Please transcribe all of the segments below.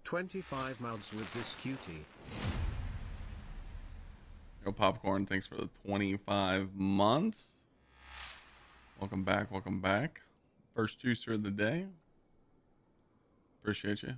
25 mods with this cutie. Yo, Popcorn, thanks for the 25 months. Welcome back, welcome back. First juicer of the day. Appreciate you.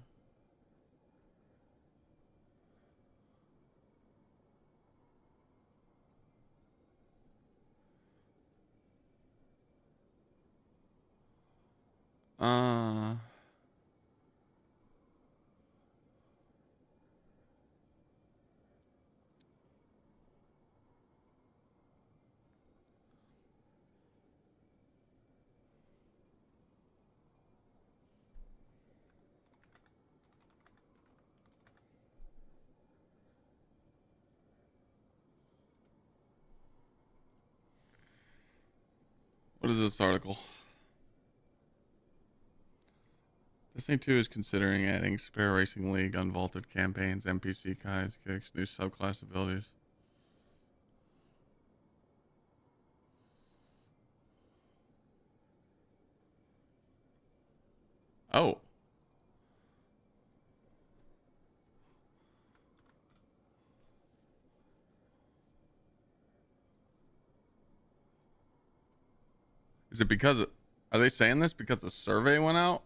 What is this article? Destiny 2 is considering adding Spare Racing League, unvaulted campaigns, NPC guides, kicks, new subclass abilities. Oh. Is it because, are they saying this because the survey went out?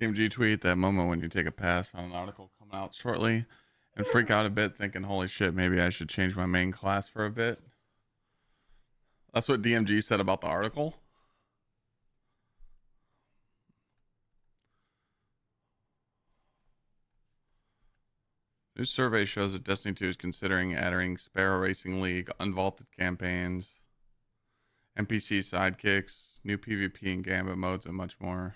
DMG tweet that moment when you take a pass on an article coming out shortly and freak out a bit thinking, holy shit, maybe I should change my main class for a bit. That's what DMG said about the article. New survey shows that Destiny 2 is considering adding Sparrow Racing League, unvaulted campaigns, NPC sidekicks, new PvP and Gambit modes, and much more.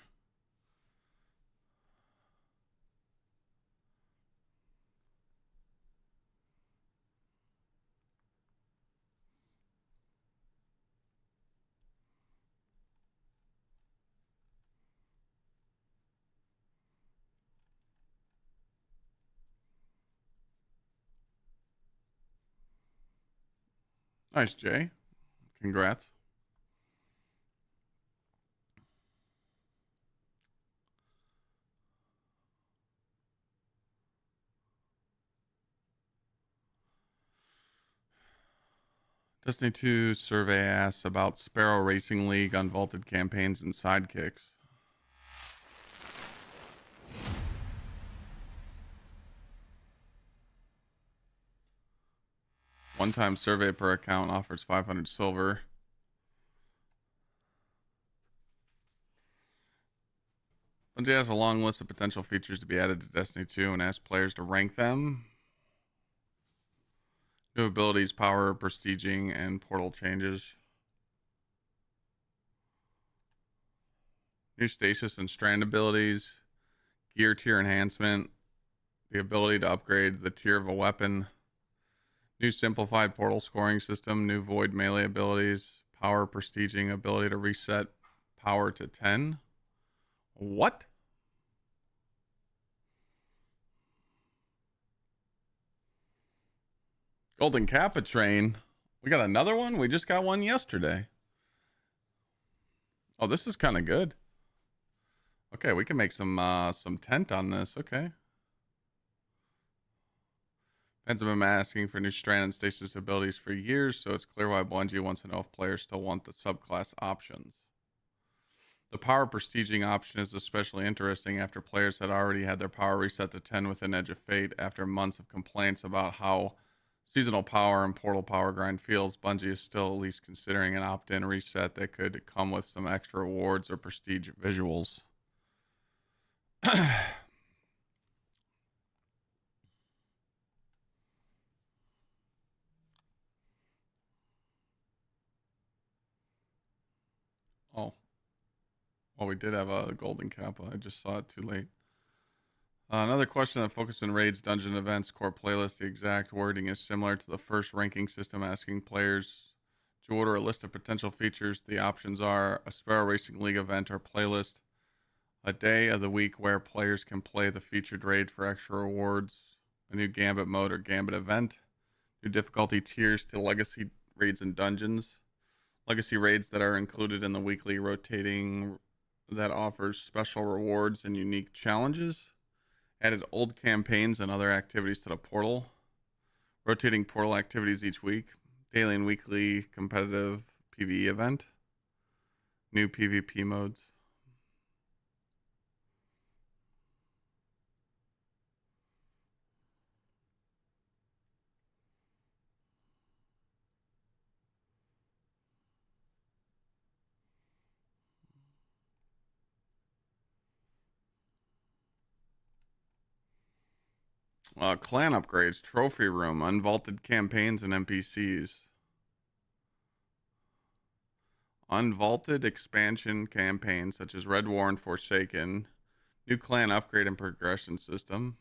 Nice, Jay. Congrats. Destiny 2 survey asks about Sparrow Racing League, unvaulted campaigns, and sidekicks. One-time survey per account offers 500 silver. Bungie has a long list of potential features to be added to Destiny 2 and asks players to rank them. New abilities, power, prestiging, and portal changes. New stasis and strand abilities. Gear tier enhancement. The ability to upgrade the tier of a weapon. New simplified portal scoring system. New void melee abilities. Power, prestiging, ability to reset power to 10. What? Golden Kappa train. We got another one? We just got one yesterday. Oh, this is kind of good. Okay, we can make some tent on this. Okay. Fans have been asking for new strand and stasis abilities for years, so it's clear why Bungie wants to know if players still want the subclass options. The power prestiging option is especially interesting after players had already had their power reset to 10 within Edge of Fate after months of complaints about how seasonal power and portal power grind feels. Bungie is still at least considering an opt-in reset that could come with some extra rewards or prestige visuals. Well, we did have a golden kappa. I just saw it too late. Another question that focuses on raids, dungeon events, core playlist. The exact wording is similar to the first ranking system, asking players to order a list of potential features. The options are a Sparrow Racing League event or playlist, a day of the week where players can play the featured raid for extra rewards, a new Gambit mode or Gambit event, new difficulty tiers to legacy raids and dungeons, legacy raids that are included in the weekly rotating that offers special rewards and unique challenges, added old campaigns and other activities to the portal, rotating portal activities each week, daily and weekly competitive PvE event, new PvP modes. Clan upgrades, trophy room, unvaulted campaigns and NPCs. Unvaulted expansion campaigns such as Red War and Forsaken, new clan upgrade and progression system,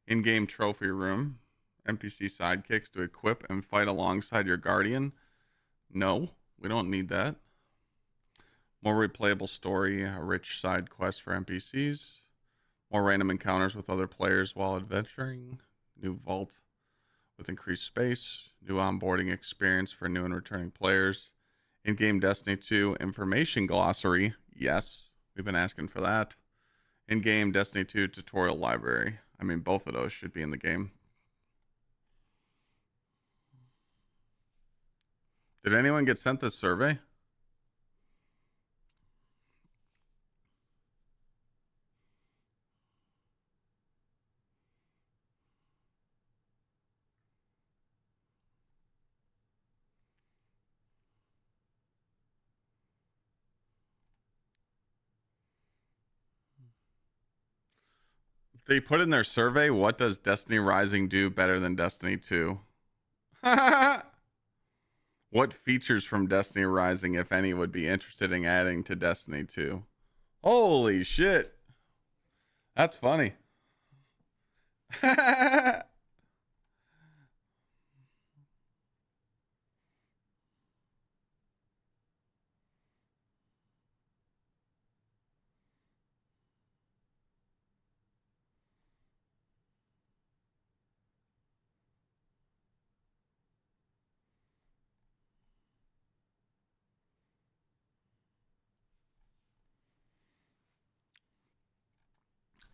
in-game trophy room, NPC sidekicks to equip and fight alongside your guardian. No, we don't need that. More replayable story, a rich side quest for NPCs, more random encounters with other players while adventuring, new vault with increased space, new onboarding experience for new and returning players, in-game Destiny 2 information glossary. Yes, we've been asking for that. In-game Destiny 2 tutorial library. I mean, both of those should be in the game. Did anyone get sent this survey? They put in their survey, what does Destiny Rising do better than Destiny 2? What features from Destiny Rising, if any, would be interested in adding to Destiny 2? Holy shit. That's funny.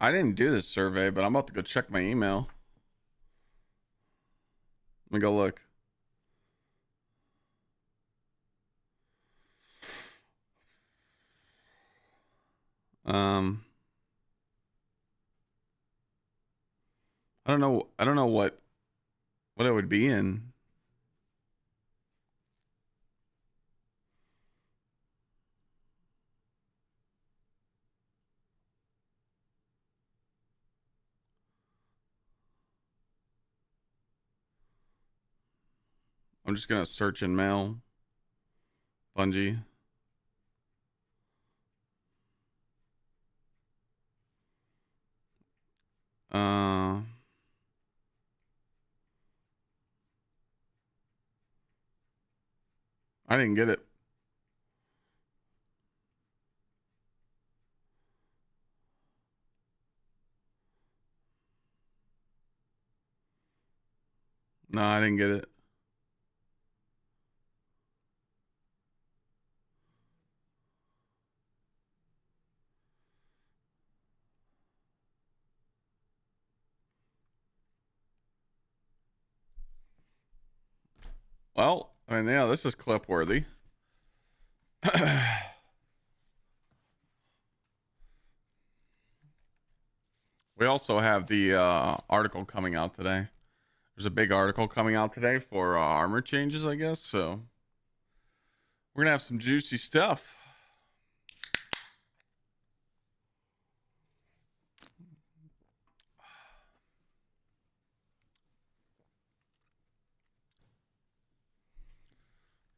I didn't do this survey, but I'm about to go check my email. Let me go look. I don't know. I don't know what it would be in. I'm just gonna search in mail. Bungie. I didn't get it. No, I didn't get it. Well, I mean, yeah, this is clip worthy. We also have the article coming out today. There's a big article coming out today for armor changes, I guess. So we're gonna have some juicy stuff.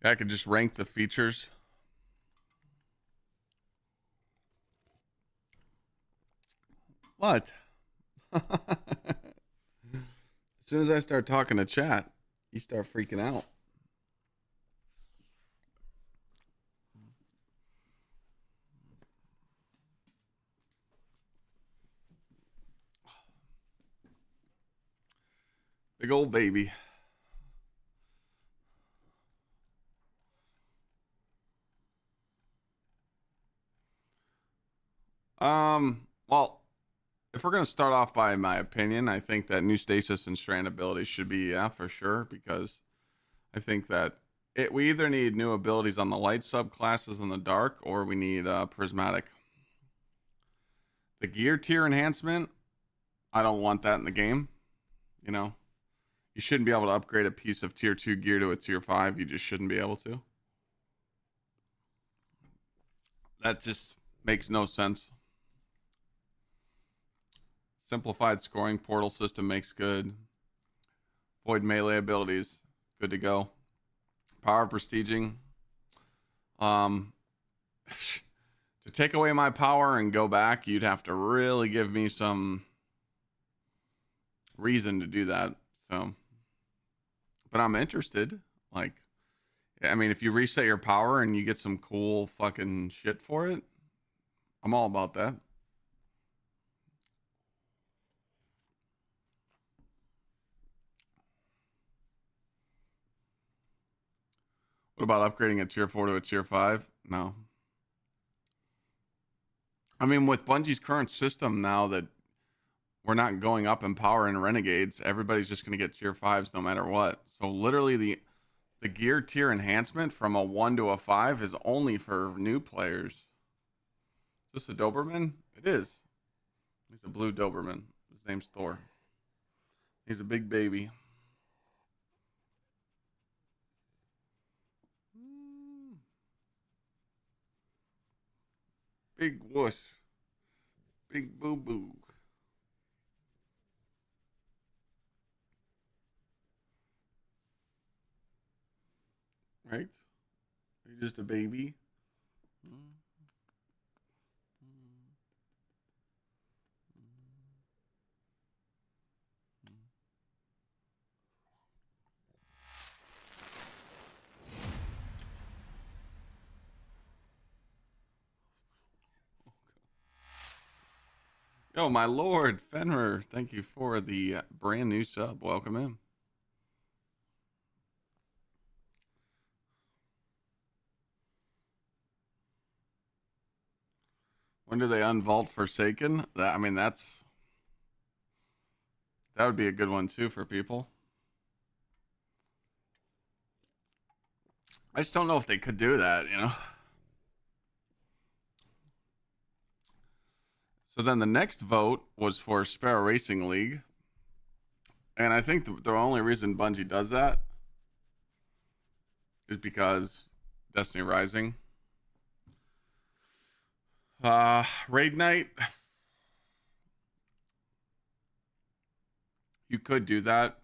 I could just rank the features. What? As soon as I start talking to chat, you start freaking out. Big old baby. Well, if we're gonna start off by my opinion, I think that new stasis and strand abilities should be, yeah, for sure, because I think that we either need new abilities on the light subclasses in the dark, or we need prismatic. The gear tier enhancement, I don't want that in the game. You know, you shouldn't be able to upgrade a piece of tier 2 gear to a tier 5. You just shouldn't be able to. That just makes no sense. Simplified scoring portal system makes good. Void melee abilities, good to go. Power prestiging. To take away my power and go back, you'd have to really give me some reason to do that. So, but I'm interested. Like, I mean, if you reset your power and you get some cool fucking shit for it, I'm all about that. What about upgrading a tier 4 to a tier 5? No. I mean, with Bungie's current system now that we're not going up in power in Renegades, everybody's just going to get tier 5s no matter what. So literally the gear tier enhancement from a 1 to a 5 is only for new players. Is this a Doberman? It is. He's a blue Doberman. His name's Thor. He's a big baby. Big wuss. Big boo boo. Right? You're just a baby. Yo, my lord, Fenrir, thank you for the brand new sub. Welcome in. When do they unvault Forsaken? That, I mean, that would be a good one too for people. I just don't know if they could do that, you know. So then the next vote was for Sparrow Racing League. And I think the only reason Bungie does that is because Destiny Rising. Raid Night. You could do that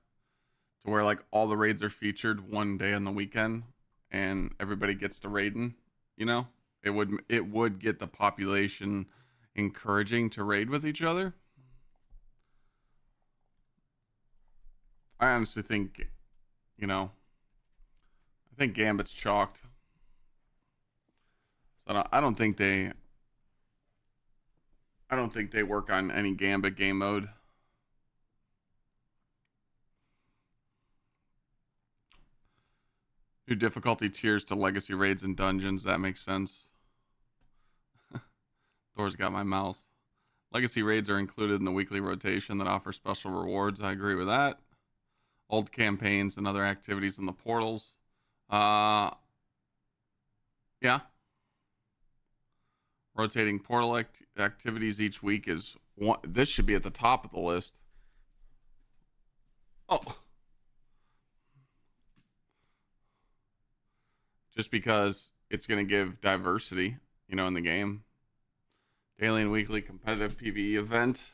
to where like all the raids are featured one day on the weekend and everybody gets to raiding, you know? It would get the population encouraging to raid with each other. I honestly think, you know, I think Gambit's chalked. So I don't think they work on any Gambit game mode. New difficulty tiers to legacy raids and dungeons. That makes sense. Thor's got my mouse. Legacy raids are included in the weekly rotation that offers special rewards. I agree with that. Old campaigns and other activities in the portals. Yeah. Rotating portal activities each week is one. This should be at the top of the list. Oh. Just because it's going to give diversity, you know, in the game. Daily and weekly competitive PvE event.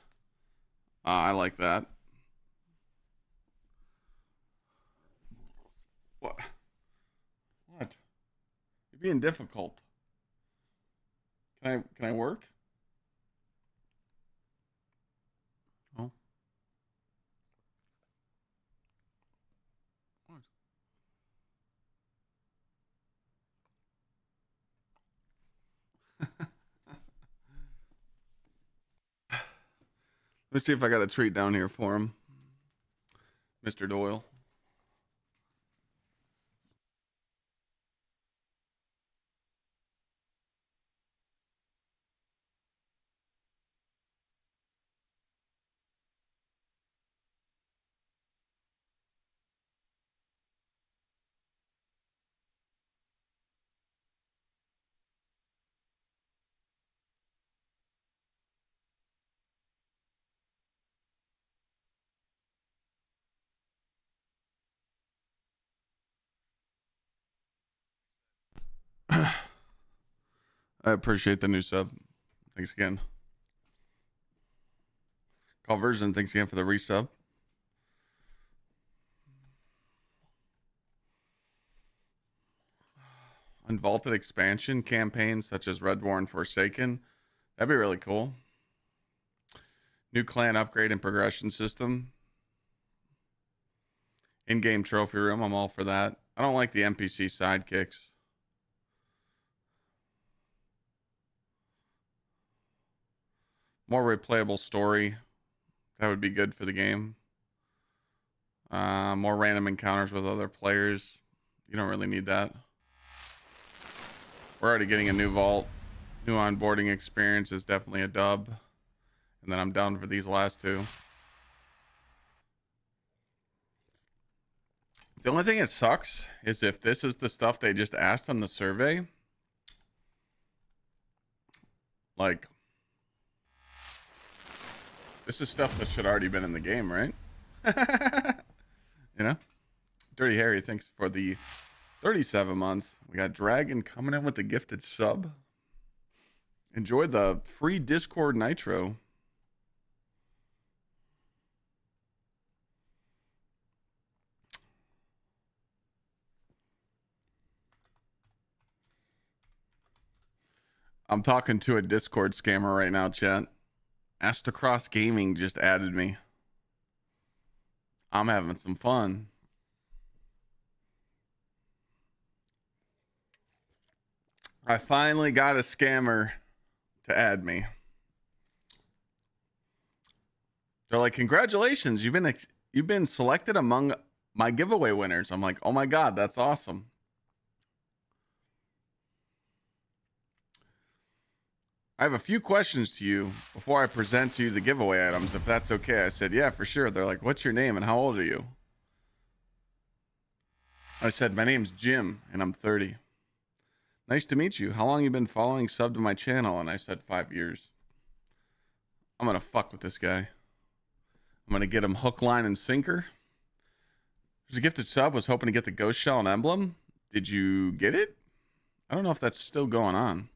I like that. What? What? You're being difficult. Can I work? Let's see if I got a treat down here for him, Mr. Doyle. I appreciate the new sub. Thanks again. Call version. Thanks again for the resub. Unvaulted expansion campaigns such as Red War and Forsaken. That'd be really cool. New clan upgrade and progression system. In-game trophy room. I'm all for that. I don't like the NPC sidekicks. More replayable story. That would be good for the game. More random encounters with other players. You don't really need that. We're already getting a new vault. New onboarding experience is definitely a dub. And then I'm down for these last two. The only thing that sucks is if this is the stuff they just asked on the survey. Like, this is stuff that should already been in the game, right? You know? Dirty Harry, thanks for the 37 months. We got Dragon coming in with the gifted sub. Enjoy the free Discord Nitro. I'm talking to a Discord scammer right now, chat. Astacross Gaming just added me. I'm having some fun. I finally got a scammer to add me. They're like, "Congratulations, you've been selected among my giveaway winners." I'm like, "Oh my god, that's awesome." I have a few questions to you before I present to you the giveaway items, if that's okay. I said, "Yeah, for sure." They're like, "What's your name and how old are you?" I said, "My name's Jim and I'm 30. Nice to meet you. How long you been following sub to my channel?" And I said 5 years. I'm gonna fuck with this guy. I'm gonna get him hook, line, and sinker. There's a gifted sub. Was hoping to get the ghost shell and emblem. Did you get it? I don't know if that's still going on.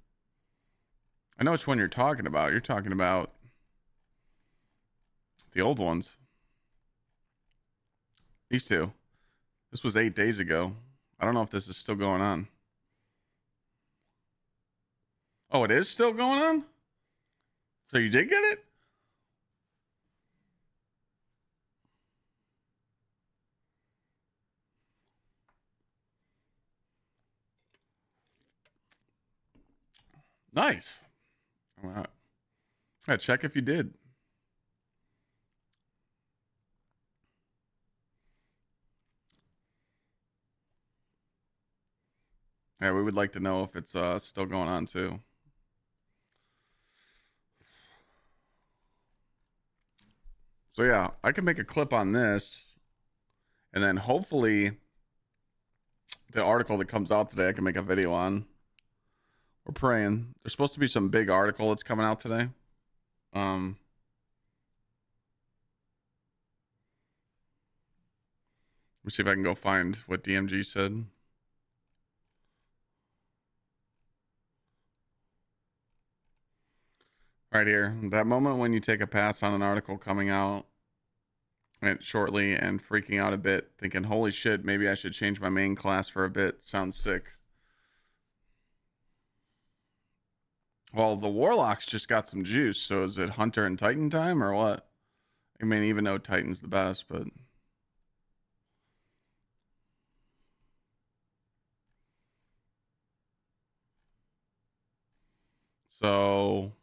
I know which one you're talking about. You're talking about the old ones. These two. This was 8 days ago. I don't know if this is still going on. Oh, it is still going on? So you did get it? Nice. All right. Yeah, check if you did. Yeah, we would like to know if it's still going on too. So yeah, I can make a clip on this, and then hopefully the article that comes out today I can make a video on. We're praying. There's supposed to be some big article that's coming out today. Let me see if I can go find what DMG said. Right here. That moment when you take a pass on an article coming out shortly and freaking out a bit, thinking, "Holy shit, maybe I should change my main class for a bit." Sounds sick. Well, the Warlocks just got some juice, so is it Hunter and Titan time or what? I mean, even though Titan's the best, but... So...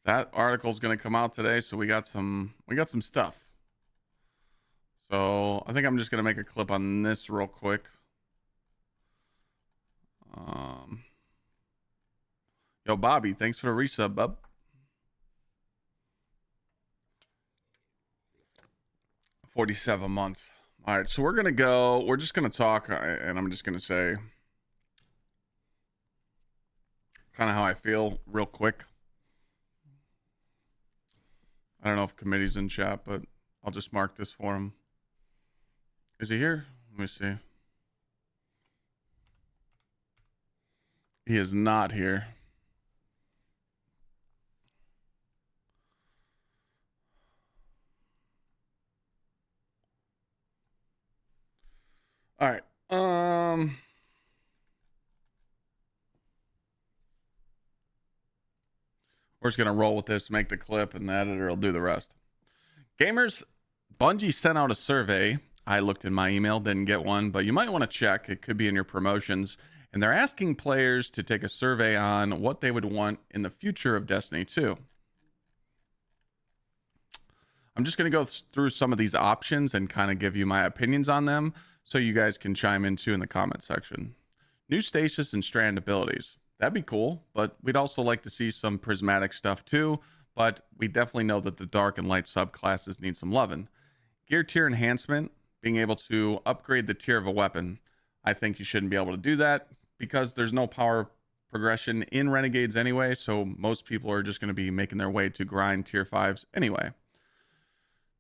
That article's going to come out today, so we got some stuff. So I think I'm just going to make a clip on this real quick. Yo, Bobby, thanks for the resub, bub. $47 months. All right, so we're just going to talk, and I'm just going to say kind of how I feel real quick. I don't know if committee's in chat, but I'll just mark this for him. Is he here? Let me see. He is not here. All right. We're just gonna roll with this, make the clip, and the editor will do the rest. Gamers, Bungie sent out a survey. I looked in my email, didn't get one, but you might want to check. It could be in your promotions. And they're asking players to take a survey on what they would want in the future of Destiny 2. I'm just going to go through some of these options and kind of give you my opinions on them so you guys can chime in too in the comment section. New stasis and strand abilities. That'd be cool, but we'd also like to see some prismatic stuff too, but we definitely know that the dark and light subclasses need some loving. Gear tier enhancement, being able to upgrade the tier of a weapon. I think you shouldn't be able to do that because there's no power progression in Renegades anyway, so most people are just going to be making their way to grind tier 5s anyway.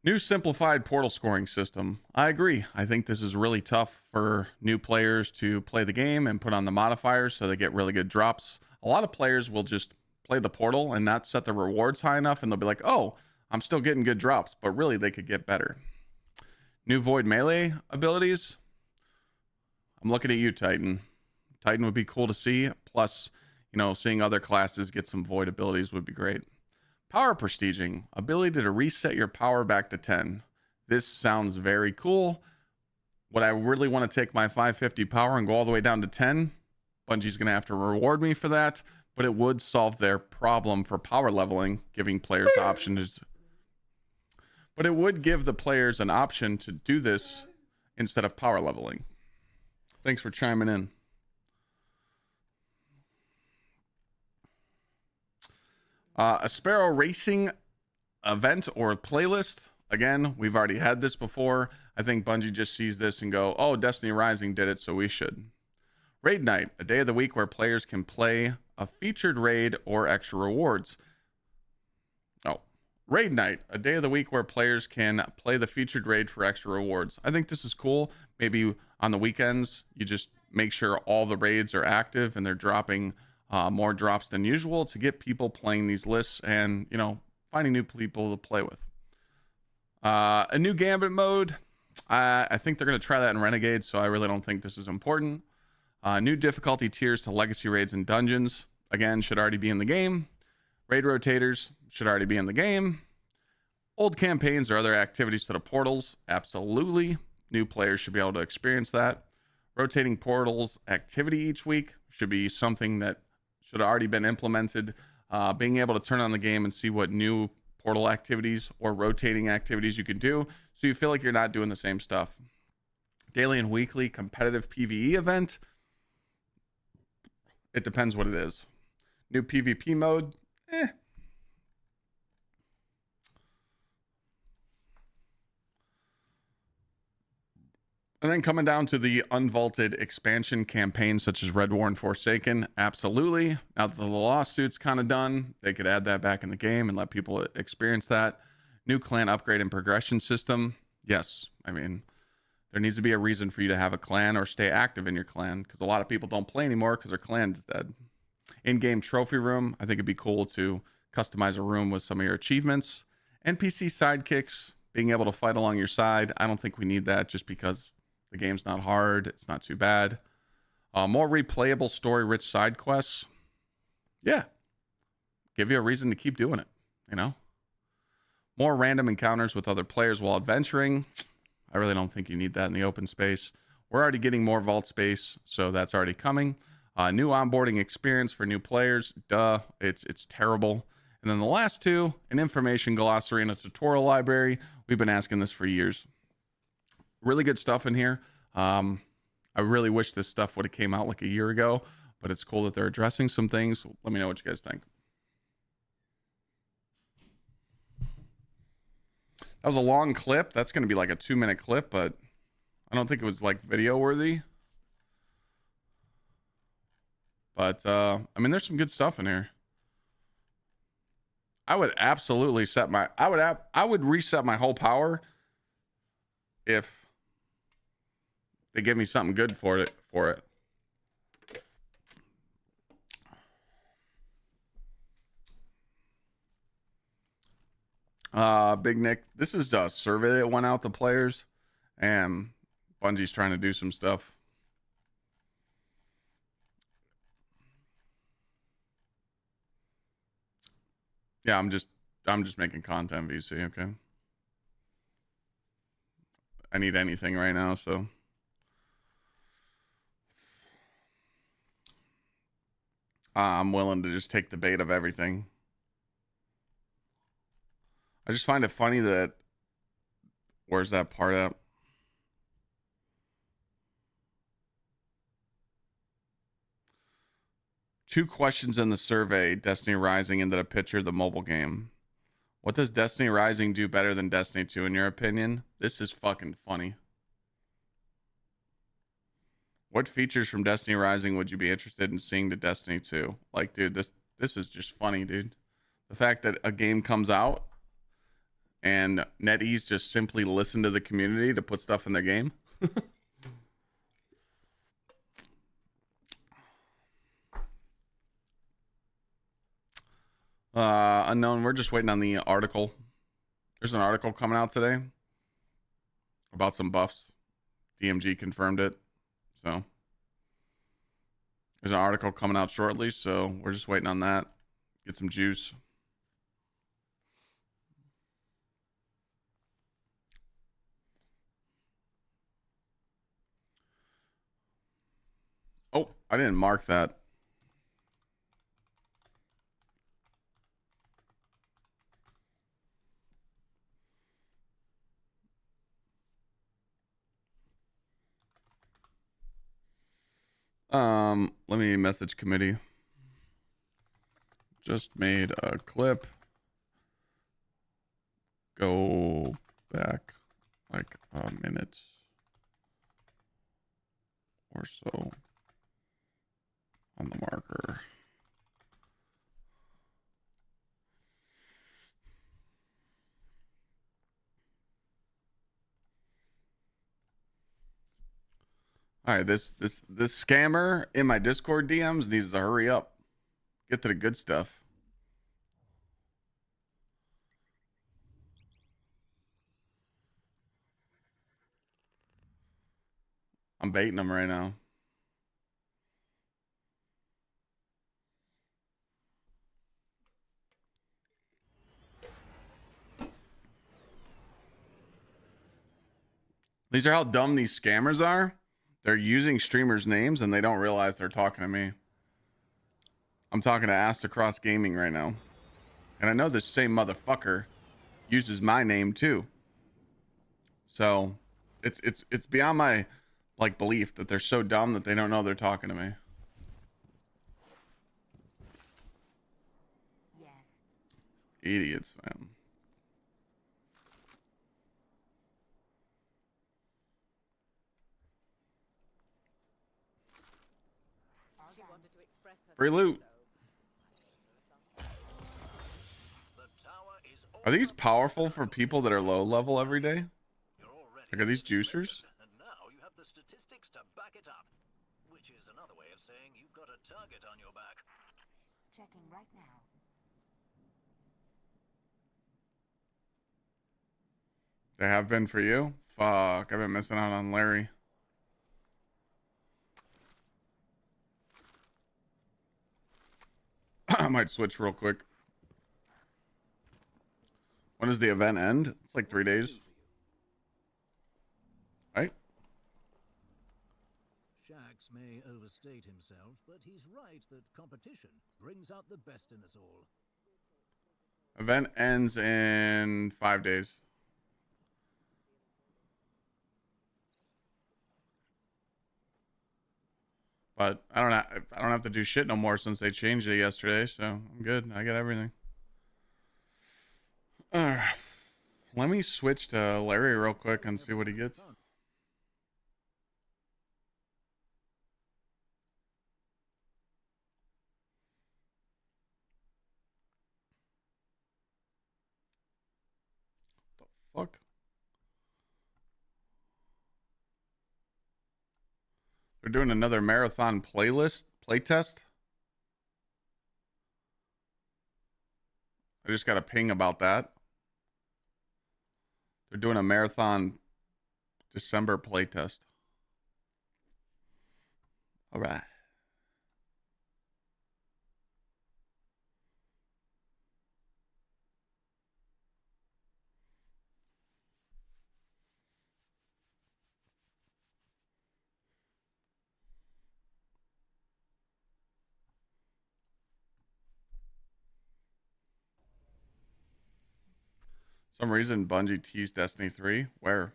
New simplified portal scoring system. I agree. I think this is really tough for new players to play the game and put on the modifiers so they get really good drops. A lot of players will just play the portal and not set the rewards high enough, and they'll be like, oh, I'm still getting good drops, but really they could get better. New void melee abilities. I'm looking at you, Titan. Titan would be cool to see. Plus, you know, seeing other classes get some void abilities would be great. Power prestiging, ability to reset your power back to 10. This sounds very cool. Would I really want to take my 550 power and go all the way down to 10? Bungie's going to have to reward me for that, but it would solve their problem for power leveling, giving players the option to... But it would give the players an option to do this instead of power leveling. Thanks for chiming in. A Sparrow Racing event or playlist. Again, we've already had this before. I think Bungie just sees this and go, oh, Destiny Rising did it, so we should. Raid Night, a day of the week where players can play a featured raid or extra rewards. Oh, Raid Night, a day of the week where players can play the featured raid for extra rewards. I think this is cool. Maybe on the weekends, you just make sure all the raids are active and they're dropping more drops than usual to get people playing these lists and, you know, finding new people to play with. A new Gambit mode. I think they're going to try that in Renegades, so I really don't think this is important. New difficulty tiers to legacy raids and dungeons. Again, should already be in the game. Raid rotators should already be in the game. Old campaigns or other activities to the portals. Absolutely. New players should be able to experience that. Rotating portals activity each week should be something that should have already been implemented. Being able to turn on the game and see what new portal activities or rotating activities you can do so you feel like you're not doing the same stuff. Daily and weekly competitive PvE event. It depends what it is. New PvP mode. And then coming down to the unvaulted expansion campaigns such as Red War and Forsaken, absolutely. Now that the lawsuit's kind of done, they could add that back in the game and let people experience that. New clan upgrade and progression system. Yes, I mean, there needs to be a reason for you to have a clan or stay active in your clan because a lot of people don't play anymore because their clan's dead. In-game trophy room. I think it'd be cool to customize a room with some of your achievements. NPC sidekicks, being able to fight along your side. I don't think we need that just because the game's not hard. It's not too bad. More replayable story-rich side quests. Yeah. Give you a reason to keep doing it, you know? More random encounters with other players while adventuring. I really don't think you need that in the open space. We're already getting more vault space, so that's already coming. New onboarding experience for new players. Duh. It's terrible. And then the last two, an information glossary and a tutorial library. We've been asking this for years. Really good stuff in here. I really wish this stuff would have came out like a year ago, but it's cool that they're addressing some things. Let me know what you guys think. That was a long clip. That's going to be like a 2-minute clip, but I don't think it was like video worthy. But I mean, there's some good stuff in here. I would absolutely set my I would reset my whole power if they give me something good for it. Big Nick, this is a survey that went out to players, and Bungie's trying to do some stuff. Yeah, I'm just making content, VC, okay? I need anything right now, so I'm willing to just take the bait of everything. I just find it funny that where's that part at? Two questions in the survey, Destiny Rising ended a picture of the mobile game. What does Destiny Rising do better than Destiny 2 in your opinion? This is fucking funny. What features from Destiny Rising would you be interested in seeing to Destiny 2? Like, dude, this is just funny, dude. The fact that a game comes out and NetEase just simply listen to the community to put stuff in their game. Unknown, we're just waiting on the article. There's an article coming out today about some buffs. DMG confirmed it. So there's an article coming out shortly, so we're just waiting on that. Get some juice. Oh, I didn't mark that. Let me message committee. Just made a clip. Go back like a minute or so on the marker. All right, this scammer in my Discord DMs needs to hurry up. Get to the good stuff. I'm baiting them right now. These are how dumb these scammers are. They're using streamers' names and they don't realize they're talking to me. I'm talking to Astacross Gaming right now. And I know this same motherfucker uses my name too. So it's beyond my like belief that they're so dumb that they don't know they're talking to me. Yes. Idiots, man. Free loot. Are these powerful for people that are low level every day? Like, are these juicers? And now you have the statistics to back it up, which is another way of saying you've got a target on your back. Checking right now. They have been for you? Fuck, I've been missing out on Larry. I might switch real quick. When does the event end? It's like 3 days. Right? Shax may overstate himself, but he's right that competition brings out the best in us all. Event ends in 5 days. But I don't have to do shit no more since they changed it yesterday, so I'm good. I got everything. Alright. Let me switch to Larry real quick and see what he gets. Fuck. They're doing another marathon playtest. I just got a ping about that. They're doing a marathon December playtest. All right. Some reason Bungie teased Destiny 3. Where?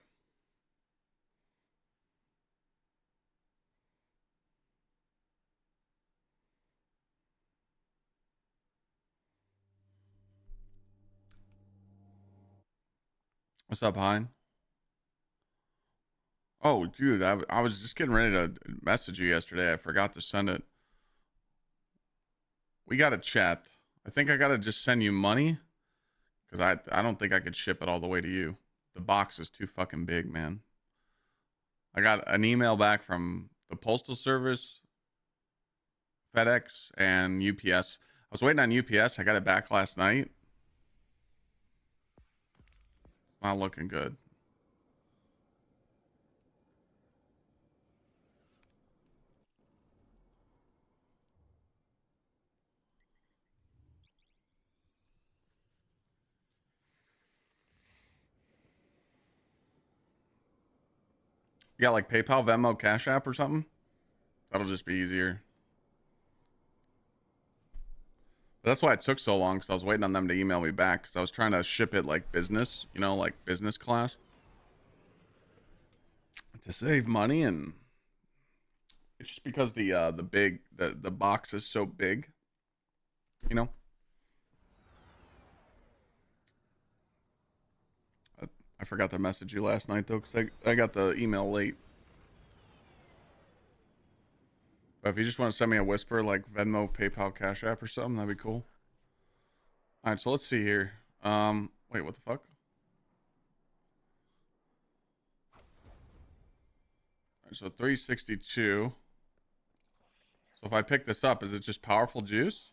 What's up, Hein? Oh, dude, I was just getting ready to message you yesterday. I forgot to send it. We got to chat. I think I got to just send you money because I don't think I could ship it all the way to you. The box is too fucking big, man. I got an email back from the Postal Service, FedEx, and UPS. I was waiting on UPS. I got it back last night. It's not looking good. You got like PayPal, Venmo, Cash App or something? That'll just be easier. But that's why it took so long, because I was waiting on them to email me back, because I was trying to ship it like business, you know, like business class, to save money. And it's just because the box is so big, you know. I forgot to message you last night though, because I got the email late. But if you just want to send me a whisper like Venmo, PayPal, Cash App or something, that'd be cool. All right, so let's see here. Wait, what the fuck? All right, so 362. So if I pick this up, is it just powerful juice?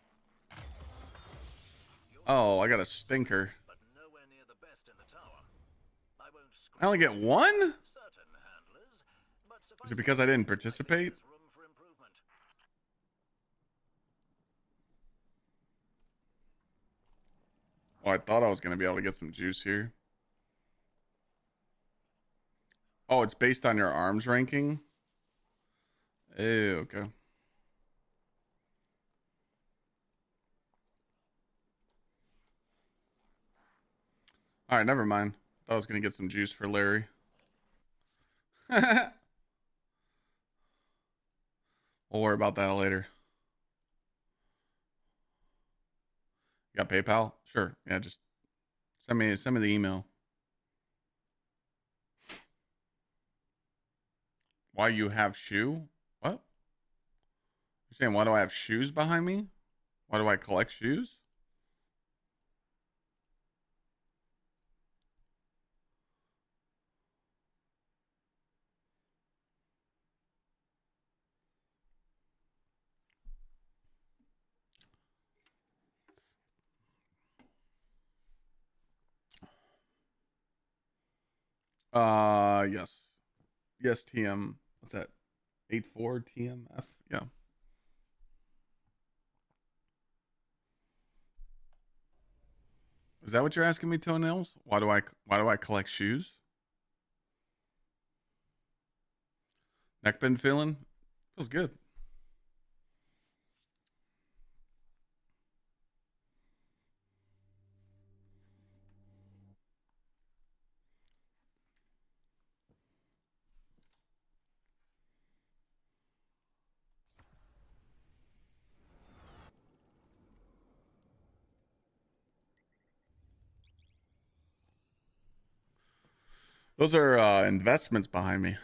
Oh, I got a stinker. But nowhere near the best in the tower. I won't I only get one? certain handlers, but Is it because I didn't participate? room for improvement. Oh, I thought I was going to be able to get some juice here. Oh, it's based on your arms ranking? Ew, okay. All right, never mind. Thought I was going to get some juice for Larry. We'll worry about that later. You got PayPal? Sure. Yeah, just send me the email. Why you have shoe? What? You're saying why do I have shoes behind me? Why do I collect shoes? Yes. Yes, TM. What's that? 84 TMF? Yeah. Is that what you're asking me, Toenails? Why do I collect shoes? Neck been feeling? Feels good. Those are investments behind me.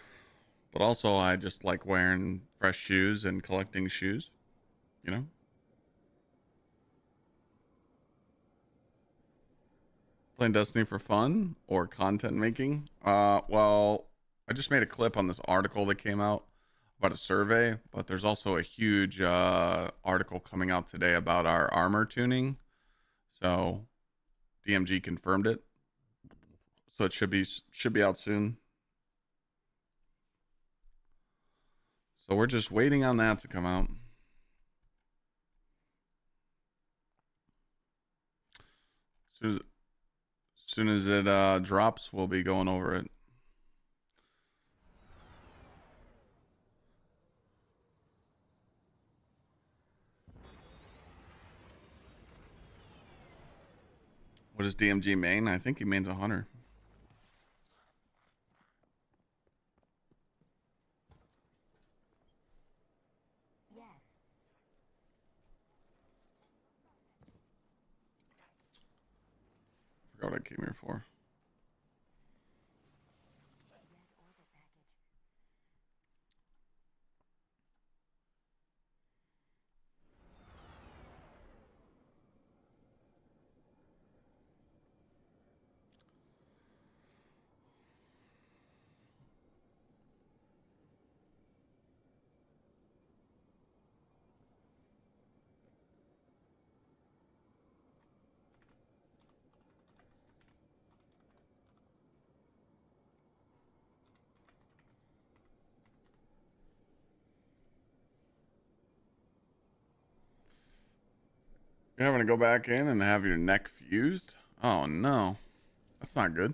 But also, I just like wearing fresh shoes and collecting shoes, you know? Playing Destiny for fun or content making? Well, I just made a clip on this article that came out about a survey, but there's also a huge article coming out today about our armor tuning. So DMG confirmed it. So it should be out soon. So we're just waiting on that to come out. Soon as it drops, we'll be going over it. What does DMG main? I think he mains a hunter. Yes. Forgot what I came here for. Red orbit package. You're having to go back in and have your neck fused? Oh no. That's not good.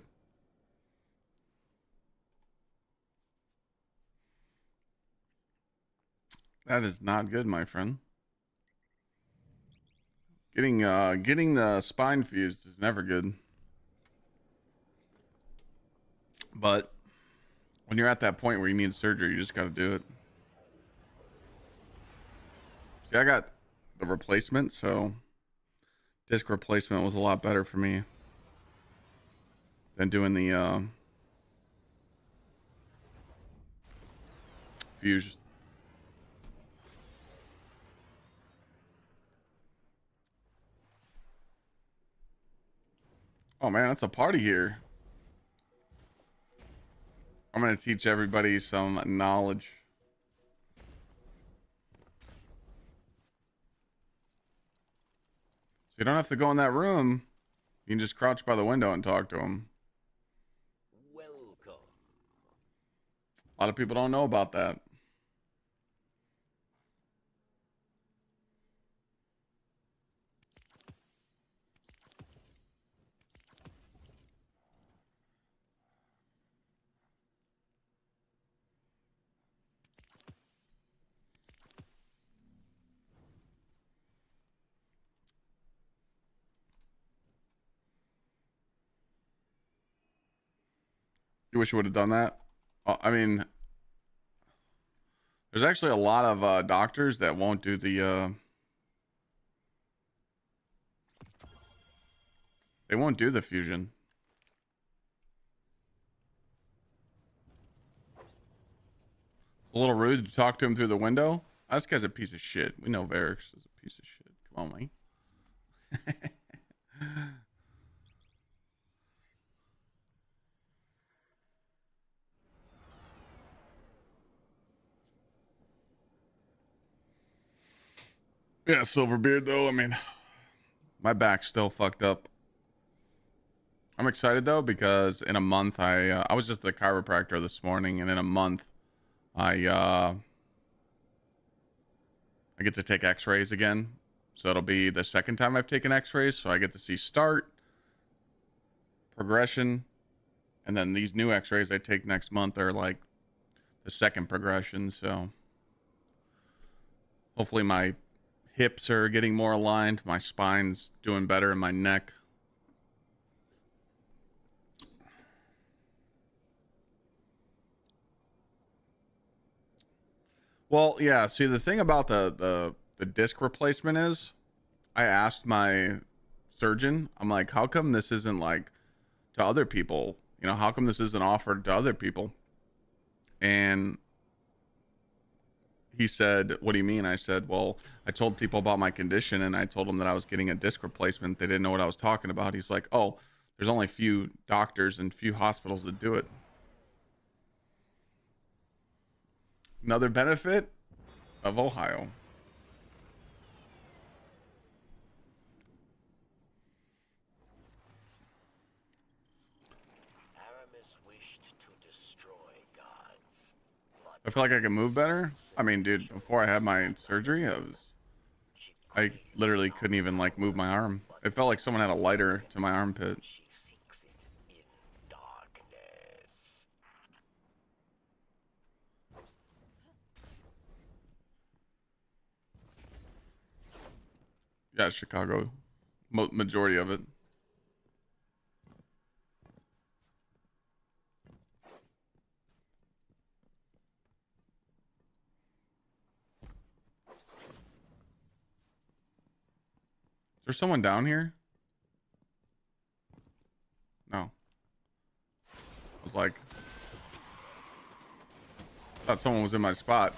That is not good, my friend. Getting the spine fused is never good. But when you're at that point where you need surgery, you just got to do it. See, I got the replacement, so disc replacement was a lot better for me than doing the fuse. Oh man, it's a party here. I'm gonna teach everybody some knowledge. So you don't have to go in that room. You can just crouch by the window and talk to them. Welcome. A lot of people don't know about that. You wish you would have done that? I mean, there's actually a lot of doctors that won't do the they won't do the fusion. It's a little rude to talk to him through the window. This guy's a piece of shit. We know Varix is a piece of shit. Come on, Mike. Yeah, Silverbeard though. I mean, my back's still fucked up. I'm excited though because in a month I was just the chiropractor this morning, and in a month I get to take X-rays again. So it'll be the second time I've taken X-rays, so I get to see start, progression, and then these new X-rays I take next month are like the second progression. So hopefully my hips are getting more aligned, my spine's doing better, and my neck. Well, yeah, see the thing about the disc replacement is I asked my surgeon, I'm like, how come this isn't like to other people You know, how come this isn't offered to other people? And he said, what do you mean? I said, well, I told people about my condition and I told them that I was getting a disc replacement. They didn't know what I was talking about. He's like, oh, there's only few doctors and few hospitals that do it. Another benefit of Ohio. Aramis wished to destroy gods. I feel like I can move better. I mean, dude, before I had my surgery, I literally couldn't even like move my arm. It felt like someone had a lighter to my armpit. She seeks it in darkness. Yeah, Chicago. Majority of it. Is there someone down here? No. I was like, thought someone was in my spot.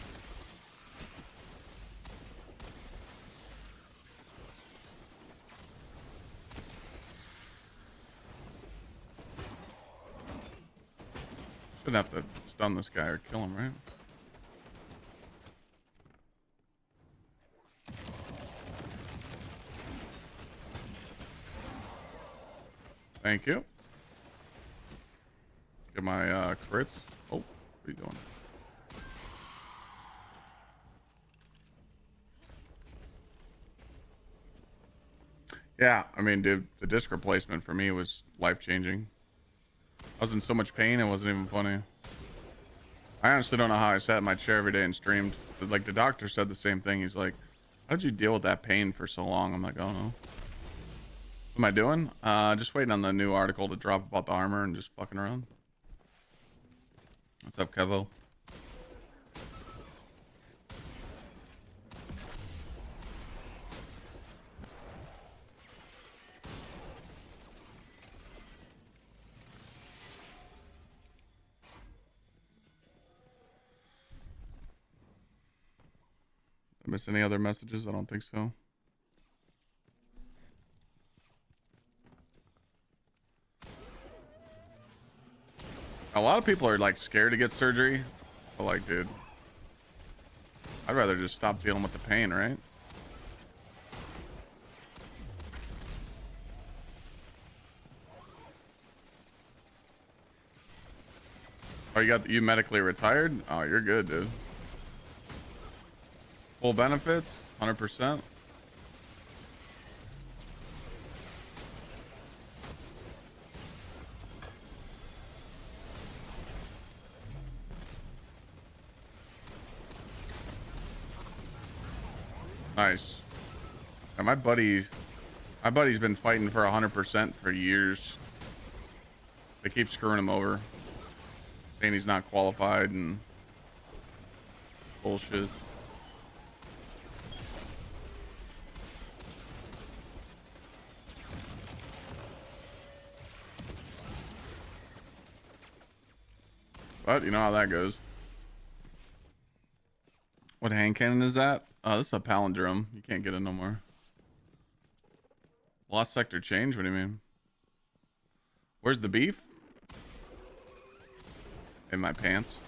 Shouldn't have to stun this guy or kill him, right? Thank you. Get my crits. Oh, what are you doing? Yeah, I mean, dude, the disc replacement for me was life-changing. I was in so much pain, it wasn't even funny. I honestly don't know how I sat in my chair every day and streamed. But, like, the doctor said the same thing. He's like, how did you deal with that pain for so long? I'm like, I don't know. What am I doing? Just waiting on the new article to drop about the armor and just fucking around. What's up, Kevo? Did I miss any other messages? I don't think so. A lot of people are like scared to get surgery, but like, dude, I'd rather just stop dealing with the pain, right? Oh, you medically retired? Oh, you're good, dude. Full benefits, 100%. Nice. And my buddy's been fighting for 100% for years. They keep screwing him over, saying he's not qualified and bullshit. But you know how that goes. What hand cannon is that? Oh, this is a palindrome. You can't get it no more. Lost sector change? What do you mean? Where's the beef? In my pants.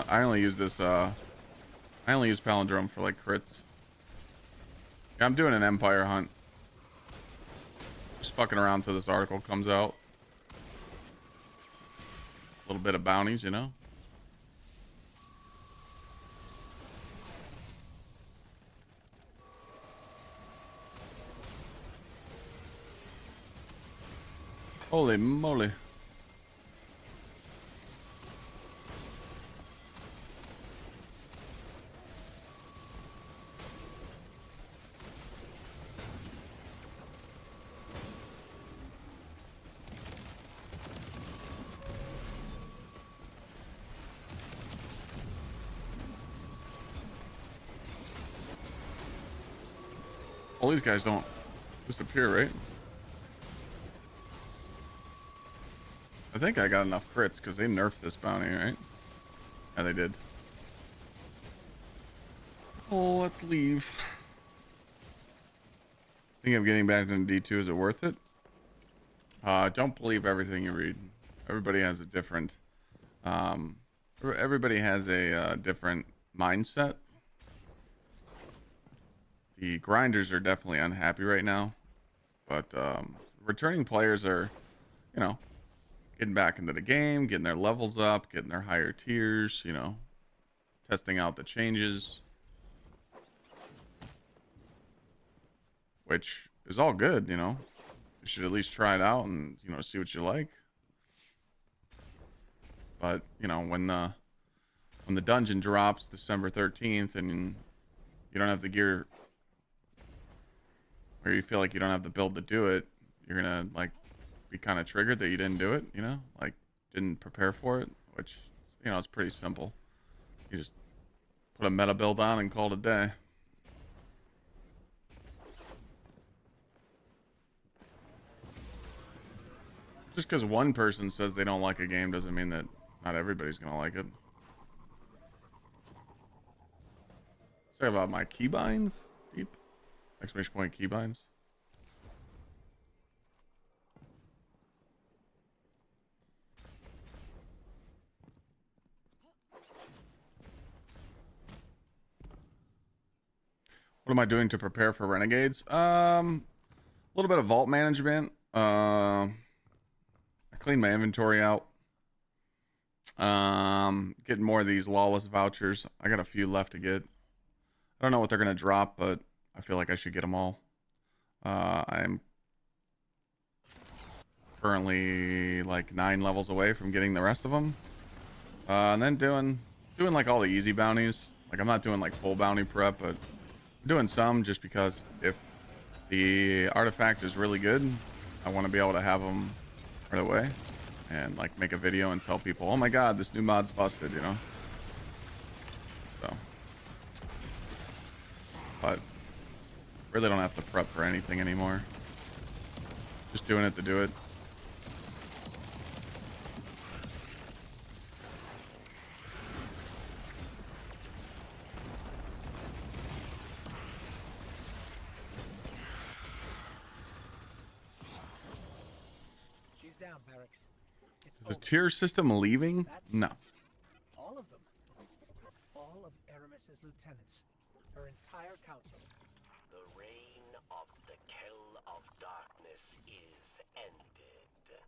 I only use this I only use palindrome for like crits. Yeah, I'm doing an empire hunt. Just fucking around till this article comes out. A little bit of bounties, you know. Holy moly. All these guys don't disappear, right? I think I got enough crits because they nerfed this bounty, right? Yeah, they did. Oh, let's leave. Think of getting back into D2. Is it worth it? Don't believe everything you read. Everybody has a different different mindset. The grinders are definitely unhappy right now, but returning players are, you know, getting back into the game, getting their levels up, getting their higher tiers, you know, testing out the changes, which is all good, you know. You should at least try it out and, you know, see what you like. But, you know, when the dungeon drops December 13th and you don't have the gear, or you feel like you don't have the build to do it, you're gonna like be kind of triggered that you didn't do it, you know, like didn't prepare for it, which, you know, it's pretty simple. You just put a meta build on and call it a day. Just because one person says they don't like a game doesn't mean that not everybody's gonna like it. Say about my keybinds, deep exclamation point keybinds. What am I doing to prepare for Renegades? A little bit of vault management. I cleaned my inventory out. Getting more of these lawless vouchers. I got a few left to get. I don't know what they're gonna drop, but I feel like I should get them all. I'm currently like 9 levels away from getting the rest of them. And then doing like all the easy bounties. Like I'm not doing like full bounty prep, but I'm doing some just because if the artifact is really good, I want to be able to have them right away and like make a video and tell people, oh my god, this new mod's busted, you know. So, but really don't have to prep for anything anymore. Just doing it to do it. She's down, Barracks. It's Is the over. tier system leaving? No. All of them. All of Aramis's lieutenants. Her entire council. The reign of the Kill of Darkness is ended.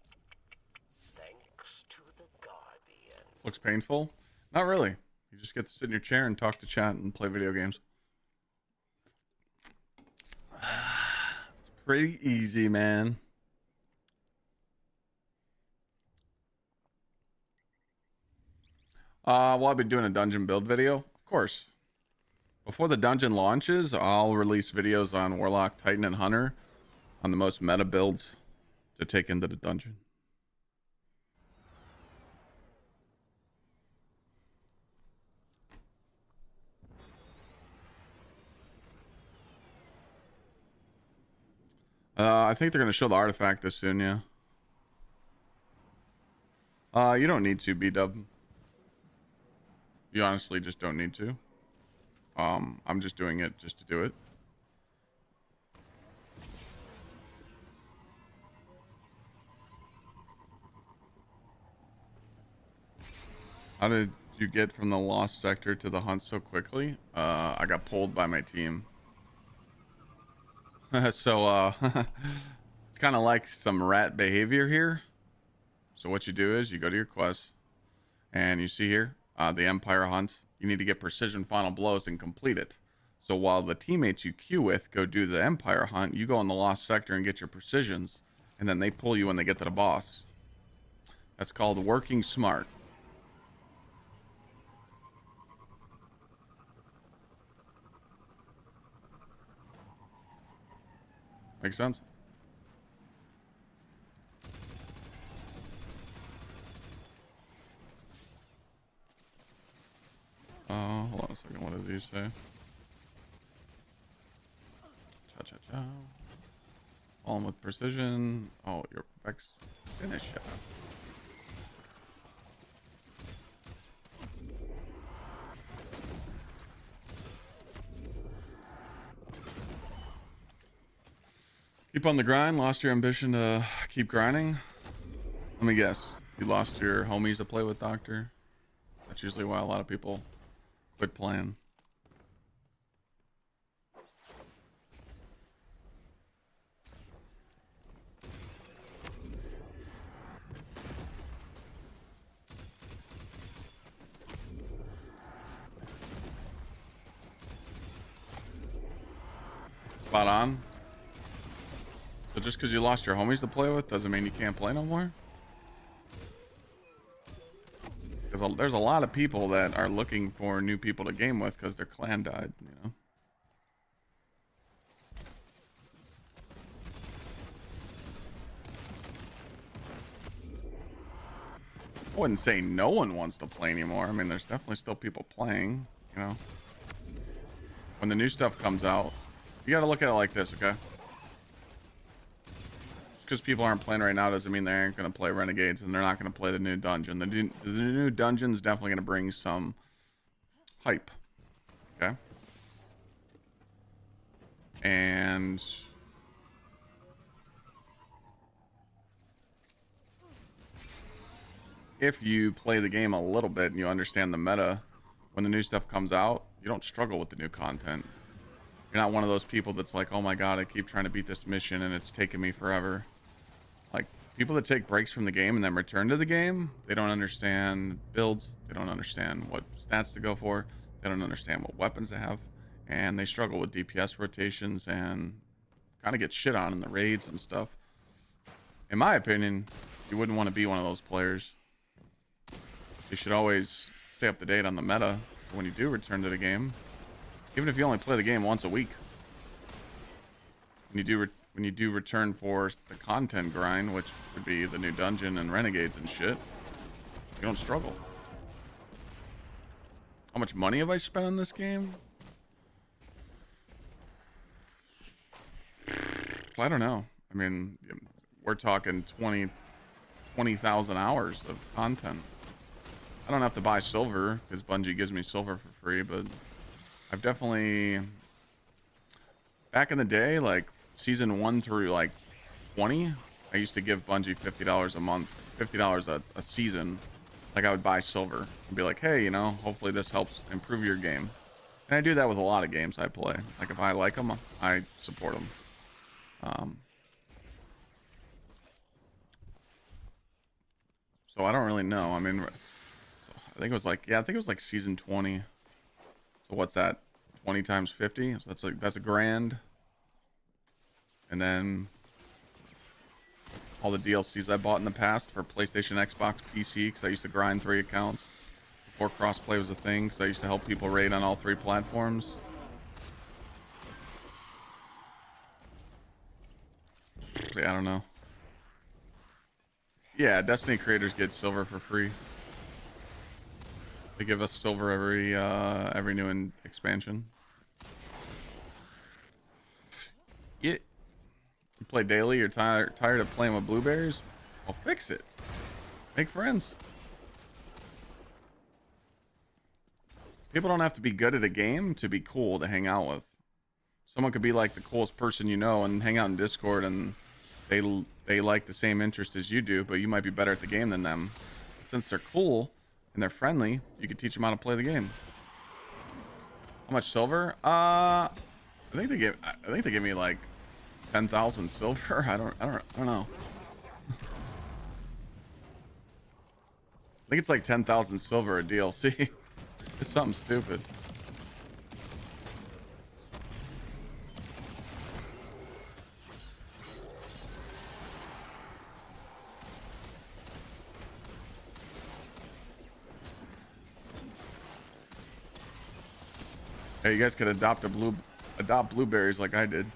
Thanks to the Guardian. Looks painful? Not really. You just get to sit in your chair and talk to chat and play video games. It's pretty easy, man. Well, I've been doing a dungeon build video, of course. Before the dungeon launches, I'll release videos on Warlock, Titan, and Hunter on the most meta builds to take into the dungeon. I think they're going to show the artifact this soon, yeah. You don't need to, B-dub. You honestly just don't need to. I'm just doing it just to do it. How did you get from the lost sector to the hunt so quickly? I got pulled by my team. So, it's kind of like some rat behavior here. So what you do is you go to your quest and you see here, the Empire Hunt. You need to get precision final blows and complete it. So while the teammates you queue with go do the Empire Hunt, you go in the lost sector and get your precisions, and then they pull you when they get to the boss. That's called working smart. Makes sense? Hold on a second. What does he say? Cha-cha-cha. Falling with precision. Oh, your Vex finish shot. Keep on the grind. Lost your ambition to keep grinding? Let me guess. You lost your homies to play with, Doctor? That's usually why a lot of people quit playing. Spot on. So just because you lost your homies to play with doesn't mean you can't play no more? Because there's a lot of people that are looking for new people to game with because their clan died, you know? I wouldn't say no one wants to play anymore. I mean, there's definitely still people playing, you know? When the new stuff comes out, you got to look at it like this, okay? Because people aren't playing right now doesn't mean they aren't going to play Renegades, and they're not going to play the new dungeon. The new dungeon is definitely going to bring some hype. Okay? And if you play the game a little bit and you understand the meta, when the new stuff comes out, you don't struggle with the new content. You're not one of those people that's like, oh my god, I keep trying to beat this mission and it's taking me forever. Like, people that take breaks from the game and then return to the game, they don't understand builds, they don't understand what stats to go for, they don't understand what weapons to have, and they struggle with DPS rotations and kind of get shit on in the raids and stuff. In my opinion, you wouldn't want to be one of those players. You should always stay up to date on the meta when you do return to the game, even if you only play the game once a week. When you do return for the content grind, which would be the new dungeon and Renegades and shit, you don't struggle. How much money have I spent on this game? I don't know. I mean, we're talking 20,000 hours of content. I don't have to buy silver because Bungie gives me silver for free, but I've definitely, back in the day, like season 1 through like 20, I used to give Bungie $50 a month, $50 a season. Like, I would buy silver and be like, hey, you know, hopefully this helps improve your game. And I do that with a lot of games I play. Like, if I like them, I support them. So I don't really know. I mean, I think it was like season 20. So what's that? 20 times 50? So that's a grand. And then all the DLCs I bought in the past for PlayStation, Xbox, PC, because I used to grind 3 accounts before crossplay was a thing, because I used to help people raid on all 3 platforms. Yeah, I don't know. Yeah, Destiny creators get silver for free. They give us silver every new expansion. Yeah. You play daily, you're tired of playing with blueberries? I'll fix it. Make friends. People don't have to be good at a game to be cool to hang out with. Someone could be like the coolest person you know and hang out in Discord and they like the same interest as you do, but you might be better at the game than them. Since they're cool and they're friendly, you can teach them how to play the game. How much silver? I think they give me like 10,000 silver. I don't know. I think it's like 10,000 silver a DLC. It's something stupid. Hey, you guys could adopt blueberries like I did.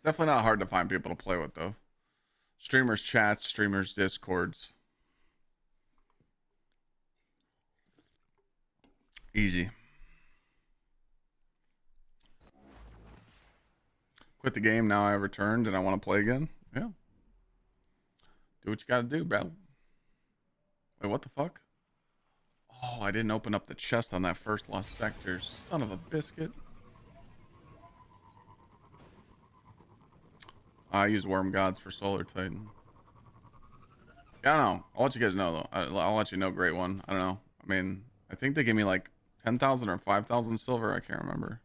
definitely not hard to find people to play with, though. Streamers chats, streamers discords. Easy. Quit the game, now I returned and I want to play again. Yeah. Do what you gotta do, bro. Wait, what the fuck? Oh, I didn't open up the chest on that first lost sector. Son of a biscuit. I use Worm Gods for Solar Titan. Yeah, I don't know. I'll let you guys know, though. I'll let you know, great one. I don't know. I mean, I think they gave me like 10,000 or 5,000 silver. I can't remember.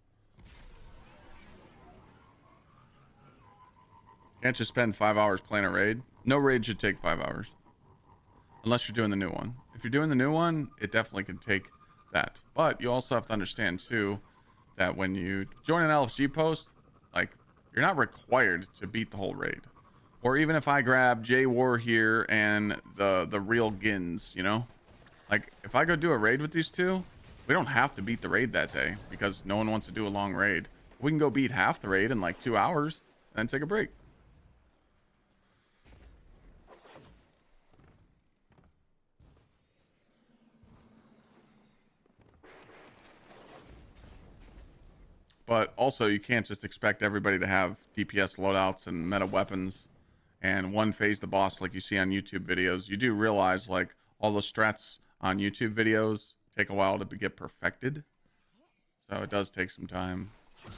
Can't just spend 5 hours playing a raid. No raid should take 5 hours. Unless you're doing the new one. If you're doing the new one, it definitely can take that. But you also have to understand, too, that when you join an LFG post, like, you're not required to beat the whole raid. Or even if I grab J War here and the real Gins, you know? Like, if I go do a raid with these two, we don't have to beat the raid that day because no one wants to do a long raid. We can go beat half the raid in like 2 hours and then take a break. But also, you can't just expect everybody to have DPS loadouts and meta weapons and one phase the boss like you see on YouTube videos. You do realize, like, all the strats on YouTube videos take a while to get perfected. So it does take some time. I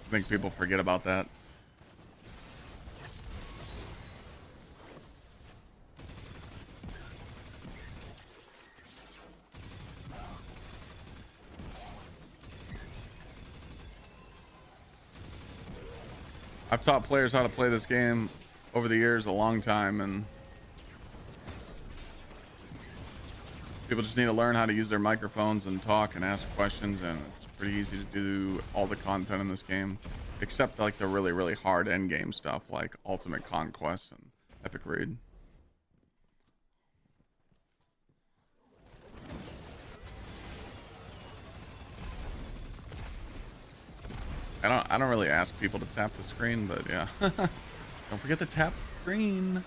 think people forget about that. I've taught players how to play this game over the years, a long time, and people just need to learn how to use their microphones and talk and ask questions, and it's pretty easy to do all the content in this game, except like the really, really hard end game stuff like Ultimate Conquest and Epic Raid. I don't really ask people to tap the screen, but yeah. Don't forget to tap the screen.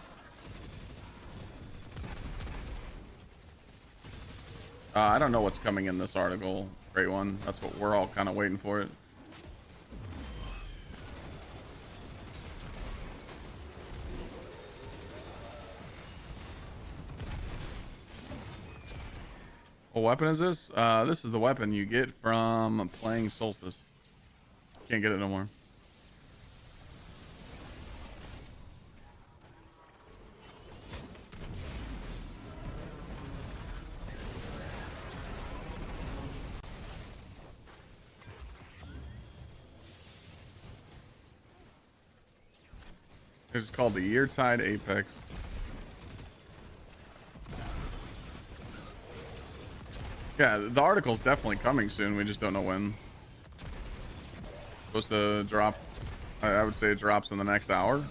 I don't know what's coming in this article, great one. That's what we're all kind of waiting for it. What weapon is this? This is the weapon you get from playing Solstice. Can't get it no more. This is called the Yeartide Apex. Yeah, the article's definitely coming soon. We just don't know when. Supposed to drop, I would say it drops in the next hour.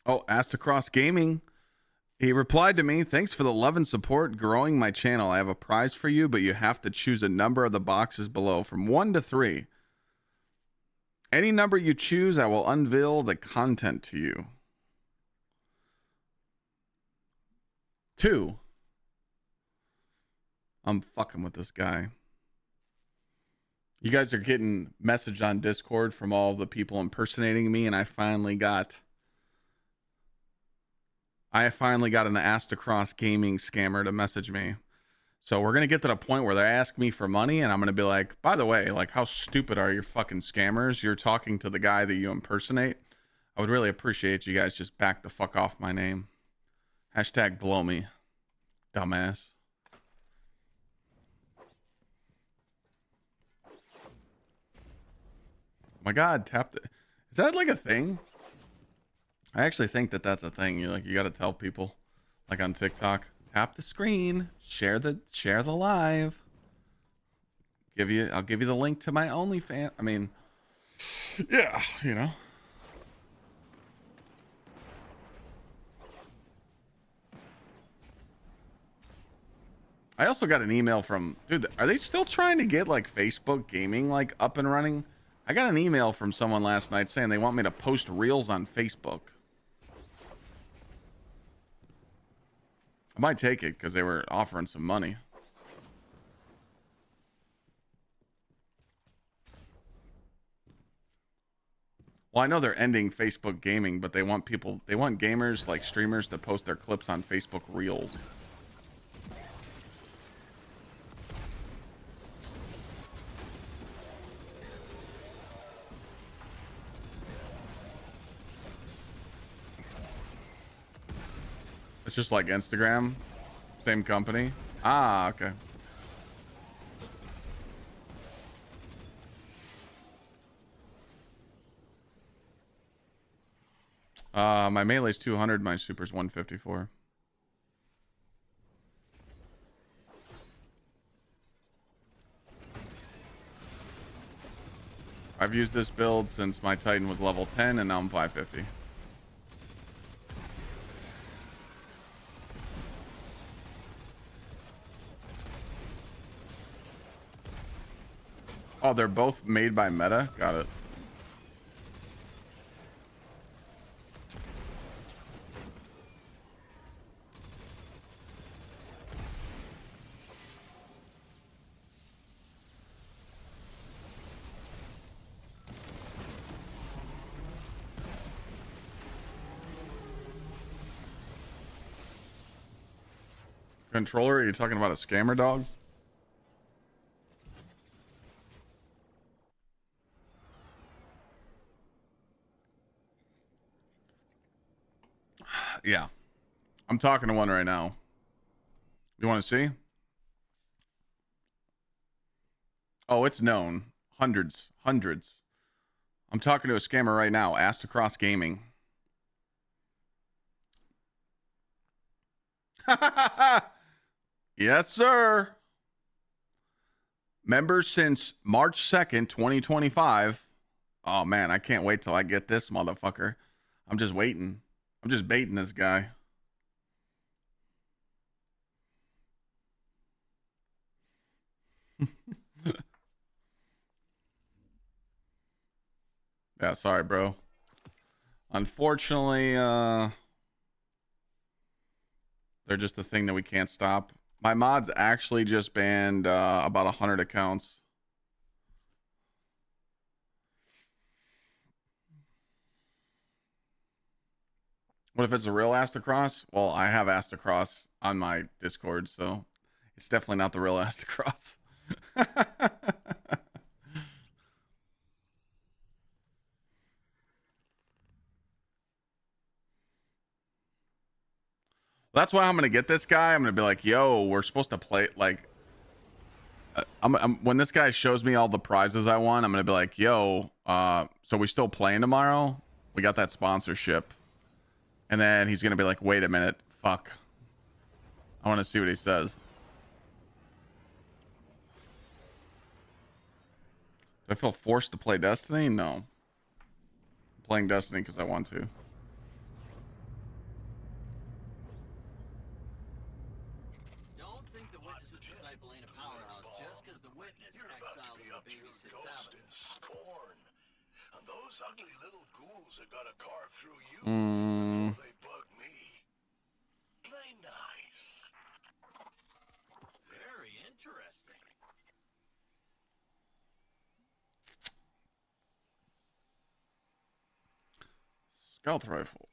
Oh, Gsxrclyde Gaming. He replied to me, "Thanks for the love and support growing my channel. I have a prize for you, but you have to choose a number of the boxes below from 1 to 3. Any number you choose, I will unveil the content to you." 2. I'm fucking with this guy. You guys are getting message on Discord from all the people impersonating me, and I finally got an Gsxrclyde Gaming scammer to message me. So we're going to get to the point where they ask me for money, and I'm going to be like, by the way, like, how stupid are your fucking scammers? You're talking to the guy that you impersonate. I would really appreciate you guys just back the fuck off my name. Hashtag blow me, dumbass. Oh my God, tap the... Is that like a thing? I actually think that that's a thing. You got to tell people, like on TikTok. Tap the screen, share the live. I'll give you the link to my OnlyFans. I mean, yeah, you know. I also got an email from, dude, are they still trying to get like Facebook gaming like up and running? I got an email from someone last night saying they want me to post reels on Facebook. I might take it because they were offering some money. Well, I know they're ending Facebook gaming, but they want gamers like streamers to post their clips on Facebook reels. It's just like Instagram, same company. Ah, okay. My melee's 200, my super's 154. I've used this build since my Titan was level 10 and now I'm 550. Oh, they're both made by Meta? Got it. Controller? Are you talking about a scammer dog? Yeah. I'm talking to one right now. You want to see? Oh, it's known. Hundreds. I'm talking to a scammer right now. Asked Across Gaming. Yes, sir. Member since March 2nd, 2025. Oh, man, I can't wait till I get this motherfucker. I'm just waiting. I'm just baiting this guy. Yeah, sorry, bro. Unfortunately, they're just the thing that we can't stop. My mods actually just banned about 100 accounts. What if it's a real Astacross? Well, I have Astacross on my Discord, so it's definitely not the real Astacross. That's why I'm gonna get this guy. I'm gonna be like, yo, we're supposed to play like when this guy shows me all the prizes I want, I'm gonna be like, yo, so we still playing tomorrow? We got that sponsorship. And then he's gonna be like, wait a minute, fuck. I want to see what he says. Do I feel forced to play Destiny? No. I'm playing Destiny because I want to. Don't think the witness's disciple ain't a powerhouse just because the witness exiled him to babysit Sabbath. Scorn. And those ugly little ghouls that gotta carve through you before they bug me. Play nice. Very interesting. Stealth rifle.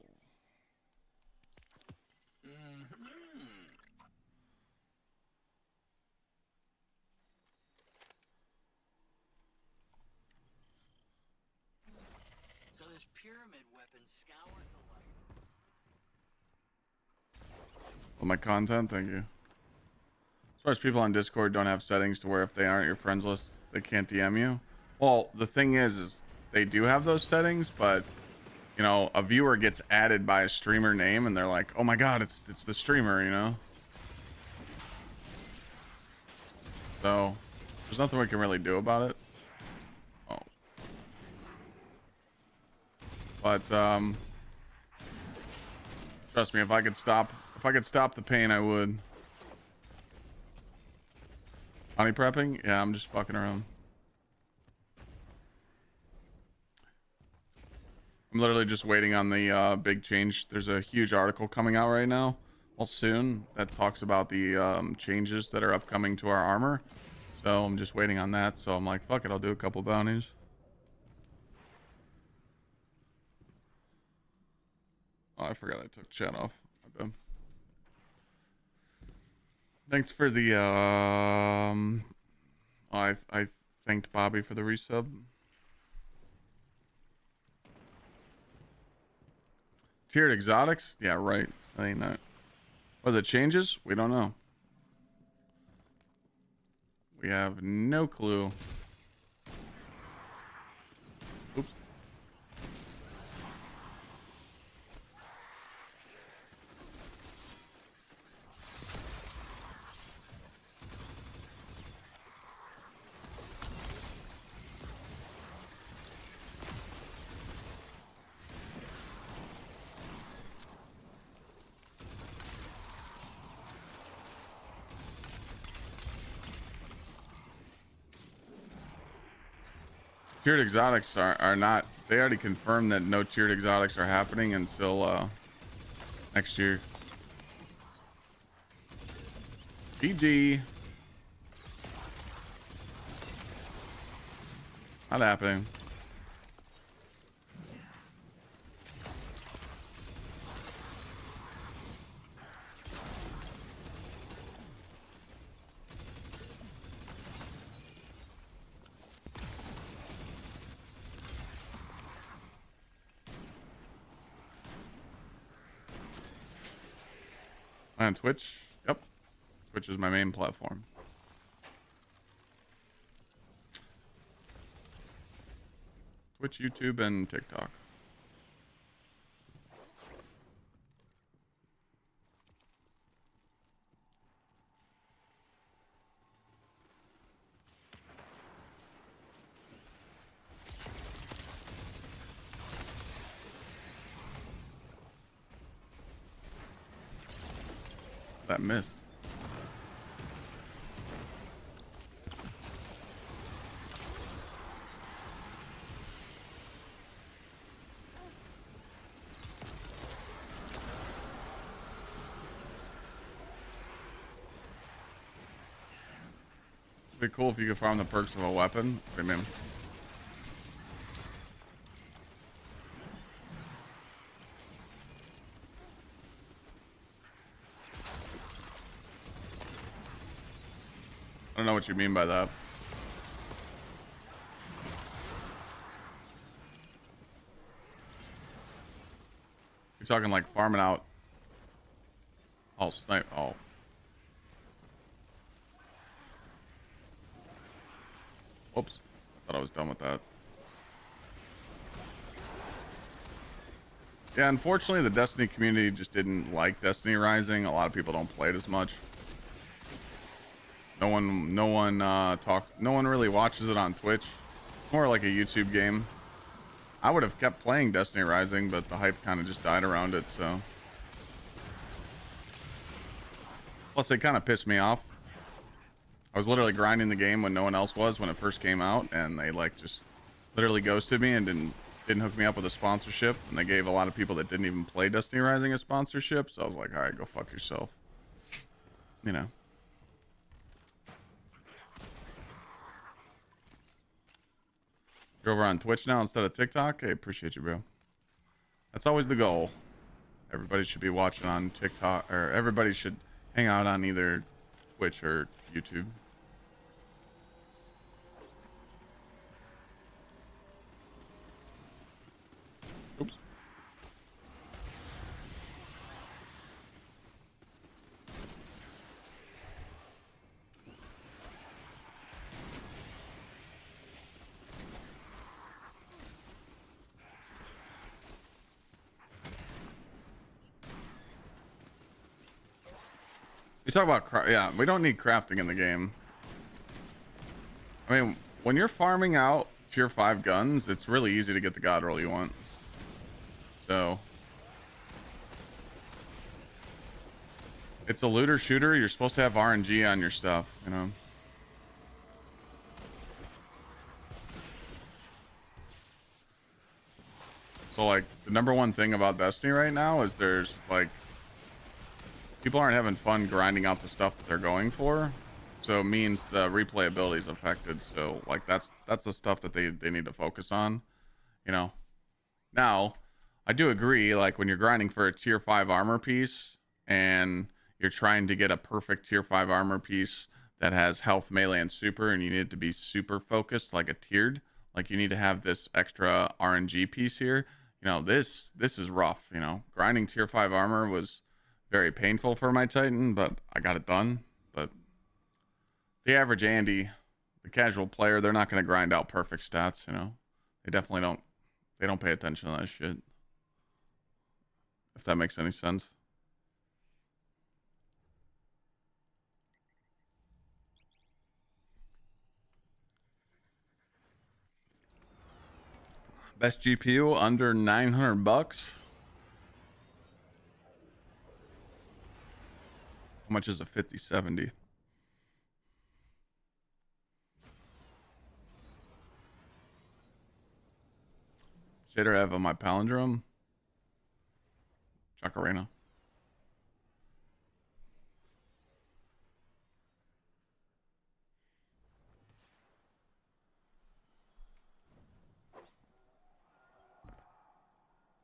So this pyramid weapon scours the light. For my content, thank you. As far as people on Discord don't have settings to where if they aren't your friends list, they can't DM you. Well, the thing is they do have those settings, but you know, a viewer gets added by a streamer name and they're like, oh my god, it's the streamer, you know? So There's nothing we can really do about it. Oh. But trust me, if I could stop the pain, I would. Honey prepping? Yeah, I'm just fucking around. I'm literally just waiting on the big change. There's a huge article coming out right now, well, soon, that talks about the changes that are upcoming to our armor. So I'm just waiting on that. So I'm like, fuck it, I'll do a couple bounties. Oh, I forgot I took chat off. My bad. Thanks for the I thanked Bobby for the resub. Tiered exotics? Yeah, right. That ain't that. What are the changes? We don't know. We have no clue. Oops. Tiered exotics are not, they already confirmed that no tiered exotics are happening until next year. GG. Not happening. On Twitch? Yep. Twitch is my main platform. Twitch, YouTube, and TikTok. That miss. It'd be cool if you could farm the perks of a weapon. What do you mean? I don't know what you mean by that. You're talking like farming out. Oh, snipe. Oh. Whoops. Thought I was done with that. Yeah, unfortunately, the Destiny community just didn't like Destiny Rising. A lot of people don't play it as much. No one really watches it on Twitch. It's more like a YouTube game. I would have kept playing Destiny Rising, but the hype kind of just died around it, so. Plus, it kind of pissed me off. I was literally grinding the game when no one else was when it first came out, and they like just literally ghosted me and didn't hook me up with a sponsorship, and they gave a lot of people that didn't even play Destiny Rising a sponsorship, so I was like, all right, go fuck yourself. You know. You're over on Twitch now instead of TikTok? Hey, appreciate you, bro. That's always the goal. Everybody should be watching on TikTok, or everybody should hang out on either Twitch or YouTube. Oops. You talk about yeah, we don't need crafting in the game. I mean, when you're farming out tier 5 guns, it's really easy to get the god roll you want. So it's a looter shooter. You're supposed to have RNG on your stuff, you know. So like the number one thing about Destiny right now is there's like people aren't having fun grinding out the stuff that they're going for. So it means the replayability is affected. So like that's the stuff that they need to focus on, you know. Now, I do agree, like when you're grinding for a tier 5 armor piece and you're trying to get a perfect tier 5 armor piece that has health, melee, and super, and you need to be super focused, like a tiered, like you need to have this extra RNG piece here. You know, this is rough, you know. Grinding tier 5 armor was very painful for my Titan, but I got it done. But the average Andy, the casual player, they're not going to grind out perfect stats, you know. They definitely don't. They don't pay attention to that shit. If that makes any sense. Best GPU under 900 bucks. How much is a 5070? Shader have on my palindrome. Chacarena.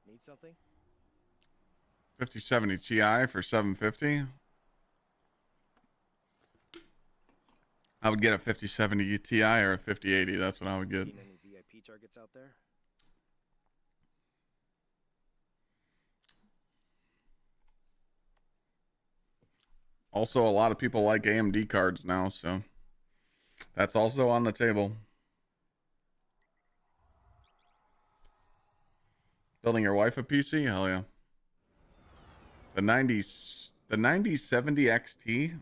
Need something? 5070 Ti for 750. I would get a 5070 Ti or a 5080. That's what I would get. Seen any VIP targets out there? Also, a lot of people like AMD cards now, so that's also on the table. Building your wife a PC? Hell yeah. The 9070 XT,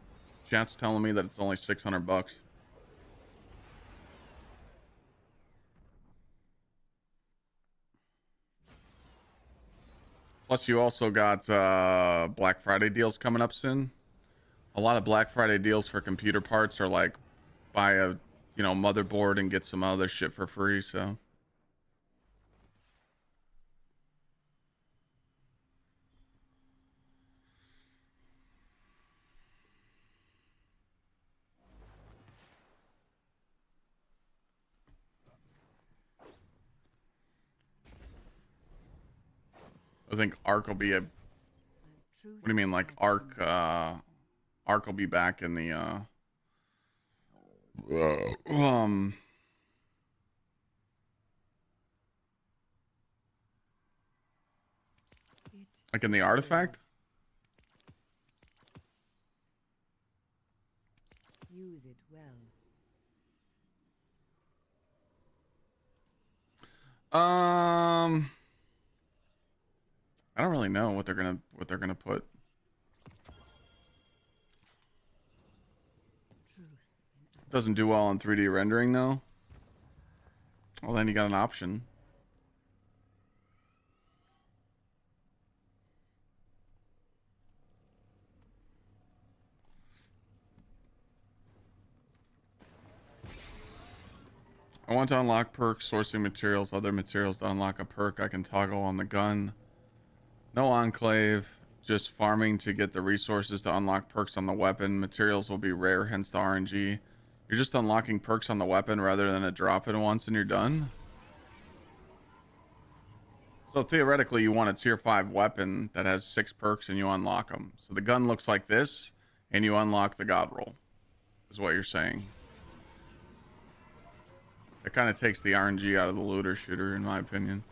chat's telling me that it's only 600 bucks. Plus, you also got Black Friday deals coming up soon. A lot of Black Friday deals for computer parts are like buy a, you know, motherboard and get some other shit for free, so. I think Arc will be a, what do you mean, like Arc will be back in the like in the artifact? Use it well. I don't really know what they're gonna put. Doesn't do well on 3D rendering though. Well, then you got an option. I want to unlock perks, sourcing materials, other materials to unlock a perk I can toggle on the gun. No enclave, just farming to get the resources to unlock perks on the weapon. Materials will be rare, hence the RNG. You're just unlocking perks on the weapon rather than a drop in once and you're done. So theoretically, you want a tier 5 weapon that has 6 perks and you unlock them. So the gun looks like this and you unlock the god roll, is what you're saying. It kind of takes the RNG out of the looter shooter, in my opinion.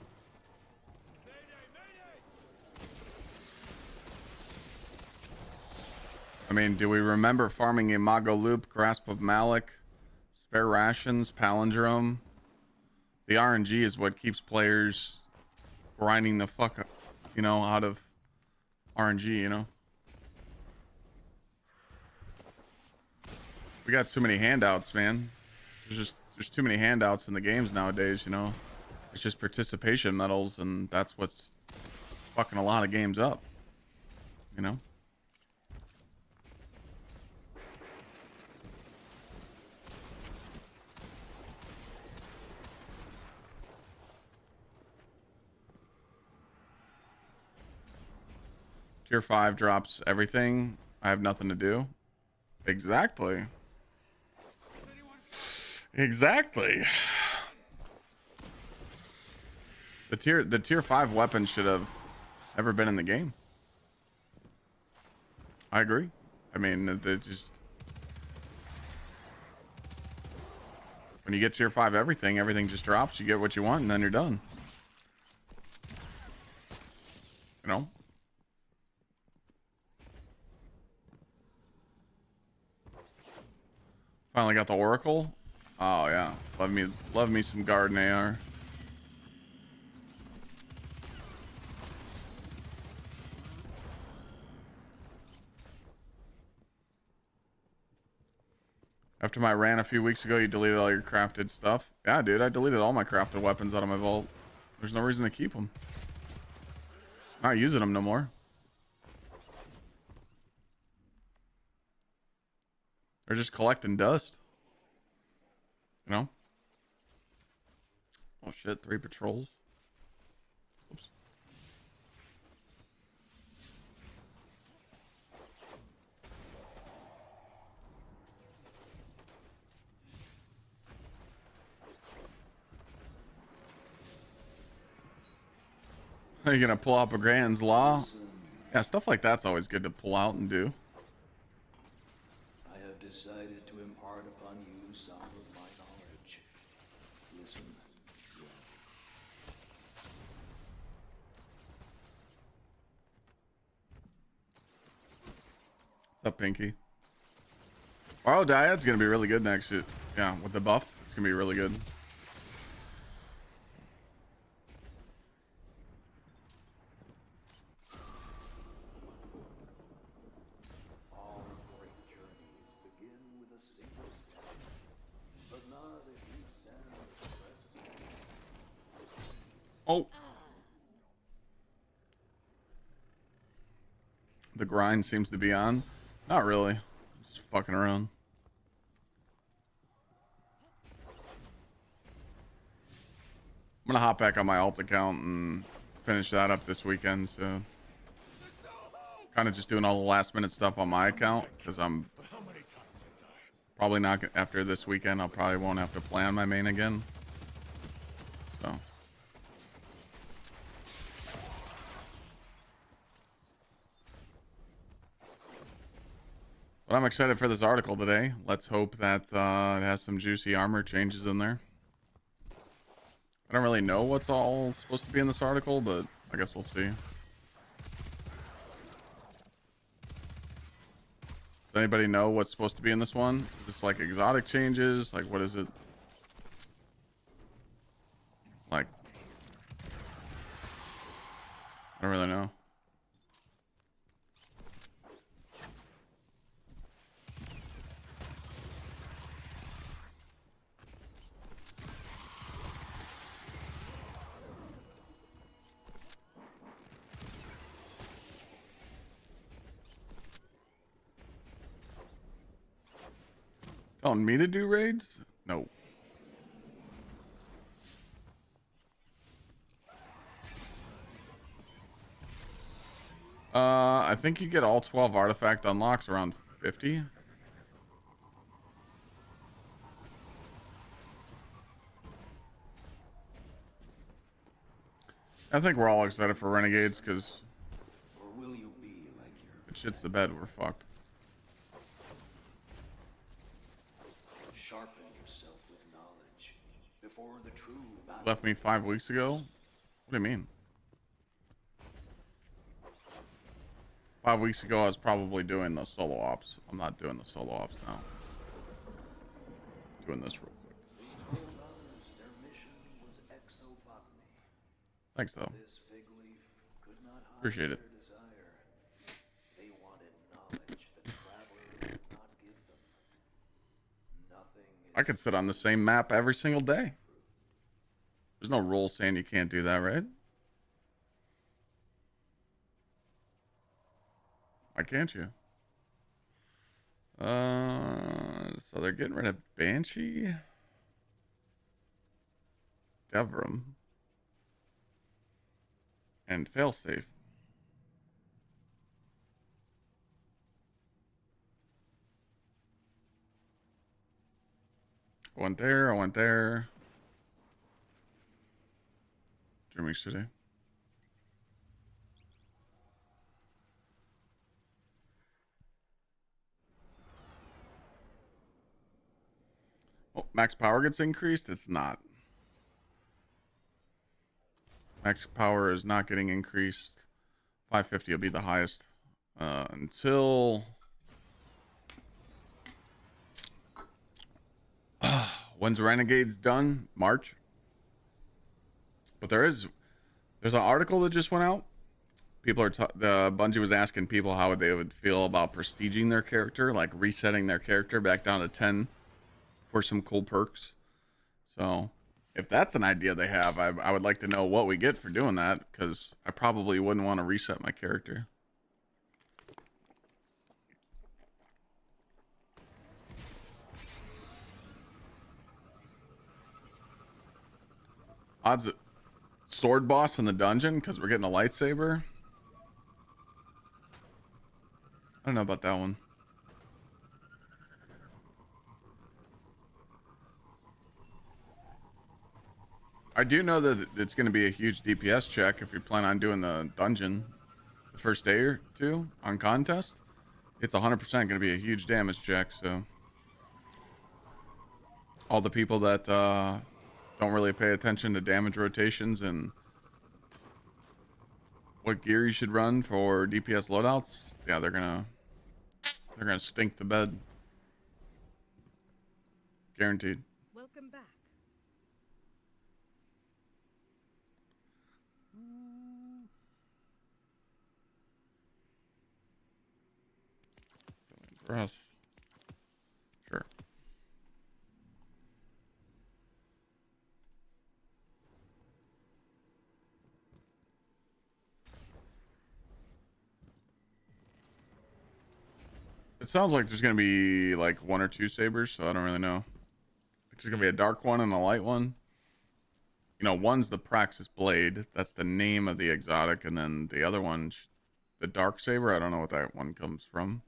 I mean, do we remember farming Imago Loop, Grasp of Malik, Spare Rations, Palindrome? The RNG is what keeps players grinding the fuck up, you know, out of RNG, you know? We got too many handouts, man. There's too many handouts in the games nowadays, you know. It's just participation medals, and that's what's fucking a lot of games up, you know. Tier 5 drops everything. I have nothing to do. Exactly. Exactly. The tier 5 weapon should have never been in the game. I agree. I mean, it just, when you get tier 5 everything just drops. You get what you want and then you're done. You know? Finally got the Oracle. Oh yeah, love me some Garden AR. After my rant a few weeks ago, you deleted all your crafted stuff. Yeah, dude, I deleted all my crafted weapons out of my vault. There's no reason to keep them. Not using them no more. They're just collecting dust. You know? Oh shit, 3 patrols. Oops. Are you gonna pull out Brigand's Law? Yeah, stuff like that's always good to pull out and do. I have decided to impart upon you some of my knowledge. Listen. What's up, Pinky? Oh, Diet's gonna be really good next year. Yeah, with the buff, it's gonna be really good. All great journeys begin with a single step. But not if you stand present. Oh. The grind seems to be on. Not really. Just fucking around. I'm gonna hop back on my alt account and finish that up this weekend. So, kind of just doing all the last minute stuff on my account because I'm probably not after this weekend. I'll probably won't have to play on my main again. So. But I'm excited for this article today. Let's hope that it has some juicy armor changes in there. I don't really know what's all supposed to be in this article, but I guess we'll see. Does anybody know what's supposed to be in this one? Is this like exotic changes? Like, what is it? Like, I don't really know. Telling me to do raids? No. I think you get all 12 artifact unlocks around 50. I think we're all excited for Renegades because Or will you be like your if it shits the bed, we're fucked. sharpen yourself with knowledge before the true battle? Left me 5 weeks ago? What do you mean? 5 weeks ago, I was probably doing the solo ops. I'm not doing the solo ops now. Doing this real quick. Their mission was exobotany. Thanks, though. This fig leaf could not hide Appreciate it. their desire. They wanted knowledge that travelers could not give them. Nothing I could sit on the same map every single day. There's no rule saying you can't do that, right? Why can't you? So they're getting rid of Banshee, Devram, and Failsafe. I went there, I went there. Dreaming City. Oh, max power gets increased? It's not. Max power is not getting increased. 550 will be the highest. Until... when's Renegades done? March. But there's an article that just went out. People are the Bungie was asking people how they would feel about prestiging their character, like resetting their character back down to 10 for some cool perks. So if that's an idea they have, I would like to know what we get for doing that, because I probably wouldn't want to reset my character. Odds sword boss in the dungeon because we're getting a lightsaber. I don't know about that one. I do know that it's going to be a huge DPS check if you plan on doing the dungeon the first day or two on contest. It's 100% going to be a huge damage check, so all the people that don't really pay attention to damage rotations and what gear you should run for DPS loadouts, yeah, they're gonna stink the bed. Guaranteed. Welcome back. For us. Sure. It sounds like there's going to be like one or two sabers, so I don't really know. It's going to be a dark one and a light one. You know, one's the Praxis Blade. That's the name of the exotic. And then the other one, the Dark Saber, I don't know what that one comes from.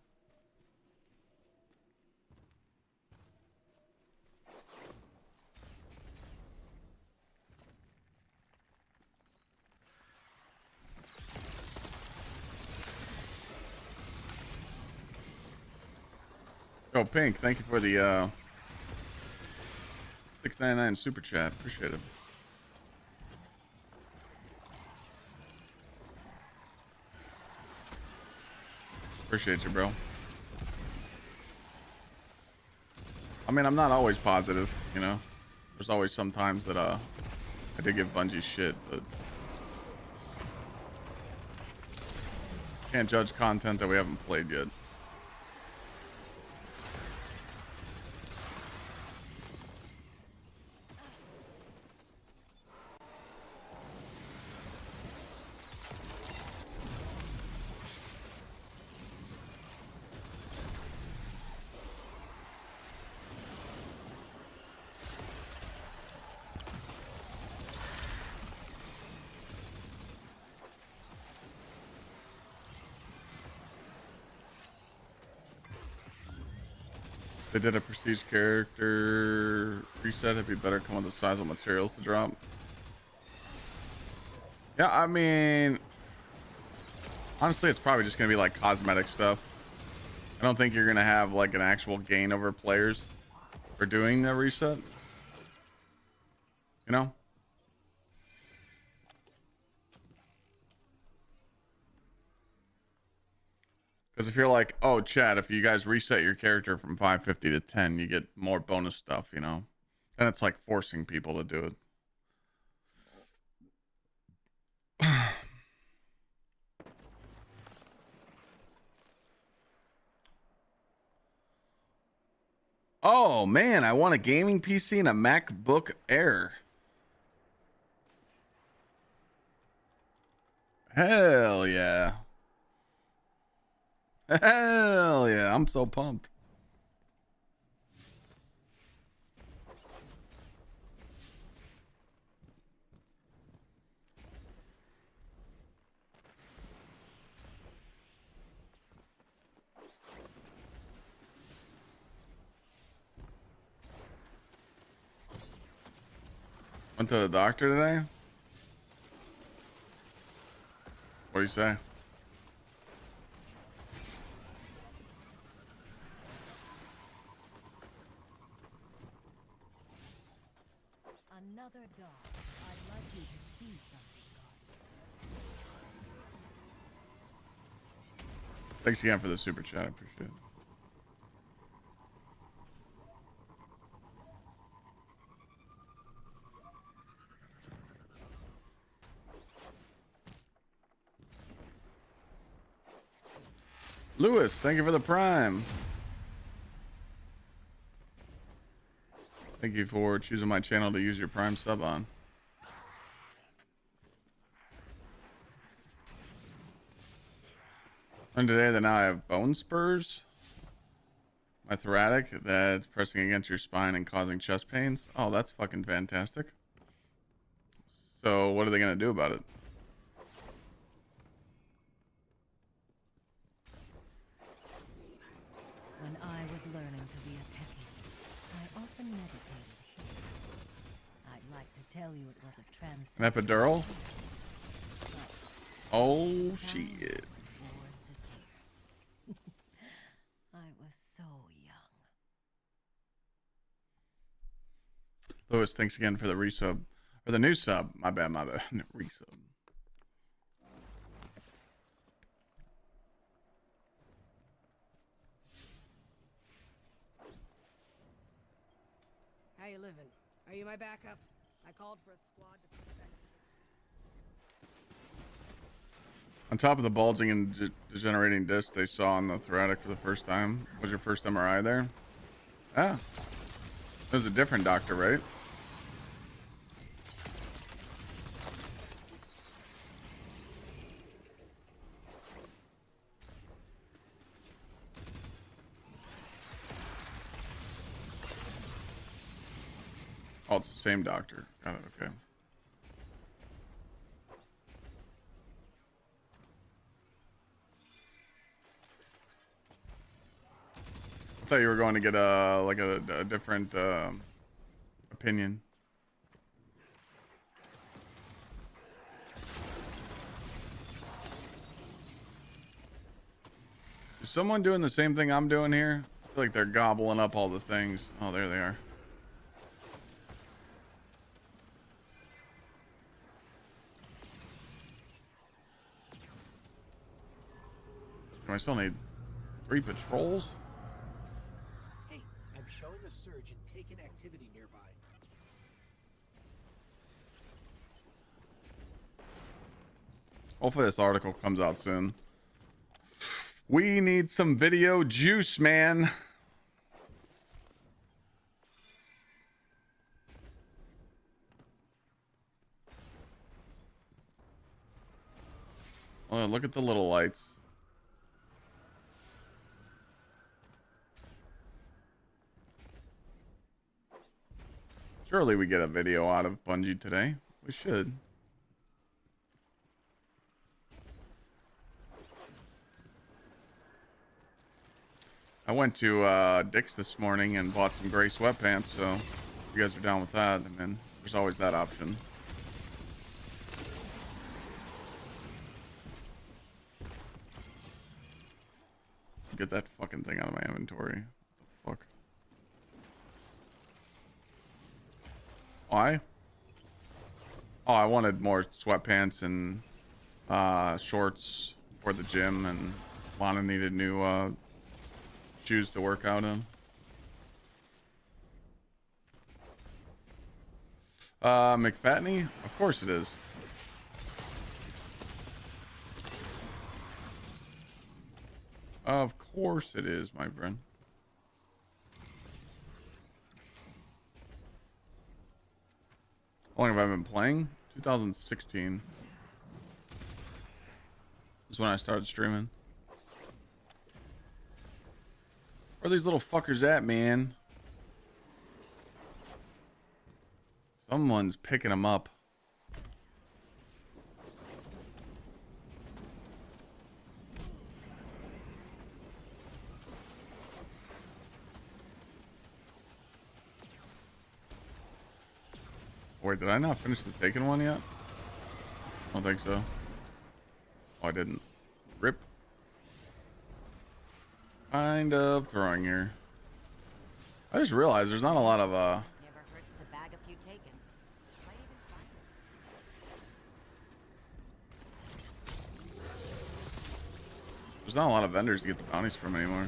Oh, Pink, thank you for the $6.99 super chat. Appreciate it. Appreciate you, bro. I mean, I'm not always positive, you know. There's always some times that I do give Bungie shit, but can't judge content that we haven't played yet. They did a prestige character reset, it'd be better come with the size of materials to drop. Yeah, I mean, honestly, it's probably just gonna be like cosmetic stuff. I don't think you're gonna have like an actual gain over players for doing the reset. You know? Because if you're like, oh, chat, if you guys reset your character from 550 to 10, you get more bonus stuff, you know? And it's like forcing people to do it. Oh man, I want a gaming PC and a MacBook Air. Hell yeah. Hell yeah, I'm so pumped. Went to the doctor today? What do you say? Another dog. I'd like you to see something, God. Thanks again for the super chat. I appreciate it. Lewis, thank you for the prime. Thank you for choosing my channel to use your prime sub on. And today that now I have bone spurs. My thoracic that's pressing against your spine and causing chest pains. Oh, that's fucking fantastic. So what are they gonna do about it? When I was learning to be a techie, I often meditated here. I'd like to tell you it was a An epidural? Oh shit. I was so young. Lewis, thanks again for the resub. Or the new sub. My bad. Resub. How you living? Are you my backup? I called for a squad to protect. On top of the bulging and degenerating disc they saw on the thoracic for the first time. Was your first MRI there? Ah. It was a different doctor, right? Oh, it's the same doctor. Got it, okay. I thought you were going to get a different opinion. Is someone doing the same thing I'm doing here? I feel like they're gobbling up all the things. Oh, there they are. Do I still need 3 patrols? Hey, I'm showing a surge in taken activity nearby. Hopefully this article comes out soon. We need some video juice, man. Oh, look at the little lights. Surely we get a video out of Bungie today. We should. I went to Dick's this morning and bought some gray sweatpants, so if you guys are down with that, and then there's always that option. Get that fucking thing out of my inventory. What the fuck? Why? Oh, I wanted more sweatpants and shorts for the gym, and Lana needed new shoes to work out in. McFatney? Of course it is. Of course it is, my friend. How long have I been playing? 2016 is when I started streaming. Where are these little fuckers at, man? Someone's picking them up. Wait, did I not finish the Taken one yet? I don't think so. Oh, I didn't. Rip. Kind of throwing here. I just realized there's not a lot of Never hurts to bag a few taken. Might even find there's not a lot of vendors to get the bounties from anymore.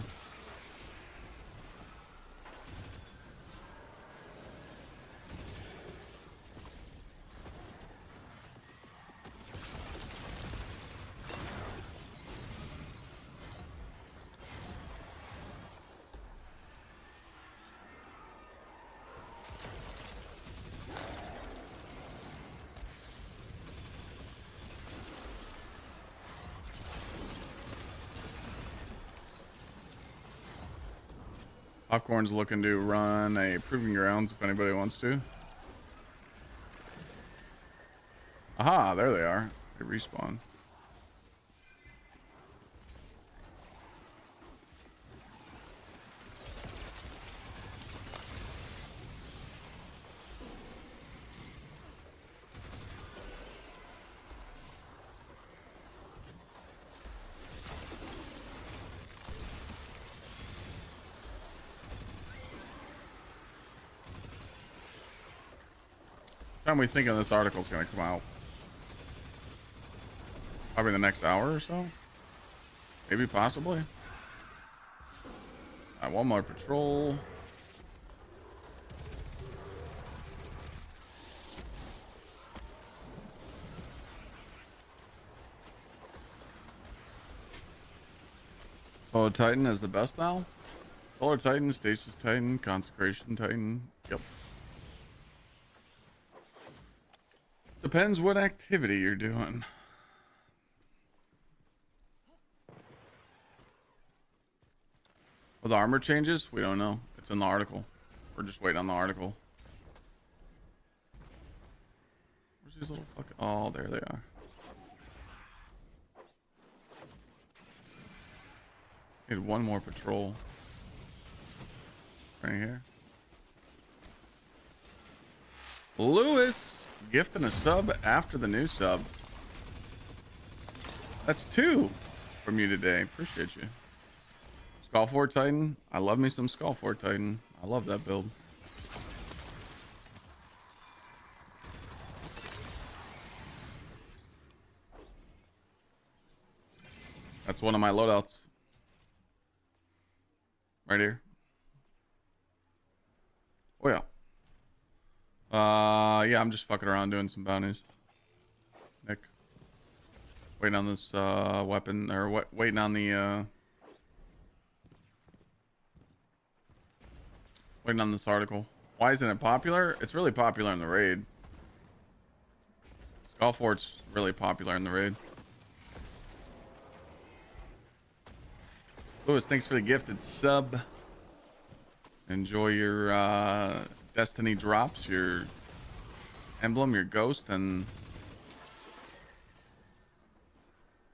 Popcorn's looking to run a Proving Grounds if anybody wants to. Aha, there they are. They respawn. Time we thinking this article's gonna come out? Probably the next hour or so? Maybe, possibly. One more patrol. Solar Titan is the best now? Solar Titan, Stasis Titan, Consecration Titan. Yep. Depends what activity you're doing. Well, the armor changes? We don't know. It's in the article. We're just waiting on the article. Where's these little fucking... Oh, there they are. Need one more patrol. Right here. Lewis gifting a sub after the new sub. That's 2 from you today. Appreciate you. Skullfort Titan. I love me some Skullfort Titan. I love that build. That's one of my loadouts. Right here. Oh yeah. Yeah, I'm just fucking around doing some bounties. Nick. Waiting on this weapon, or waiting on the waiting on this article. Why isn't it popular? It's really popular in the raid. Skullfort's really popular in the raid. Lewis, thanks for the gifted sub. Enjoy your Destiny drops, your emblem, your ghost, and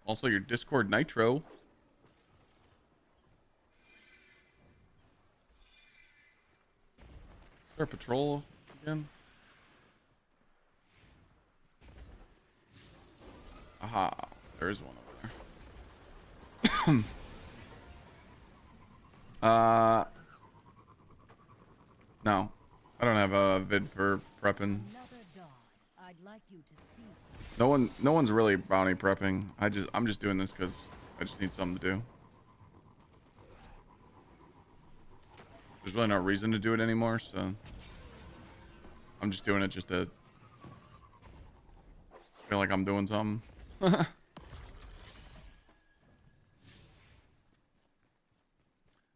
also your Discord Nitro. Is there a patrol again? Aha, there is one over there. No, I don't have a vid for prepping. No one's really bounty prepping. I'm just doing this because I just need something to do. There's really no reason to do it anymore, so I'm just doing it just to feel like I'm doing something.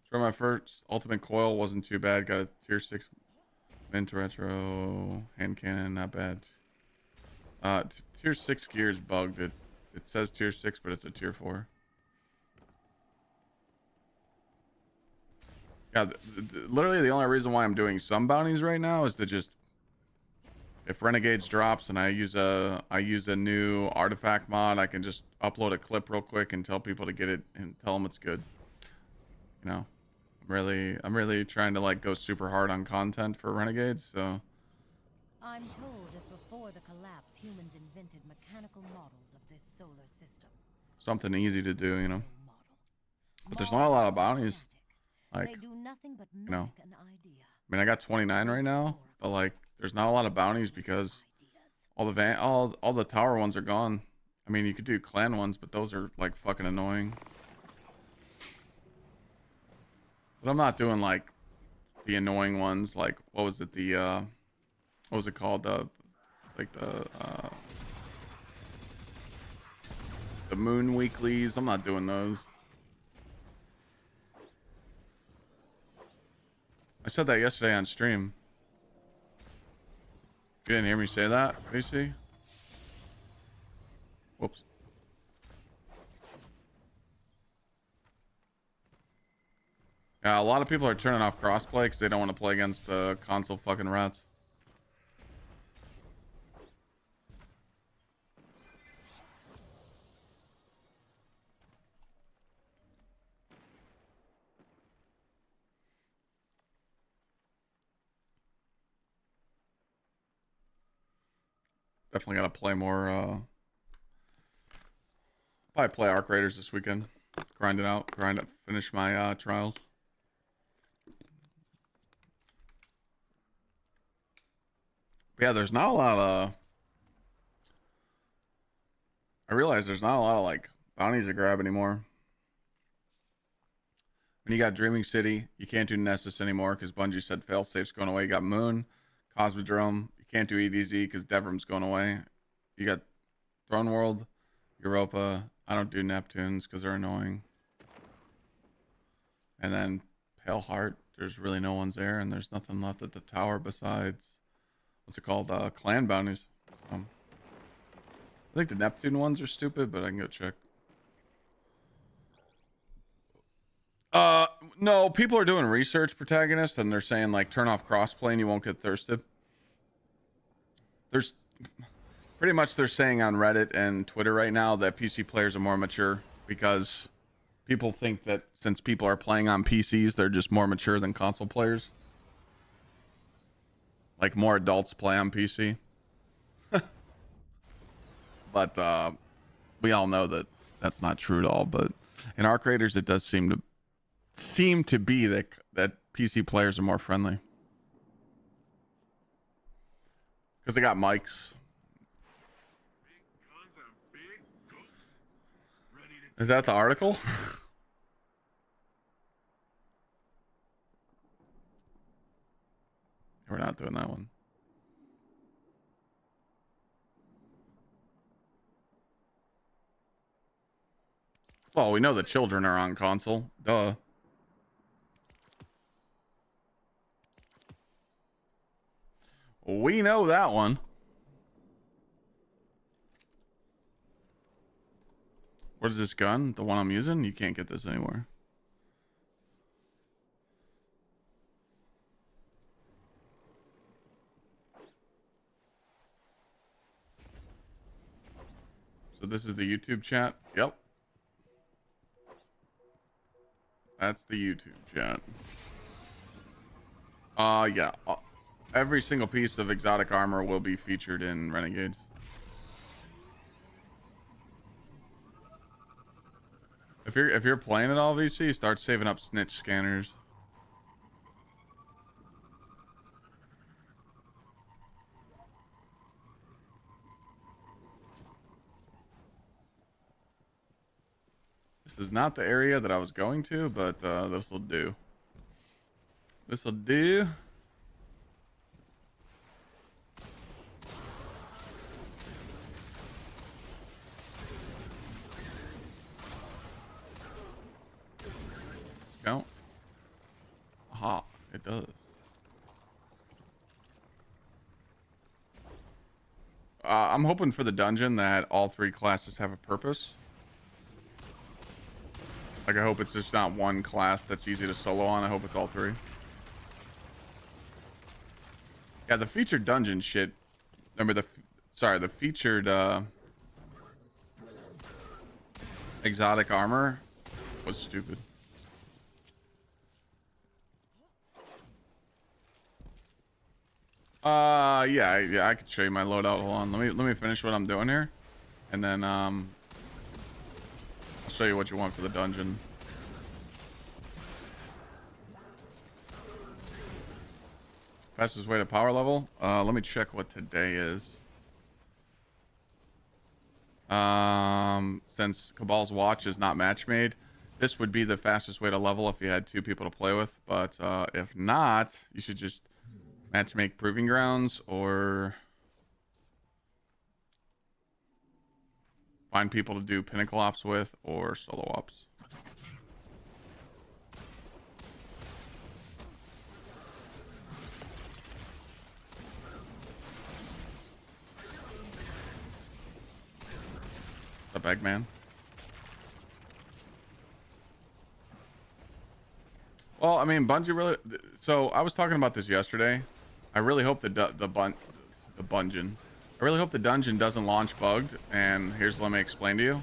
Sure, my first ultimate coil wasn't too bad. Got a tier 6 Mint retro, hand cannon, not bad. Tier 6 gear is bugged. It says tier 6, but it's a tier 4. Yeah, literally the only reason why I'm doing some bounties right now is to just, if Renegades drops and I use a new artifact mod, I can just upload a clip real quick and tell people to get it and tell them it's good. You know, I'm really trying to like go super hard on content for Renegades. So I'm told that before the collapse, humans invented mechanical models of this solar system. something easy to do, you know. Model. But there's not a lot of bounties. Static. Like, They do nothing but you know, mimic an idea. I mean, I got 29 right now, but like, there's not a lot of bounties because all the tower ones are gone. I mean, you could do clan ones, but those are like fucking annoying. But I'm not doing like the annoying ones. Like, what was it? What was it called? The moon weeklies. I'm not doing those. I said that yesterday on stream. You didn't hear me say that, BC? Whoops. Yeah, a lot of people are turning off crossplay because they don't want to play against the console fucking rats. Definitely got to play more. Probably play Arc Raiders this weekend. Grind it, finish my trials. But yeah, there's not a lot of. I realize there's not a lot of like bounties to grab anymore. When you got Dreaming City, you can't do Nessus anymore because Bungie said failsafe's going away. You got Moon, Cosmodrome. Can't do EDZ because Devrim's going away. You got Throne World, Europa. I don't do Neptunes because they're annoying. And then Pale Heart. There's really no ones there, and there's nothing left at the tower besides what's it called? Clan bounties. So, I think the Neptune ones are stupid, but I can go check. No, people are doing research protagonist, and they're saying like turn off crossplay and you won't get thirsted. There's pretty much they're saying on Reddit and Twitter right now that PC players are more mature because people think that since people are playing on PCs, they're just more mature than console players. Like more adults play on PC. But we all know that that's not true at all. But in Arc Raiders, it does seem to be that PC players are more friendly. Because they got mics. Is that the article? We're not doing that one. Well, we know the children are on console. Duh. We know that one. What is this gun? The one I'm using? You can't get this anywhere. So this is the YouTube chat? Yep. That's the YouTube chat. Yeah. Every single piece of exotic armor will be featured in Renegades. If you're playing it all, VC, start saving up snitch scanners. This is not the area that I was going to, but this will do. This will do. Count. Aha, it does. I'm hoping for the dungeon that all 3 classes have a purpose. Like, I hope it's just not one class that's easy to solo on. I hope it's all 3. Yeah, the featured dungeon shit. Remember the featured exotic armor was stupid. Yeah, I could show you my loadout. Hold on, let me finish what I'm doing here, and then I'll show you what you want for the dungeon. Fastest way to power level. Let me check what today is. Since Cabal's watch is not match made, this would be the fastest way to level if you had 2 people to play with. But if not, you should just match make Proving Grounds or find people to do Pinnacle Ops with or Solo Ops. What's up, Eggman? Well, I mean, Bungie really... So, I was talking about this yesterday. I really hope the dungeon... I really hope the dungeon doesn't launch bugged. And let me explain to you.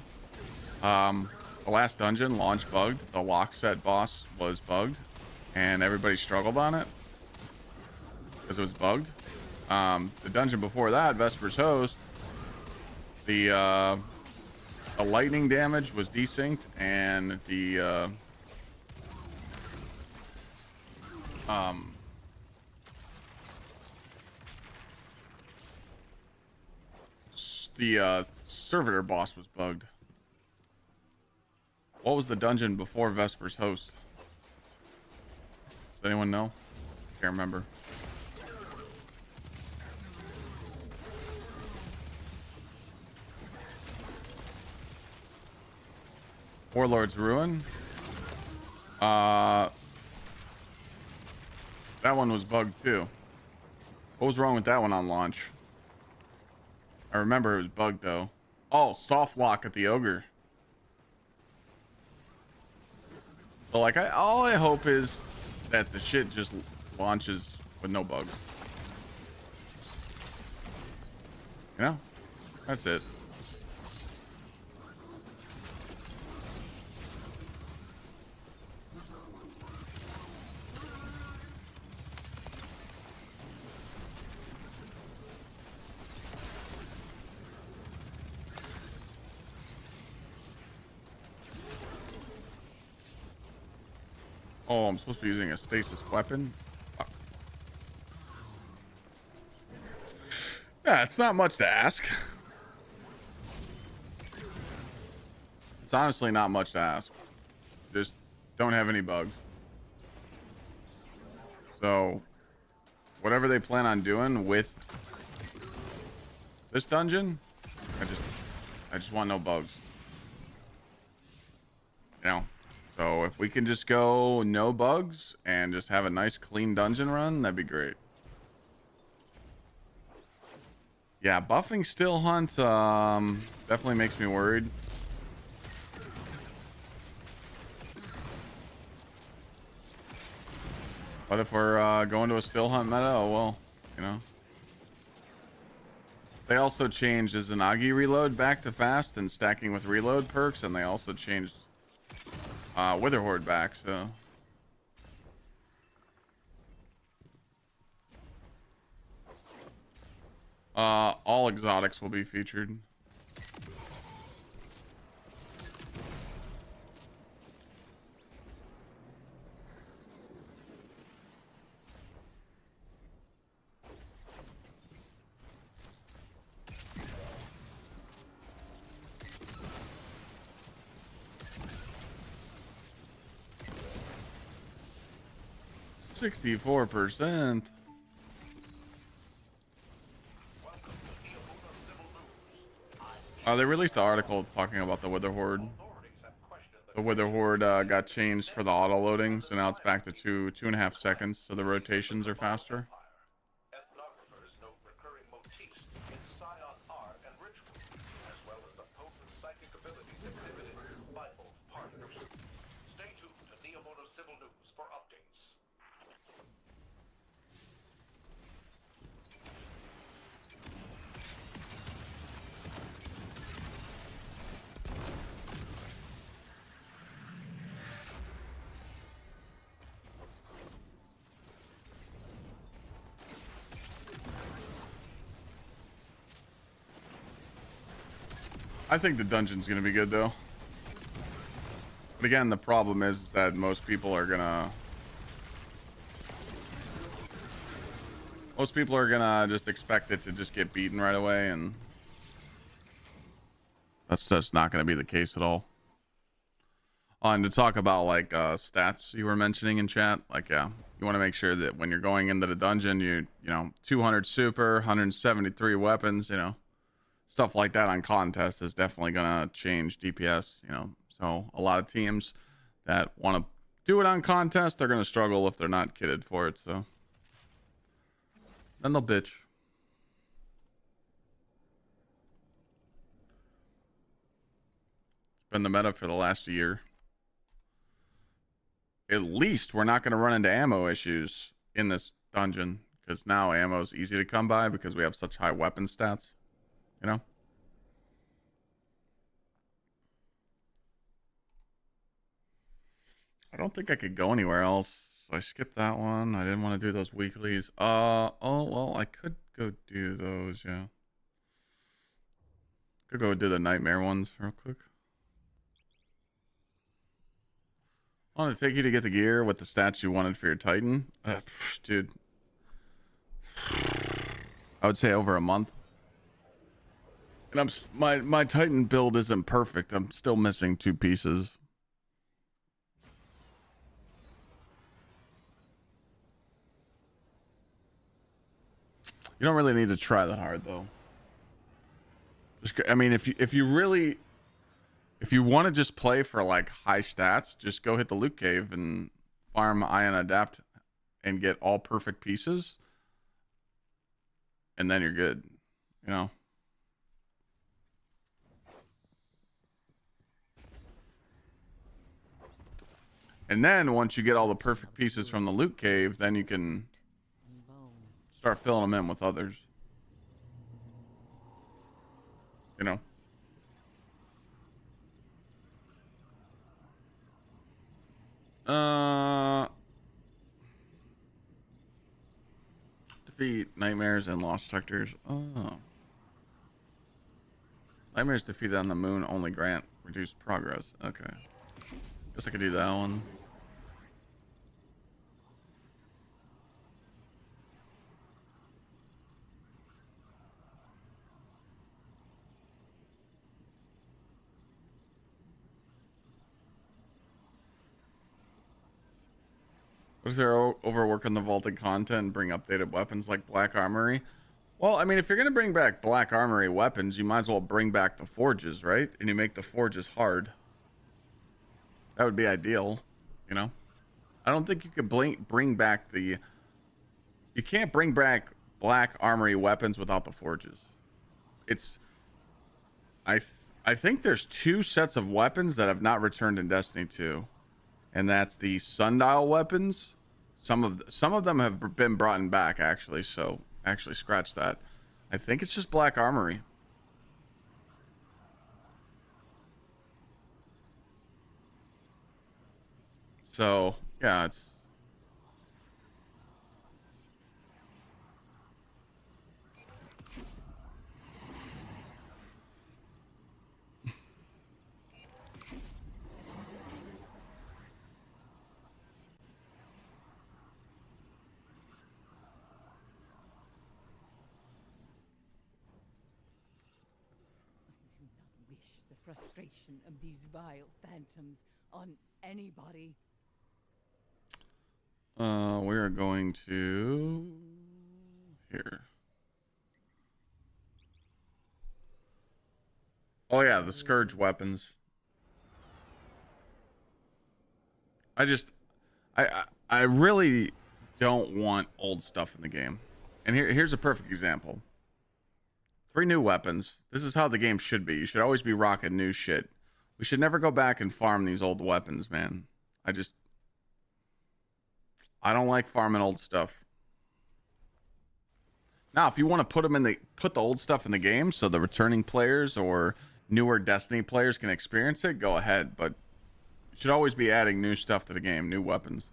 The last dungeon launched bugged. The lock set boss was bugged. And everybody struggled on it. Because it was bugged. The dungeon before that, Vesper's Host, the lightning damage was desynced, and the servitor boss was bugged. What was the dungeon before Vesper's Host? Does anyone know? Can't remember. Warlord's Ruin. That one was bugged too. What was wrong with that one on launch? I remember it was bugged though. Oh, soft lock at the ogre. So like, all I hope is that the shit just launches with no bugs. You know, that's it. Oh, I'm supposed to be using a stasis weapon? Fuck. Yeah, it's not much to ask. It's honestly not much to ask. Just don't have any bugs. So, whatever they plan on doing with this dungeon, I just want no bugs. You know? So if we can just go no bugs and just have a nice clean dungeon run, that'd be great. Yeah, buffing Still Hunt definitely makes me worried. But if we're going to a Still Hunt meta, oh well, you know. They also changed Izanagi reload back to fast and stacking with reload perks, and they also changed Wither Horde back, so all exotics will be featured. %. They released an article talking about the Wither Horde. The Wither Horde got changed for the auto loading, so now it's back to 2.5 seconds, so the rotations are faster. I think the dungeon's gonna be good though. But again, the problem is that most people are gonna just expect it to just get beaten right away, and that's just not gonna be the case at all. And to talk about like stats you were mentioning in chat, like yeah, you want to make sure that when you're going into the dungeon, you know 200 super, 173 weapons, you know, stuff like that on contest is definitely gonna change DPS, you know. So a lot of teams that want to do it on contest, they're gonna struggle if they're not kitted for it. So then they'll bitch. It's been the meta for the last year. At least we're not going to run into ammo issues in this dungeon, because now ammo is easy to come by because we have such high weapon stats, you know. I don't think I could go anywhere else, so I skipped that one. I didn't want to do those weeklies. Oh well, I could go do those. Yeah, could go do the nightmare ones real quick. I want to take you to get the gear with the stats you wanted for your Titan. Dude, I would say over a month. And my Titan build isn't perfect. I'm still missing 2 pieces. You don't really need to try that hard though. I mean, if you want to just play for like high stats, just go hit the loot cave and farm ion adapt and get all perfect pieces, and then you're good, you know. And then once you get all the perfect pieces from the loot cave, then you can start filling them in with others, you know. Defeat nightmares and lost sectors. Oh, nightmares defeated on the moon only grant reduced progress. Okay, guess I could do that one. Was there overwork on the vaulted content and bring updated weapons like Black Armory? Well, I mean, if you're going to bring back Black Armory weapons, you might as well bring back the forges, right? And you make the forges hard. That would be ideal, you know? I don't think you could bring back the... You can't bring back Black Armory weapons without the forges. It's... I think there's 2 sets of weapons that have not returned in Destiny 2. And that's the sundial weapons. Some of them have been brought back, actually, so actually scratch that. I think it's just Black Armory. So yeah, it's frustration of these vile phantoms on anybody. We are going to here. Oh yeah, the Scourge weapons. I really don't want old stuff in the game. And here's a perfect example. 3 new weapons. This is how the game should be. You should always be rocking new shit. We should never go back and farm these old weapons, man. I don't like farming old stuff. Now, if you want to put the old stuff in the game so the returning players or newer Destiny players can experience it, go ahead. But you should always be adding new stuff to the game, new weapons.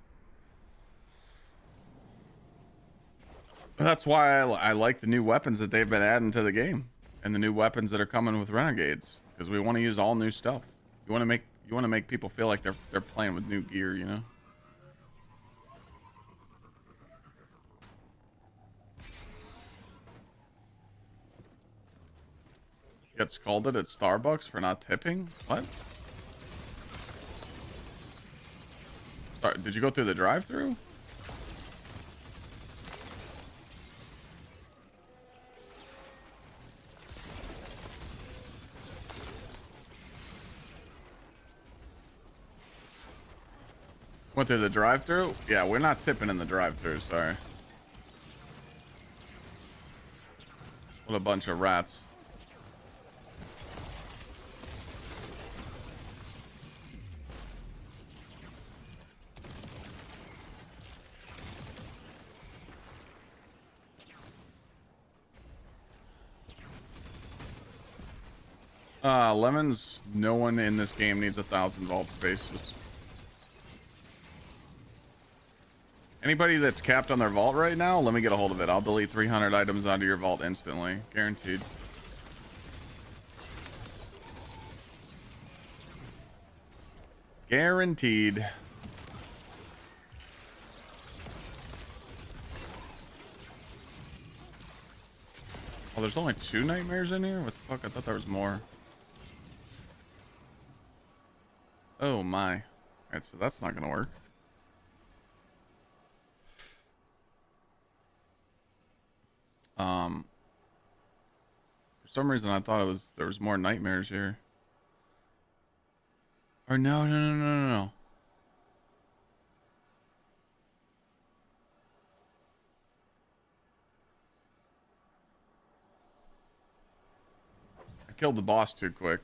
That's why I like the new weapons that they've been adding to the game, and the new weapons that are coming with Renegades. because we want to use all new stuff. You want to make people feel like they're playing with new gear, you know. Get scolded at Starbucks for not tipping? What? Sorry, did you go through the drive-thru? Went through the drive-thru? Yeah, we're not tipping in the drive-thru, sorry. What a bunch of rats. 11's no one in this game needs 1,000 vault spaces. Anybody that's capped on their vault right now, let me get a hold of it. I'll delete 300 items out of your vault instantly. Guaranteed. Guaranteed. Oh, there's only 2 nightmares in here? What the fuck? I thought there was more. Oh my. Alright, so that's not gonna work. For some reason I thought there was more nightmares here. Or no. I killed the boss too quick.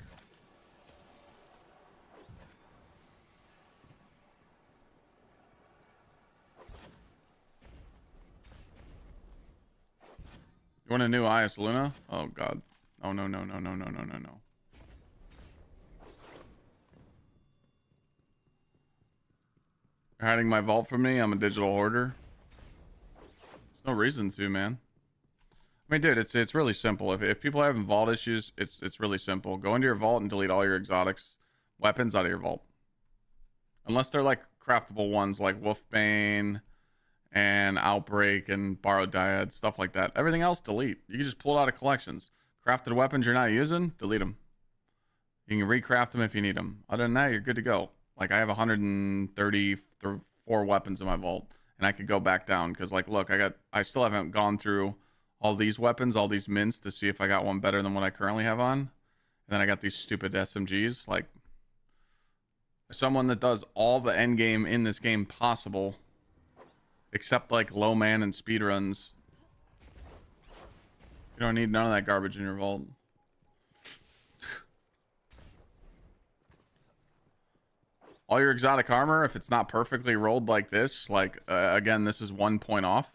You want a new IS Luna? Oh god. Oh no. You're hiding my vault from me? I'm a digital hoarder. There's no reason to, man. I mean, dude, it's really simple. If people are having vault issues, it's really simple. Go into your vault and delete all your exotics weapons out of your vault. Unless they're like craftable ones like Wolfbane and Outbreak and Borrowed Dyad, stuff like that. Everything else, delete. You can just pull it out of collections. Crafted weapons you're not using, delete them. You can recraft them if you need them. Other than that, you're good to go. Like, I have 134 weapons in my vault, and I could go back down because, like, look, I still haven't gone through all these weapons, all these mints to see if I got one better than what I currently have on. And then I got these stupid SMGs. Like, someone that does all the end game in this game possible, except like low man and speed runs. You don't need none of that garbage in your vault. All your exotic armor, if it's not perfectly rolled like this, like again, this is 1 point off.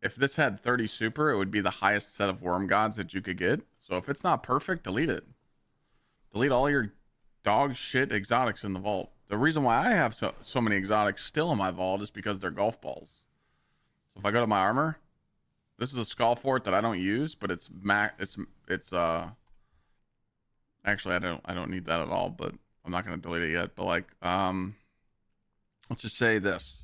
If this had 30 super, it would be the highest set of worm gods that you could get. So if it's not perfect, delete it. Delete all your dog shit exotics in the vault. The reason why I have so many exotics still in my vault is because they're golf balls. So if I go to my armor, this is a skull fort that I don't use, but it's actually I don't need that at all, but I'm not going to delete it yet. But like let's just say this.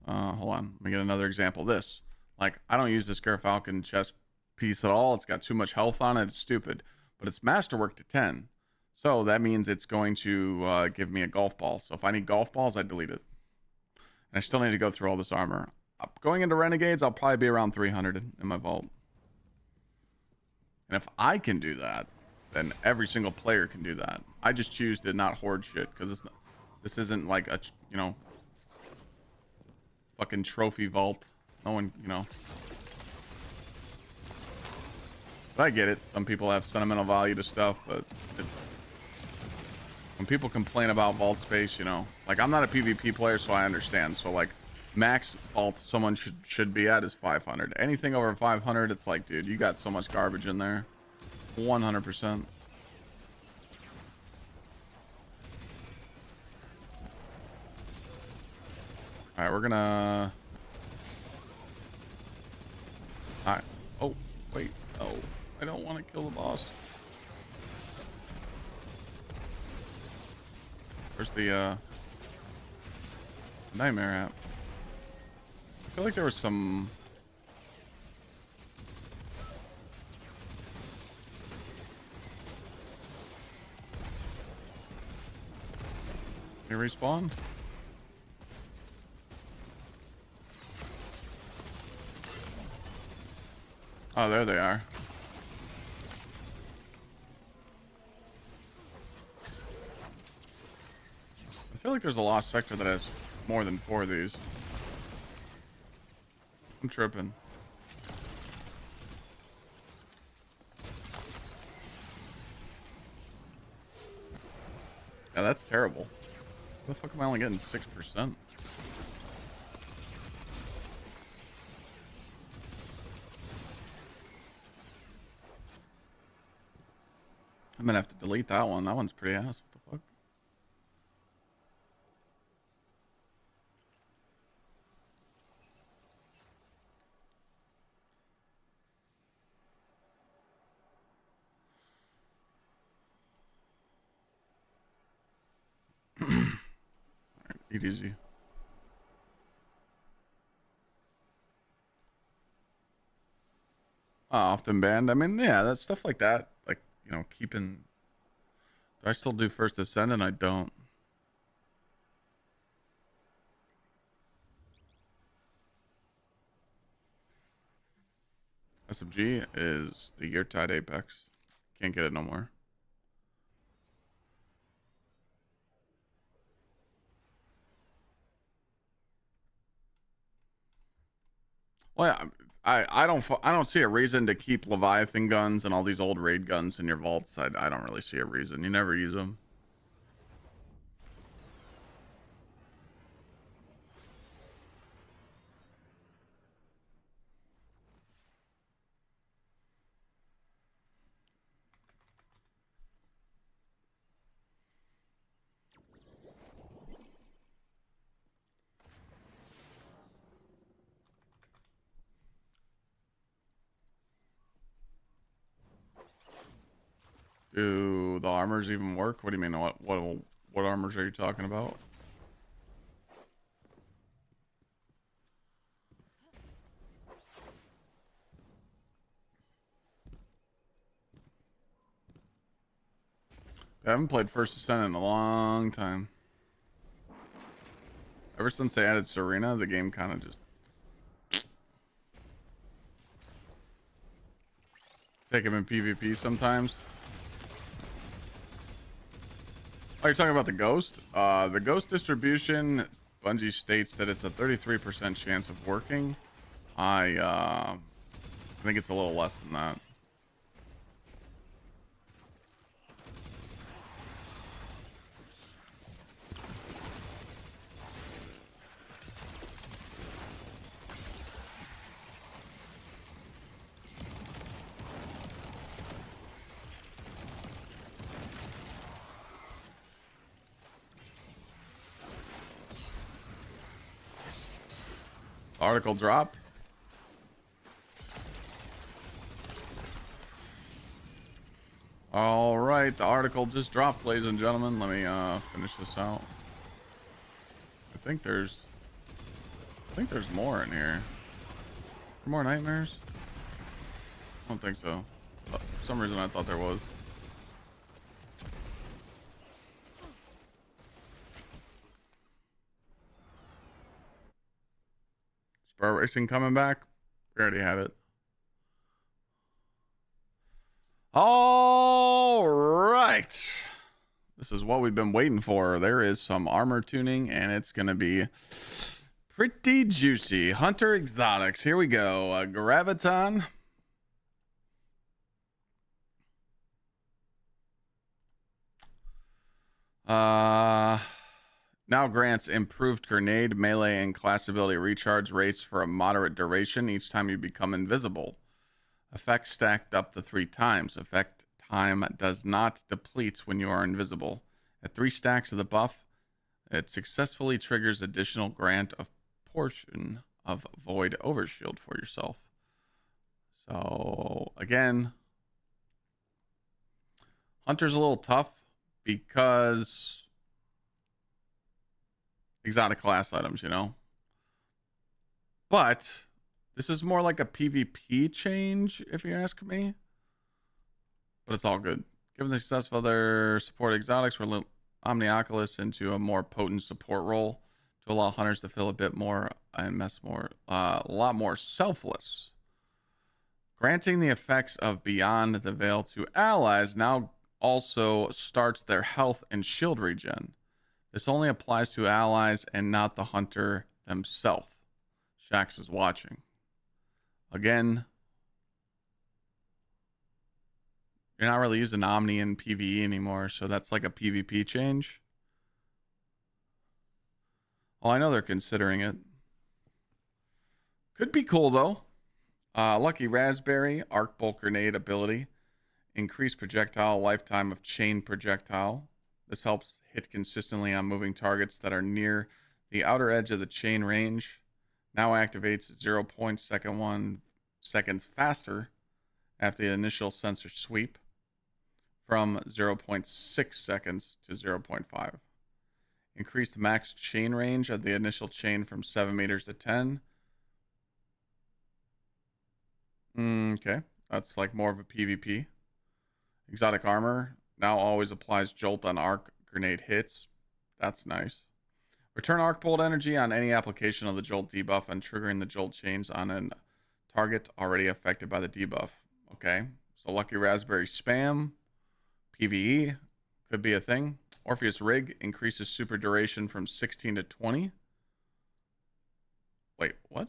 Hold on, let me get another example. This, like, I don't use this Gsxrclyde chest piece at all. It's got too much health on it. It's stupid, but it's masterwork to 10. So that means it's going to give me a golf ball. So if I need golf balls, I delete it. And I still need to go through all this armor. Going into Renegades, I'll probably be around 300 in my vault. And if I can do that, then every single player can do that. I just choose to not hoard shit because this isn't like a, you know, fucking trophy vault. No one, you know. But I get it. Some people have sentimental value to stuff, but when people complain about vault space, you know, like, I'm not a PvP player, so I understand. So like, max vault someone should be at is 500. Anything over 500, it's like, dude, you got so much garbage in there. 100%. All right, we're gonna. All right. Oh, wait. Oh, I don't want to kill the boss. Where's the nightmare app? I feel like there was some. They respawn? Oh, there they are. I feel like there's a lost sector that has more than 4 of these. I'm tripping. Yeah, that's terrible. How the fuck am I only getting 6%? I'm gonna have to delete that one. That one's pretty ass. What the fuck? Alright, eat easy. Often banned. I mean, yeah, that's stuff like that. Like, you know, keeping. Do I still do first ascendant? I don't. SMG is the Yeartide Apex. Can't get it no more. Well, I don't see a reason to keep Leviathan guns and all these old raid guns in your vaults. I don't really see a reason. You never use them. Do the armors even work? What do you mean? What armors are you talking about? I haven't played First Ascent in a long time. Ever since they added Serena, the game kind of just take him in PvP sometimes. Oh, you're talking about the Ghost? The Ghost distribution, Bungie states that it's a 33% chance of working. I think it's a little less than that. Article drop. All right, the article just dropped, ladies and gentlemen. Let me finish this out. I think there's more in here. More nightmares? I don't think so. For some reason I thought there was. Spur Racing coming back. We already had it. All right. This is what we've been waiting for. There is some armor tuning, and it's going to be pretty juicy. Hunter Exotics. Here we go. Graviton. Now grants improved grenade, melee, and class ability recharge rates for a moderate duration each time you become invisible. Effect stacked up to 3 times. Effect time does not deplete when you are invisible. At 3 stacks of the buff, it successfully triggers additional grant of portion of Void Overshield for yourself. So, again, Hunter's a little tough because exotic class items, you know. But this is more like a PvP change, if you ask me. But it's all good. Given the success of other support exotics, we're Omnioculus into a more potent support role to allow hunters to feel a bit more and a lot more selfless. Granting the effects of Beyond the Veil to allies now also starts their health and shield regen. This only applies to allies and not the hunter themselves. Shax is watching. Again, you're not really using Omni in PvE anymore, so that's like a PvP change. Well, I know they're considering it. Could be cool, though. Lucky Raspberry, Arc Bolt Grenade ability. Increased projectile lifetime of chain projectile. This helps hit consistently on moving targets that are near the outer edge of the chain range. Now activates 0.1 seconds faster after the initial sensor sweep from 0.6 seconds to 0.5. Increased max chain range of the initial chain from 7 meters to 10. Okay, that's like more of a PvP. Exotic armor now always applies jolt on arc grenade hits. That's nice. Return arc bolt energy on any application of the jolt debuff and triggering the jolt chains on a target already affected by the debuff. Okay, so Lucky Raspberry spam. PvE could be a thing. Orpheus Rig increases super duration from 16 to 20. Wait, what?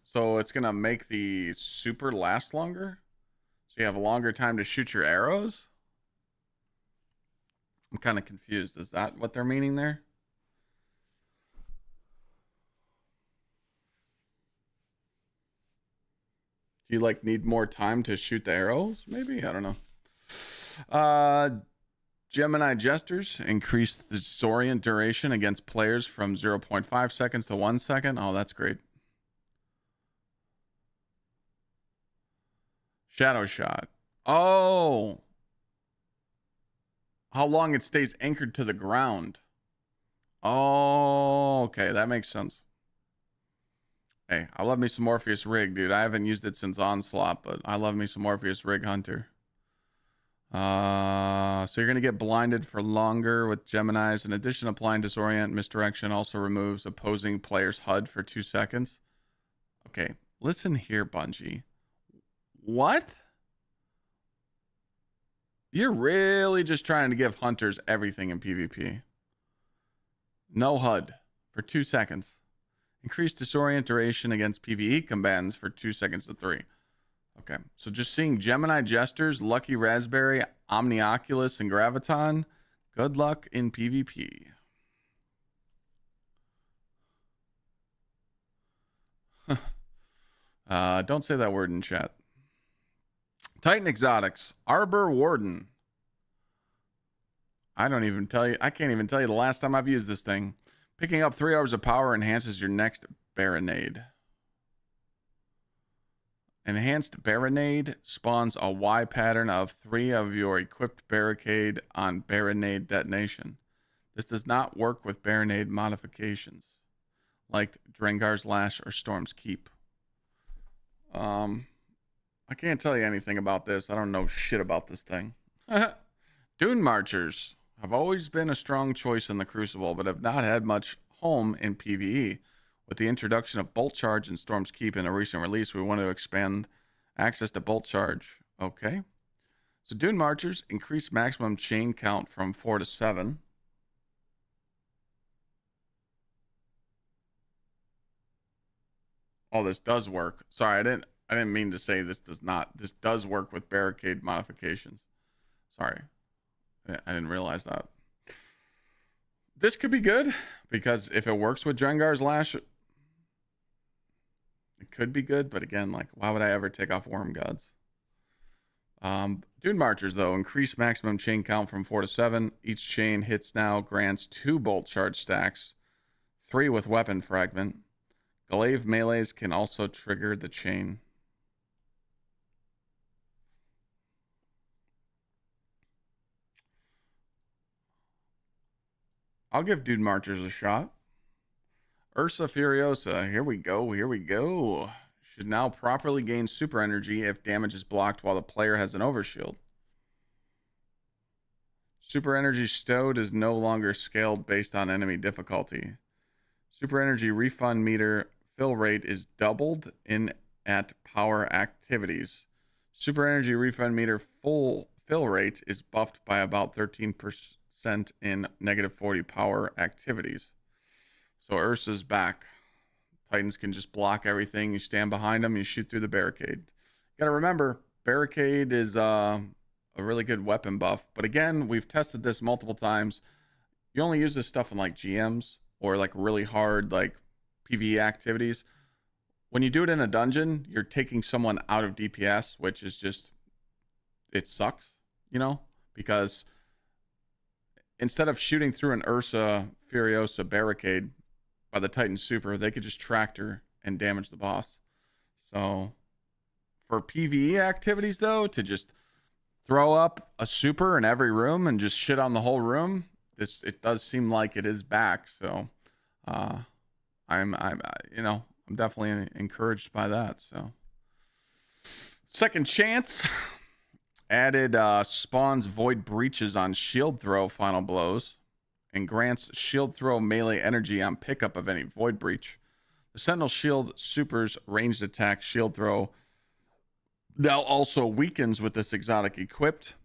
So it's going to make the super last longer? So you have a longer time to shoot your arrows? I'm kind of confused. Is that what they're meaning there? Do you like need more time to shoot the arrows? Maybe? I don't know. Gemini Jesters increase the disorient duration against players from 0.5 seconds to 1 second. Oh, that's great. Shadow Shot. Oh. How long it stays anchored to the ground. Oh, okay. That makes sense. Hey, I love me some Orpheus Rig, dude. I haven't used it since Onslaught, but I love me some Orpheus Rig Hunter. So you're going to get blinded for longer with Geminis. In addition, applying Disorient Misdirection also removes opposing player's HUD for 2 seconds. Okay, listen here, Bungie. What? You're really just trying to give hunters everything in PvP. No HUD for 2 seconds. Increase disorient duration against PvE combatants for 2 seconds to 3. Okay, so just seeing Gemini Jesters, Lucky Raspberry, Omnioculus, and Graviton. Good luck in PvP. Don't say that word in chat. Titan Exotics, Arbor Warden. I can't even tell you the last time I've used this thing. Picking up 3 hours of power enhances your next Baronade. Enhanced Baronade spawns a Y pattern of 3 of your equipped barricade on Baronade detonation. This does not work with Baronade modifications, like Drengar's Lash or Storm's Keep. I can't tell you anything about this. I don't know shit about this thing. Dune Marchers have always been a strong choice in the Crucible, but have not had much home in PvE. With the introduction of Bolt Charge and Storm's Keep in a recent release, we want to expand access to Bolt Charge. Okay. So Dune Marchers increase maximum chain count from 4 to 7. Oh, this does work. Sorry, I didn't mean to say this does not. This does work with barricade modifications. Sorry. I didn't realize that. This could be good, because if it works with Drengar's Lash, it could be good, but again, like, why would I ever take off Worm Gods? Dune Marchers, though, increase maximum chain count from 4 to 7. Each chain hits now grants 2 bolt charge stacks, 3 with weapon fragment. Glaive melees can also trigger the chain. I'll give Dude Marchers a shot. Ursa Furiosa. Here we go. Here we go. Should now properly gain super energy if damage is blocked while the player has an overshield. Super energy stowed is no longer scaled based on enemy difficulty. Super energy refund meter fill rate is doubled in at power activities. Super energy refund meter full fill rate is buffed by about 13% in -40 power activities. So Ursa's back. Titans can just block everything. You stand behind them, you shoot through the barricade. Gotta remember, barricade is a really good weapon buff. But again, we've tested this multiple times. You only use this stuff in like GMs or like really hard like PvE activities. When you do it in a dungeon, you're taking someone out of DPS, which is just, it sucks, you know, because instead of shooting through an Ursa Furiosa barricade by the Titan Super, they could just tractor and damage the boss. So for PvE activities though, to just throw up a super in every room and just shit on the whole room, it does seem like it is back. So I'm definitely encouraged by that. So second chance added spawns void breaches on shield throw final blows and grants shield throw melee energy on pickup of any void breach. The Sentinel Shield Super's ranged attack shield throw now also weakens with this exotic equipped.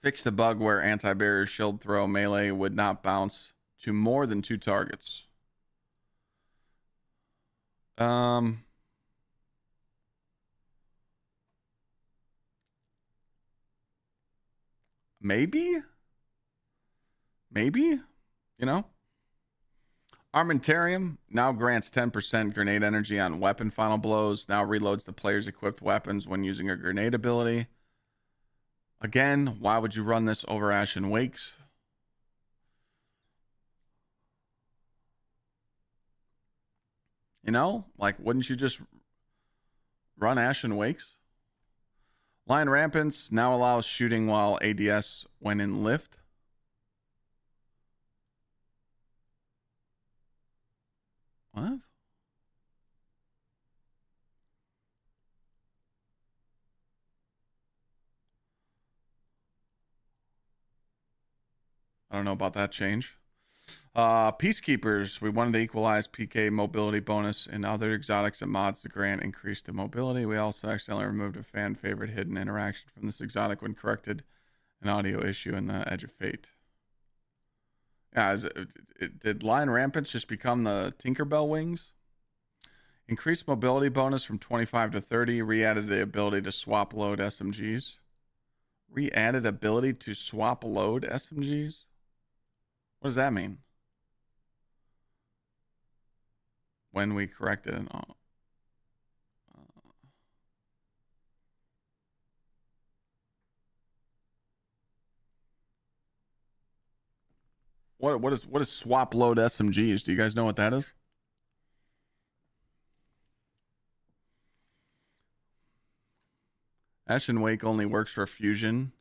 Fix the bug where anti-barrier shield throw melee would not bounce to more than 2 targets. Maybe, you know. Armentarium now grants 10% grenade energy on weapon final blows. Now reloads the player's equipped weapons when using a grenade ability. Again, why would you run this over Ashen Wakes? You know, like, wouldn't you just run Ashen Wakes? Lion Rampants now allows shooting while ADS when in lift. What? I don't know about that change. Peacekeepers, we wanted to equalize PK mobility bonus and other exotics and mods to grant increased mobility. We also accidentally removed a fan favorite hidden interaction from this exotic when corrected an audio issue in the Edge of Fate. Yeah, did Lion Rampants just become the Tinkerbell wings? Increased mobility bonus from 25 to 30. Re-added the ability to swap load SMGs. Re-added ability to swap load SMGs? What does that mean? When we corrected an what is swap load SMGs? Do you guys know what that is? Ashen Wake only works for fusion.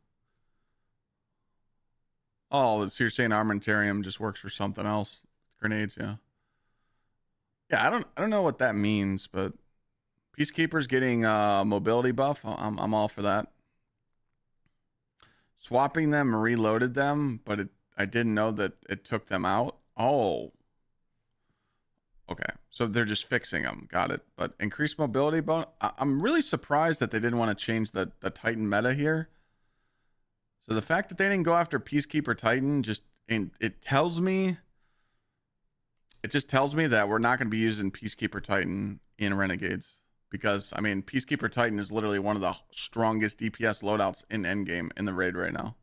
Oh, so you're saying Armentarium just works for something else? Grenades, yeah. Yeah, I don't know what that means, but Peacekeepers getting mobility buff. I'm all for that. Swapping them reloaded them, but I didn't know that it took them out. Oh. Okay, so they're just fixing them. Got it. But increased mobility bonus. I'm really surprised that they didn't want to change the Titan meta here. So the fact that they didn't go after Peacekeeper Titan it tells me. It just tells me that we're not going to be using Peacekeeper Titan in Renegades. Because, I mean, Peacekeeper Titan is literally one of the strongest DPS loadouts in endgame in the raid right now.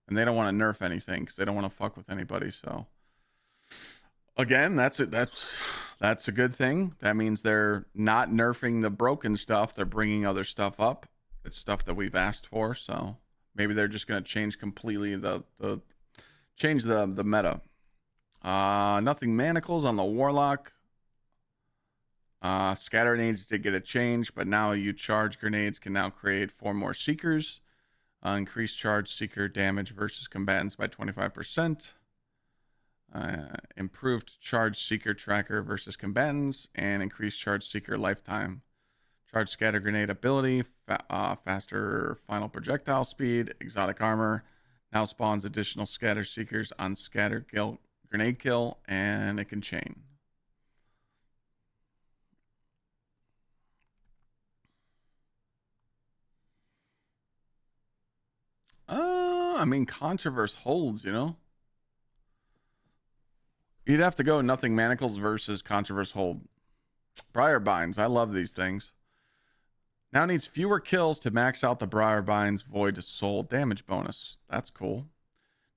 And they don't want to nerf anything because they don't want to fuck with anybody. So, again, that's a good thing. That means they're not nerfing the broken stuff. They're bringing other stuff up. It's stuff that we've asked for. So, maybe they're just going to change completely the meta. Nothing manacles on the Warlock. Scatter grenades did get a change, but now you charge grenades can now create 4 more seekers. Increased charge seeker damage versus combatants by 25%. Improved charge seeker tracker versus combatants, and increased charge seeker lifetime. Charge scatter grenade ability, faster final projectile speed, exotic armor. Now spawns additional scatter seekers on scatter grenade kill, and it can chain. I mean, Controverse holds, you know? You'd have to go Nothing Manacles versus Controverse hold. Briar Binds. I love these things. Now needs fewer kills to max out the Briar Binds Void Soul damage bonus. That's cool.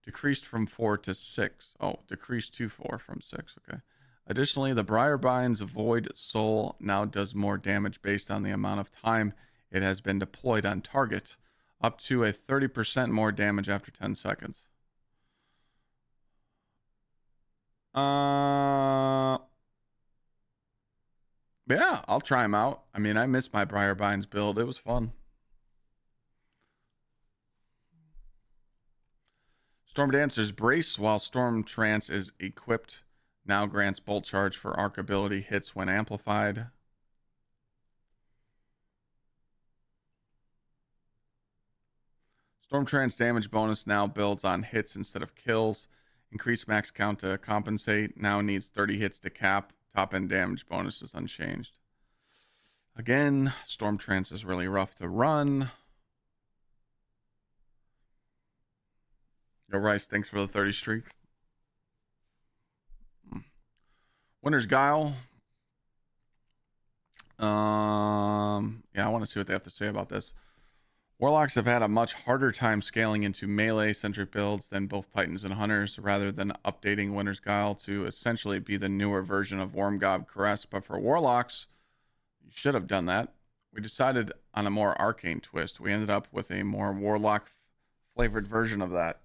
Decreased from 4 to 6. Oh, decreased to 4 from 6. Okay. Additionally, the Briar Binds Void Soul now does more damage based on the amount of time it has been deployed on target. Up to a 30% more damage after 10 seconds. Yeah, I'll try them out. I mean, I missed my Briar Binds build. It was fun. Storm Dancer's Brace, while Storm Trance is equipped, now grants Bolt Charge for arc ability hits when amplified. Storm Trance damage bonus now builds on hits instead of kills. Increased max count to compensate. Now needs 30 hits to cap. Top end damage bonus is unchanged. Again, Storm Trance is really rough to run. Yo, Rice, thanks for the 30 streak. Winter's Guile. Yeah, I want to see what they have to say about this. Warlocks have had a much harder time scaling into melee-centric builds than both Titans and Hunters, rather than updating Winter's Guile to essentially be the newer version of Wormgob Caress. But for Warlocks, you should have done that. We decided on a more arcane twist. We ended up with a more Warlock-flavored version of that.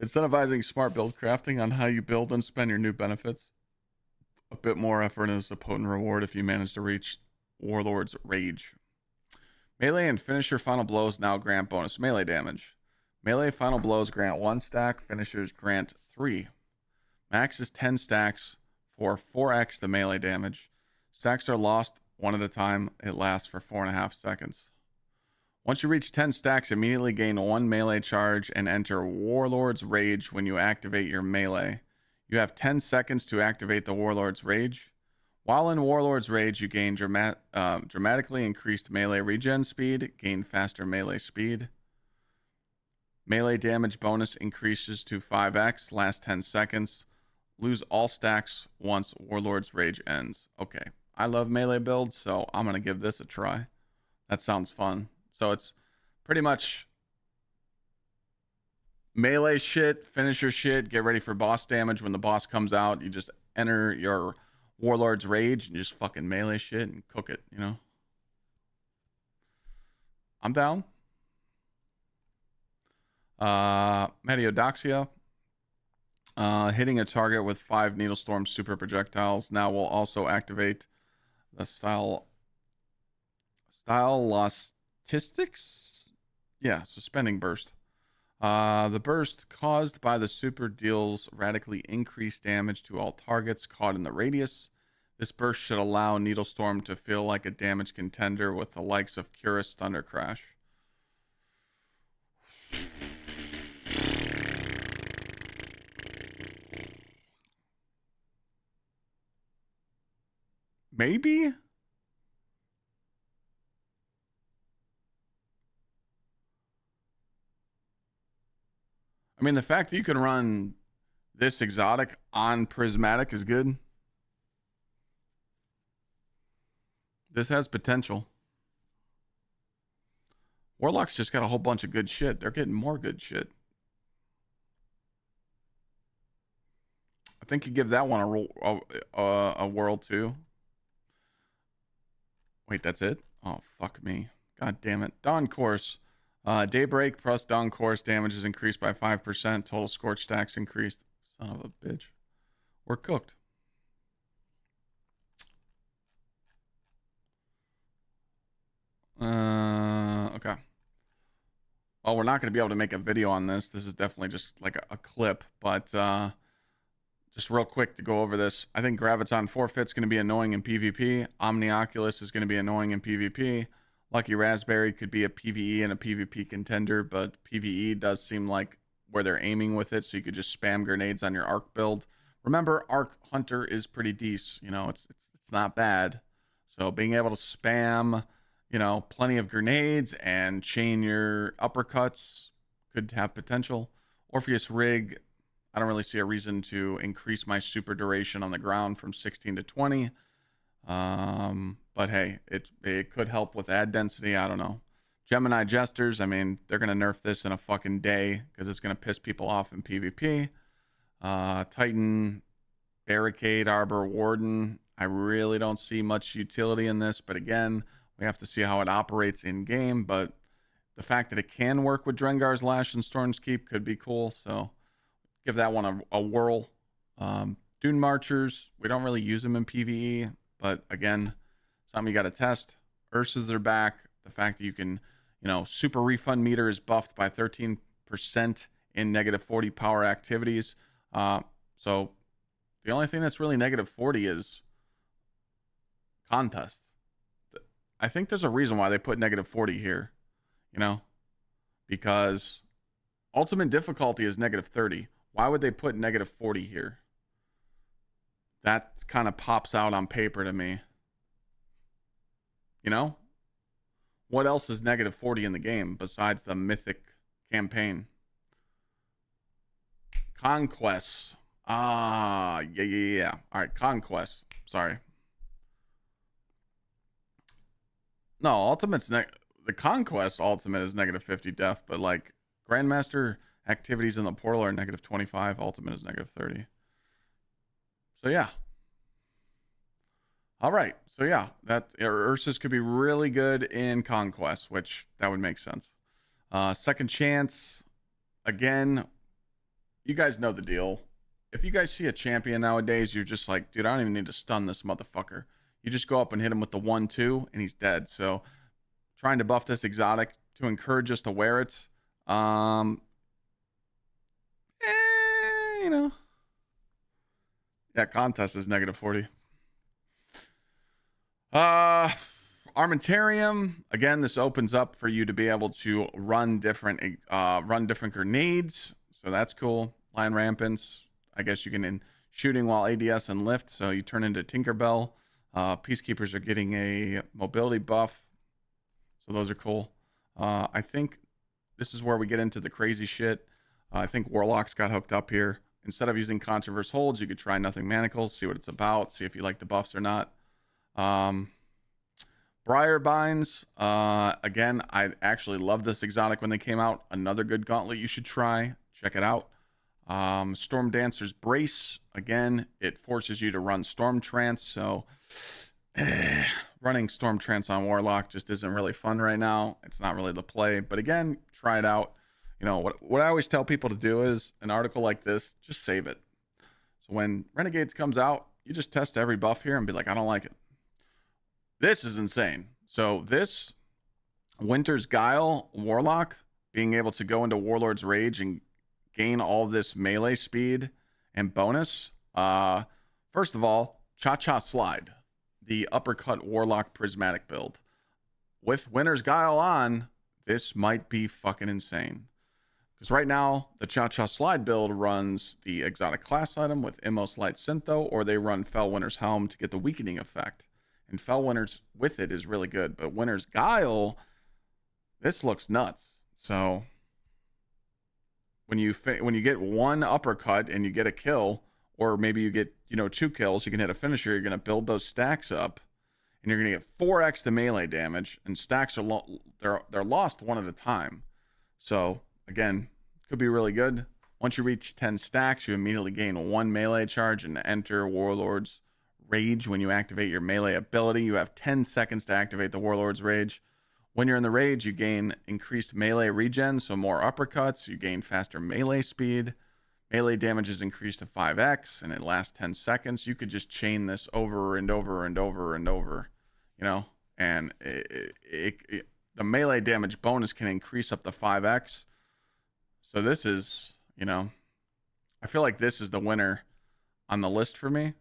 Incentivizing smart build crafting on how you build and spend your new benefits. A bit more effort is a potent reward if you manage to reach Warlord's Rage. Melee and finisher final blows now grant bonus melee damage. Melee final blows grant 1 stack, finishers grant 3. Max is 10 stacks for 4x the melee damage. Stacks are lost one at a time. It lasts for 4.5 seconds. Once you reach 10 stacks, immediately gain 1 melee charge and enter Warlord's Rage when you activate your melee. You have 10 seconds to activate the Warlord's Rage. While in Warlord's Rage, you gain dramatically increased melee regen speed, gain faster melee speed. Melee damage bonus increases to 5x, last 10 seconds. Lose all stacks once Warlord's Rage ends. Okay, I love melee builds, so I'm going to give this a try. That sounds fun. So it's pretty much melee shit, finisher shit, get ready for boss damage. When the boss comes out, you just enter your Warlord's Rage and just fucking melee shit and cook it, you know? I'm down. Metiodoxia. Hitting a target with 5 Needlestorm super projectiles. Now will also activate the statistics. Yeah, suspending burst. The burst caused by the super deals radically increased damage to all targets caught in the radius. This burst should allow Needlestorm to feel like a damage contender with the likes of Curus Thunder Crash. Maybe? I mean, the fact that you can run this exotic on Prismatic is good. This has potential. Warlock's just got a whole bunch of good shit. They're getting more good shit. I think you give that one a whirl too. Wait, that's it? Oh, fuck me. God damn it. Dawn Course. Daybreak plus Dawn Course damage is increased by 5%. Total Scorch stacks increased. Son of a bitch. We're cooked. Okay. well, we're not going to be able to make a video on this. This is definitely just like a clip, but just real quick to go over this. I think Graviton Forfeit's going to be annoying in PvP. Omnioculus is going to be annoying in PvP. Lucky Raspberry could be a PvE and a PvP contender, but PvE does seem like where they're aiming with it, so you could just spam grenades on your Arc build. Remember, Arc Hunter is pretty decent. You know, it's not bad. So being able to spam, you know, plenty of grenades and chain your uppercuts could have potential. Orpheus Rig, I don't really see a reason to increase my super duration on the ground from 16 to 20. But hey, it could help with ad density. I don't know. Gemini Jesters, I mean, they're going to nerf this in a fucking day because it's going to piss people off in PvP. Titan, Barricade, Arbor, Warden. I really don't see much utility in this, but again, we have to see how it operates in game. But the fact that it can work with Drengar's Lash and Storm's Keep could be cool. So give that one a whirl. Dune Marchers, we don't really use them in PvE, but again, something you got to test. Ursas are back. The fact that you can, you know, super refund meter is buffed by 13% in -40 power activities. So the only thing that's really -40 is contest. I think there's a reason why they put -40 here, you know, because ultimate difficulty is -30. Why would they put -40 here? That kind of pops out on paper to me. You know, what else is -40 in the game besides the mythic campaign? Conquests. Yeah. All right, Conquest. Sorry. No, Ultimate's the Conquest Ultimate is -50 def, but like Grandmaster activities in the portal are -25. Ultimate is -30. So yeah. All right. So yeah, that Ursus could be really good in Conquest, which that would make sense. Second Chance. Again, you guys know the deal. If you guys see a champion nowadays, you're just like, dude, I don't even need to stun this motherfucker. You just go up and hit him with the 1-2 and he's dead. So trying to buff this exotic to encourage us to wear it. You know. Yeah, contest is -40. Armentarium. Again, this opens up for you to be able to run different grenades. So that's cool. Lion Rampants. I guess you can in shooting while ADS and lift. So you turn into Tinkerbell. Peacekeepers are getting a mobility buff. So those are cool. I think this is where we get into the crazy shit. I think Warlocks got hooked up here. Instead of using Controverse Holds, you could try Nothing Manacles, see what it's about, see if you like the buffs or not. Briar Binds. Again, I actually love this exotic when they came out. Another good gauntlet you should try. Check it out. Storm Dancer's Brace. Again, it forces you to run Storm Trance, so running Storm Trance on Warlock just isn't really fun right now. It's not really the play, but again, try it out. You know, what I always tell people to do is an article like this, just save it. So when Renegades comes out, you just test every buff here and be like, I don't like it. This is insane. So this Winter's Guile Warlock, being able to go into Warlord's Rage and gain all this melee speed and bonus. First of all, Gsxrclyde, the uppercut Warlock prismatic build. With Winter's Guile on, this might be fucking insane. Because right now, the Gsxrclyde build runs the exotic class item with Immos Light Syntho, or they run Fellwinter's Helm to get the weakening effect. And Fellwinter's with it is really good. But Winter's Guile, this looks nuts. So when you get one uppercut and you get a kill, or maybe you get 2 kills, you can hit a finisher. You're gonna build those stacks up, and you're gonna get 4x the melee damage. And stacks are they're lost one at a time. So again, could be really good. Once you reach 10 stacks, you immediately gain 1 melee charge and enter Warlord's Rage. When you activate your melee ability, you have 10 seconds to activate the Warlord's Rage. When you're in the Rage, you gain increased melee regen, so more uppercuts. You gain faster melee speed. Melee damage is increased to 5x, and it lasts 10 seconds. You could just chain this over and over and over and over, and the the melee damage bonus can increase up to 5x. So this is, you know, I feel like this is the winner on the list for me.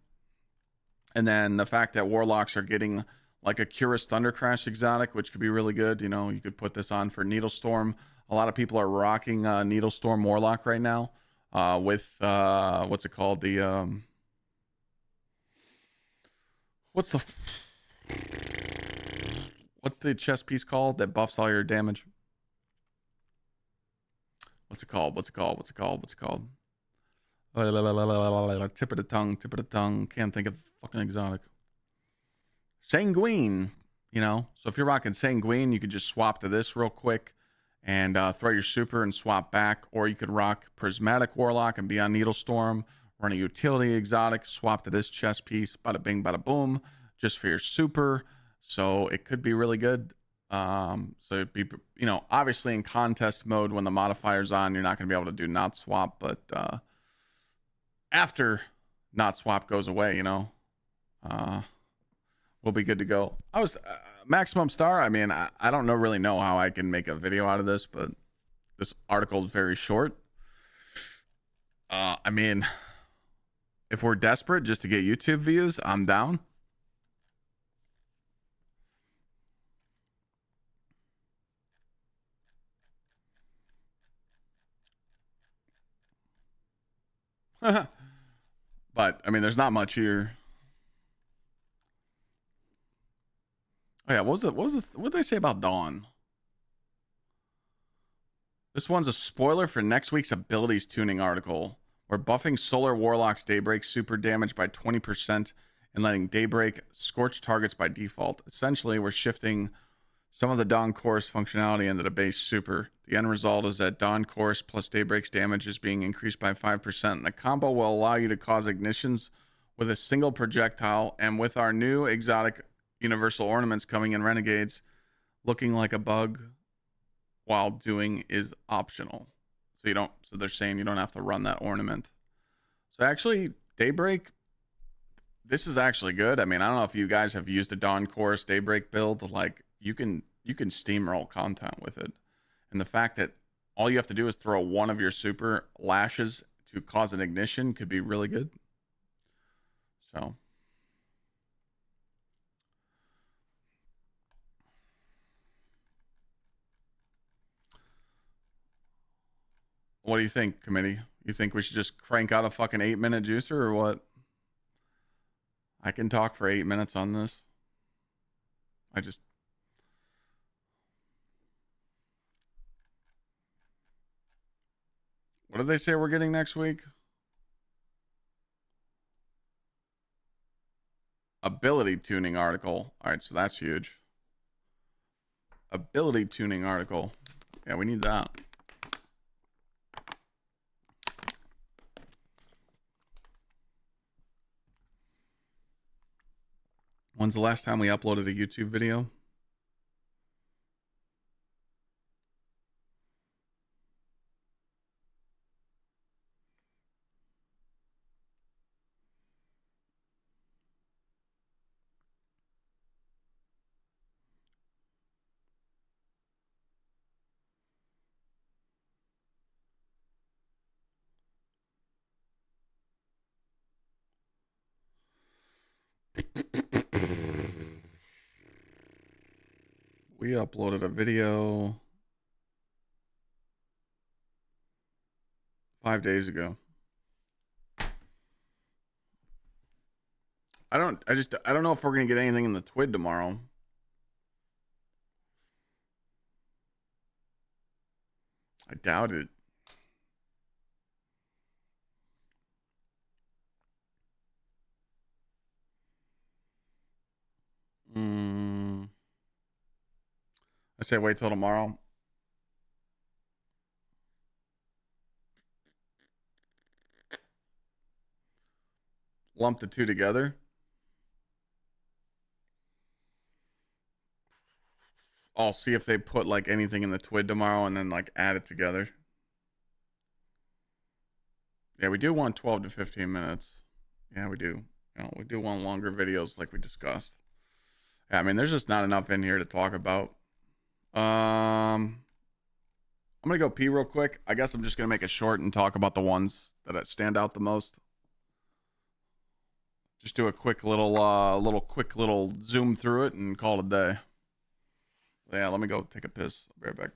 And then the fact that Warlocks are getting like a Curus Thundercrash exotic, which could be really good. You know, you could put this on for Needlestorm. A lot of people are rocking Needlestorm Warlock right now with, what's it called? The, what's the chest piece called that buffs all your damage? What's it called? Tip of the tongue. Can't think of fucking exotic. Sanguine, you know. So if you're rocking Sanguine, you could just swap to this real quick and throw your super and swap back. Or you could rock Prismatic Warlock and be on Needlestorm. Run a utility exotic, swap to this chest piece. Bada bing, bada boom. Just for your super. So it could be really good. So it'd be, you know, obviously in contest mode when the modifier's on, you're not going to be able to do not swap, but after not swap goes away, you know, we'll be good to go. I was maximum star. I mean, I don't really know how I can make a video out of this, but this article is very short. I mean, if we're desperate just to get YouTube views, I'm down. But I mean, there's not much here. Oh yeah, what did they say about Dawn? This one's a spoiler for next week's abilities tuning article. We're buffing Solar Warlock's Daybreak super damage by 20% and letting Daybreak scorch targets by default. Essentially, we're shifting some of the Dawn Chorus functionality into the base super. The end result is that Dawn Chorus plus Daybreak's damage is being increased by 5%. And the combo will allow you to cause ignitions with a single projectile. And with our new exotic universal ornaments coming in Renegades, looking like a bug while doing is optional. So they're saying you don't have to run that ornament. So actually, Daybreak, this is actually good. I mean, I don't know if you guys have used the Dawn Chorus Daybreak build. Like, you can steamroll content with it. And the fact that all you have to do is throw one of your super lashes to cause an ignition could be really good. So what do you think, committee? You think we should just crank out a fucking 8-minute juicer or what? I can talk for 8 minutes on this. What did they say we're getting next week? Ability tuning article. All right, so that's huge. Ability tuning article. Yeah, we need that. When's the last time we uploaded a YouTube video? We uploaded a video 5 days ago. I don't know if we're going to get anything in the TWID tomorrow. I doubt it. I say wait till tomorrow. Lump the two together. I'll see if they put like anything in the TWID tomorrow and then like add it together. Yeah, we do want 12 to 15 minutes. Yeah, we do. You know, we do want longer videos like we discussed. Yeah, I mean, there's just not enough in here to talk about. I'm gonna go pee real quick. I guess I'm just gonna make it short and talk about the ones that stand out the most. Just do a quick little zoom through it and call it a day. Yeah, let me go take a piss. I'll be right back.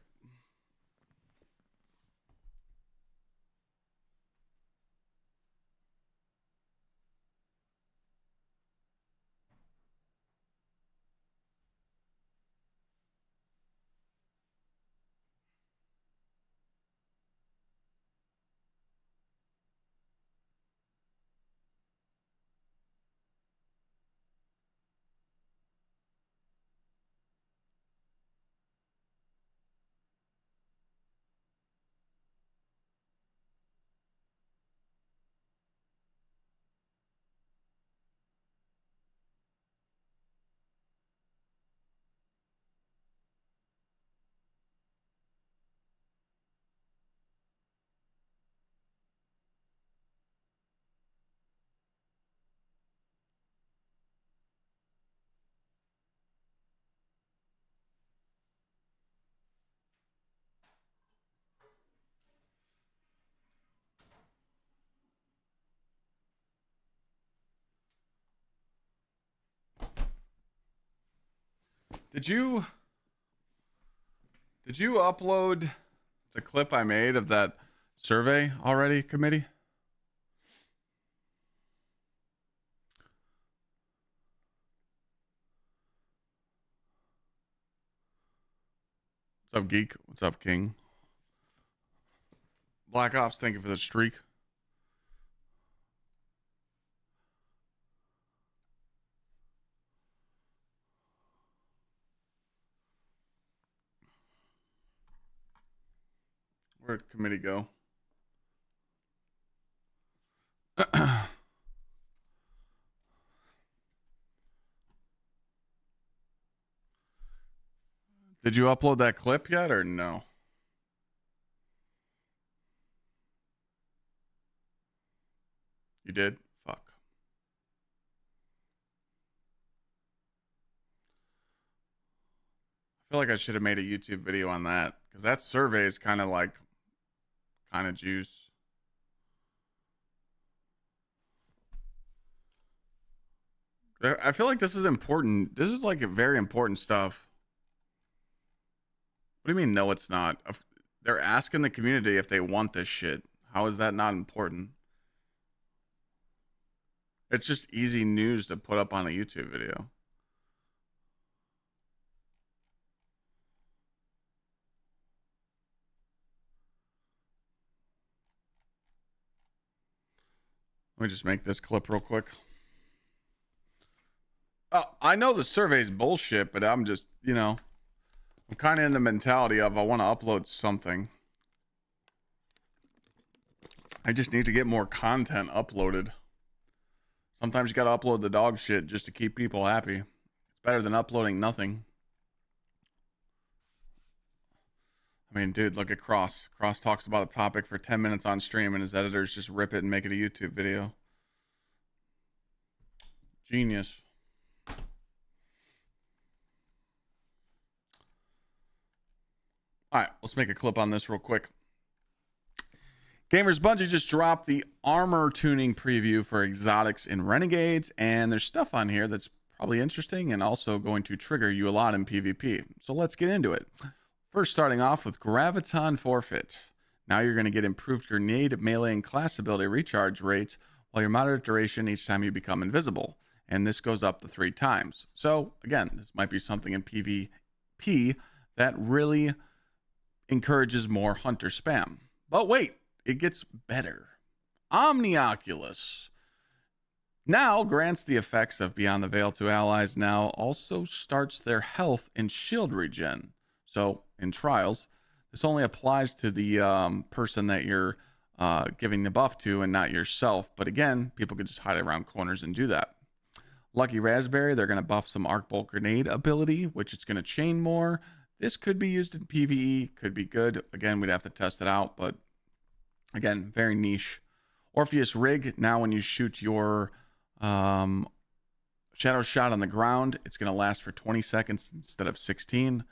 Did you upload the clip I made of that survey already, committee? What's up, Geek? What's up, King? Black Ops, thank you for the streak. Where'd committee go? Did you upload that clip yet or no? You did? Fuck. I feel like I should have made a YouTube video on that because that survey is kind of juice. I feel like this is important. This is like very important stuff. What do you mean? No, it's not. They're asking the community if they want this shit. How is that not important? It's just easy news to put up on a YouTube video. Let me just make this clip real quick. Oh, I know the survey's bullshit, but I'm just, I'm kind of in the mentality of I want to upload something. I just need to get more content uploaded. Sometimes you got to upload the dog shit just to keep people happy. It's better than uploading nothing. I mean, dude, look at Cross. Cross talks about a topic for 10 minutes on stream and his editors just rip it and make it a YouTube video. Genius. All right, let's make a clip on this real quick. Gamers, Bungie just dropped the armor tuning preview for exotics in Renegades, and there's stuff on here that's probably interesting and also going to trigger you a lot in PvP. So let's get into it. First, starting off with Graviton Forfeit. Now you're going to get improved grenade, melee, and class ability recharge rates while your moderate duration each time you become invisible. And this goes up to 3 times. So again, this might be something in PvP that really encourages more hunter spam. But wait, it gets better. Omnioculus now grants the effects of Beyond the Veil to allies. Now also starts their health and shield regen. So in trials, this only applies to the person that you're giving the buff to and not yourself. But again, people could just hide around corners and do that. Lucky Raspberry, they're going to buff some Arc Bolt Grenade ability, which is going to chain more. This could be used in PvE, could be good. Again, we'd have to test it out, but again, very niche. Orpheus Rig, now when you shoot your shadow shot on the ground, it's going to last for 20 seconds instead of 16.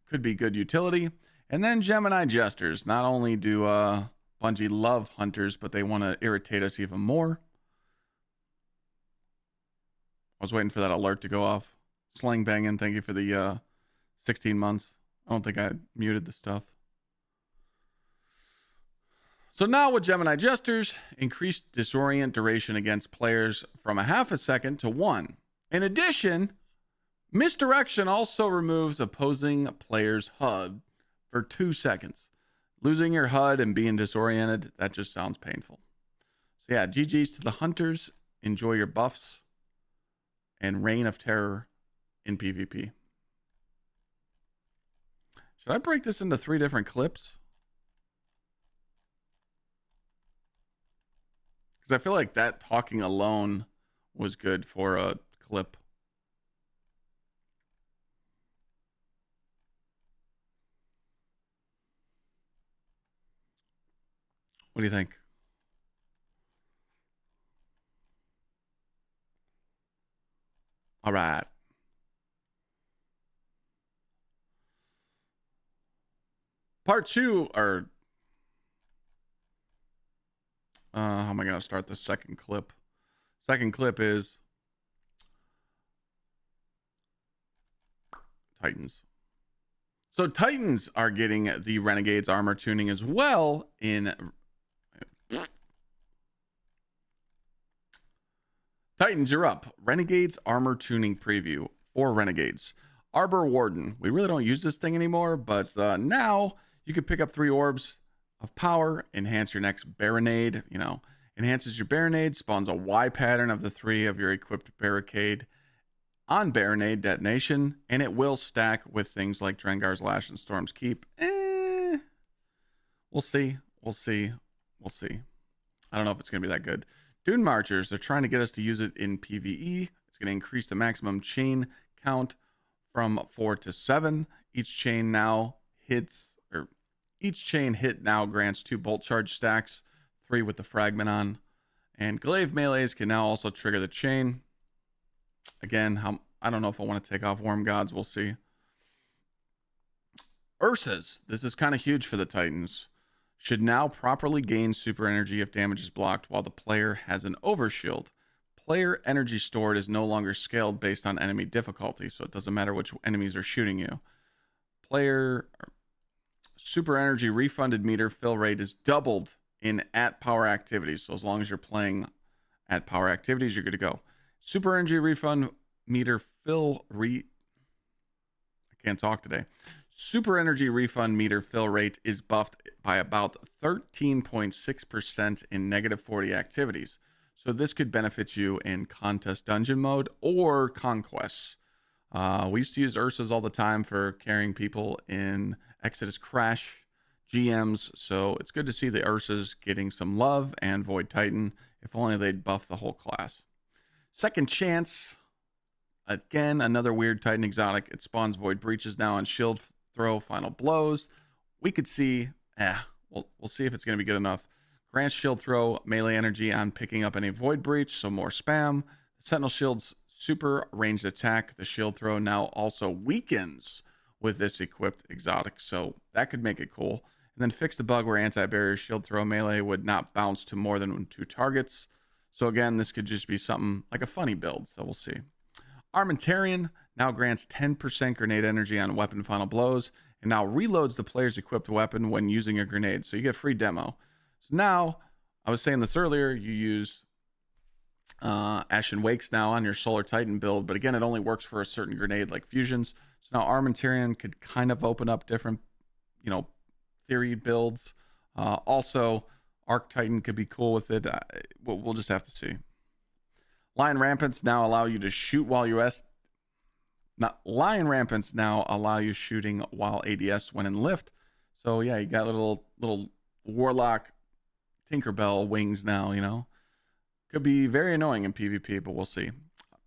could be good utility. And then Gemini Jesters. Not only do Bungie love hunters, but they want to irritate us even more. I was waiting for that alert to go off. Slang banging, thank you for the 16 months. I don't think I muted the stuff. So now with Gemini Jesters, increased disorient duration against players from a half a second to 1. In addition, misdirection also removes opposing players' HUD for 2 seconds. Losing your HUD and being disoriented, that just sounds painful. So yeah, GG's to the hunters. Enjoy your buffs and reign of terror in PvP. Should I break this into 3 different clips? Because I feel like that talking alone was good for a clip. What do you think? All right. Part 2, or how am I going to start the second clip? Second clip is Titans. So Titans are getting the Renegades armor tuning as well in Titans, you're up. Renegades armor tuning preview for Renegades. Arbor Warden. We really don't use this thing anymore, but now you can pick up 3 orbs of power, enhance your next Baronade, enhances your Baronade, spawns a Y pattern of the 3 of your equipped barricade on Baronade detonation, and it will stack with things like Drengar's Lash and Storm's Keep. We'll see. I don't know if it's going to be that good. Dune Marchers, they're trying to get us to use it in PvE. It's going to increase the maximum chain count from 4 to 7. Each chain hit now grants 2 bolt charge stacks, 3 with the fragment on. And glaive melees can now also trigger the chain. Again, I don't know if I want to take off Worm Gods. We'll see. Ursas, this is kind of huge for the Titans. Should now properly gain super energy if damage is blocked while the player has an overshield. Player energy stored is no longer scaled based on enemy difficulty, so it doesn't matter which enemies are shooting you. Player super energy refunded meter fill rate is doubled in at power activities. So as long as you're playing at power activities, you're good to go. Super energy refund meter I can't talk today. Super energy refund meter fill rate is buffed by about 13.6% in -40 activities. So this could benefit you in contest dungeon mode or conquests. We used to use Ursas all the time for carrying people in Exodus Crash GMs. So it's good to see the Ursas getting some love, and Void Titan. If only they'd buff the whole class. Second Chance. Again, another weird Titan exotic. It spawns Void Breaches now on Shield Throw, Final Blows. We could see, we'll see if it's going to be good enough. Grants Shield Throw, melee energy on picking up any Void Breach, so more spam. Sentinel Shield's super ranged attack. The Shield Throw now also weakens with this equipped exotic, so that could make it cool. And then fix the bug where anti-barrier Shield Throw melee would not bounce to more than 2 targets. So again, this could just be something like a funny build, so we'll see. Armentarian now grants 10% grenade energy on weapon final blows, and now reloads the player's equipped weapon when using a grenade. So you get free demo. So now, I was saying this earlier, you use Ashen Wakes now on your Solar Titan build, but again, it only works for a certain grenade like fusions. So now Armentarian could kind of open up different, theory builds. Also, Arc Titan could be cool with it. We'll just have to see. Lion Rampants now allow you to shoot while you Lion Rampants now allow you shooting while ADS when in lift. So yeah, you got little Warlock Tinkerbell wings now, Could be very annoying in PvP, but we'll see.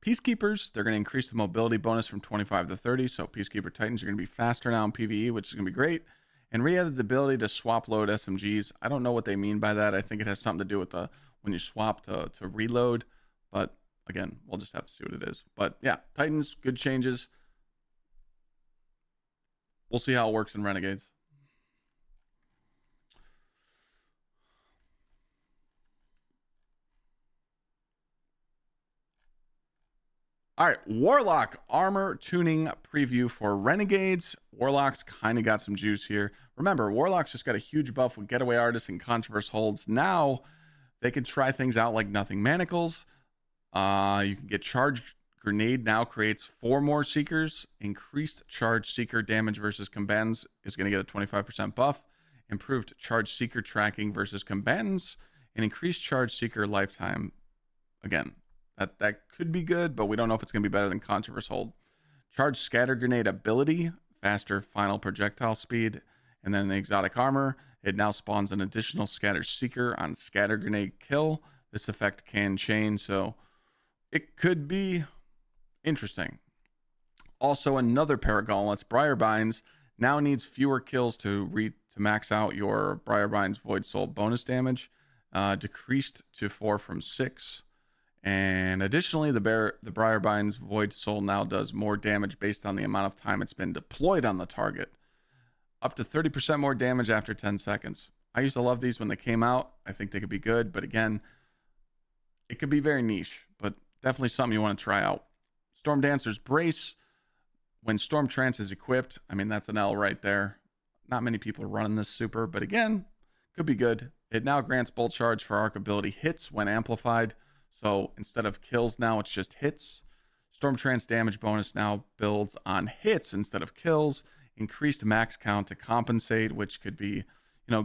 Peacekeepers, they're going to increase the mobility bonus from 25 to 30. So Peacekeeper Titans are going to be faster now in PvE, which is going to be great. And re-added the ability to swap load SMGs. I don't know what they mean by that. I think it has something to do with when you swap to reload. But again, we'll just have to see what it is. But yeah, Titans, good changes. We'll see how it works in Renegades. All right, Warlock armor tuning preview for Renegades. Warlock's kind of got some juice here. Remember, Warlock's just got a huge buff with Getaway Artists and Controverse Holds. Now they can try things out like Nothing Manacles. You can get Charge Grenade now creates 4 more Seekers. Increased Charge Seeker damage versus combatants is going to get a 25% buff. Improved Charge Seeker tracking versus combatants. And increased Charge Seeker lifetime. Again, that could be good, but we don't know if it's going to be better than Controverse Hold. Charge Scatter Grenade ability, faster final projectile speed, and then the exotic armor. It now spawns an additional Scatter Seeker on Scatter Grenade kill. This effect can chain, so it could be interesting. Also, another pair of gauntlets. Briarbinds now needs fewer kills to max out your Briarbinds Void Soul bonus damage, decreased to 4 from 6. And additionally, the Briarbinds Void Soul now does more damage based on the amount of time it's been deployed on the target. Up to 30% more damage after 10 seconds. I used to love these when they came out. I think they could be good, but again, it could be very niche, but definitely something you want to try out. Storm Dancer's Brace. When Storm Trance is equipped, I mean, that's an L right there. Not many people are running this super, but again, could be good. It now grants Bolt Charge for arc ability hits when amplified. So instead of kills now, it's just hits. Storm Trance damage bonus now builds on hits instead of kills. Increased max count to compensate, which could be,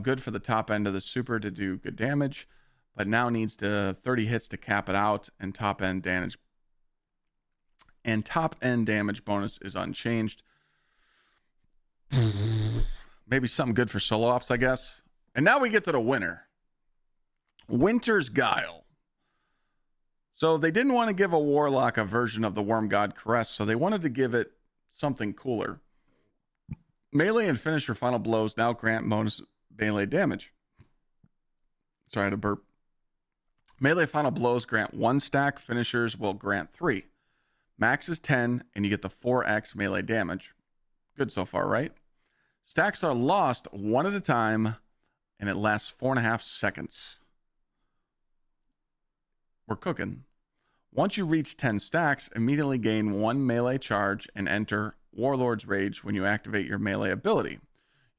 good for the top end of the super to do good damage, but now needs to 30 hits to cap it out, and top end damage bonus is unchanged. Maybe something good for solo ops, I guess. And now we get to the winner. Winter's Guile. So they didn't want to give a Warlock a version of the Worm God Caress, so they wanted to give it something cooler. Melee and finisher final blows now grant bonus melee damage. Sorry, I had to burp. Melee final blows grant 1 stack, finishers will grant 3. Max is 10, and you get the 4x melee damage. Good so far, right? Stacks are lost 1 at a time, and it lasts 4.5 seconds. We're cooking. Once you reach 10 stacks, immediately gain 1 melee charge and enter Warlord's Rage when you activate your melee ability.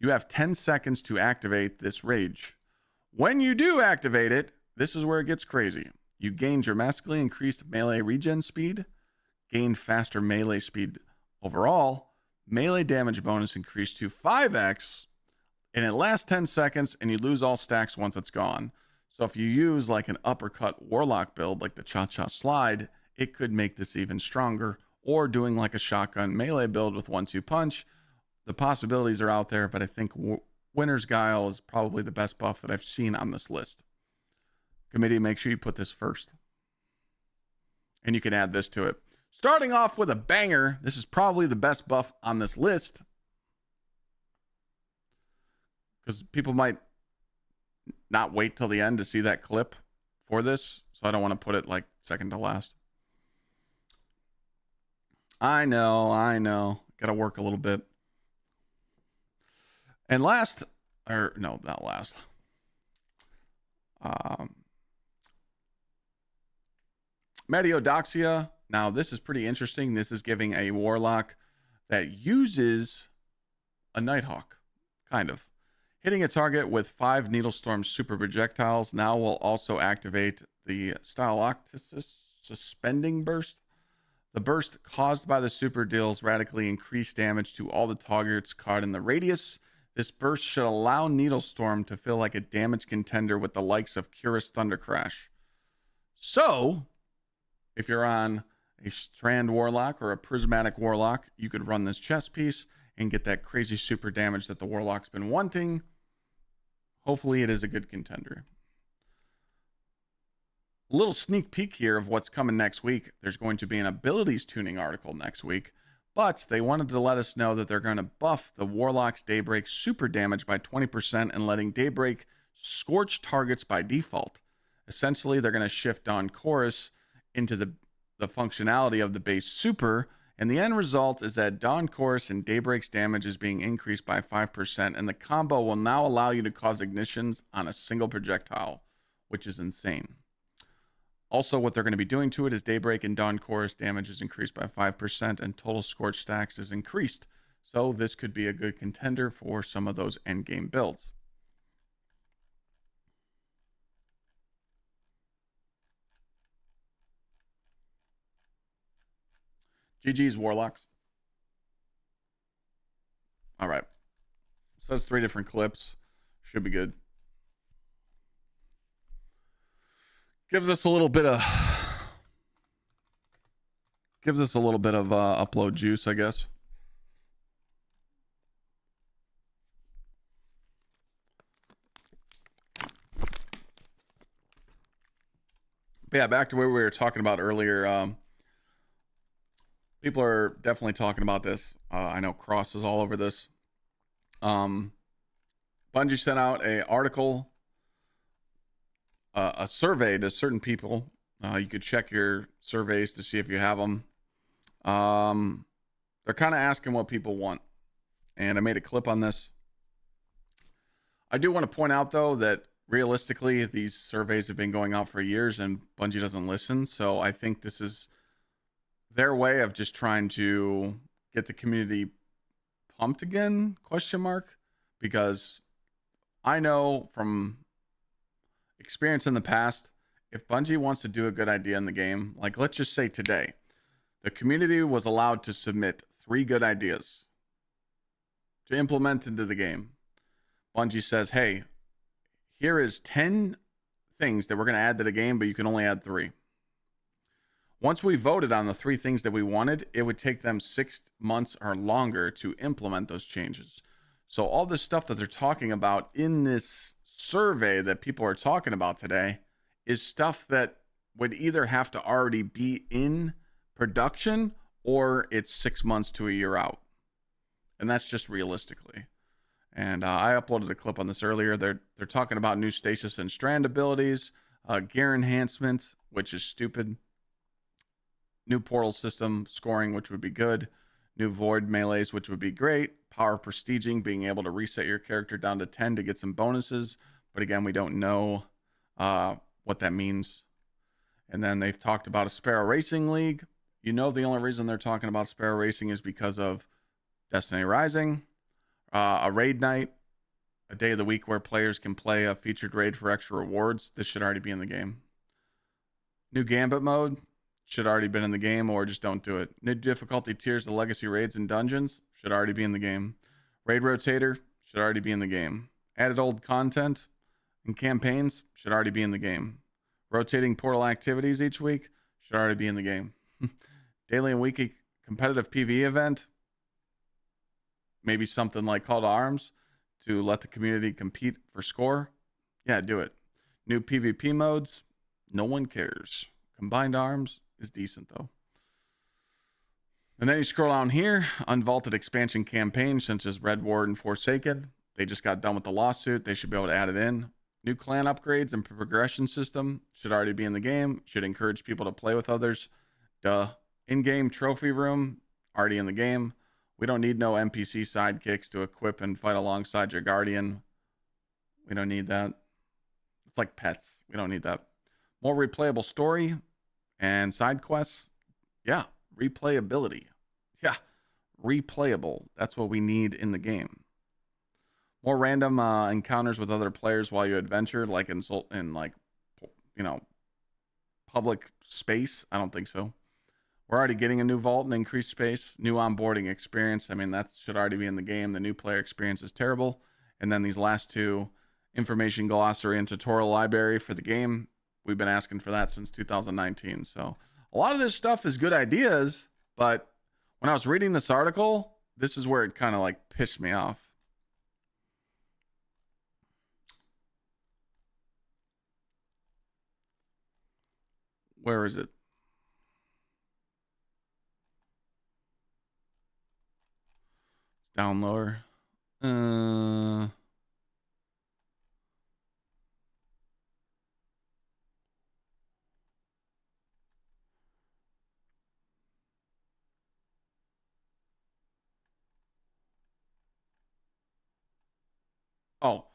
You have 10 seconds to activate this rage. When you do activate it, this is where it gets crazy. You gain dramatically increased melee regen speed, gain faster melee speed overall, melee damage bonus increased to 5x, and it lasts 10 seconds, and you lose all stacks once it's gone. So if you use like an uppercut Warlock build, like the Cha-Cha Slide, it could make this even stronger. Or doing like a shotgun melee build with 1-2 punch. The possibilities are out there, but I think Winter's Guile is probably the best buff that I've seen on this list. Committee, make sure you put this first. And you can add this to it. Starting off with a banger, this is probably the best buff on this list. Because people might not wait till the end to see that clip for this. So I don't want to put it like second to last. I know. Got to work a little bit. And last, or no, not last. Mediodoxia. Now, this is pretty interesting. This is giving a Warlock that uses a Nighthawk, kind of. Hitting a target with 5 Needlestorm super projectiles now will also activate the Styloctis's Suspending Burst. The burst caused by the super deals radically increased damage to all the targets caught in the radius. This burst should allow Needlestorm to feel like a damage contender with the likes of Curus Thundercrash. So, if you're on a Strand Warlock or a Prismatic Warlock, you could run this chest piece and get that crazy super damage that the Warlock's been wanting. Hopefully it is a good contender. A little sneak peek here of what's coming next week. There's going to be an abilities tuning article next week, but they wanted to let us know that they're going to buff the Warlock's Daybreak super damage by 20% and letting Daybreak scorch targets by default. Essentially, they're going to shift on Chorus into the functionality of the base super And the end result is that Dawn Chorus and Daybreak's damage is being increased by 5%, and the combo will now allow you to cause ignitions on a single projectile, which is insane. Also, what they're going to be doing to it is Daybreak and Dawn Chorus damage is increased by 5%, and total Scorch stacks is increased. So this could be a good contender for some of those endgame builds. GG's Warlocks. All right. So that's 3 different clips. Should be good. Gives us a little bit of upload juice, I guess. But yeah, back to where we were talking about earlier. People are definitely talking about this. I know Cross is all over this. Bungie sent out a article, a survey to certain people. You could check your surveys to see if you have them. They're kind of asking what people want. And I made a clip on this. I do want to point out, though, that realistically, these surveys have been going out for years and Bungie doesn't listen. So I think this is their way of just trying to get the community pumped again, ? Because I know from experience in the past, if Bungie wants to do a good idea in the game, like let's just say today, the community was allowed to submit 3 good ideas to implement into the game. Bungie says, hey, here is 10 things that we're going to add to the game, but you can only add 3. Once we voted on the 3 things that we wanted, it would take them 6 months or longer to implement those changes. So all this stuff that they're talking about in this survey that people are talking about today is stuff that would either have to already be in production or it's 6 months to a year out. And that's just realistically. And I uploaded a clip on this earlier. They're talking about new stasis and strand abilities, gear enhancement, which is stupid. New portal system scoring, which would be good. New void melees, which would be great. Power prestiging, being able to reset your character down to 10 to get some bonuses. But again, we don't know what that means. And then they've talked about a Sparrow Racing League. You know the only reason they're talking about Sparrow Racing is because of Destiny Rising. A raid night. A day of the week where players can play a featured raid for extra rewards. This should already be in the game. New Gambit mode. Should already been in the game, or just don't do it. New difficulty tiers of legacy raids and dungeons should already be in the game. Raid rotator should already be in the game. Added old content and campaigns should already be in the game. Rotating portal activities each week should already be in the game. Daily and weekly competitive PvE event, maybe something like Call to Arms to let the community compete for score. Yeah, do it. New PvP modes, no one cares. Combined Arms is decent though. And then you scroll down here, unvaulted expansion campaigns such as Red Ward and Forsaken. They just got done with the lawsuit. They should be able to add it in. New clan upgrades and progression system should already be in the game. Should encourage people to play with others. Duh. In-game trophy room, already in the game. We don't need no NPC sidekicks to equip and fight alongside your guardian. We don't need that. It's like pets. We don't need that. More replayable story and side quests. Yeah, replayability. Yeah, replayable. That's what we need in the game. More random encounters with other players while you adventure, like in public space. I don't think so. We're already getting a new vault and increased space. New onboarding experience. I mean, that should already be in the game. The new player experience is terrible. And then these last 2, information glossary and tutorial library for the game. We've been asking for that since 2019. So a lot of this stuff is good ideas, but when I was reading this article, this is where it kind of like pissed me off. Where is it? Down lower. Oh,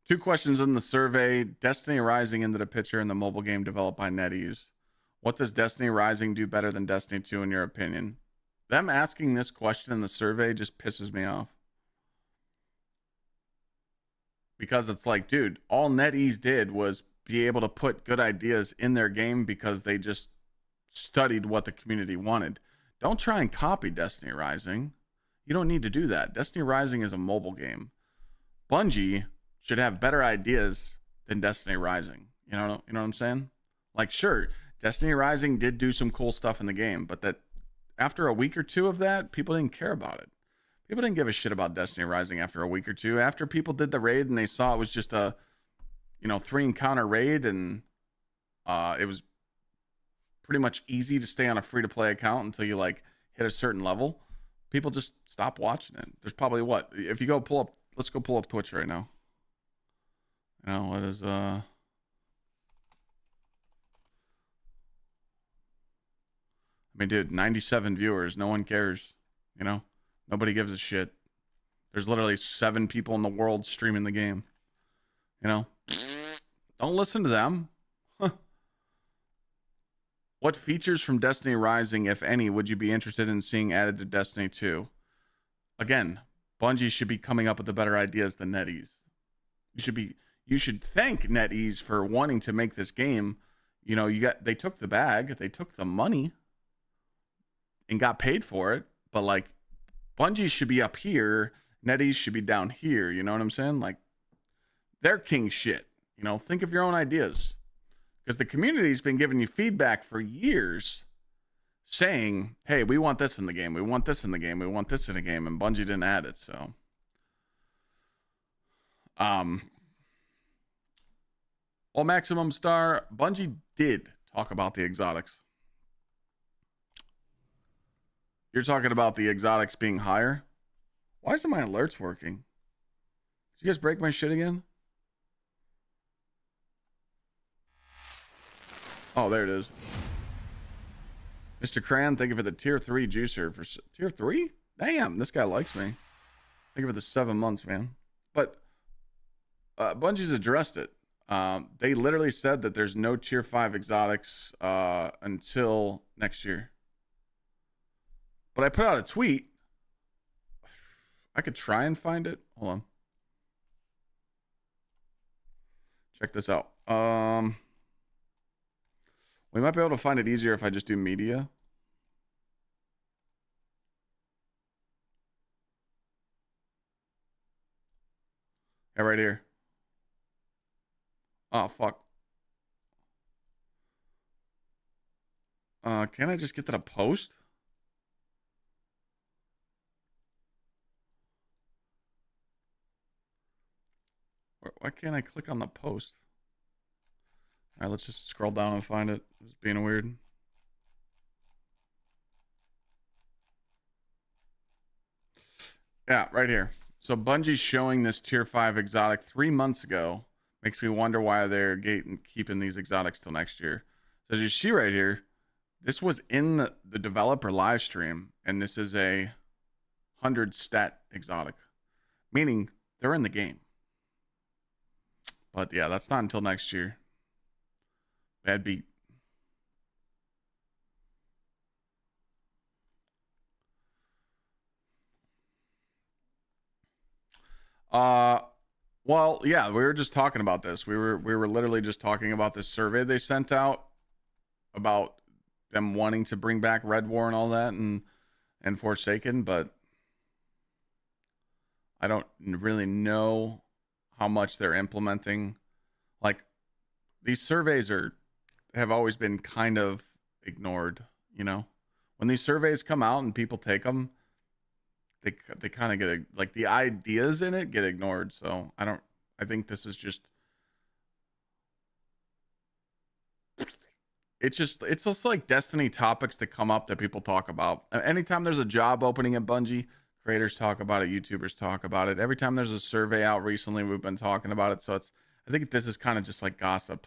two questions in the survey. Destiny Rising into the picture in the mobile game developed by NetEase. What does Destiny Rising do better than Destiny 2 in your opinion? Them asking this question in the survey just pisses me off. Because it's like, dude, all NetEase did was be able to put good ideas in their game because they just studied what the community wanted. Don't try and copy Destiny Rising. You don't need to do that. Destiny Rising is a mobile game. Bungie should have better ideas than Destiny Rising. You know what I'm saying? Like, sure, Destiny Rising did do some cool stuff in the game, but that after a week or two of that, people didn't care about it. People didn't give a shit about Destiny Rising after a week or two. After people did the raid and they saw it was just a, 3 encounter raid, and it was pretty much easy to stay on a free-to-play account until you like hit a certain level. People just stopped watching it. There's probably if you go pull up, let's go pull up Twitch right now. What is I mean, dude, 97 viewers. No one cares. Nobody gives a shit. There's literally 7 people in the world streaming the game. Don't listen to them. What features from Destiny Rising, if any, would you be interested in seeing added to Destiny 2? Again, Bungie should be coming up with the better ideas than NetEase. You should thank NetEase for wanting to make this game. They took the bag, they took the money, and got paid for it. But like, Bungie should be up here, NetEase should be down here. You know what I'm saying? Like, they're king shit. Think of your own ideas. Because the community's been giving you feedback for years saying, hey, we want this in the game. We want this in the game. We want this in the game. And Bungie didn't add it. So, well, Maximum Star, Bungie did talk about the exotics. You're talking about the exotics being higher? Why isn't my alerts working? Did you guys break my shit again? Oh, there it is. Mr. Cran, thank you for the tier 3 juicer. For tier 3? Damn, this guy likes me. Thank you for the 7 months, man. But Bungie's addressed it. They literally said that there's no tier 5 exotics until next year. But I put out a tweet. I could try and find it. Hold on. Check this out. We might be able to find it easier if I just do media. Yeah, right here. Oh, fuck. Can I just get to the post? Why can't I click on the post? All right, let's just scroll down and find it. It's being weird. Yeah, right here. So Bungie's showing this tier 5 exotic 3 months ago. Makes me wonder why they're keeping these exotics till next year. So as you see right here, this was in the developer live stream, and this is a 100 stat exotic, meaning they're in the game. But yeah, that's not until next year. Bad beat. Well, yeah, we were just talking about this. We were literally just talking about this survey they sent out about them wanting to bring back Red War and all that and Forsaken, but I don't really know how much they're implementing. Like, these surveys have always been kind of ignored, when these surveys come out and people take them, they kind of get the ideas in it get ignored. So I think this is just, it's just like Destiny topics that come up that people talk about. Anytime there's a job opening at Bungie, creators talk about it, YouTubers talk about it. Every time there's a survey out recently, we've been talking about it. So I think this is kind of just like gossip,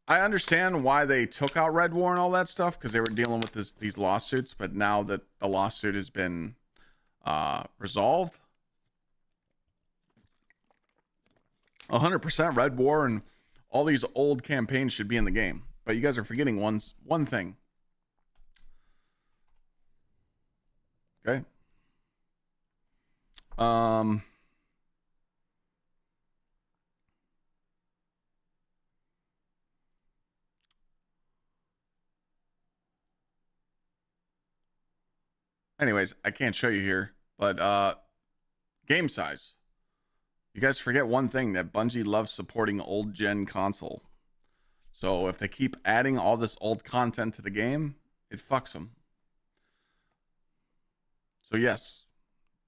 I understand why they took out Red War and all that stuff, because they were dealing with these lawsuits. But now that the lawsuit has been resolved, 100% Red War and all these old campaigns should be in the game. But you guys are forgetting one thing. Okay. Anyways, I can't show you here, but game size. You guys forget one thing, that Bungie loves supporting old gen console. So if they keep adding all this old content to the game, it fucks them. So yes,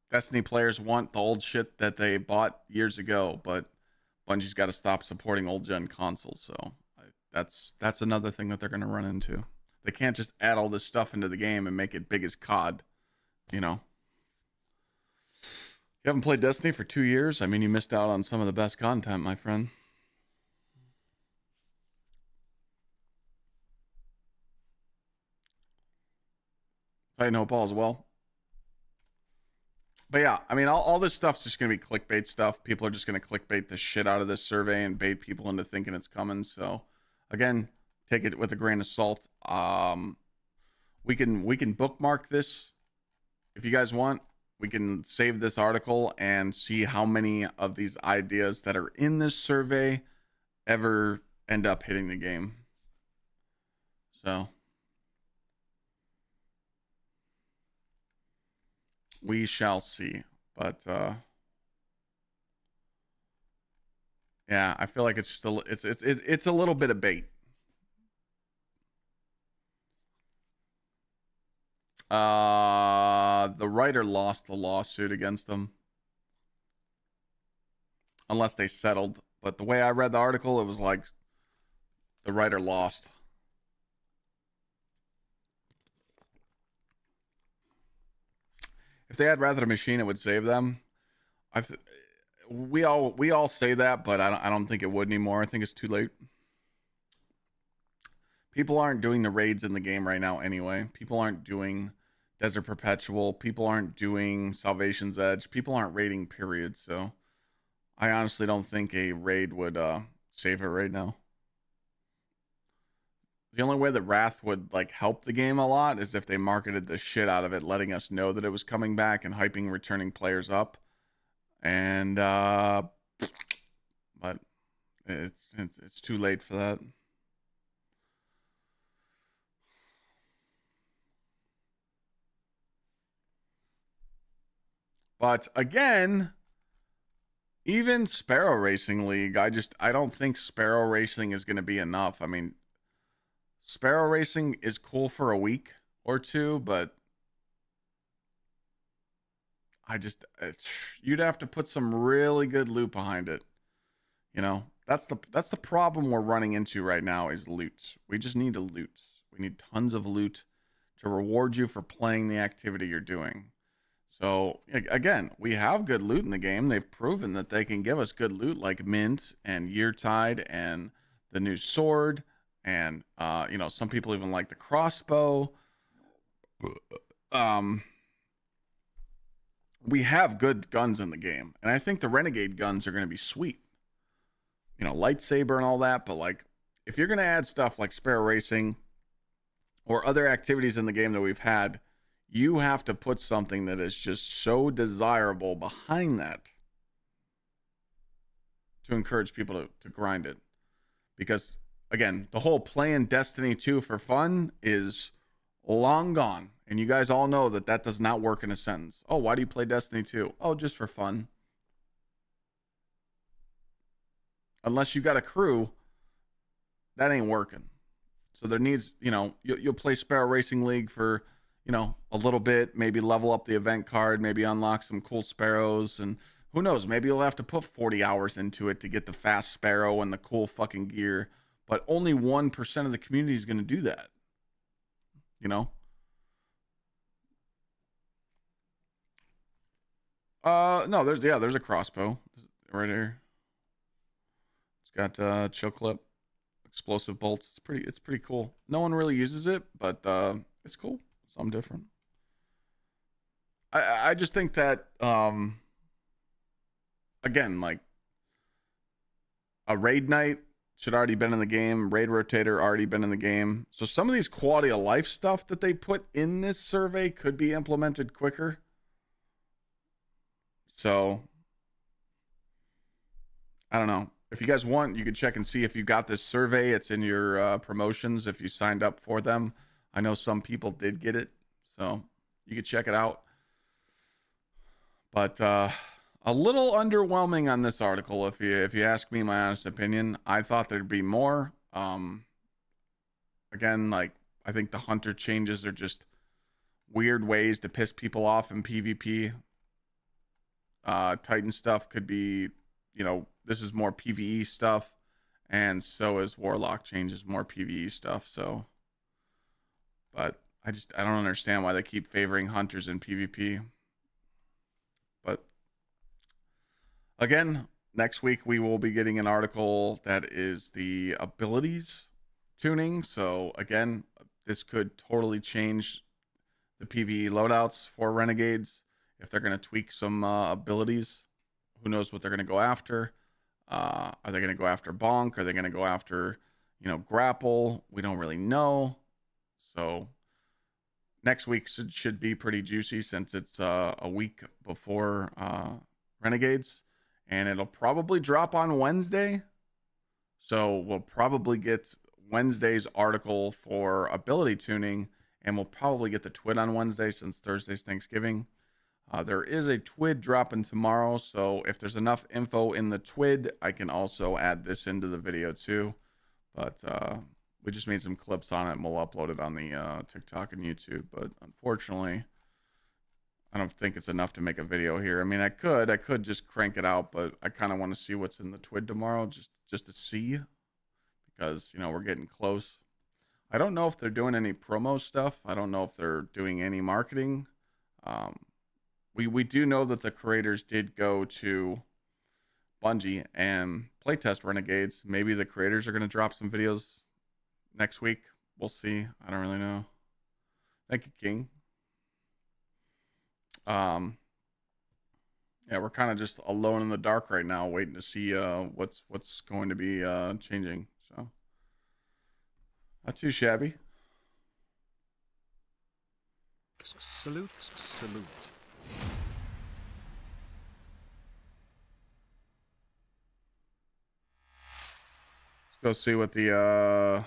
Destiny players want the old shit that they bought years ago, but Bungie's got to stop supporting old gen consoles. So that's another thing that they're going to run into. They can't just add all this stuff into the game and make it big as COD, you know. You haven't played Destiny for 2 years? I mean, you missed out on some of the best content, my friend. Titan Hope all as well. But yeah, I mean, all this stuff's just going to be clickbait stuff. People are just going to clickbait the shit out of this survey and bait people into thinking it's coming. So, again, take it with a grain of salt. We can bookmark this if you guys want. We can save this article and see how many of these ideas that are in this survey ever end up hitting the game. So we shall see. But yeah, I feel like it's just it's a little bit of bait. The writer lost the lawsuit against them, unless they settled. But the way I read the article, it was like the writer lost. If they had Wrath of the Machine, it would save them. We all say that, but I don't think it would anymore. I think it's too late. People aren't doing the raids in the game right now anyway. People aren't doing Desert Perpetual. People aren't doing Salvation's Edge. People aren't raiding, period. So I honestly don't think a raid would save it right now. The only way that Wrath would like help the game a lot is if they marketed the shit out of it, letting us know that it was coming back and hyping returning players up. And but it's too late for that. But again, even Sparrow Racing League, I don't think Sparrow Racing is going to be enough. I mean, Sparrow Racing is cool for a week or two, but you'd have to put some really good loot behind it. You know, that's the problem we're running into right now is loot. We just need to loot. We need tons of loot to reward you for playing the activity you're doing. So again, we have good loot in the game. They've proven that they can give us good loot like Mint and Yeartide and the new sword. And, you know, some people even like the crossbow. We have good guns in the game. And I think the Renegade guns are going to be sweet. You know, lightsaber and all that. But, like, if you're going to add stuff like Sparrow Racing or other activities in the game that we've had, you have to put something that is just so desirable behind that to encourage people to grind it. Because, again, the whole playing Destiny 2 for fun is long gone. And you guys all know that that does not work in a sentence. Oh, why do you play Destiny 2? Oh, just for fun. Unless you got a crew, that ain't working. So there needs, you know, you'll play Sparrow Racing League for, you know, a little bit, maybe level up the event card, maybe unlock some cool sparrows, and who knows, maybe you'll have to put 40 hours into it to get the fast sparrow and the cool fucking gear, but only 1% of the community is going to do that, you know? No, there's a crossbow right here. It's got chill clip, explosive bolts. It's pretty cool. No one really uses it, but it's cool. Something different. I just think that again, like A raid night should already been in the game. Raid rotator already been in the game. So some of these quality of life stuff that they put in this survey could be implemented quicker. So I don't know. If you guys want, you could check and see if you got this survey. It's in your promotions if you signed up for them. I know some people did get it, so you could check it out. But a little underwhelming on this article, if you ask me my honest opinion. I thought there'd be more. Again, like, I think the hunter changes are just weird ways to piss people off in PvP. Titan stuff could be, you know, this is more PvE stuff, and so is Warlock changes more PvE stuff. So, but I don't understand why they keep favoring hunters in PvP. But again, next week we will be getting an article that is the abilities tuning. So again, this could totally change the PvE loadouts for Renegades if they're going to tweak some abilities. Who knows what they're going to go after? Are they going to go after bonk? Are they going to go after, you know, grapple? We don't really know. So next week should be pretty juicy since it's a week before Renegades, and it'll probably drop on Wednesday. So we'll probably get Wednesday's article for ability tuning, and we'll probably get the TWID on Wednesday since Thursday's Thanksgiving. There is a TWID dropping tomorrow, so if there's enough info in the TWID, I can also add this into the video too. But we just made some clips on it, and we'll upload it on the TikTok and YouTube. But unfortunately, I don't think it's enough to make a video here. I mean, I could just crank it out, but I kind of want to see what's in the TWID tomorrow, just to see, because, you know, we're getting close. I don't know if they're doing any promo stuff. I don't know if they're doing any marketing. We do know that the creators did go to Bungie and playtest Renegades. Maybe the creators are going to drop some videos next week. We'll see. I don't really know. Thank you, King. Yeah, we're kind of just alone in the dark right now, waiting to see what's going to be changing. So not too shabby. Salute, salute. Let's go see what the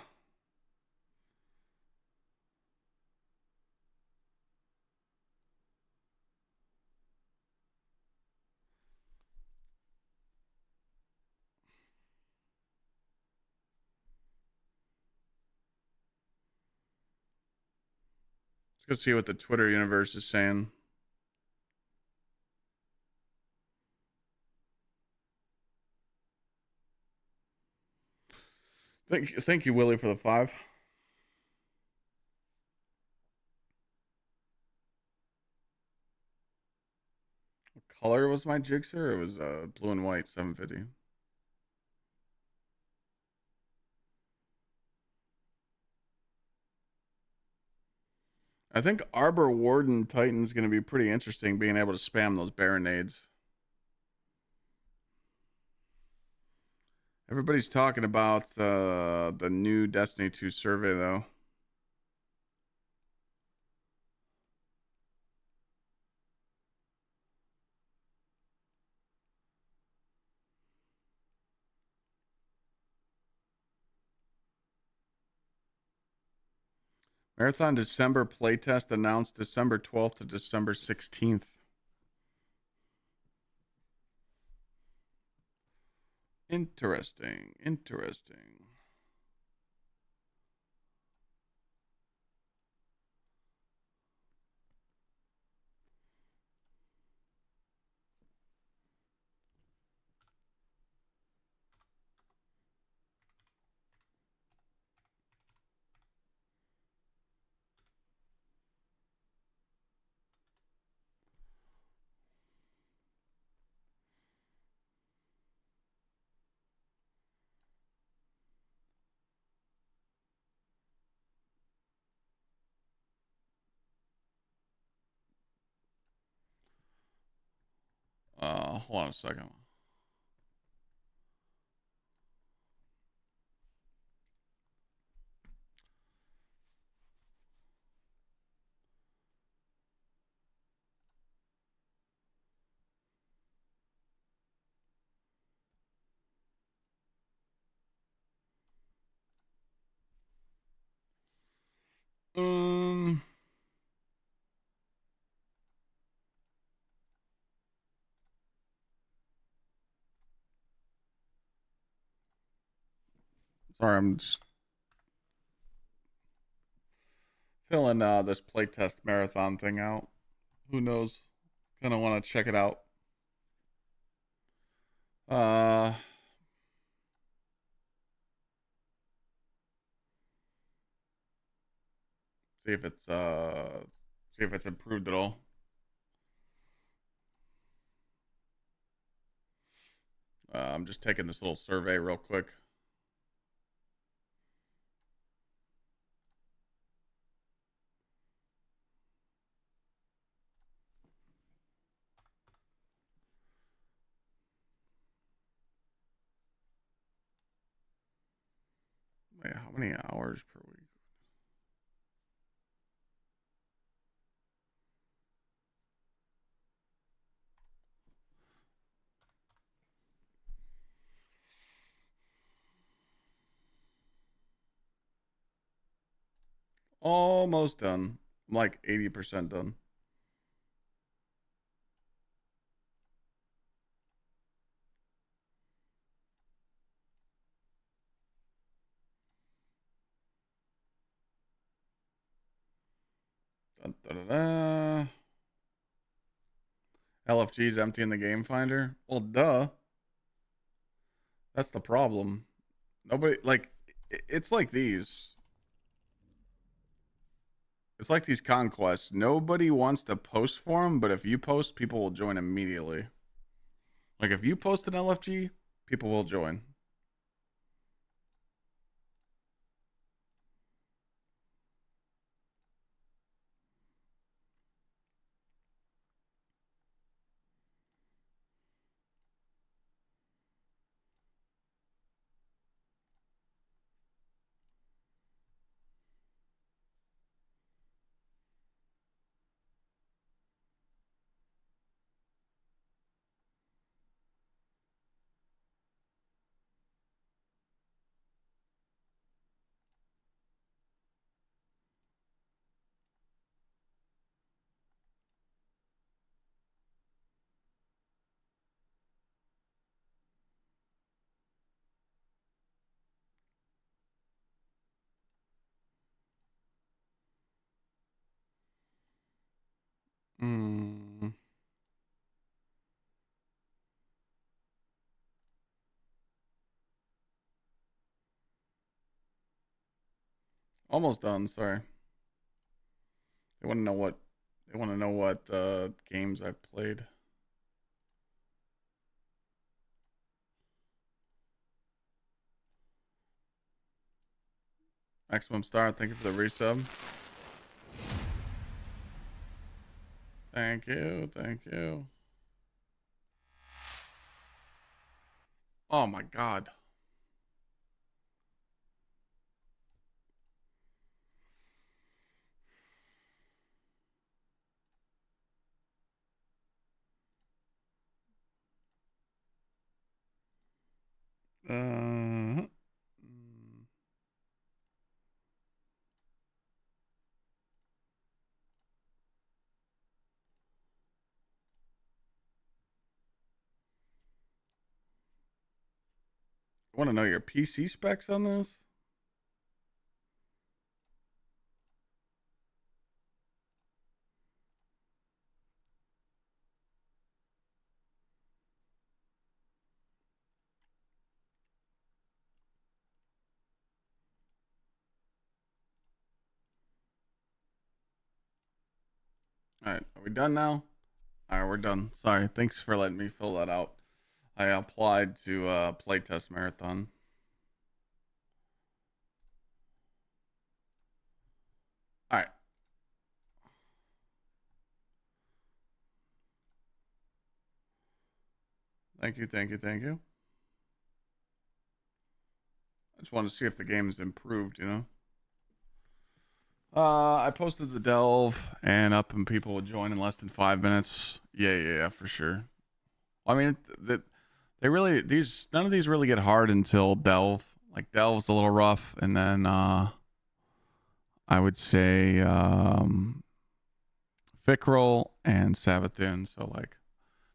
let's go see what the Twitter universe is saying. Thank you, Willie, for the 5. What color was my Gsxr? It was blue and white, 750. I think Arbor Warden Titan's going to be pretty interesting, being able to spam those Baronades. Everybody's talking about the new Destiny 2 survey, though. Marathon December playtest announced December 12th to December 16th. Interesting. Hold on a second. Um. Sorry, I'm just filling this playtest marathon thing out. Who knows? Kind of want to check it out. See if it's improved at all. I'm just taking this little survey real quick. Wait, how many hours per week? Almost done. I'm like 80% done. Dun, dun, dun, dun. LFG's empty in the game finder. Well, duh. That's the problem. Nobody like it's like these. It's like these conquests. Nobody wants to post for them, but if you post, people will join immediately. Like if you post an LFG, people will join. Mm. Almost done, sorry. They want to know what games I've played. Maximum Star, thank you for the resub. Thank you, thank you. Oh my god. Uh, want to know your PC specs on this? All right, are we done now? All right, we're done. Sorry, thanks for letting me fill that out. I applied to playtest marathon. All right. Thank you, thank you, thank you. I just wanted to see if the game's improved, you know? I posted the delve and up and people would join in less than 5 minutes. Yeah, for sure. I mean, they really, none of these really get hard until delve. Like delve's a little rough, and then I would say Fickrel and Savathin. So like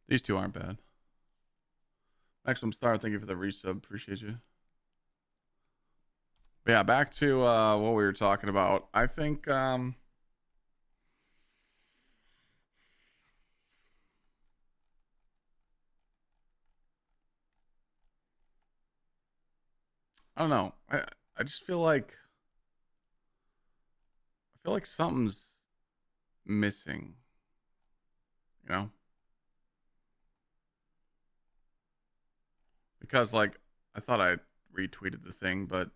these two aren't bad. Maximum Star, thank you for the resub. Appreciate you. But yeah, back to what we were talking about. I think I don't know. I just feel like something's missing. You know? Because like I thought I retweeted the thing, but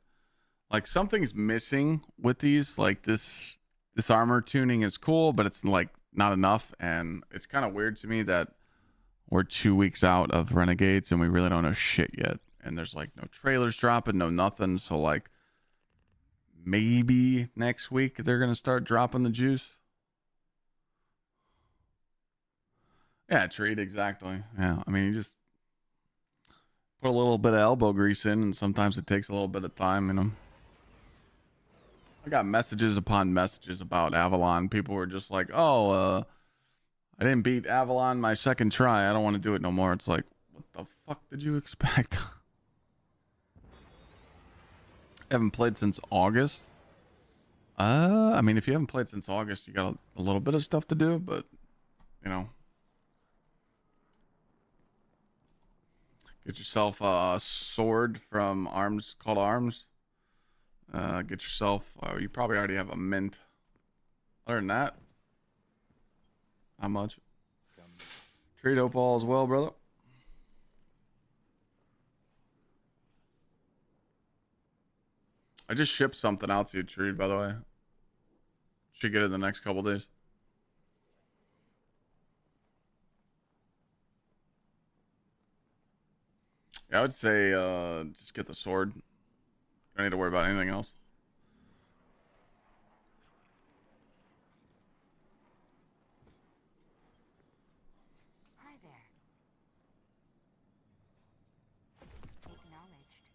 like something's missing with these. Like this armor tuning is cool, but it's like not enough, and it's kind of weird to me that we're 2 weeks out of Renegades and we really don't know shit yet. And there's like no trailers dropping, no nothing. So like maybe next week they're gonna start dropping the juice. Yeah, treat exactly. Yeah, I mean you just put a little bit of elbow grease in, and sometimes it takes a little bit of time, you know. I got messages upon messages about Avalon. People were just like, "Oh, I didn't beat Avalon my second try. I don't want to do it no more." It's like, what the fuck did you expect? Haven't played since August. I mean, if you haven't played since August, you got a little bit of stuff to do, but you know, get yourself a sword from Arms called Arms. Get yourself. You probably already have a mint. Other than that, not much. Trade opal as well, brother. I just shipped something out to you, Treed, by the way. Should get it in the next couple days. Yeah, I would say just get the sword. Don't need to worry about anything else. Hi there. Acknowledged.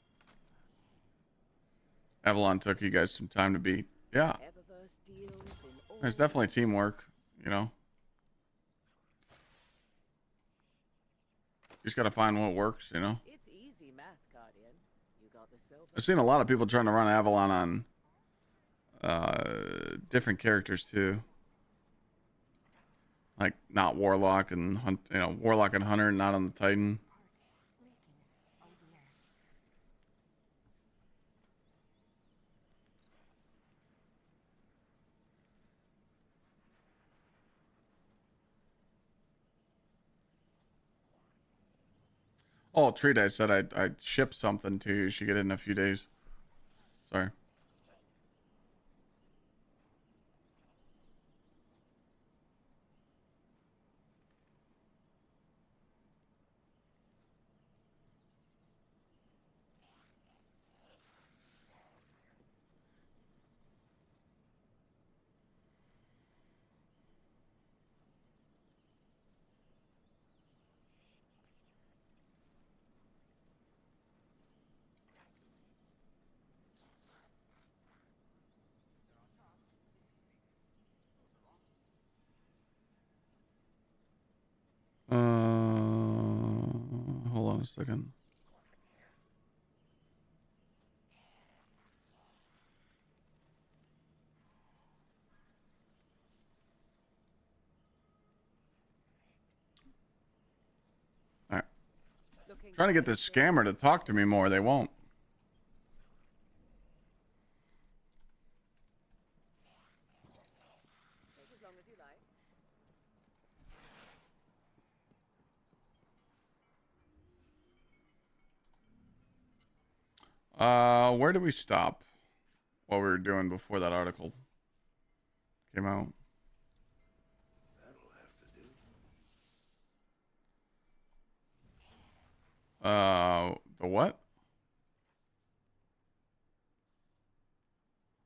Avalon took you guys some time to beat. Yeah. There's definitely teamwork, you know. You just gotta find what works, you know. It's easy math, Guardian. You got the silver. I've seen a lot of people trying to run Avalon on different characters too. Like not Warlock and Hunt, you know, Warlock and Hunter, not on the Titan. Oh, Treat, I said I'd ship something to you. You should get it in a few days. Sorry. Hold on a second. All right. Trying to get this scammer to talk to me more. They won't. Take as long as you like. Where did we stop? What we were doing before that article came out? That'll have to do. The what?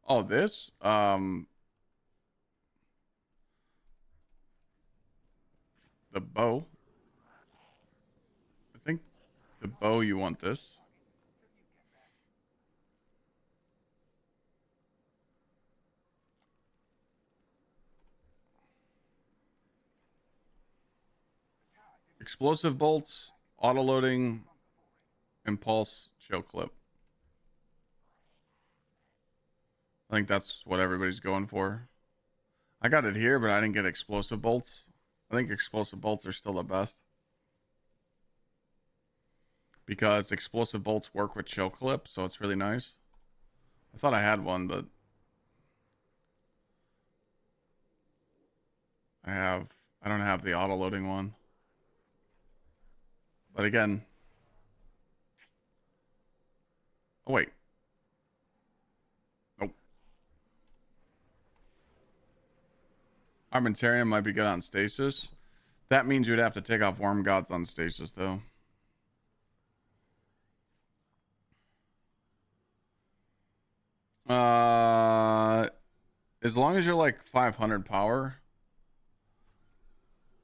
Oh, this? The bow. I think the bow, you want this. Explosive bolts, auto loading, impulse, chill clip. I think that's what everybody's going for. I got it here, but I didn't get explosive bolts. I think explosive bolts are still the best. Because explosive bolts work with chill clip, so it's really nice. I thought I had one, but I don't have the auto loading one. But again, oh wait. Nope. Armentarium might be good on stasis. That means you'd have to take off Worm Gods on stasis, though. As long as you're like 500 power,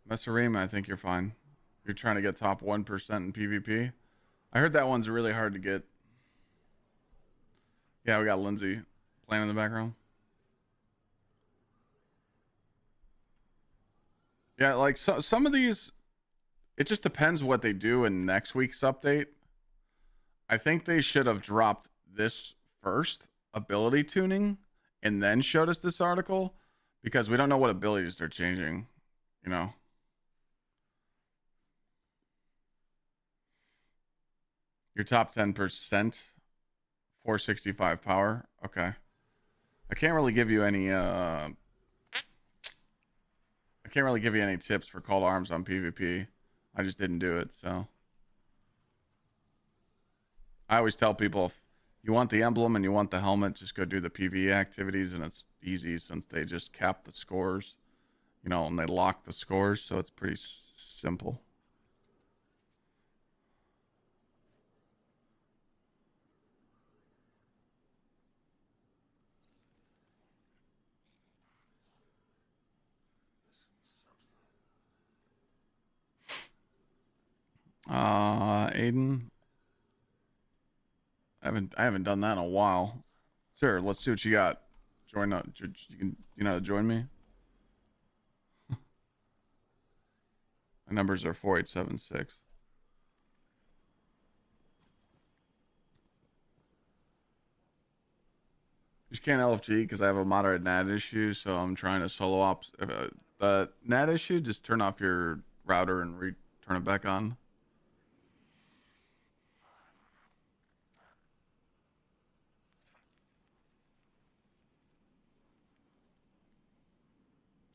Messereme, I think you're fine. You're trying to get top 1% in PvP. I heard that one's really hard to get. Yeah, we got Lindsay playing in the background. Yeah, like some of these, it just depends what they do in next week's update. I think they should have dropped this first, ability tuning, and then showed us this article, because we don't know what abilities they're changing, you know. Your top 10%, 465 power. Okay. I can't really give you any tips for call to arms on PvP. I just didn't do it, so. I always tell people, if you want the emblem and you want the helmet, just go do the PvE activities, and it's easy since they just cap the scores, you know, and they lock the scores, so it's pretty simple. Aiden, I haven't done that in a while. Sure, let's see what you got. Join up. You can, you know, join me. My numbers are 4876. Just can't LFG because I have a moderate NAT issue, so I'm trying to solo ops. The NAT issue, just turn off your router and turn it back on.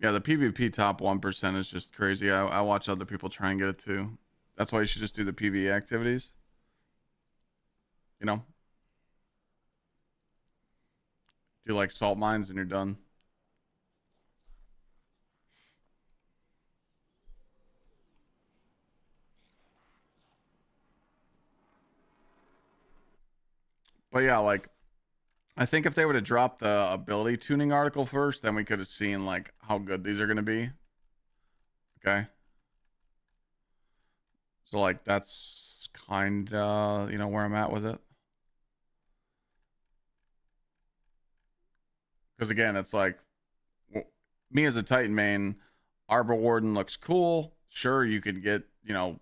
Yeah, the PvP top 1% is just crazy. I watch other people try and get it too. That's why you should just do the PvE activities. You know? Do like salt mines and you're done. But yeah, like, I think if they would have dropped the ability tuning article first, then we could have seen like how good these are going to be. Okay. So like, that's kind of, you know, where I'm at with it. Because again, it's like, me as a Titan main, Arbor Warden looks cool. Sure, you could get, you know,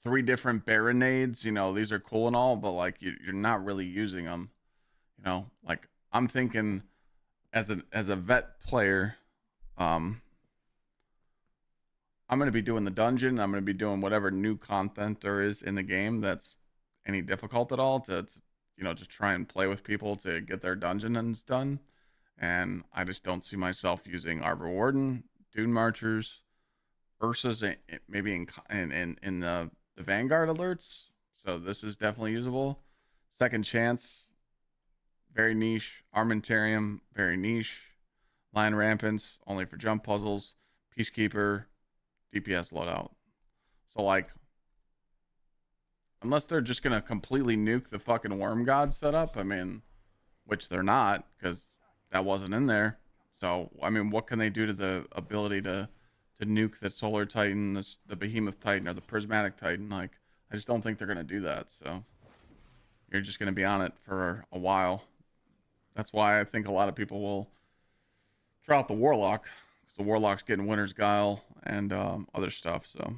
3 different Renegades. You know, these are cool and all, but like, you're not really using them. You know, like, I'm thinking as a vet player, I'm going to be doing the dungeon. I'm going to be doing whatever new content there is in the game that's any difficult at all to you know, just try and play with people to get their dungeons done. And I just don't see myself using Arbor Warden, Dune Marchers, Ursas, maybe in the Vanguard alerts. So this is definitely usable. Second Chance, very niche. Armentarium, very niche. Lion Rampants, only for jump puzzles. Peacekeeper, DPS loadout. So like, unless they're just gonna completely nuke the fucking Worm God setup, I mean, which they're not, because that wasn't in there. So I mean, what can they do to the ability to nuke the Solar Titan, the Behemoth Titan, or the Prismatic Titan? Like, I just don't think they're gonna do that. So you're just gonna be on it for a while. That's why I think a lot of people will try out the Warlock, because the Warlock's getting Winter's Guile and other stuff. So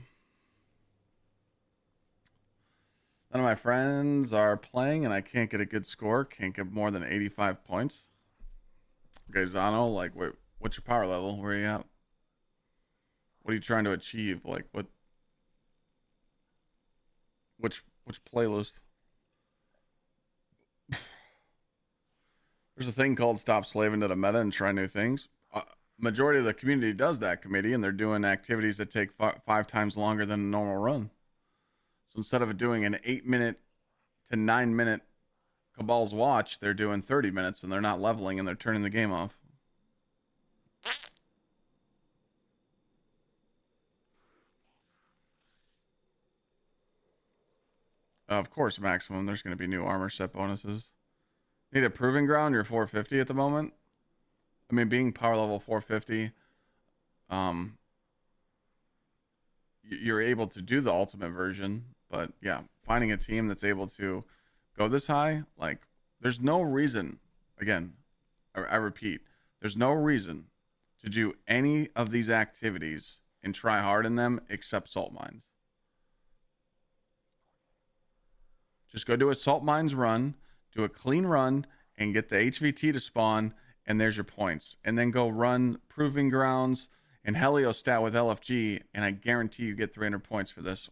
None of my friends are playing and I can't get a good score. Can't get more than 85 points. Okay, Zano, like, wait, what's your power level? Where are you at? What are you trying to achieve? Like, which playlist? There's a thing called Stop Slaving to the Meta and Try New Things. Majority of the community does that, committee, and they're doing activities that take 5 times longer than a normal run. So instead of doing an 8-minute to 9-minute Cabal's Watch, they're doing 30 minutes, and they're not leveling, and they're turning the game off. Of course, maximum. There's going to be new armor set bonuses. Need a proving ground. You're 450 at the moment. I mean, being power level 450, you're able to do the ultimate version. But yeah, finding a team that's able to go this high, like, there's no reason. Again, I repeat, there's no reason to do any of these activities and try hard in them except salt mines. Just go do a salt mines run, do a clean run, and get the HVT to spawn, and there's your points. And then go run Proving Grounds and Heliostat with LFG, and I guarantee you get 300 points for this.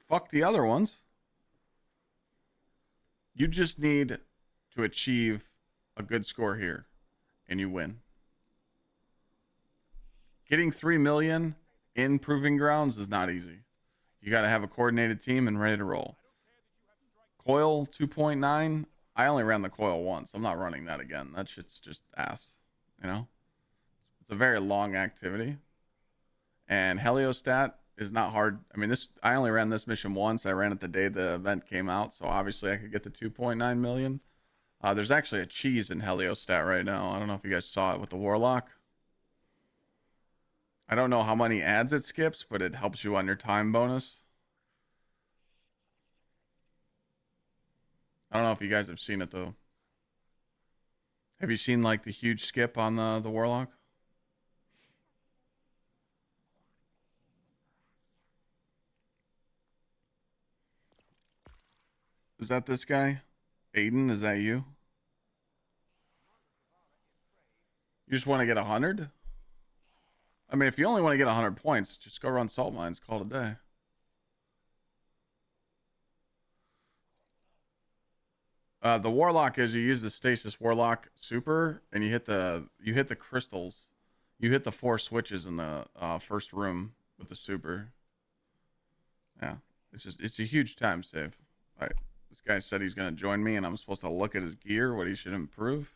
Fuck the other ones. You just need to achieve a good score here, and you win. Getting 3 million in Proving Grounds is not easy. You got to have a coordinated team and ready to roll. Coil 2.9. I only ran the coil once. I'm not running that again. That shit's just ass. You know? It's a very long activity. And Heliostat is not hard. I mean, I only ran this mission once. I ran it the day the event came out. So obviously I could get the 2.9 million. There's actually a cheese in Heliostat right now. I don't know if you guys saw it with the Warlock. I don't know how many ads it skips, but it helps you on your time bonus. I don't know if you guys have seen it, though. Have you seen, like, the huge skip on the Warlock? Is that this guy? Aiden, is that you? You just want to get 100? I mean, if you only want to get 100 points, just go run salt mines, call it a day. The Warlock is you use the Stasis Warlock super, and you hit the crystals. You hit the 4 switches in the first room with the super. Yeah, it's a huge time save. All right, this guy said he's gonna join me, and I'm supposed to look at his gear, what he should improve.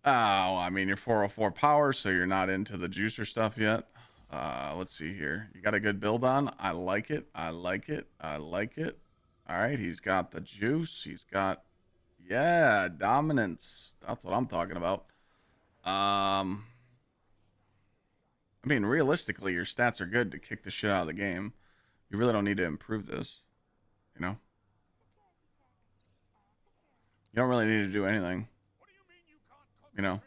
Oh, I mean, you're 404 power, so you're not into the juicer stuff yet. Let's see here. You got a good build on. I like it. I like it. I like it. All right, he's got the juice. He's got, yeah, dominance. That's what I'm talking about. I mean, realistically, your stats are good to kick the shit out of the game. You really don't need to improve this, you know? You don't really need to do anything. You know?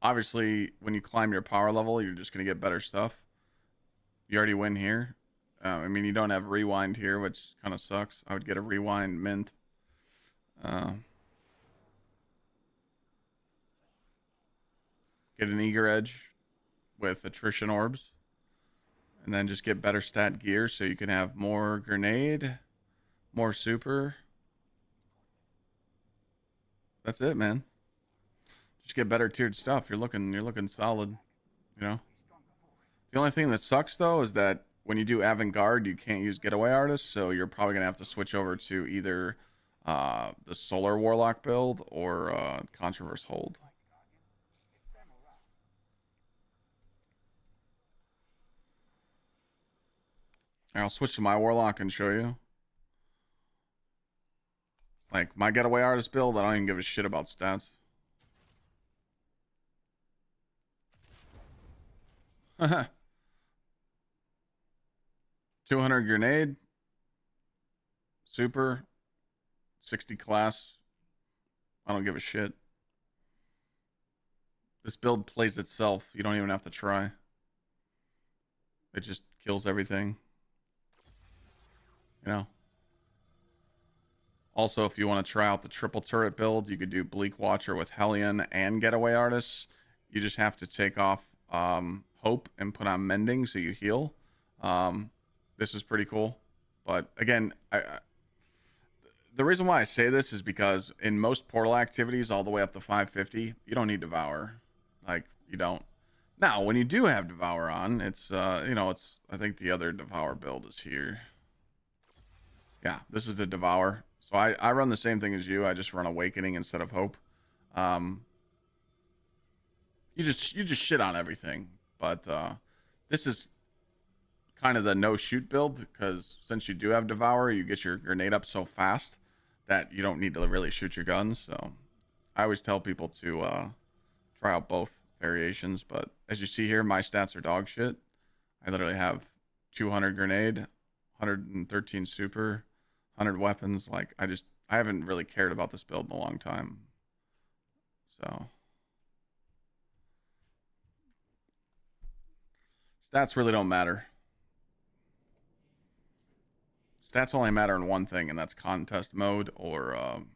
Obviously, when you climb your power level, you're just going to get better stuff. You already win here. I mean, you don't have rewind here, which kind of sucks. I would get a rewind mint. Get an eager edge with attrition orbs. And then just get better stat gear so you can have more grenade, more super. That's it, man. Just get better tiered stuff. You're looking solid, you know? The only thing that sucks, though, is that when you do avant-garde, you can't use getaway artists, so you're probably going to have to switch over to either the Solar Warlock build or Controverse Hold. I'll switch to my Warlock and show you. Like, my getaway artist build, I don't even give a shit about stats. 200 grenade. Super. 60 class. I don't give a shit. This build plays itself. You don't even have to try. It just kills everything. You know. Also, if you want to try out the triple turret build, you could do Bleak Watcher with Hellion and Getaway Artist. You just have to take off Hope and put on Mending so you heal. This is pretty cool. But again, the reason why I say this is because in most portal activities all the way up to 550, you don't need Devour. Like, you don't. Now, when you do have Devour on, it's, you know, it's, I think the other Devour build is here. Yeah, this is the Devour. So I run the same thing as you. I just run Awakening instead of Hope. You just shit on everything. But this is kind of the no shoot build, because since you do have Devour, you get your grenade up so fast that you don't need to really shoot your guns. So I always tell people to try out both variations. But as you see here, my stats are dog shit. I literally have 200 grenade, 113 super, 100 weapons. Like, I haven't really cared about this build in a long time. So stats really don't matter. Stats only matter in one thing, and that's contest mode or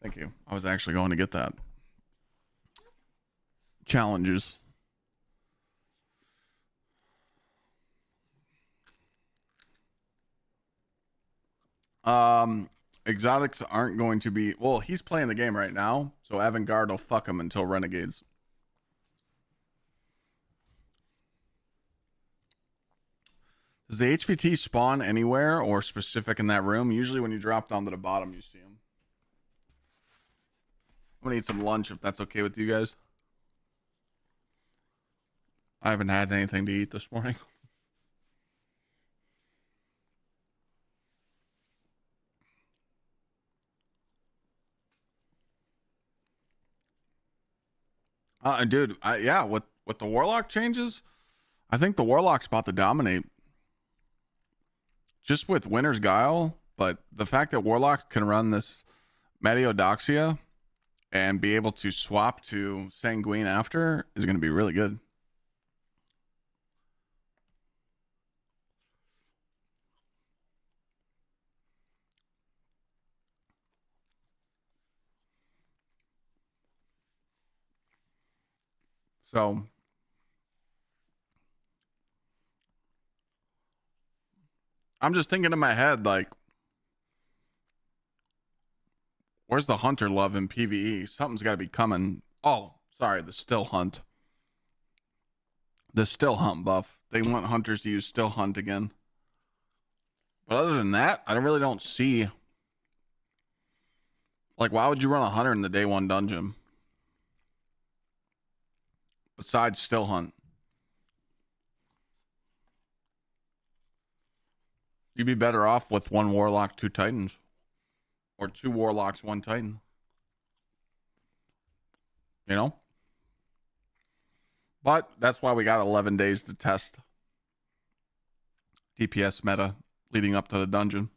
thank you. I was actually going to get that. Challenges. Exotics aren't going to be, well, he's playing the game right now, so Avant-Garde will fuck him until Renegades. Does the HVT spawn anywhere or specific in that room? Usually when you drop down to the bottom, you see him. I'm gonna eat some lunch if that's okay with you guys. I haven't had anything to eat this morning. Dude, yeah, with the Warlock changes, I think the Warlock's about to dominate. Just with Winter's Guile, but the fact that Warlocks can run this Mediodoxia and be able to swap to Sanguine after is going to be really good. So I'm just thinking in my head, like, where's the hunter love in PvE? Something's got to be coming. Oh, sorry, the still hunt. The still hunt buff. They want hunters to use still hunt again. But other than that, I really don't see. Like, why would you run a hunter in the day one dungeon? Besides still hunt. You'd be better off with one Warlock, 2 Titans. Or 2 Warlocks, 1 Titan. You know? But that's why we got 11 days to test DPS meta leading up to the dungeon.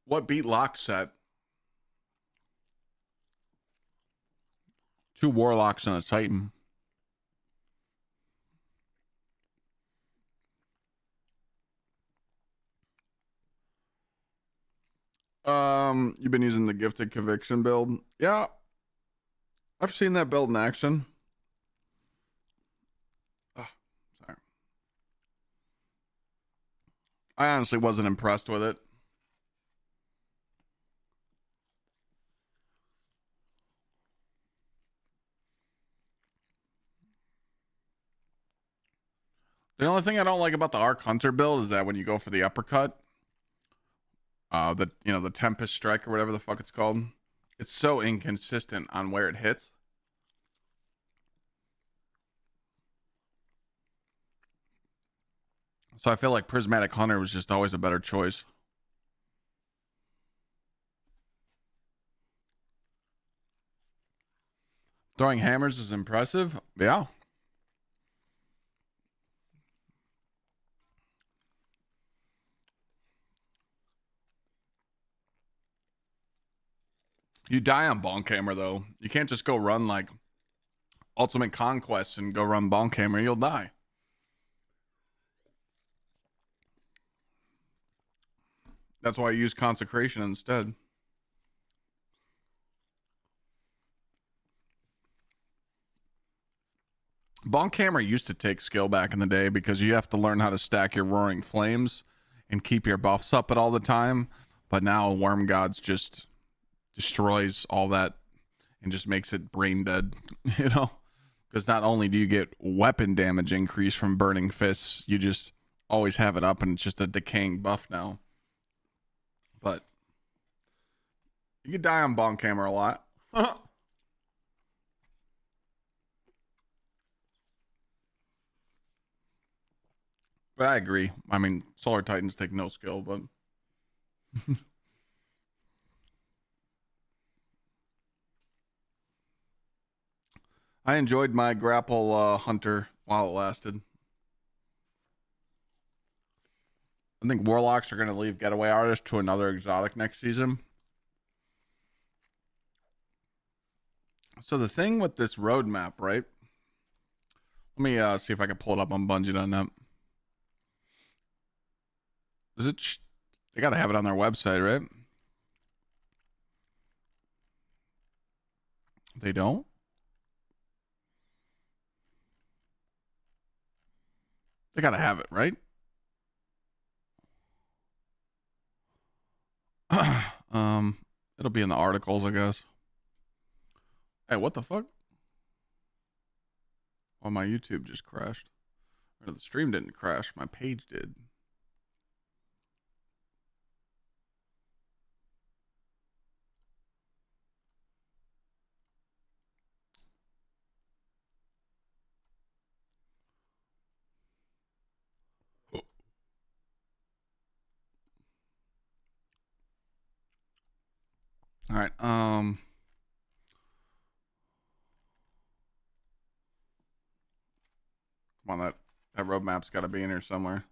What beat Lock set? 2 Warlocks and a Titan. You've been using the Gifted Conviction build? Yeah. I've seen that build in action. Sorry. I honestly wasn't impressed with it. The only thing I don't like about the Arc Hunter build is that when you go for the uppercut, the Tempest Strike or whatever the fuck it's called, it's so inconsistent on where it hits. So I feel like Prismatic Hunter was just always a better choice. Throwing hammers is impressive. Yeah. You die on bonk hammer though. You can't just go run like Ultimate Conquest and go run bonk hammer. You'll die. That's why I use consecration instead. Bonk hammer used to take skill back in the day because you have to learn how to stack your roaring flames and keep your buffs up at all the time. But now Worm Gods just destroys all that and just makes it brain dead, you know? Because not only do you get weapon damage increase from burning fists, you just always have it up and it's just a decaying buff now. But you could die on bonk hammer a lot. But I agree. I mean, Solar Titans take no skill, but I enjoyed my grapple hunter while it lasted. I think Warlocks are going to leave Getaway Artist to another exotic next season. So the thing with this roadmap, right? Let me see if I can pull it up on Bungie.net. Is it? They got to have it on their website, right? They don't? They got to have it, right? It'll be in the articles, I guess. Hey, what the fuck? Oh, my YouTube just crashed. Or the stream didn't crash. My page did. All right. Come on, that roadmap's got to be in here somewhere.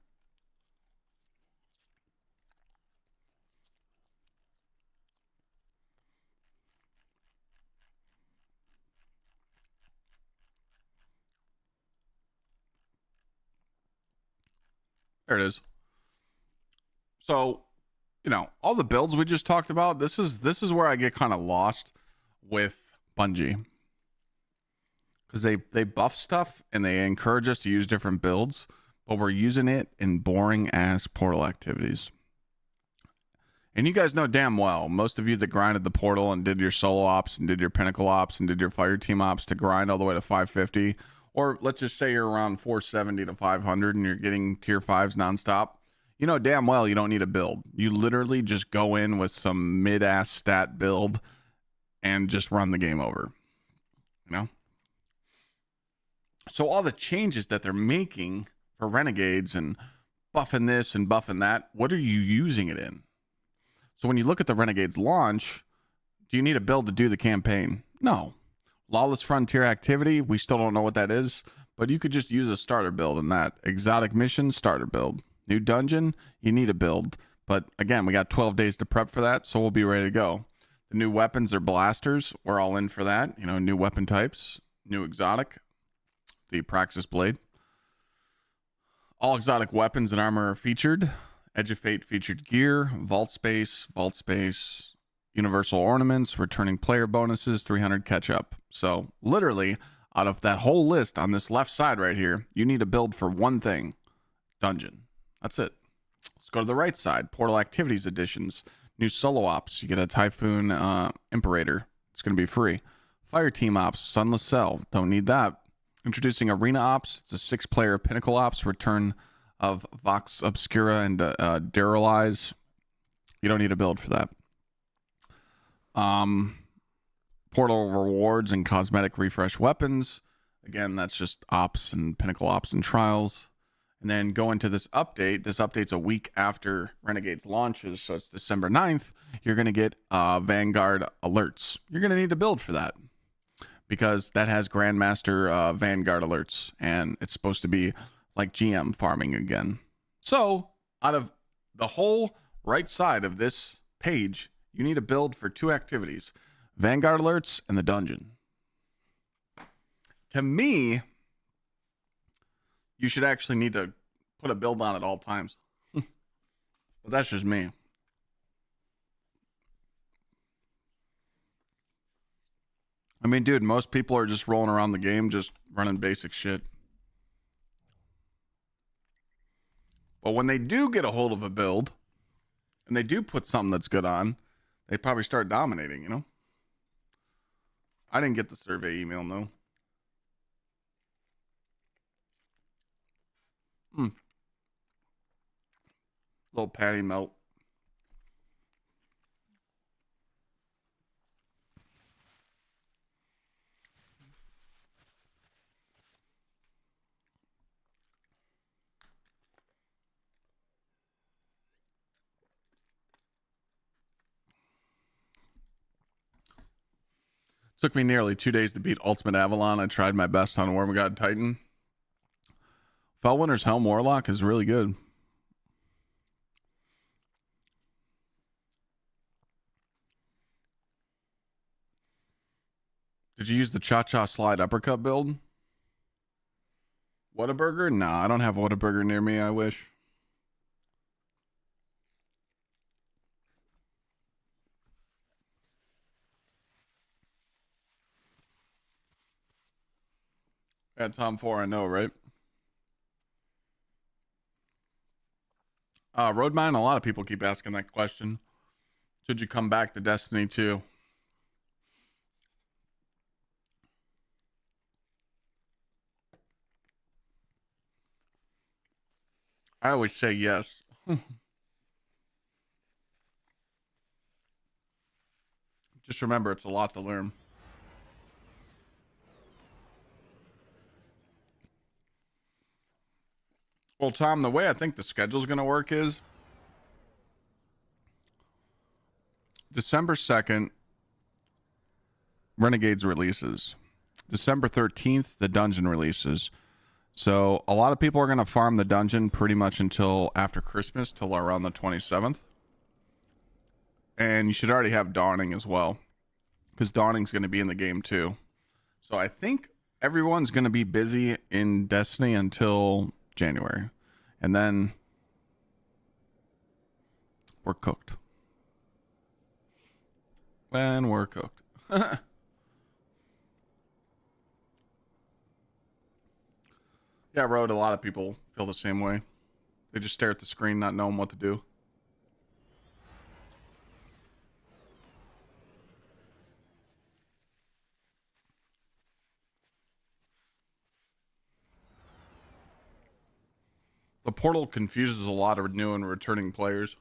There it is. So, you know, all the builds we just talked about, this is where I get kind of lost with Bungie. Because they buff stuff and they encourage us to use different builds, but we're using it in boring ass portal activities. And you guys know damn well, most of you that grinded the portal and did your solo ops and did your pinnacle ops and did your fire team ops to grind all the way to 550, or let's just say you're around 470 to 500 and you're getting tier 5s nonstop. You know damn well you don't need a build. You literally just go in with some mid-ass stat build and just run the game over. You know? So all the changes that they're making for Renegades and buffing this and buffing that, what are you using it in? So when you look at the Renegades launch, do you need a build to do the campaign? No. Lawless Frontier activity, we still don't know what that is, but you could just use a starter build in that. Exotic mission, starter build. New dungeon, you need a build. But again, we got 12 days to prep for that, so we'll be ready to go. The new weapons are blasters. We're all in for that. You know, new weapon types, new exotic, the Praxis Blade. All exotic weapons and armor are featured. Edge of Fate featured gear, vault space, universal ornaments, returning player bonuses, 300 catch up. So literally, out of that whole list on this left side right here, you need a build for one thing: dungeon. That's it. Let's go to the right side. Portal activities additions. New solo ops. You get a Typhoon Imperator. It's going to be free. Fire team ops. Sunless Cell. Don't need that. Introducing arena ops. It's a 6-player pinnacle ops. Return of Vox Obscura and Deralize. You don't need a build for that. Portal rewards and cosmetic refresh weapons. Again, that's just ops and pinnacle ops and trials. And then go into this update. This update's a week after Renegades launches, so it's December 9th. You're going to get Vanguard alerts. You're going to need to build for that. because that has Grandmaster Vanguard alerts, and it's supposed to be like GM farming again. So out of the whole right side of this page, you need a build for 2 activities: Vanguard alerts and the dungeon. To me, you should actually need to put a build on at all times. But that's just me. I mean, dude, most people are just rolling around the game, just running basic shit. But when they do get a hold of a build, and they do put something that's good on, they probably start dominating, you know? I didn't get the survey email, no. Little patty melt. Took me nearly 2 days to beat Ultimate Avalon. I tried my best on Worm God Titan. Fellwinter's Helm Warlock is really good. Did you use the Cha-Cha Slide Uppercut build? Whataburger? Nah, I don't have Whataburger near me, I wish. Yeah, Tom 4, I know, right? Roadmine, a lot of people keep asking that question. Should you come back to Destiny 2? I always say yes. Just remember, it's a lot to learn. Well, Tom, the way I think the schedule's going to work is December 2nd, Renegades releases. December 13th, the dungeon releases. So a lot of people are going to farm the dungeon pretty much until after Christmas, till around the 27th. And you should already have Dawning as well, because Dawning's going to be in the game too. So I think everyone's going to be busy in Destiny until January. And then we're cooked. When we're cooked. Yeah, Road, a lot of people feel the same way. They just stare at the screen not knowing what to do. The portal confuses a lot of new and returning players.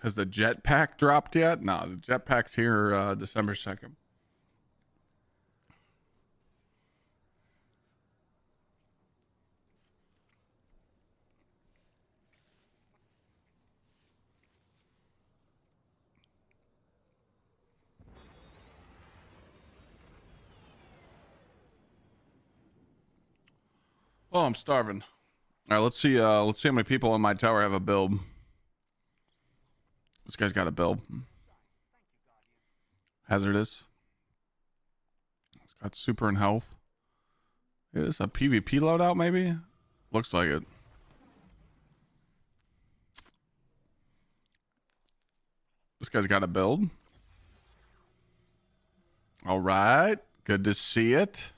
Has the jetpack dropped yet? No, the jetpack's here December 2nd. Oh, I'm starving. All right, let's see how many people in my tower have a build. This guy's got a build. Hazardous. He's got super and health. Is this a PvP loadout maybe? Looks like it. This guy's got a build. All right. Good to see it.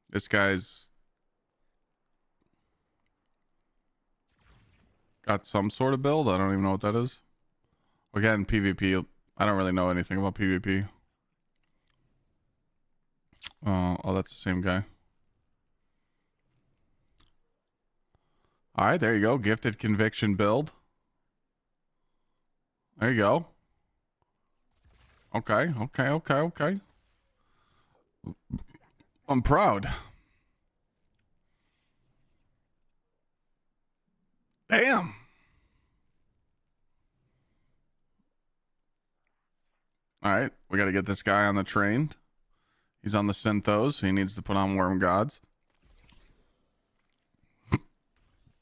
This guy's got some sort of build. I don't even know what that is. Again, PvP. I don't really know anything about PvP. Oh, that's the same guy. All right, there you go. Gifted Conviction build. There you go. Okay. I'm proud. Damn. All right, we got to get this guy on the train. He's on the Synthos. He needs to put on Worm Gods.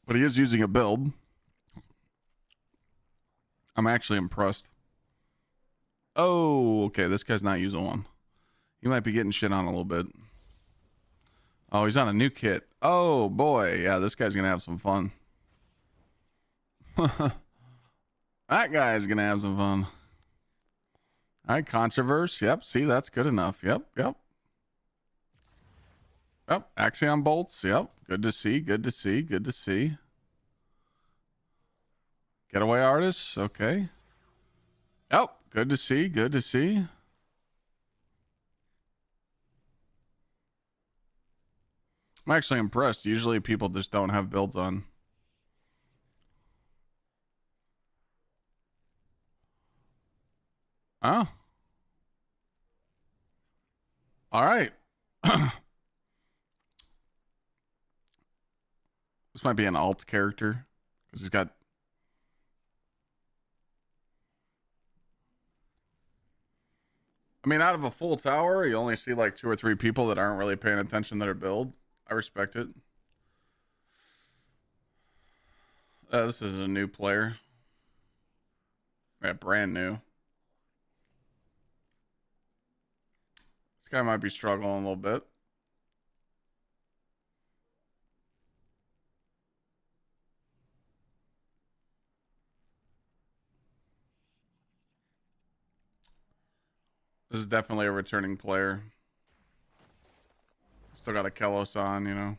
But he is using a build. I'm actually impressed. Oh, okay. This guy's not using one. He might be getting shit on a little bit. Oh, he's on a new kit. Oh, boy. Yeah, this guy's going to have some fun. That guy's going to have some fun. All right, Controverse. Yep, see, that's good enough. Yep. Yep, Axion Bolts. Yep, good to see. Getaway Artists. Okay. Yep, good to see. I'm actually impressed. Usually people just don't have builds on. Oh. All right. This might be an alt character because he's got. I mean, out of a full tower, you only see like 2 or 3 people that aren't really paying attention to their build. I respect it. This is a new player. Yeah, brand new. This guy might be struggling a little bit. This is definitely a returning player. Still got a Kelos on, you know.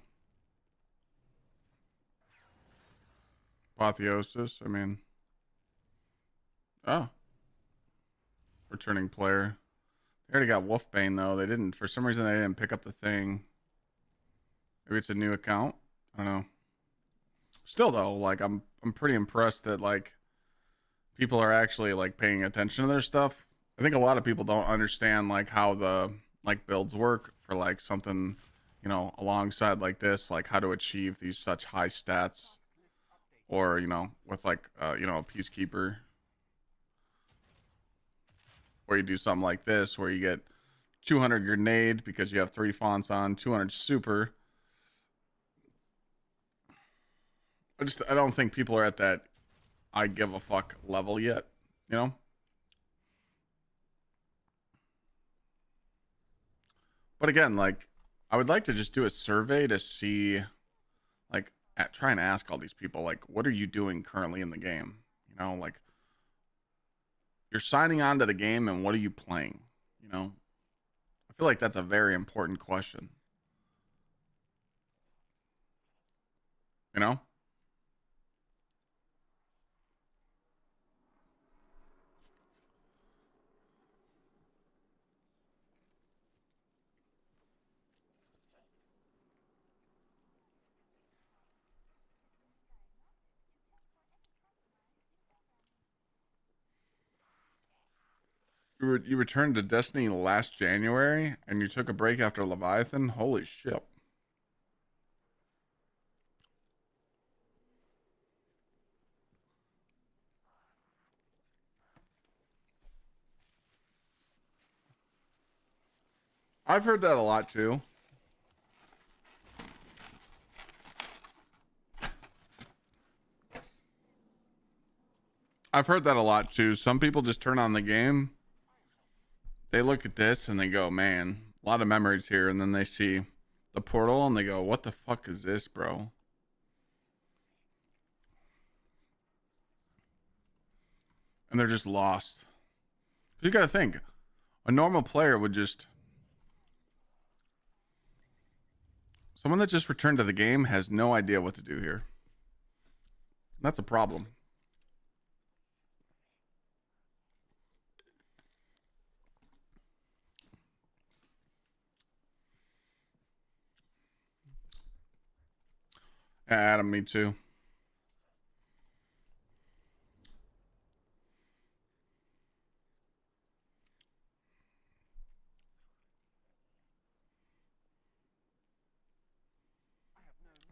Apotheosis, I mean. Oh. Returning player. They already got Wolfbane, though. They didn't, for some reason, they didn't pick up the thing. Maybe it's a new account. I don't know. Still, though, like, I'm pretty impressed that, like, people are actually, like, paying attention to their stuff. I think a lot of people don't understand, like, how the, like, builds work for, like, something, you know, alongside like this, like, how to achieve these such high stats. Or, you know, with, like, you know, a Peacekeeper. Or you do something like this, where you get 200 grenade because you have 3 fonts on, 200 super. I don't think people are at that I give a fuck level yet, you know? But again, like, I would like to just do a survey to see, like, try and ask all these people, like, what are you doing currently in the game? You know, like, you're signing on to the game and what are you playing? You know, I feel like that's a very important question. You know? You returned to Destiny last January and you took a break after Leviathan? Holy shit. I've heard that a lot too. I've heard that a lot too. Some people just turn on the game. They look at this and they go, man, a lot of memories here. And then they see the portal and they go, what the fuck is this, bro? And they're just lost. You gotta think, a normal player would just... Someone that just returned to the game has no idea what to do here. That's a problem. Yeah, Adam, me too.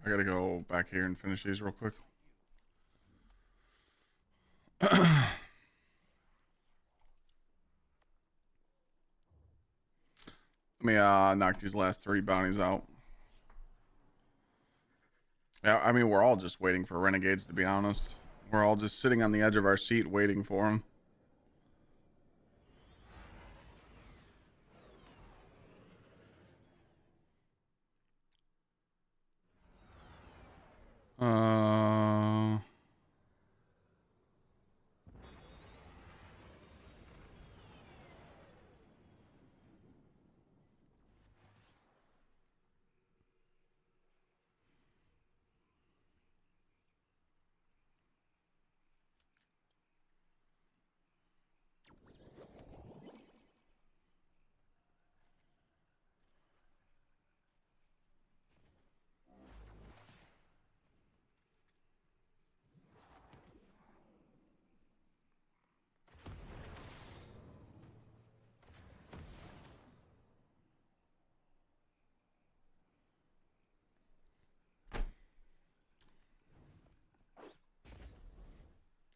I gotta go back here and finish these real quick. Let me knock these last 3 bounties out. Yeah, I mean, we're all just waiting for Renegades, to be honest. We're all just sitting on the edge of our seat waiting for them.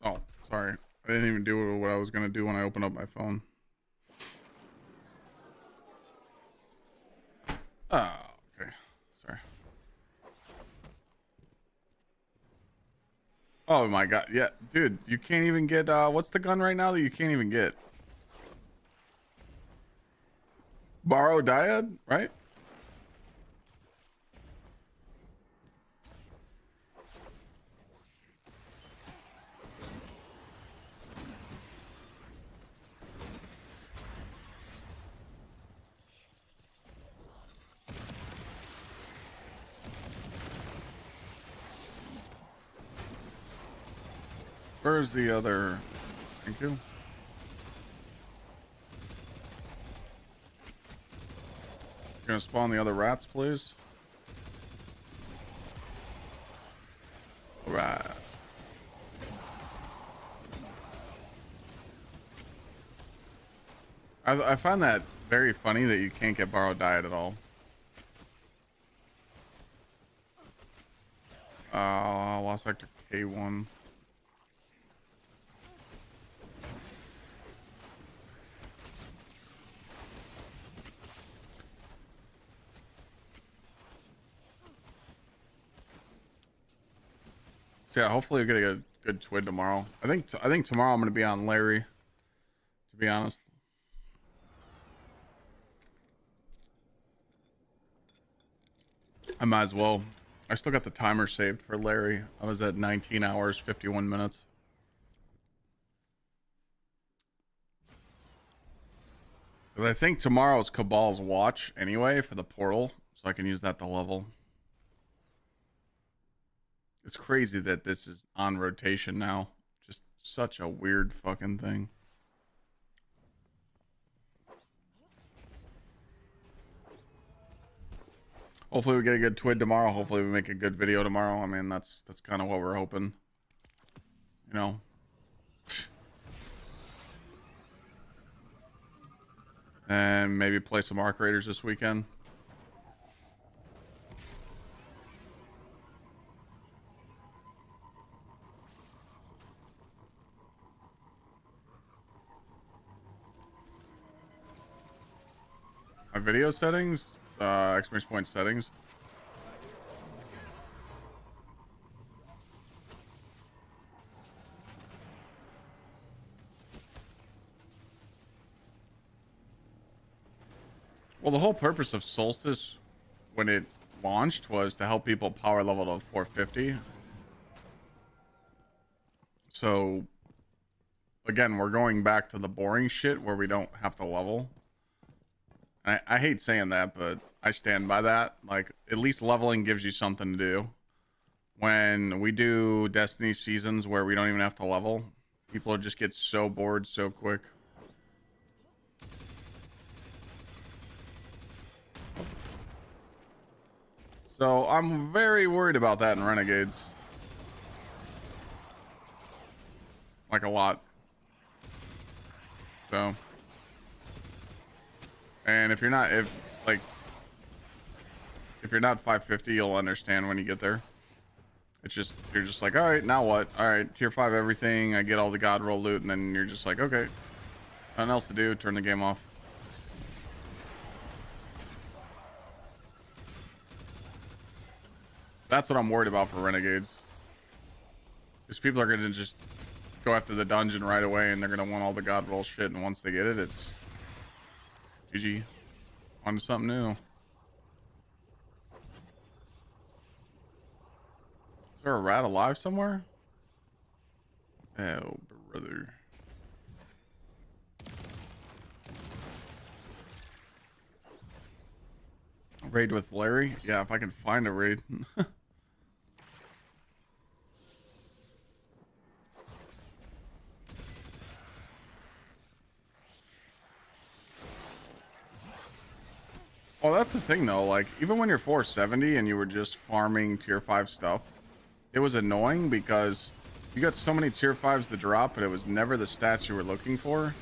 Oh, sorry. I didn't even do what I was going to do when I opened up my phone. Oh, okay. Sorry. Oh my god. Yeah, dude, you can't even get what's the gun right now that you can't even get? Borrow Dyad, right? Where's the other? Thank you. Gonna spawn the other rats, please. All right. I find that very funny that you can't get borrowed diet at all. Lost sector K1. So yeah, hopefully we're gonna get a good twid tomorrow. I think tomorrow I'm gonna be on Larry, to be honest. I might as well. I still got the timer saved for Larry. I was at 19 hours, 51 minutes. Because I think tomorrow's Cabal's watch anyway for the portal, so I can use that to level. It's crazy that this is on rotation now. Just such a weird fucking thing. Hopefully we get a good twid tomorrow. Hopefully we make a good video tomorrow. I mean, that's kind of what we're hoping. You know. And maybe play some Arc Raiders this weekend. My video settings, exclamation point settings. Well, the whole purpose of Solstice when it launched was to help people power level to 450. So again, we're going back to the boring shit where we don't have to level. I hate saying that, but I stand by that. Like, at least leveling gives you something to do. When we do Destiny seasons where we don't even have to level, people just get so bored so quick. So I'm very worried about that in Renegades. Like a lot. So. And if you're not, If you're not 550, you'll understand when you get there. It's just, you're just like, all right, now what? All right, tier 5 everything. I get all the god roll loot, and then you're just like, okay, nothing else to do. Turn the game off. That's what I'm worried about for Renegades. Because people are going to just go after the dungeon right away, and they're going to want all the god roll shit, and once they get it, it's GG. On to something new. Is there a rat alive somewhere? Oh, brother. Raid with Larry? Yeah, if I can find a raid. Well, that's the thing though, like, even when you're 470 and you were just farming tier 5 stuff, it was annoying because you got so many tier 5s to drop, but it was never the stats you were looking for.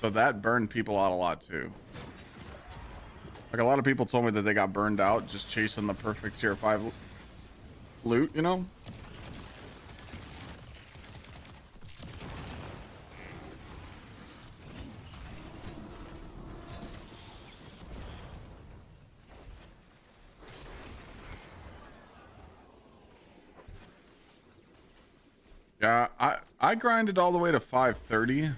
So that burned people out a lot too. Like, a lot of people told me that they got burned out just chasing the perfect tier 5 loot, you know? Yeah, I grinded all the way to 530.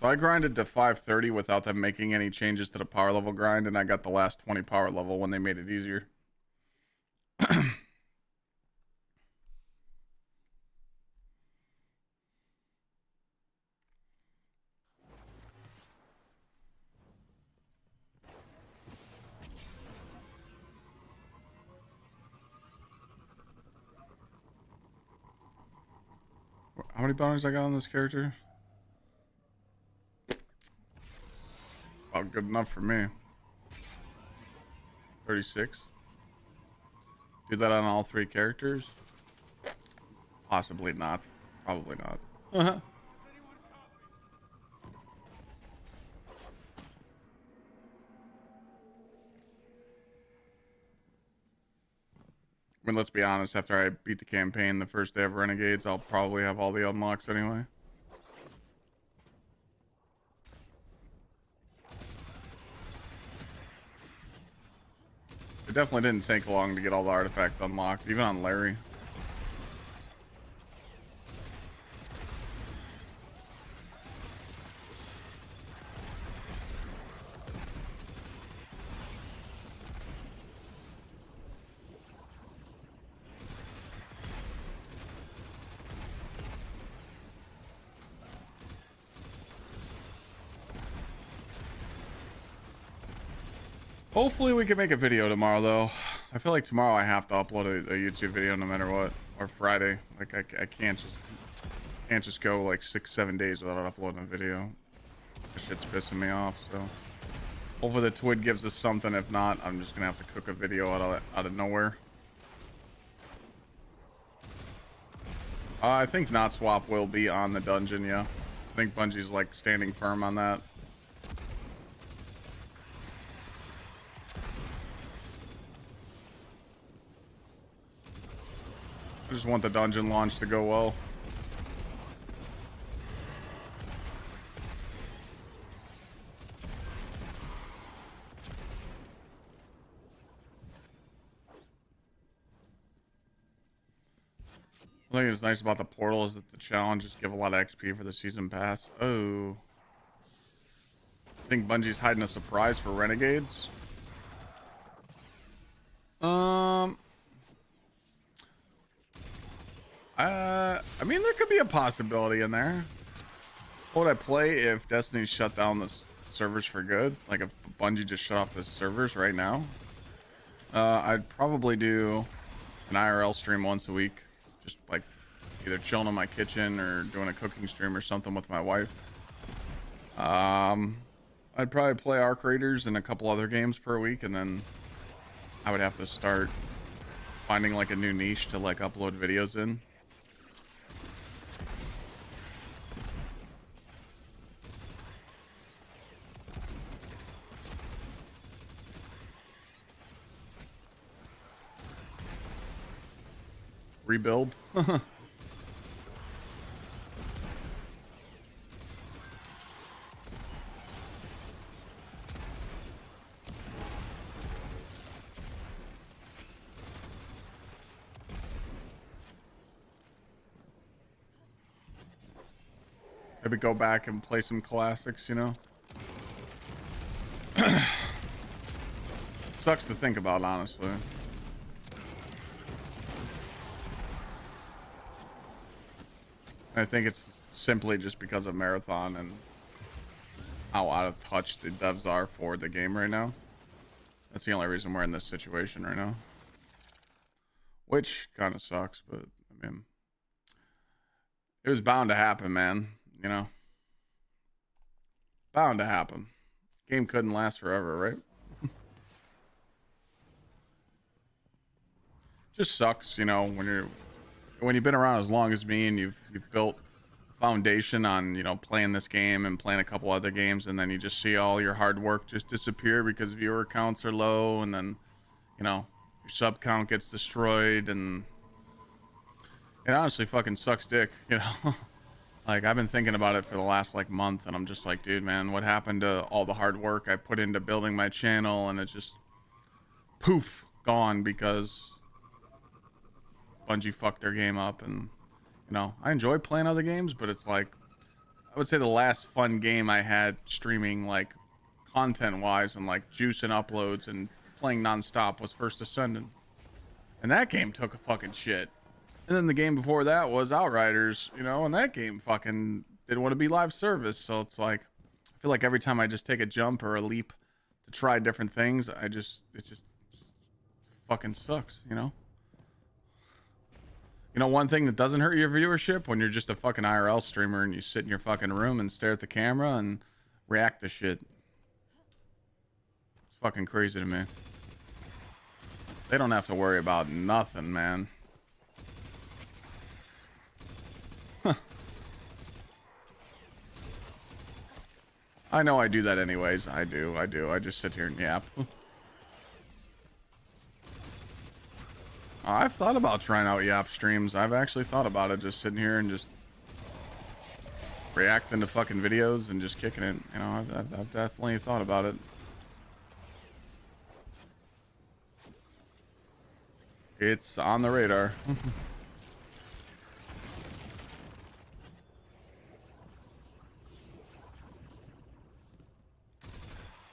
So I grinded to 530 without them making any changes to the power level grind, and I got the last 20 power level when they made it easier. How many bounties I got on this character? About good enough for me. 36. Do that on all 3 characters? Possibly not. Probably not. I mean, let's be honest, after I beat the campaign the first day of Renegades, I'll probably have all the unlocks anyway. It definitely didn't take long to get all the artifacts unlocked, even on Larry. Hopefully we can make a video tomorrow, though. I feel like tomorrow I have to upload a YouTube video no matter what, or Friday. Like I can't just go like 6-7 days without uploading a video. This shit's pissing me off. So hopefully the Twid gives us something. If not, I'm just gonna have to cook a video out of nowhere. I think Not Swap will be on the dungeon. Yeah, I think Bungie's like standing firm on that. I just want the dungeon launch to go well. One thing that's nice about the portal is that the challenges give a lot of XP for the season pass. Oh. I think Bungie's hiding a surprise for Renegades. I mean, there could be a possibility in there. What would I play if Destiny shut down the servers for good? Like if Bungie just shut off the servers right now? I'd probably do an IRL stream once a week. Just like either chilling in my kitchen or doing a cooking stream or something with my wife. I'd probably play Arc Raiders and a couple other games per week, and then I would have to start finding like a new niche to like upload videos in. rebuild. Maybe go back and play some classics, you know? Sucks to think about, honestly. I think it's simply just because of Marathon and how out of touch the devs are for the game right now. That's the only reason we're in this situation right now. Which kind of sucks, but I mean, it was bound to happen, man. You know? Bound to happen. Game couldn't last forever, right? Just sucks, you know, when you've been around as long as me and you've built foundation on, you know, playing this game and playing a couple other games, and then you just see all your hard work just disappear because viewer counts are low, and then, you know, your sub count gets destroyed, and it honestly fucking sucks dick, you know. Like, I've been thinking about it for the last like month, and I'm just like, dude, man, what happened to all the hard work I put into building my channel? And it's just poof, gone because Bungie fucked their game up. And, you know, I enjoy playing other games, but it's like, I would say the last fun game I had streaming, like, content-wise and, like, juice and uploads and playing non-stop was First Ascendant. And that game took a fucking shit. And then the game before that was Outriders, you know, and that game fucking didn't want to be live service. So it's like, I feel like every time I just take a jump or a leap to try different things, it just fucking sucks, you know? You know, one thing that doesn't hurt your viewership when you're just a fucking IRL streamer and you sit in your fucking room and stare at the camera and react to shit. It's fucking crazy to me. They don't have to worry about nothing, man. I know I do that anyways. I do. I just sit here and yap. I've thought about trying out yap streams. I've actually thought about it, just sitting here and just reacting to fucking videos and just kicking it. You know, I've definitely thought about it. It's on the radar.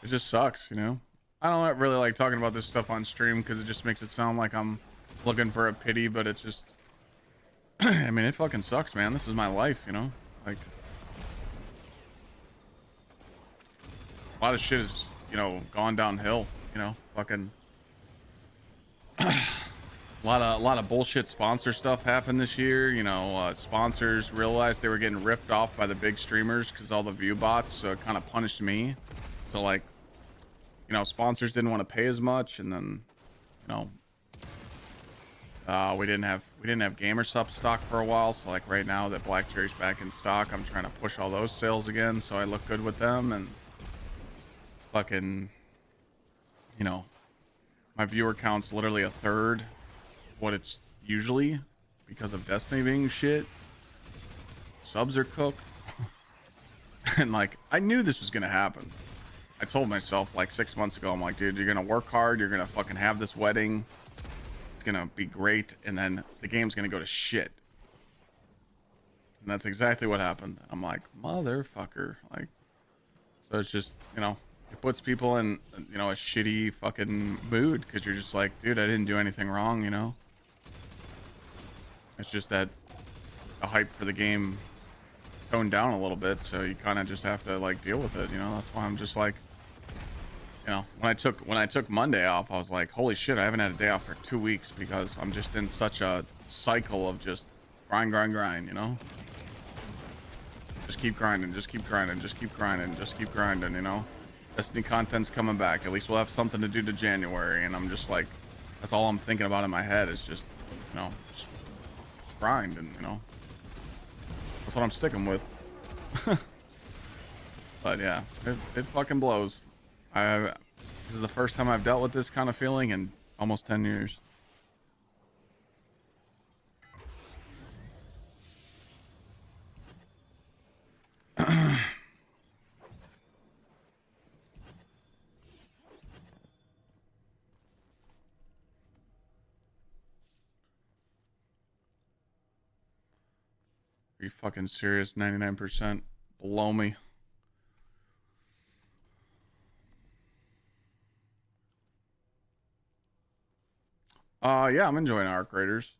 It just sucks, you know? I don't really like talking about this stuff on stream because it just makes it sound like I'm looking for a pity, but it's just... I mean, it fucking sucks, man. This is my life, you know? Like... a lot of shit has, you know, gone downhill, you know? Fucking... a lot of bullshit sponsor stuff happened this year, you know? Sponsors realized they were getting ripped off by the big streamers because all the view bots, so it kind of punished me. So, like, you know, sponsors didn't want to pay as much, and then, you know, we didn't have gamer sub stock for a while. So, like, right now that Black Cherry's back in stock, I'm trying to push all those sales again, so I look good with them. And fucking, you know, my viewer count's literally a third what it's usually because of Destiny being shit. Subs are cooked. And, like, I knew this was gonna happen. I told myself like 6 months ago, I'm like, dude, you're gonna work hard, you're gonna fucking have this wedding, it's gonna be great, and then the game's gonna go to shit. And that's exactly what happened. I'm like, motherfucker. Like, so it's just, you know, it puts people in, you know, a shitty fucking mood because you're just like, dude, I didn't do anything wrong, you know? It's just that the hype for the game toned down a little bit, so you kind of just have to like deal with it, you know? That's why I'm just like, you know, when I took Monday off, I was like, holy shit, I haven't had a day off for 2 weeks because I'm just in such a cycle of just grind, you know? Just keep grinding, just keep grinding, just keep grinding, just keep grinding, you know? Destiny content's coming back. At least we'll have something to do to January, and I'm just like, that's all I'm thinking about in my head is just, you know, just grind, and, you know, that's what I'm sticking with. But yeah, it fucking blows. This is the first time I've dealt with this kind of feeling in almost 10 years. Are you fucking serious? 99% below me. Yeah, I'm enjoying Arc Raiders.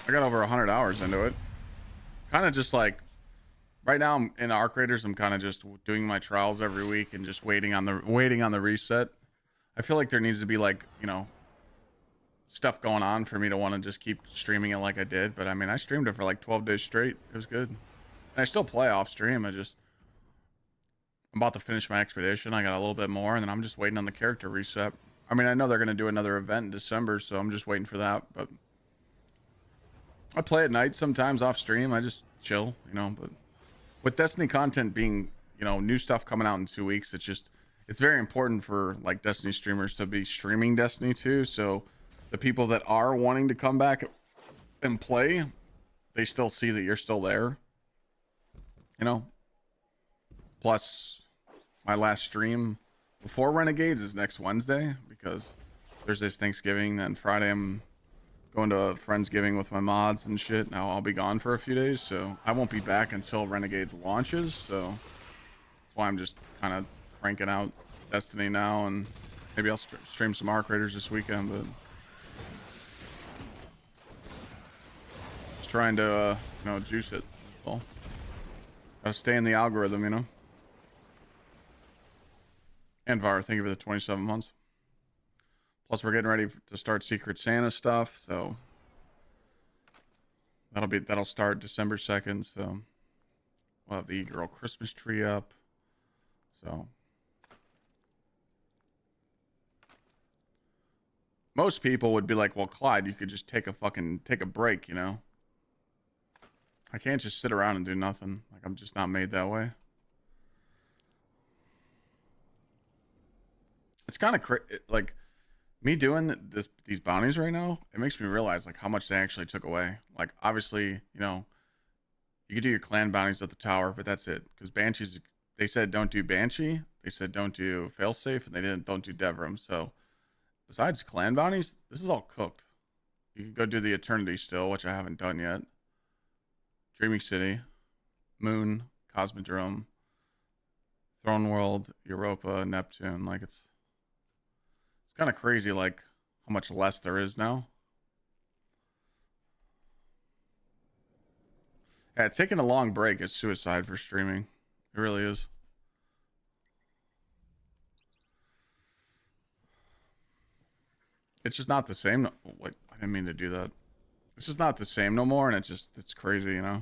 I got over 100 hours into it. Kind of just like right now I'm in Arc Raiders. I'm kind of just doing my trials every week and just waiting on the reset. I feel like there needs to be like, you know, stuff going on for me to want to just keep streaming it like I did. But I mean, I streamed it for like 12 days straight. It was good. And I still play off stream. I'm about to finish my expedition. I got a little bit more, and then I'm just waiting on the character reset. I mean, I know they're going to do another event in December, so I'm just waiting for that. But I play at night sometimes off stream. I just chill, you know. But with Destiny content being, you know, new stuff coming out in 2 weeks, it's very important for like Destiny streamers to be streaming Destiny too. So the people that are wanting to come back and play, they still see that you're still there, you know. Plus, my last stream before Renegades is next Wednesday because Thursday's Thanksgiving. Then Friday I'm going to a Friendsgiving with my mods and shit. Now I'll be gone for a few days, so I won't be back until Renegades launches. So that's why I'm just kind of cranking out Destiny now, and maybe I'll stream some Arc Raiders this weekend. But just trying to you know, juice it. Well, gotta stay in the algorithm, you know. And Var, thank you for the 27 months. Plus, we're getting ready to start Secret Santa stuff, so that'll start December 2nd. So we'll have the E-Girl Christmas tree up. So most people would be like, "Well, Clyde, you could just take a break, you know." I can't just sit around and do nothing. Like, I'm just not made that way. It's kind of like me doing these bounties right now. It makes me realize like how much they actually took away. Like, obviously, you know, you could do your clan bounties at the tower, but that's it. Because Banshees, they said don't do Banshee. They said don't do Failsafe, and they don't do Devrim. So besides clan bounties, this is all cooked. You can go do the Eternity still, which I haven't done yet. Dreaming City, Moon, Cosmodrome, Throne World, Europa, Neptune. Like, it's kind of crazy, like, how much less there is now. Yeah, taking a long break is suicide for streaming. It really is. It's just not the same. Wait, I didn't mean to do that. It's just not the same no more, and it's crazy, you know?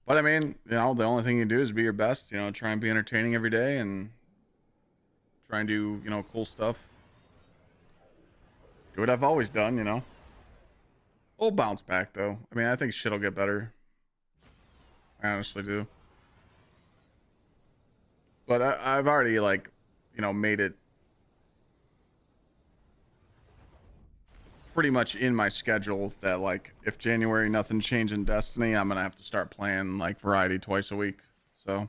But I mean, you know, the only thing you do is be your best, you know, try and be entertaining every day and try and do, you know, cool stuff. Do what I've always done, you know. We'll bounce back, though. I mean, I think shit'll get better. I honestly do. But I've already, like, you know, made it pretty much in my schedule that, like, if January nothing changed in Destiny, I'm gonna have to start playing like variety twice a week. So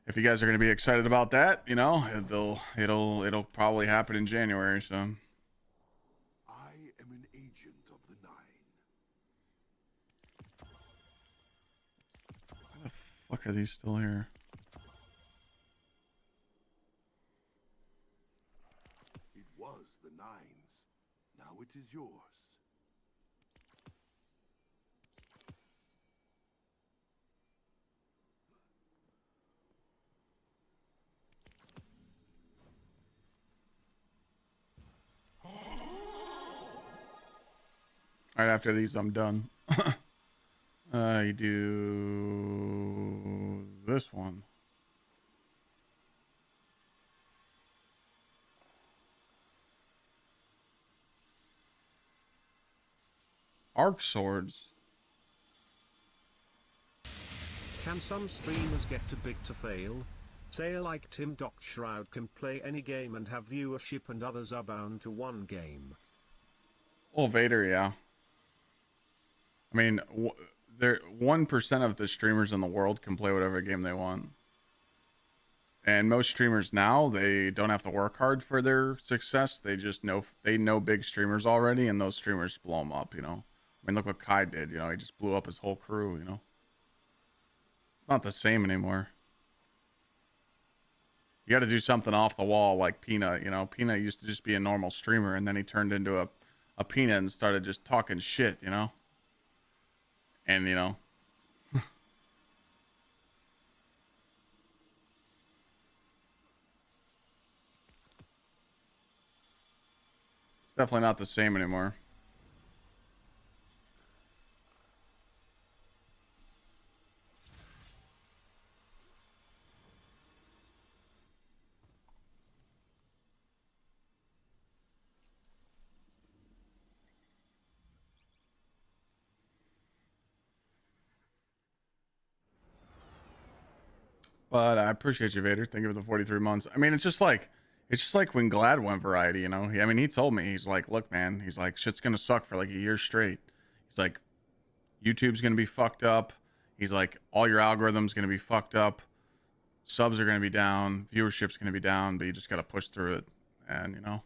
if you guys are gonna be excited about that, you know, it'll probably happen in January. So I am an agent of the Nine. why the fuck are these still here? It was the Nine's. Now it is yours. Right after these, I'm done. You do this one. Arc swords. Can some streamers get too big to fail? Say like Tim Gsxrclyde can play any game and have viewership, and others are bound to one game. Oh, Vader, yeah. I mean, there 1% of the streamers in the world can play whatever game they want. And most streamers now, they don't have to work hard for their success. They just know big streamers already, and those streamers blow them up, you know. I mean, look what Kai did, you know. He just blew up his whole crew, you know. It's not the same anymore. You got to do something off the wall like Peanut, you know. Peanut used to just be a normal streamer, and then he turned into a Peanut and started just talking shit, you know. And, you know. It's definitely not the same anymore. But I appreciate you, Vader. Thank you for the 43 months. I mean, it's just like when Glad went variety, you know. I mean, he told me, he's like, look, man, he's like, shit's gonna suck for like a year straight. He's like, YouTube's gonna be fucked up. He's like, all your algorithm's gonna be fucked up. Subs are gonna be down. Viewership's gonna be down. But you just gotta push through it, and you know,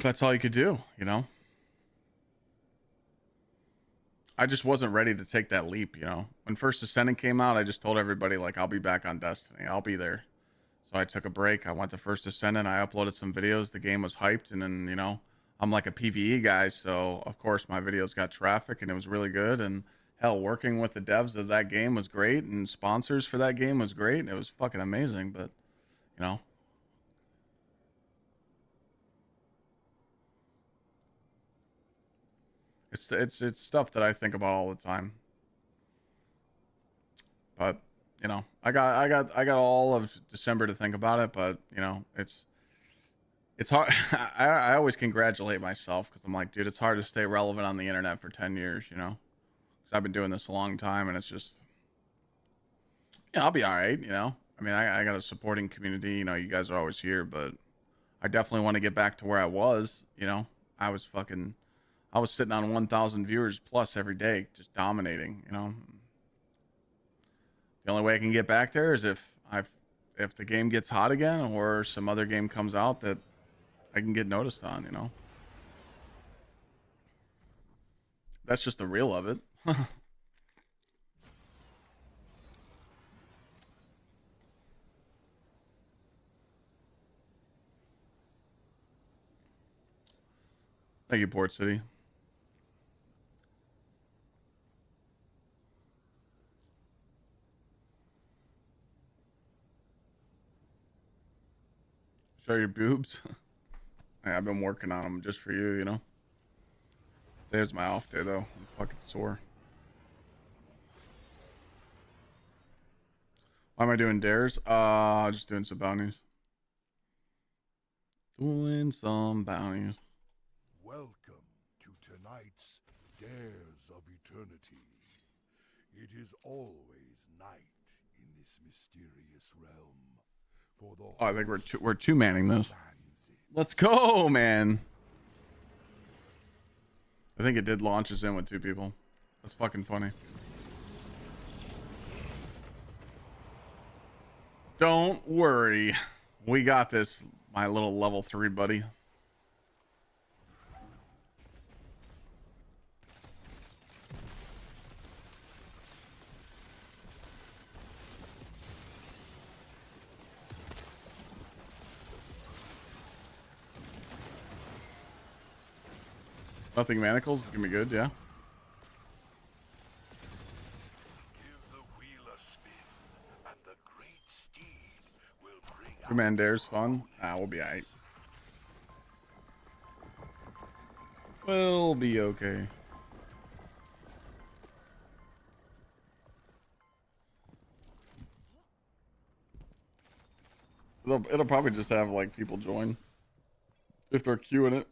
that's all you could do, you know. I just wasn't ready to take that leap, you know. When First Ascendant came out, I just told everybody, like, I'll be back on Destiny. I'll be there. So I took a break. I went to First Ascendant. I uploaded some videos. The game was hyped. And then, you know, I'm like a PvE guy. So, of course, my videos got traffic and it was really good. And, hell, working with the devs of that game was great. And sponsors for that game was great. And it was fucking amazing. But, you know. It's stuff that I think about all the time. But, you know, I got all of December to think about it, but, you know, it's hard. I always congratulate myself because I'm like, dude, it's hard to stay relevant on the internet for 10 years, you know. Because I've been doing this a long time, and it's just, yeah, I'll be all right, you know. I mean, I got a supporting community, you know, you guys are always here, but I definitely want to get back to where I was, you know. I was sitting on 1,000 viewers plus every day, just dominating, you know. The only way I can get back there is if the game gets hot again or some other game comes out that I can get noticed on, you know. That's just the real of it. Thank you, Port City. Show your boobs. Hey, I've been working on them just for you, you know. Today's my off day, though. I'm fucking sore. Why am I doing dares? Just doing some bounties. Doing some bounties. Welcome to tonight's Dares of Eternity. It is always night in this mysterious realm. For the I think we're two-manning this. Let's go, man. I think it did launch us in with 2 people. That's fucking funny. Don't worry. We got this, my little level 3 buddy. Nothing manacles is gonna be good, yeah. Give the wheel a spin, and the great steed will bring out 2-man dare's fun. We'll be alright. We'll be okay. It'll probably just have like people join if they're queuing it.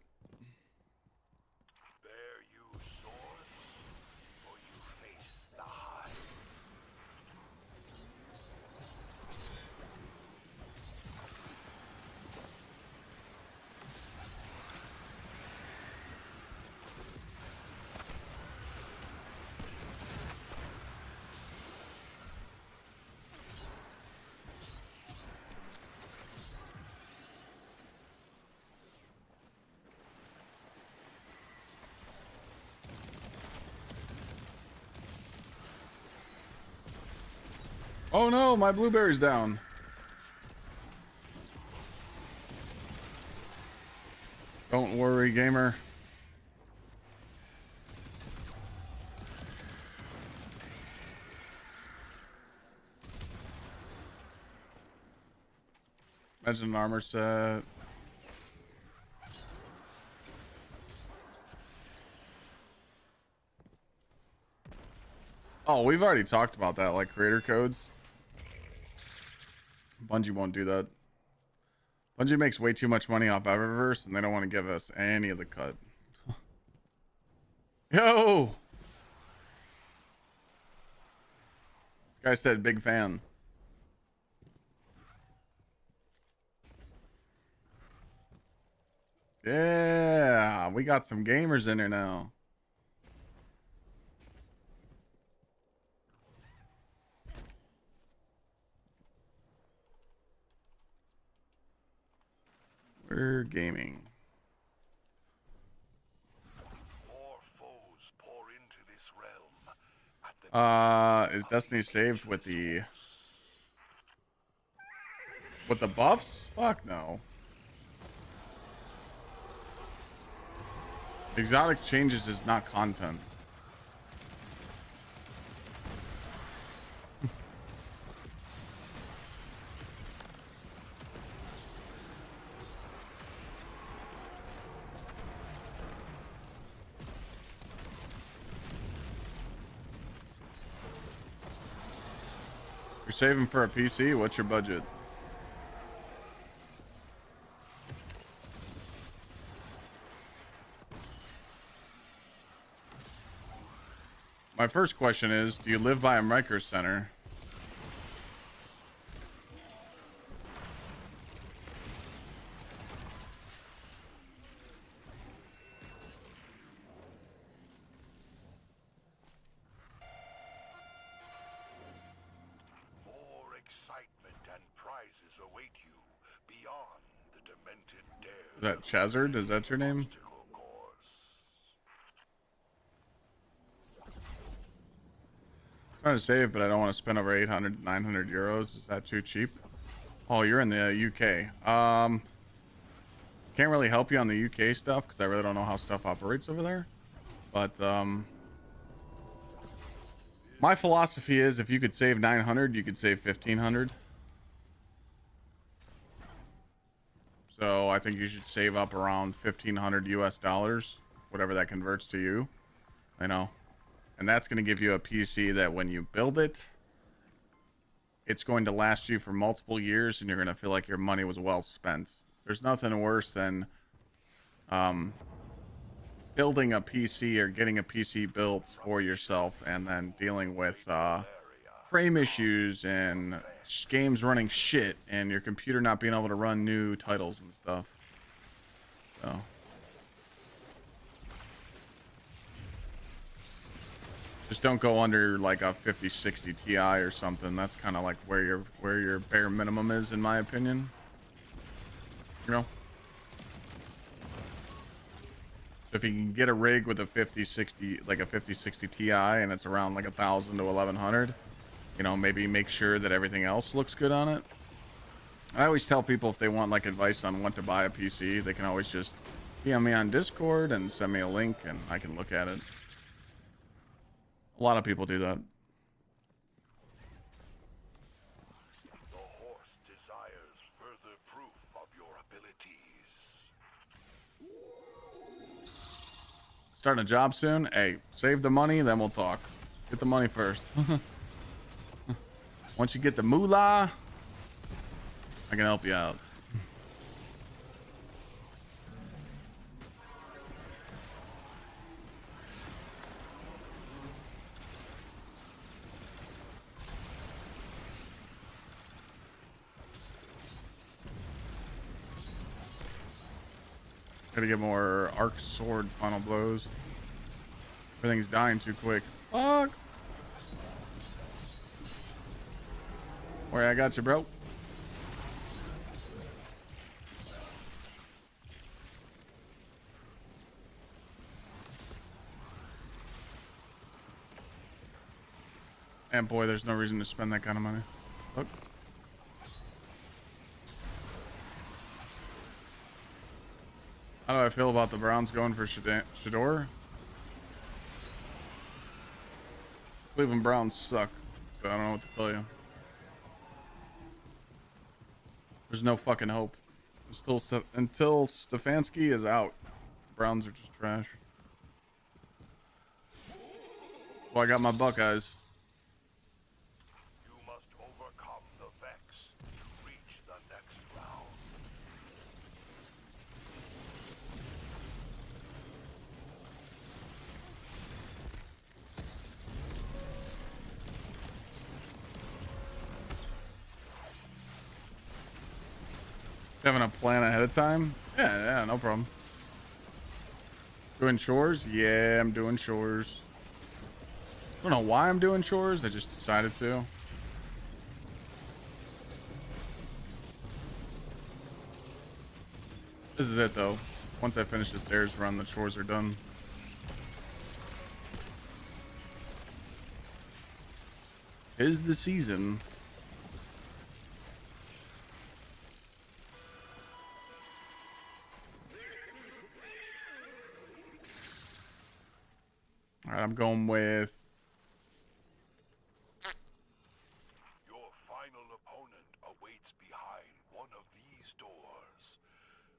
Oh no, my blueberry's down. Don't worry, gamer. Imagine an armor set. Oh, we've already talked about that, like creator codes. Bungie won't do that. Bungie makes way too much money off Eververse, and they don't want to give us any of the cut. Yo! This guy said big fan. Yeah, we got some gamers in here now. We're gaming. More foes pour into this realm at the Is Destiny saved with the buffs? Fuck no. Exotic changes is not content. You're saving for a PC? What's your budget? My first question is, do you live by a micro center? more excitement and prizes await you beyond the demented dares. Is that Chazard? Is that your name? Obstacle course. I'm trying to save, but I don't want to spend over 800, 900 euros. Is that too cheap? Oh, you're in the UK. Can't really help you on the UK stuff because I really don't know how stuff operates over there. But my philosophy is if you could save 900, you could save 1500. So I think you should save up around 1500 US dollars, whatever that converts to you. I know. And that's going to give you a PC that when you build it, it's going to last you for multiple years and you're going to feel like your money was well spent. There's nothing worse than building a PC or getting a PC built for yourself and then dealing with frame issues and games running shit and your computer not being able to run new titles and stuff. So just don't go under like a 5060 Ti or something. That's kind of like where your bare minimum is, in my opinion. You know, so if you can get a rig with a 5060, like a 5060 Ti, and it's around like 1,000 to 1,100, you know, maybe make sure that everything else looks good on it. I always tell people if they want like advice on when to buy a PC, they can always just DM me on Discord and send me a link, and I can look at it. A lot of people do that. The horse desires further proof of your abilities. Starting a job soon? Hey, save the money, then we'll talk. Get the money first. Once you get the moolah, I can help you out. Gotta get more arc sword final blows. Everything's dying too quick. Fuck. Where I got you, bro. And boy, there's no reason to spend that kind of money. Fuck. How do I feel about the Browns going for Shador? Cleveland Browns suck, so I don't know what to tell you. There's no fucking hope. Until Stefanski is out, Browns are just trash. Well, I got my Buckeyes. You must overcome the Vex to reach the next round. Having a plan ahead of time? Yeah, no problem. Doing chores? Yeah, I'm doing chores. I don't know why I'm doing chores. I just decided to. This is it, though. Once I finish this stairs run, the chores are done. Tis the season. All right, I'm going with... Your final opponent awaits behind one of these doors.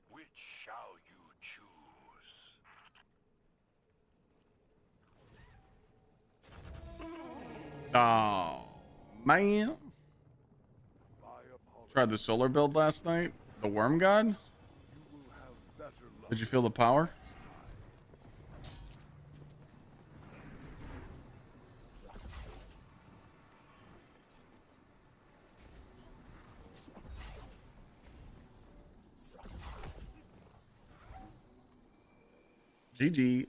Which shall you choose? Oh, man. Tried the solar build last night. The Worm God? Did you feel the power? GG.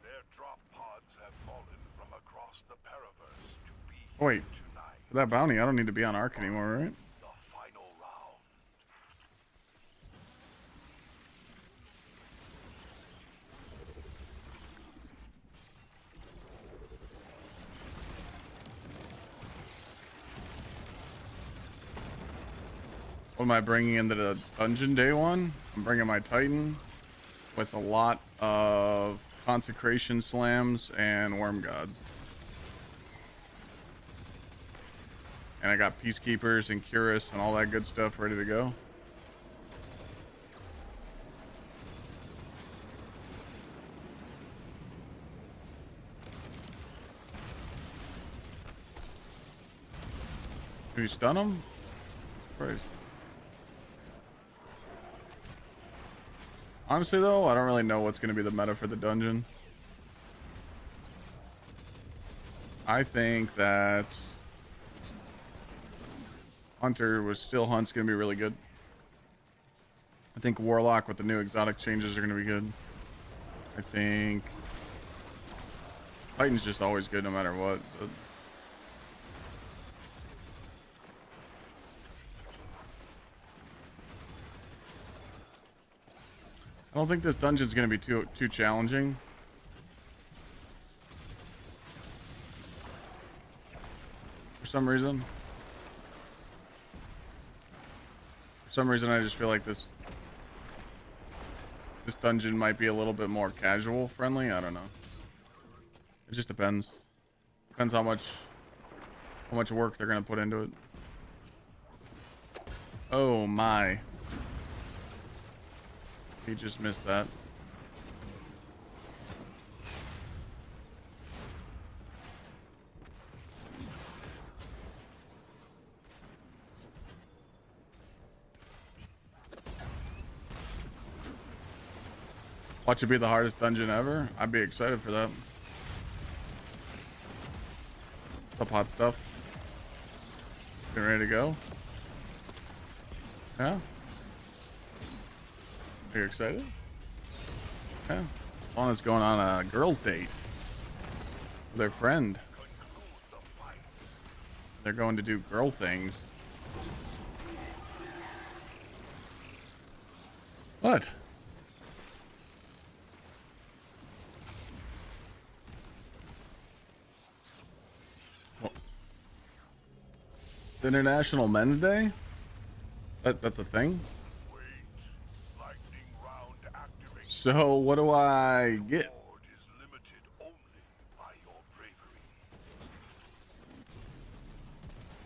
Their drop pods have fallen from across the Paraverse to be Wait, tonight. for that bounty, I don't need to be on Ark anymore, right? The final round. What am I bringing into the dungeon day one? I'm bringing my Titan with a lot of consecration slams and worm gods. And I got peacekeepers and Curus and all that good stuff ready to go. Can you stun him? Christ. Honestly, though, I don't really know what's going to be the meta for the dungeon. I think that Hunter with Still Hunt's going to be really good. I think Warlock with the new exotic changes are going to be good. I think Titan's just always good no matter what. But I don't think this dungeon's going to be too challenging. For some reason. I just feel like this dungeon might be a little bit more casual friendly. I don't know. It just depends. Depends how much work they're going to put into it. Oh my. He just missed that. Watch it be the hardest dungeon ever. I'd be excited for that. What's up, hot stuff? Getting ready to go? Yeah? Are you excited? Yeah. One is going on a girls' date with their friend. They're going to do girl things. What? Well, it's International Men's Day? That's a thing? So what do I get?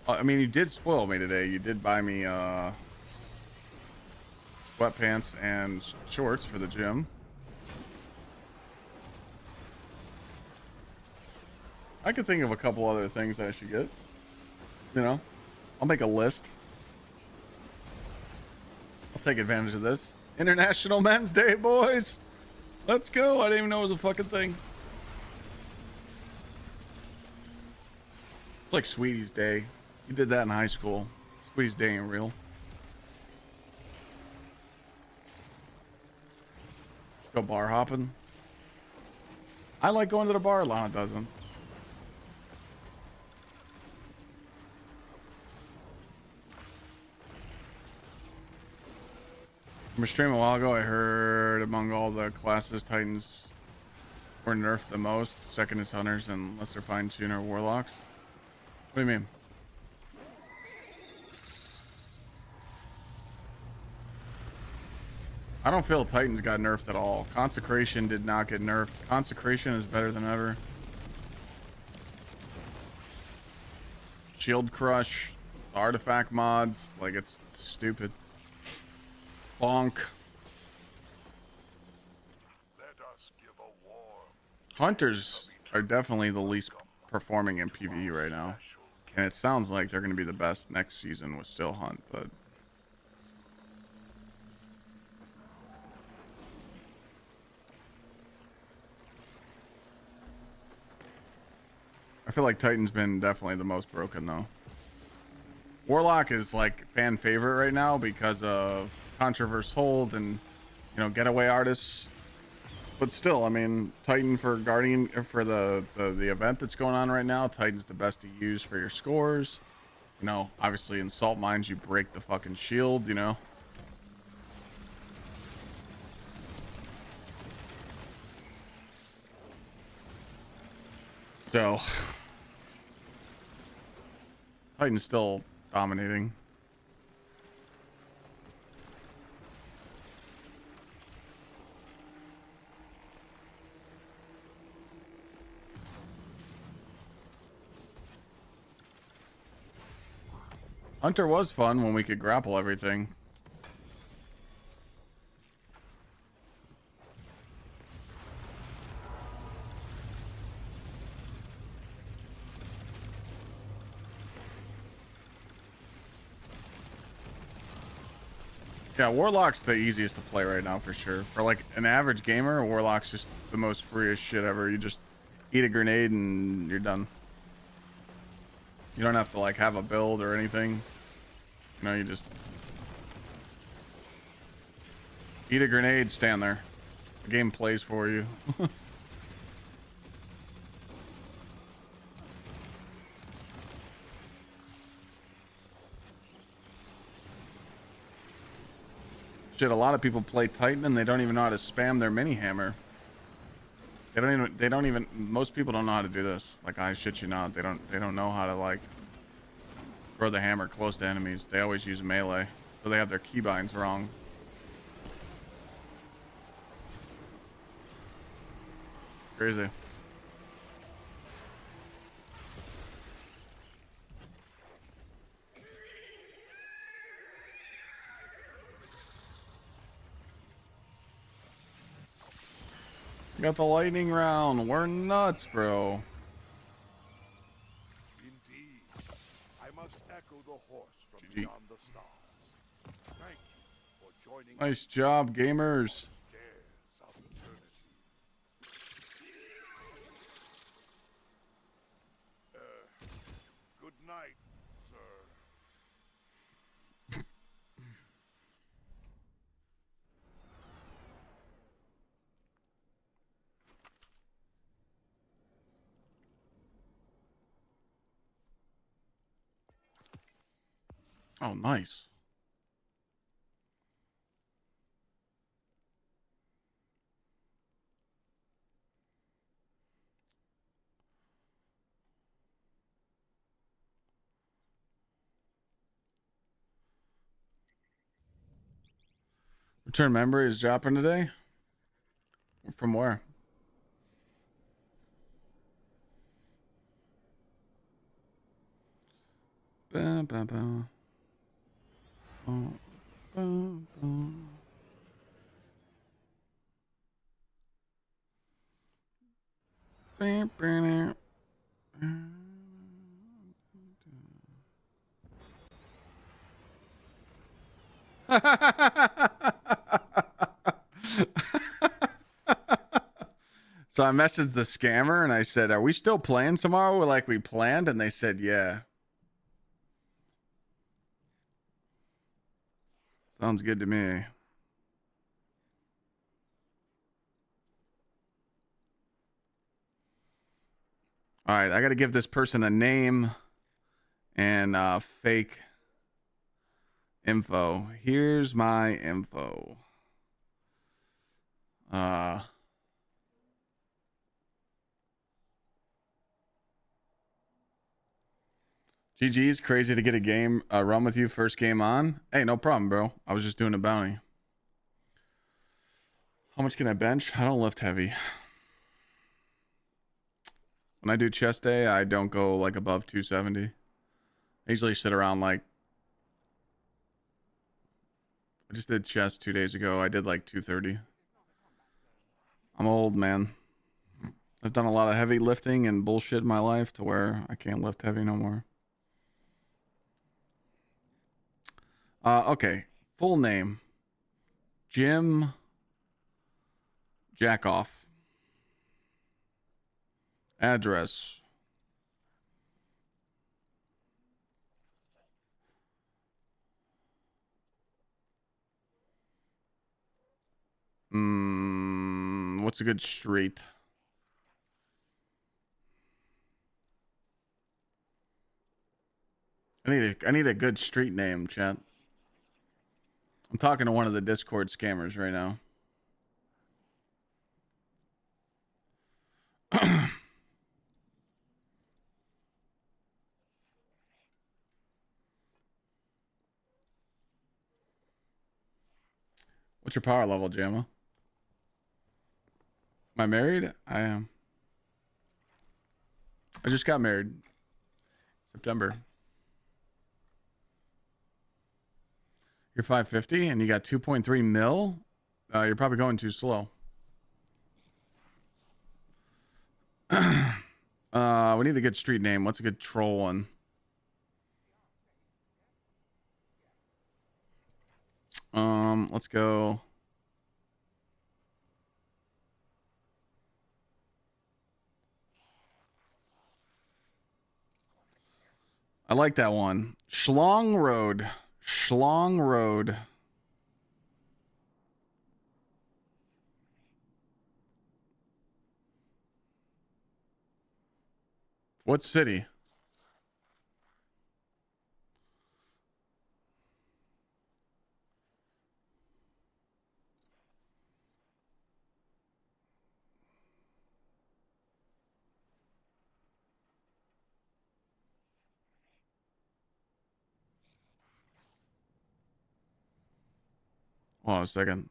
I mean, you did spoil me today. You did buy me sweatpants and shorts for the gym. I could think of a couple other things I should get. You know, I'll make a list. I'll take advantage of this. International Men's Day, boys. Let's go. I didn't even know it was a fucking thing. It's like Sweetie's Day. You did that in high school. Squeeze day ain't real. Go bar hopping. I like going to the bar. Lana doesn't. From a stream a while ago, I heard among all the classes, Titans were nerfed the most. Second is Hunters, and lesser fine tuner Warlocks. What do you mean? I don't feel Titans got nerfed at all. Consecration did not get nerfed. Consecration is better than ever. Shield Crush, artifact mods, like it's stupid. Bonk. Hunters are definitely the least performing in PvE right now. And it sounds like they're going to be the best next season with still Hunt, but... I feel like Titan's been definitely the most broken, though. Warlock is, like, fan favorite right now because of Controverse Hold and, you know, getaway artists. But still, I mean, Titan for Guardian, for the event that's going on right now, Titan's the best to use for your scores. You know, obviously in Salt Mines, you break the fucking shield, you know. So, Titan's still dominating. Hunter was fun when we could grapple everything. Yeah, Warlock's the easiest to play right now for sure. For like an average gamer, Warlock's just the most freest shit ever. You just eat a grenade and you're done. You don't have to like have a build or anything. You know, you just eat a grenade, stand there. The game plays for you. Shit, a lot of people play Titan and they don't even know how to spam their mini hammer. They don't even most people don't know how to do this. Like, I shit you not, they don't know how to like throw the hammer close to enemies. They always use melee. So they have their keybinds wrong. Crazy. Got the lightning round. We're nuts, bro. Indeed. I must echo the horse from beyond the stars. Thank you for joining. Nice job, gamers. Dares of eternity. Good night, sir. Oh, nice. Return memory is dropping today. From where? Ba, ba, ba. Oh, ba, ba. Ba, ba, ba. So I messaged the scammer and I said, "Are we still playing tomorrow like we planned?" And they said, "Yeah." Sounds good to me. All right, I got to give this person a name and fake info. Here's my info. GG's crazy to get a game run with you first game on. Hey, no problem, bro. I was just doing a bounty. How much can I bench? I don't lift heavy. When I do chest day, I don't go like above 270. I usually sit around like, I just did chest 2 days ago. I did like 230. I'm old, man. I've done a lot of heavy lifting and bullshit in my life to where I can't lift heavy no more. Okay. Full name. Jim Jackoff. Address. What's a good street? I need a good street name, chat. I'm talking to one of the Discord scammers right now. What's your power level, Jamma? Am I married? I am. I just got married. September. You're 550 and you got 2.3 mil? You're probably going too slow. We need a good street name. What's a good troll one? Let's go. I like that one. Schlong Road. Schlong Road. What city? Hold on a second.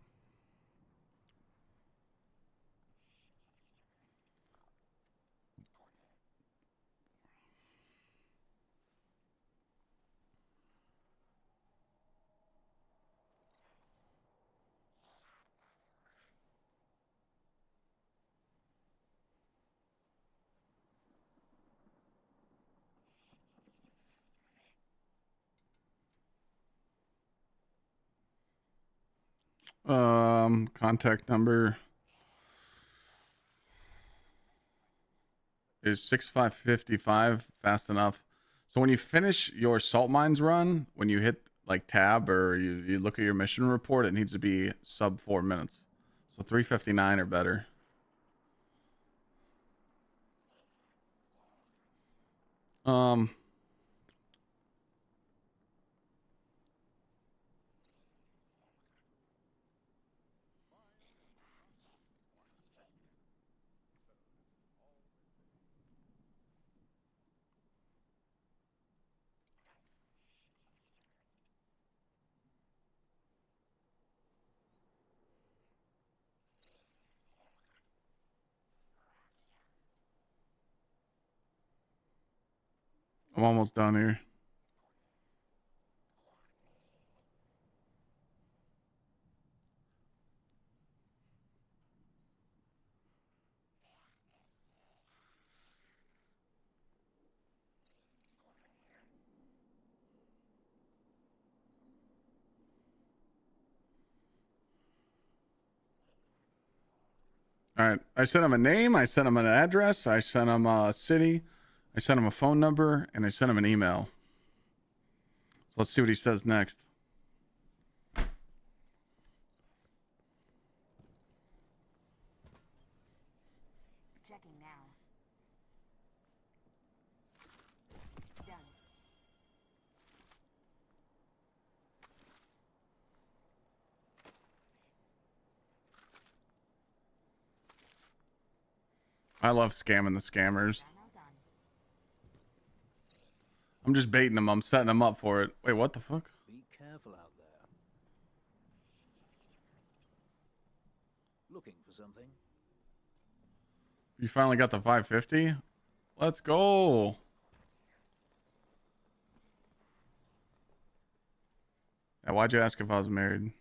Contact number is 6555. Fast enough. So when you finish your salt mines run, when you hit like tab or you look at your mission report, it needs to be sub 4 minutes. So 359 or better. I'm almost done here. All right. I sent him a name. I sent him an address. I sent him a city. I sent him a phone number. And I sent him an email. So let's see what he says next. Checking now. Done. I love scamming the scammers. I'm just baiting them. I'm setting them up for it. Wait, what the fuck? Be careful out there. Looking for something? You finally got the 550? Let's go. Yeah, why'd you ask if I was married?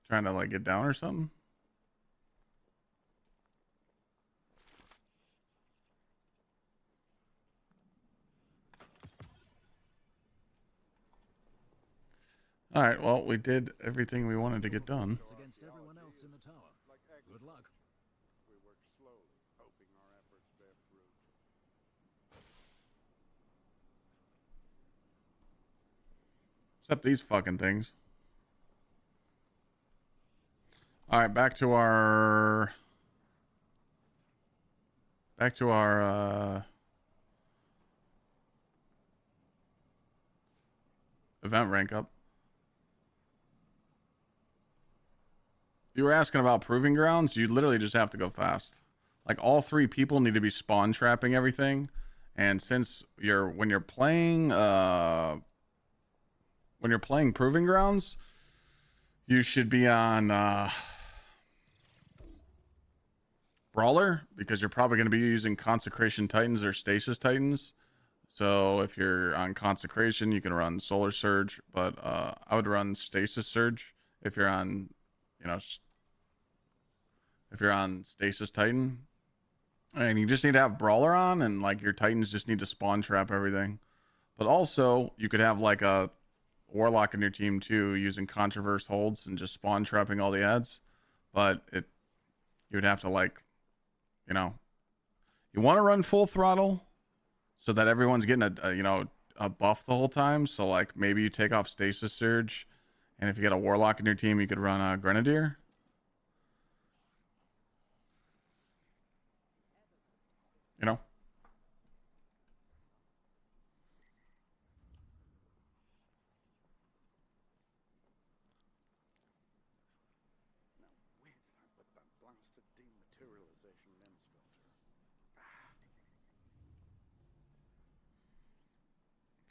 Trying to like get down or something? All right, well, we did everything we wanted to get done. It's against everyone else in the tower. Good luck. We work slowly, hoping our efforts bear fruit. Except these fucking things. All right, back to our event rank up. You were asking about proving grounds. You literally just have to go fast. Like all three people need to be spawn trapping everything. And since when you're playing proving grounds, you should be on Brawler, because you're probably going to be using Consecration Titans or Stasis Titans. So if you're on Consecration, you can run Solar Surge, but I would run Stasis Surge if you're on, if you're on Stasis Titan. And you just need to have Brawler on, and like your Titans just need to spawn trap everything. But also, you could have like a Warlock in your team too, using Controverse holds and just spawn trapping all the ads. But you would have to like, you want to run full throttle so that everyone's getting a buff the whole time. So like maybe you take off Stasis Surge, and if you get a Warlock in your team, you could run a Grenadier.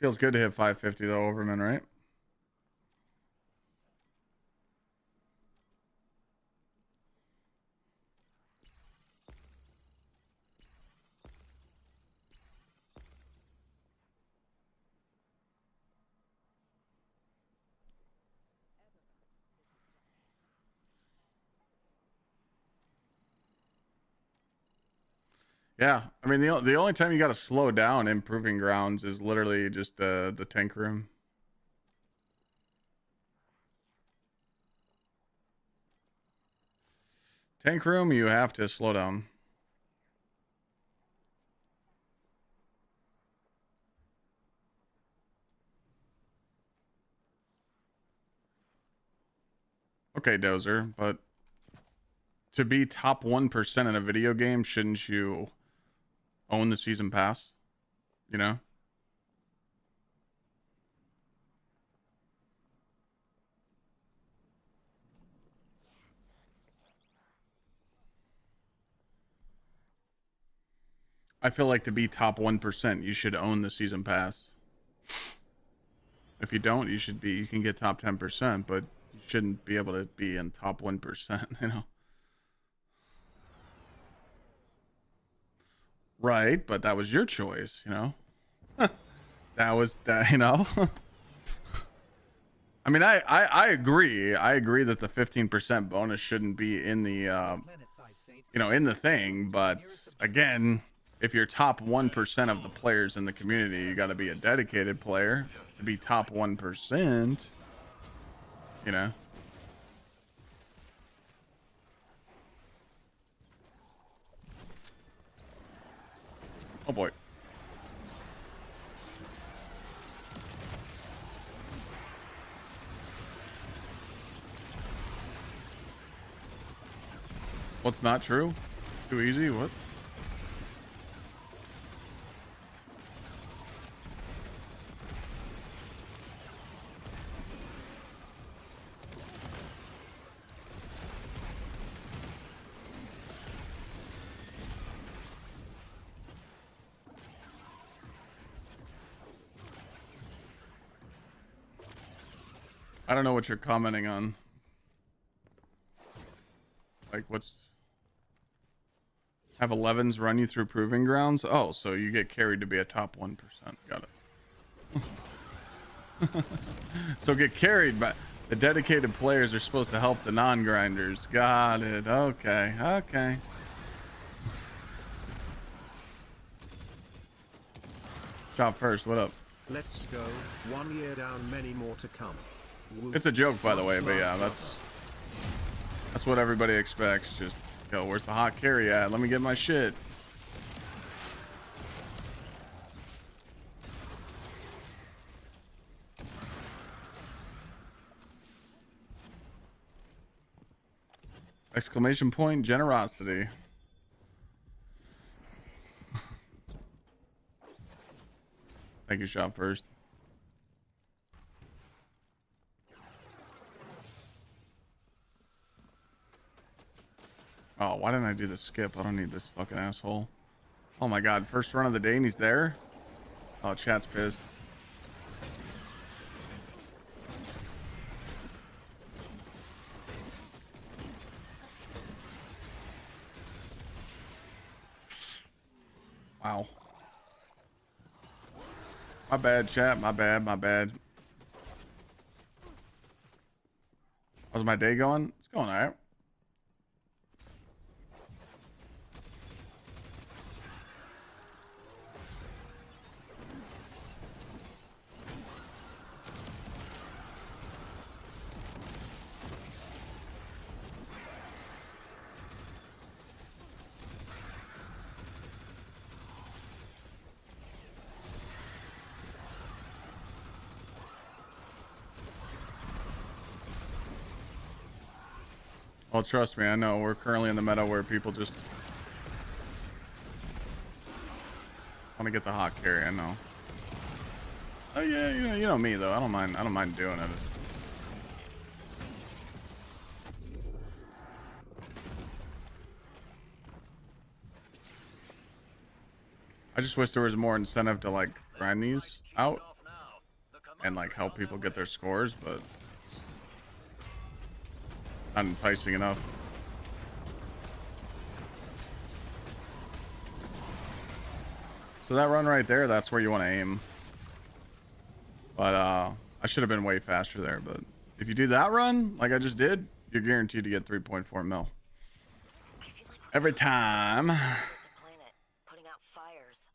Feels good to hit 550 though, Overman, right? Yeah, I mean the only time you got to slow down in proving grounds is literally just the tank room. Tank room, you have to slow down. Okay, Dozer, but to be top 1% in a video game, shouldn't you own the season pass? I feel like to be top 1%, you should own the season pass. If you don't, you can get top 10%, but you shouldn't be able to be in top 1%, Right, but that was your choice, That was that, you know. I mean, I agree. I agree that the 15% bonus shouldn't be in the you know, in the thing, but again, if you're top 1% of the players in the community, you got to be a dedicated player to be top 1%, you know. Oh boy. What's not true? Too easy? What? I don't know what you're commenting on. Like, what's... Have 11s run you through proving grounds? Oh, so you get carried to be a top 1%. Got it. So get carried, but the dedicated players are supposed to help the non-grinders. Got it. Okay. Okay. Chop first. What up? Let's go. 1 year down, many more to come. It's a joke, by the way, but yeah, that's what everybody expects. Just go, where's the hot carry at? Let me get my shit. Exclamation point, generosity. Thank you, shot first. Oh, why didn't I do the skip? I don't need this fucking asshole. Oh my god, first run of the day and he's there? Oh, chat's pissed. Wow. My bad, chat. My bad, my bad. How's my day going? It's going alright. Well, trust me, I know we're currently in the meta where people just want to get the hot carry. I know. Oh yeah, you know me though. I don't mind doing it. I just wish there was more incentive to like grind these out and like help people get their scores, but not enticing enough. So that run right there, that's where you want to aim. But I should have been way faster there. But if you do that run, like I just did, you're guaranteed to get 3.4 mil. Every time. Putting out fires.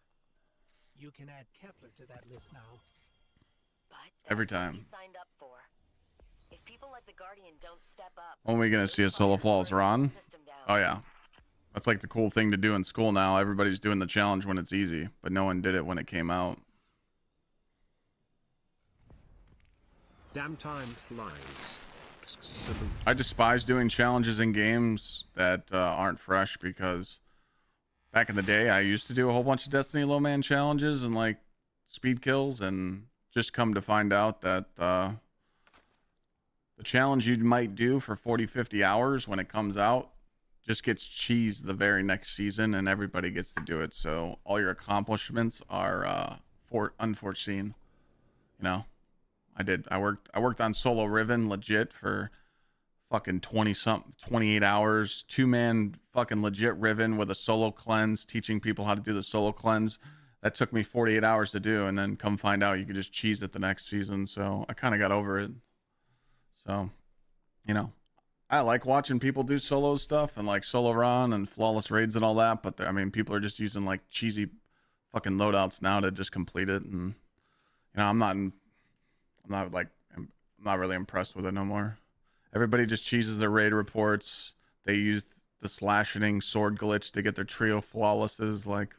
You can add Kepler to that list now. But Every time. signed up for. If people like the Guardian don't step up, When are we going to see a solo flawless run? Oh, yeah. That's like the cool thing to do in school now. Everybody's doing the challenge when it's easy, but no one did it when it came out. Damn time flies. Gsxrclyde. I despise doing challenges in games that aren't fresh, because back in the day, I used to do a whole bunch of Destiny low man challenges and like speed kills, and just come to find out that the challenge you might do for 40-50 hours when it comes out just gets cheesed the very next season, and everybody gets to do it. So all your accomplishments are unforeseen. You know, I worked on solo Riven legit for fucking 28 hours, 2-man fucking legit Riven with a solo cleanse, teaching people how to do the solo cleanse. that took me 48 hours to do, and then come find out you could just cheese it the next season. So I kind of got over it. So, you know, I like watching people do solo stuff and like solo run and flawless raids and all that. But I mean, people are just using like cheesy fucking loadouts now to just complete it. And, you know, I'm not really impressed with it no more. Everybody just cheeses their raid reports. They use the slashing sword glitch to get their trio flawlesses. Like,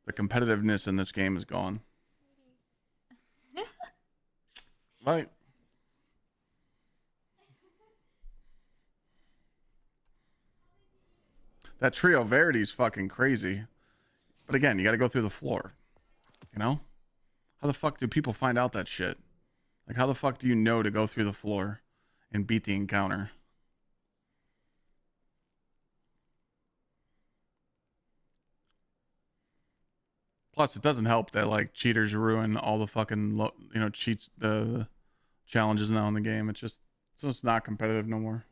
the competitiveness in this game is gone. Right. That trio Verity is fucking crazy. But again, you got to go through the floor. You know? How the fuck do people find out that shit? Like, how the fuck do you know to go through the floor and beat the encounter? Plus, it doesn't help that like cheaters ruin all the fucking cheats, the challenges now in the game. It's just not competitive no more.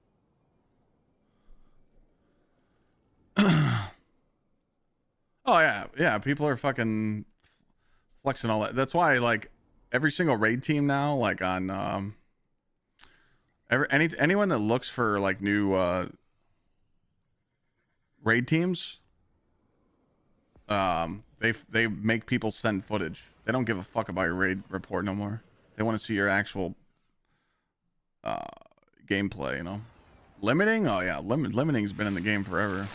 Oh yeah, people are fucking flexing all that. That's why like every single raid team now, like on anyone that looks for like new raid teams, they make people send footage. They don't give a fuck about your raid report no more. They want to see your actual gameplay, you know. Limiting? Oh yeah, limiting's been in the game forever.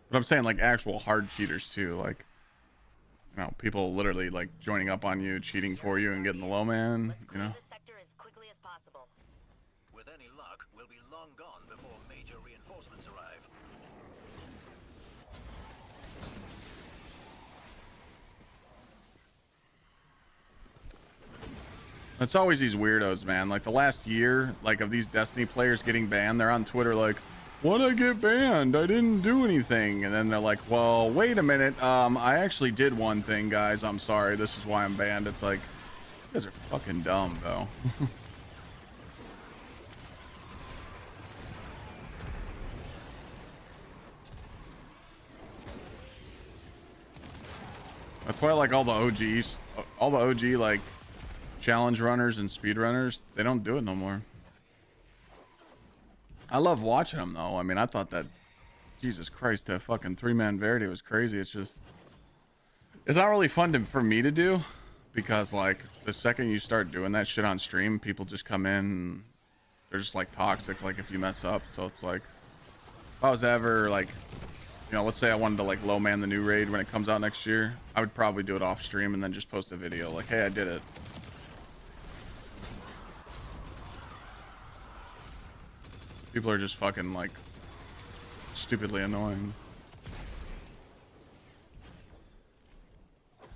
But I'm saying like actual hard cheaters too, like, you know, people literally like joining up on you, cheating for you and getting the low man, you know. With any luck, we'll be long gone before major reinforcements arrive. It's always these weirdos, man. Like the last year, like of these Destiny players getting banned, they're on Twitter like, why'd I get banned? I didn't do anything. And then they're like, well, wait a minute. I actually did one thing, guys. I'm sorry. This is why I'm banned. It's like, you guys are fucking dumb, though. That's why like all the OG like challenge runners and speed runners, they don't do it no more. I love watching them though. I mean, I thought that, Jesus Christ, that fucking 3-man Verity was crazy. It's not really fun for me to do, because like the second you start doing that shit on stream, people just come in and they're just like toxic, like if you mess up. So it's like, if I was ever like, you know, let's say I wanted to like low man the new raid when it comes out next year, I would probably do it off stream and then just post a video like, hey, I did it. People are just fucking like stupidly annoying.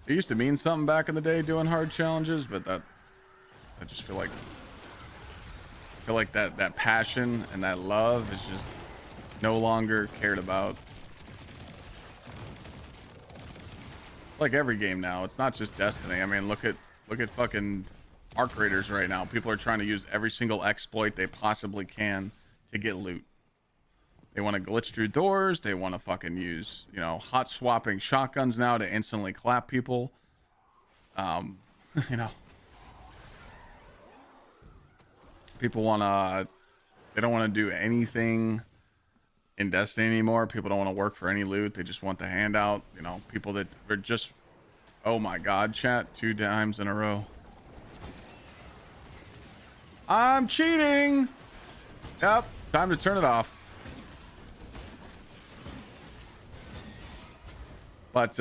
It used to mean something back in the day doing hard challenges, but I just feel like that passion and that love is just no longer cared about. Like every game now, it's not just Destiny. I mean, look at fucking Arc Raiders right now. People are trying to use every single exploit they possibly can to get loot. They want to glitch through doors. They want to fucking use, you know, hot swapping shotguns now to instantly clap people. You know, people want to, they don't want to do anything in Destiny anymore. People don't want to work for any loot. They just want the handout. You know, people that are just, oh my God, chat 2 times in a row. I'm cheating. Yep. Time to turn it off. But,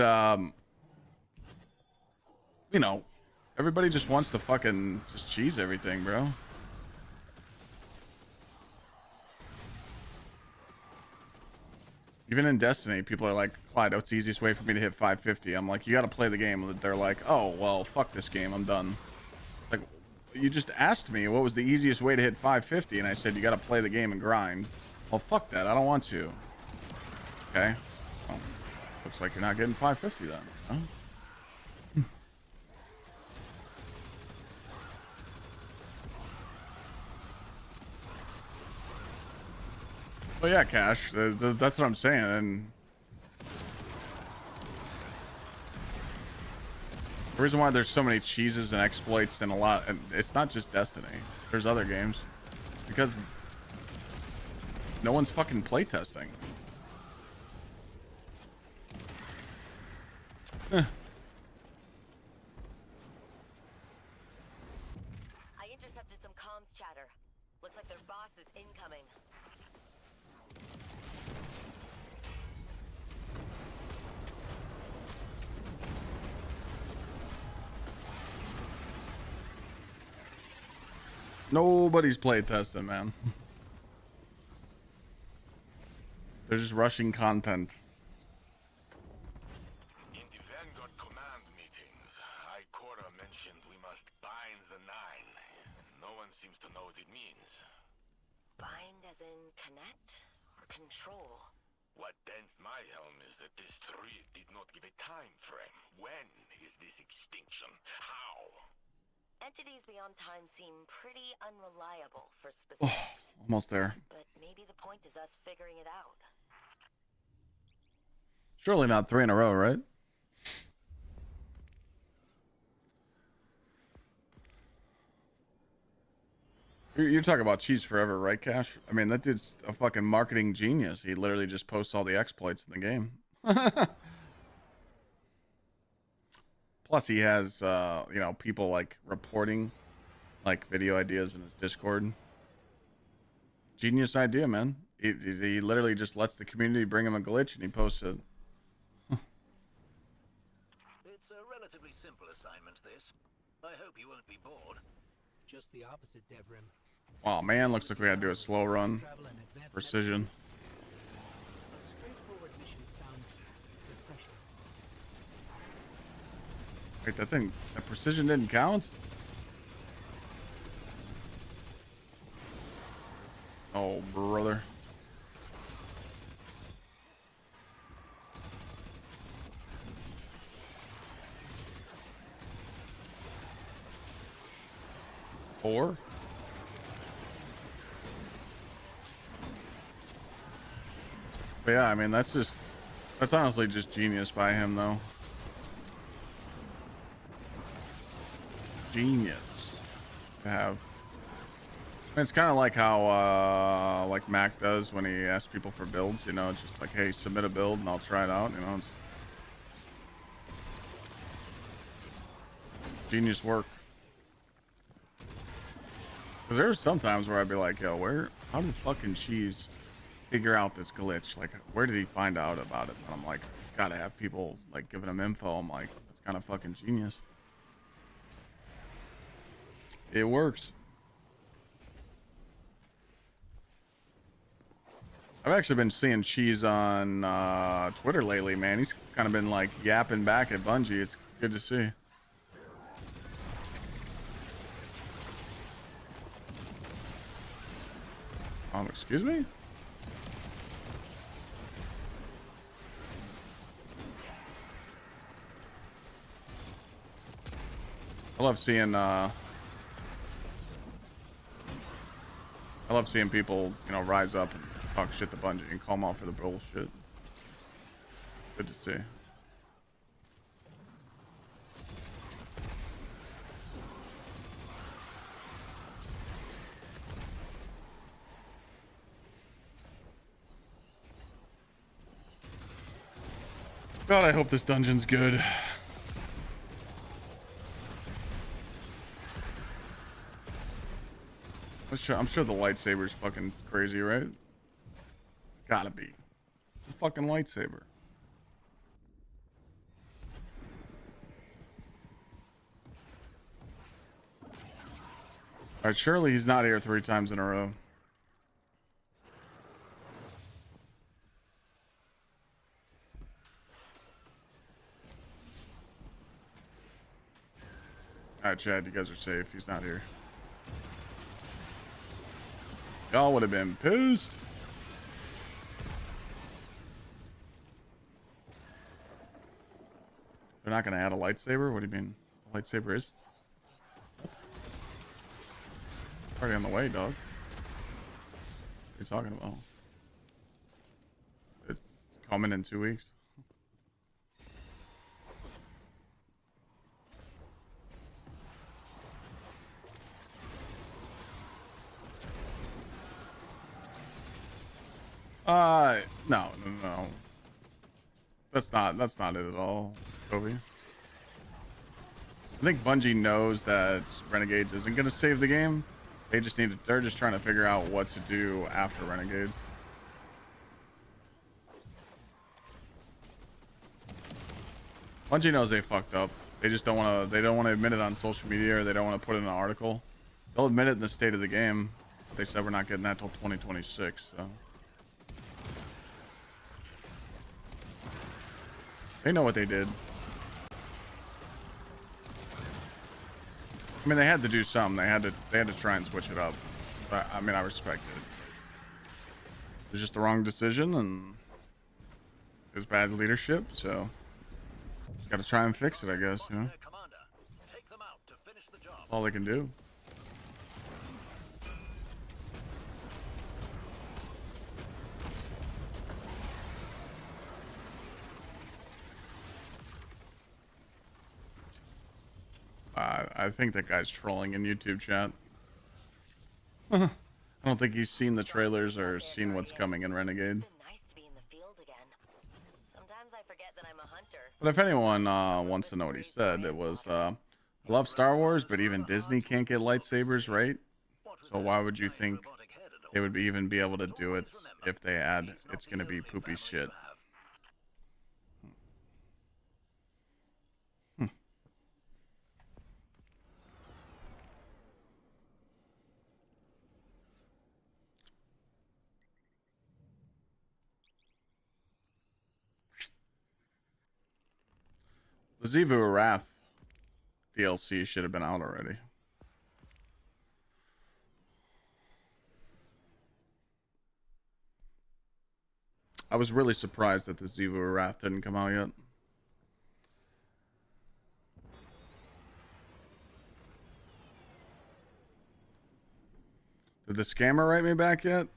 you know, everybody just wants to fucking just cheese everything, bro. Even in Destiny, people are like, Clyde, what's the easiest way for me to hit 550? I'm like, you got to play the game. They're like, oh, well, fuck this game. I'm done. Like, you just asked me what was the easiest way to hit 550, and I said you got to play the game and grind. Well, fuck that. I don't want to. Okay. Well, looks like you're not getting 550 then. Huh? But But yeah, Cash, that's what I'm saying. And the reason why there's so many cheeses and exploits and a lot, and it's not just Destiny. There's other games because no one's fucking playtesting. I intercepted some comms chatter. Looks like their boss is incoming. Nobody's playtesting, man. They're just rushing content. In the Vanguard command meetings, Ikora mentioned we must bind the Nine. No one seems to know what it means. Bind as in connect or control? What dents my helm is that this tree did not give a time frame. When is this extinction? How? Entities beyond time seem pretty unreliable for specifics. Almost there. But maybe the point is us figuring it out. Surely not 3 in a row, right? You're talking about Cheese Forever, right, Cash? I mean, that dude's a fucking marketing genius. He literally just posts all the exploits in the game. Plus, he has, you know, people like reporting like video ideas in his Discord. Genius idea, man. He literally just lets the community bring him a glitch and he posts it. It's a relatively simple assignment, this. I hope you won't be bored. Just the opposite, Devrim. Oh man, looks like we gotta do a slow run. Precision. A straightforward mission sounds refreshing. Wait, that precision didn't count? Oh, brother. Four? But yeah, I mean, that's honestly just genius by him, though. Genius to have. It's kind of like how like Mac does when he asks people for builds, you know, it's just like, hey, submit a build and I'll try it out, you know. It's genius work. Because there's sometimes where I'd be like, yo, how did fucking Cheese figure out this glitch? Like, where did he find out about it? And I'm like, gotta have people like giving him info. I'm like, that's kind of fucking genius. It works. I've actually been seeing Cheese on Twitter lately, man. He's kind of been like yapping back at Bungie. It's good to see. Excuse me? I love seeing people, you know, rise up and talk shit to Bungie and call them out for the bullshit. Good to see. God, I hope this dungeon's good. I'm sure the lightsaber's fucking crazy, right? Gotta be. It's a fucking lightsaber. Alright, surely he's not here 3 times in a row. Alright, Chad, you guys are safe. He's not here. Y'all would have been pissed. They're not going to add a lightsaber? What do you mean? A lightsaber is? What? Already on the way, dog. What are you talking about? coming in 2 weeks. No. That's not it at all, Kobe. I think Bungie knows that Renegades isn't going to save the game. They're just trying to figure out what to do after Renegades. Bungie knows they fucked up. They just don't want to admit it on social media, or they don't want to put it in an article. They'll admit it in the state of the game. They said we're not getting that till 2026, so they know what they did. I mean, they had to do something. They had to try and switch it up. But, I mean, I respect it. It was just the wrong decision, and it was bad leadership. So, just got to try and fix it, I guess. You know, all they can do. I think that guy's trolling in YouTube chat. I don't think he's seen the trailers or seen what's coming in Renegades. But if anyone wants to know what he said, it was, I love Star Wars, but even Disney can't get lightsabers right. So why would you think they would even be able to do it if they add it's going to be poopy shit? The Gsxrclyde Wrath DLC should have been out already. I was really surprised that the Gsxrclyde Wrath didn't come out yet. Did the scammer write me back yet?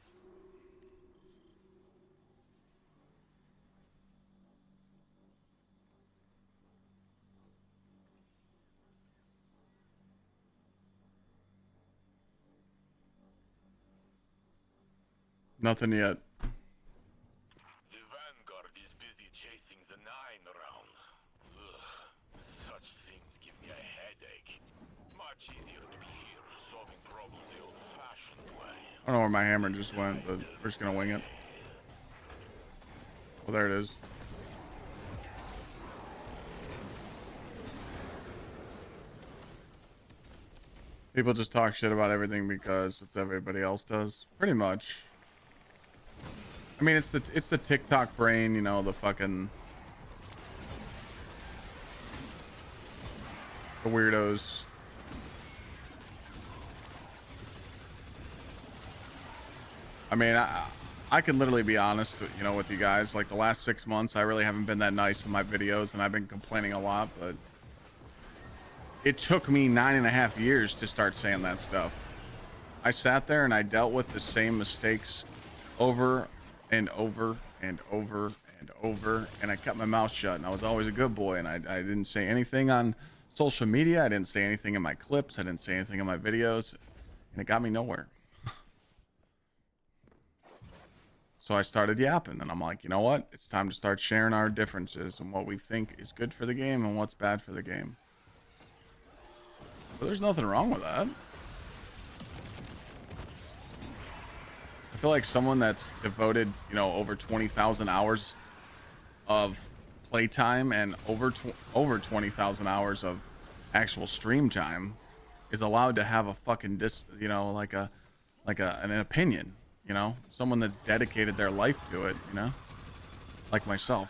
Nothing yet. The Vanguard is busy chasing the 9 around. Ugh, such things give me a headache. Much easier to be here, solving problems the old-fashioned way. I don't know where my hammer just went, but we're just gonna wing it. Well, there it is. People just talk shit about everything because it's everybody else does. Pretty much. I mean, it's the TikTok brain, you know, the fucking the weirdos. I mean, I can literally be honest, you know, with you guys. Like the last 6 months, I really haven't been that nice in my videos, and I've been complaining a lot. But it took me 9.5 years to start saying that stuff. I sat there and I dealt with the same mistakes over and over and over and over, and I kept my mouth shut, and I was always a good boy, and I didn't say anything on social media. I didn't say anything in my clips. I didn't say anything in my videos, and it got me nowhere. So I started yapping, and I'm like, you know what? It's time to start sharing our differences and what we think is good for the game and what's bad for the game. But there's nothing wrong with that. I feel like someone that's devoted, you know, over 20,000 hours of playtime and over 20,000 hours of actual stream time is allowed to have a fucking you know, like an opinion, you know, someone that's dedicated their life to it, you know, like myself.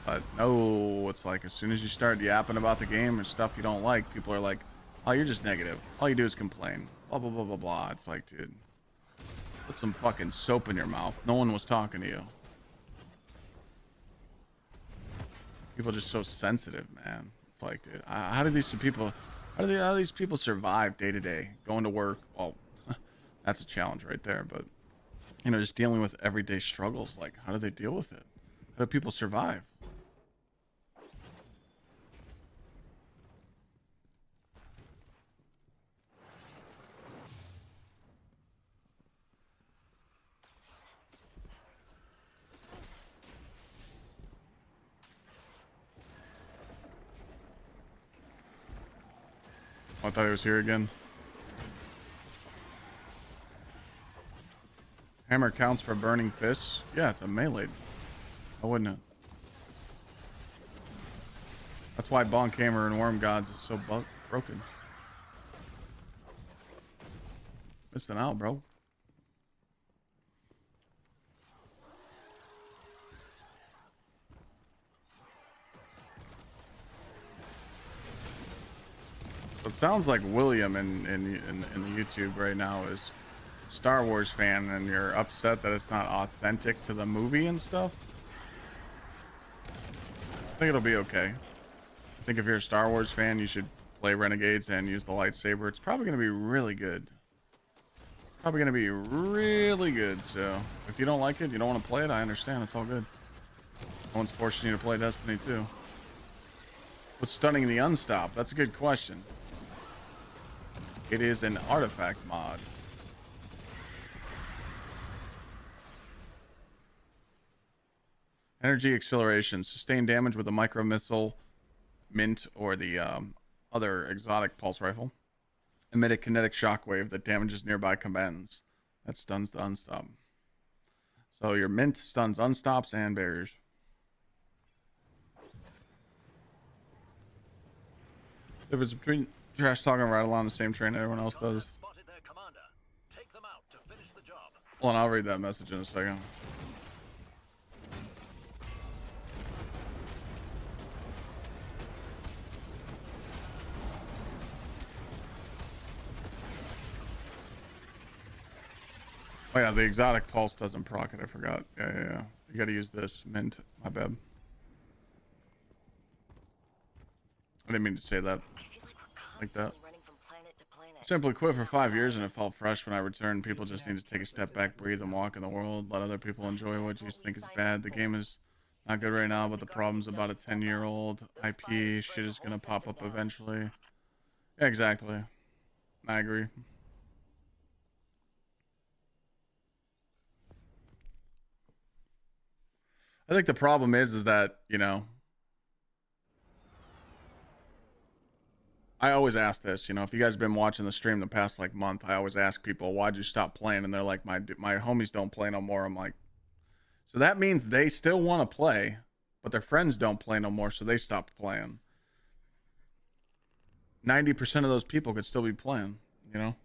But no, it's like as soon as you start yapping about the game and stuff you don't like, people are like, oh, you're just negative. All you do is complain. Blah, blah, blah, blah, blah. It's like, dude, put some fucking soap in your mouth. No one was talking to you. People are just so sensitive, man. It's like, dude, how do these people survive day to day, going to work? Well, that's a challenge right there. But, you know, just dealing with everyday struggles. Like, how do they deal with it? How do people survive? I thought he was here again. Hammer counts for burning fists. Yeah, it's a melee. Why wouldn't it? That's why Bonk Hammer and Worm Gods is so broken. Missing out, bro. It sounds like William in the YouTube right now is a Star Wars fan, and you're upset that it's not authentic to the movie and stuff. I think it'll be okay. I think if you're a Star Wars fan, you should play Renegades and use the lightsaber. It's probably going to be really good. Probably going to be really good. So if you don't like it, you don't want to play it, I understand. It's all good. No one's forcing you to play Destiny 2. What's stunning the unstop? That's a good question. It is an artifact mod. Energy acceleration. Sustain damage with a micro missile, mint, or the other exotic pulse rifle. Emit a kinetic shockwave that damages nearby combatants. That stuns the unstop. So your mint stuns unstops and barriers. Difference between trash talking right along the same train everyone else does. Hold on, I'll read that message in a second. Oh yeah, the exotic pulse doesn't proc it. I forgot. Yeah. You got to use this mint. My bad. I didn't mean to say that like that. Simply quit for 5 years and it felt fresh when I returned. People just need to take a step back, breathe, and walk in the world. Let other people enjoy what you think is bad. The game is not good right now, but the problem's about a 10-year-old IP. Shit is gonna pop up eventually. Yeah, exactly. I agree. I think the problem is that, you know, I always ask this, you know, if you guys have been watching the stream the past like month, I always ask people, why'd you stop playing? And they're like, my homies don't play no more. I'm like, so that means they still want to play, but their friends don't play no more, so they stopped playing. 90% of those people could still be playing, you know?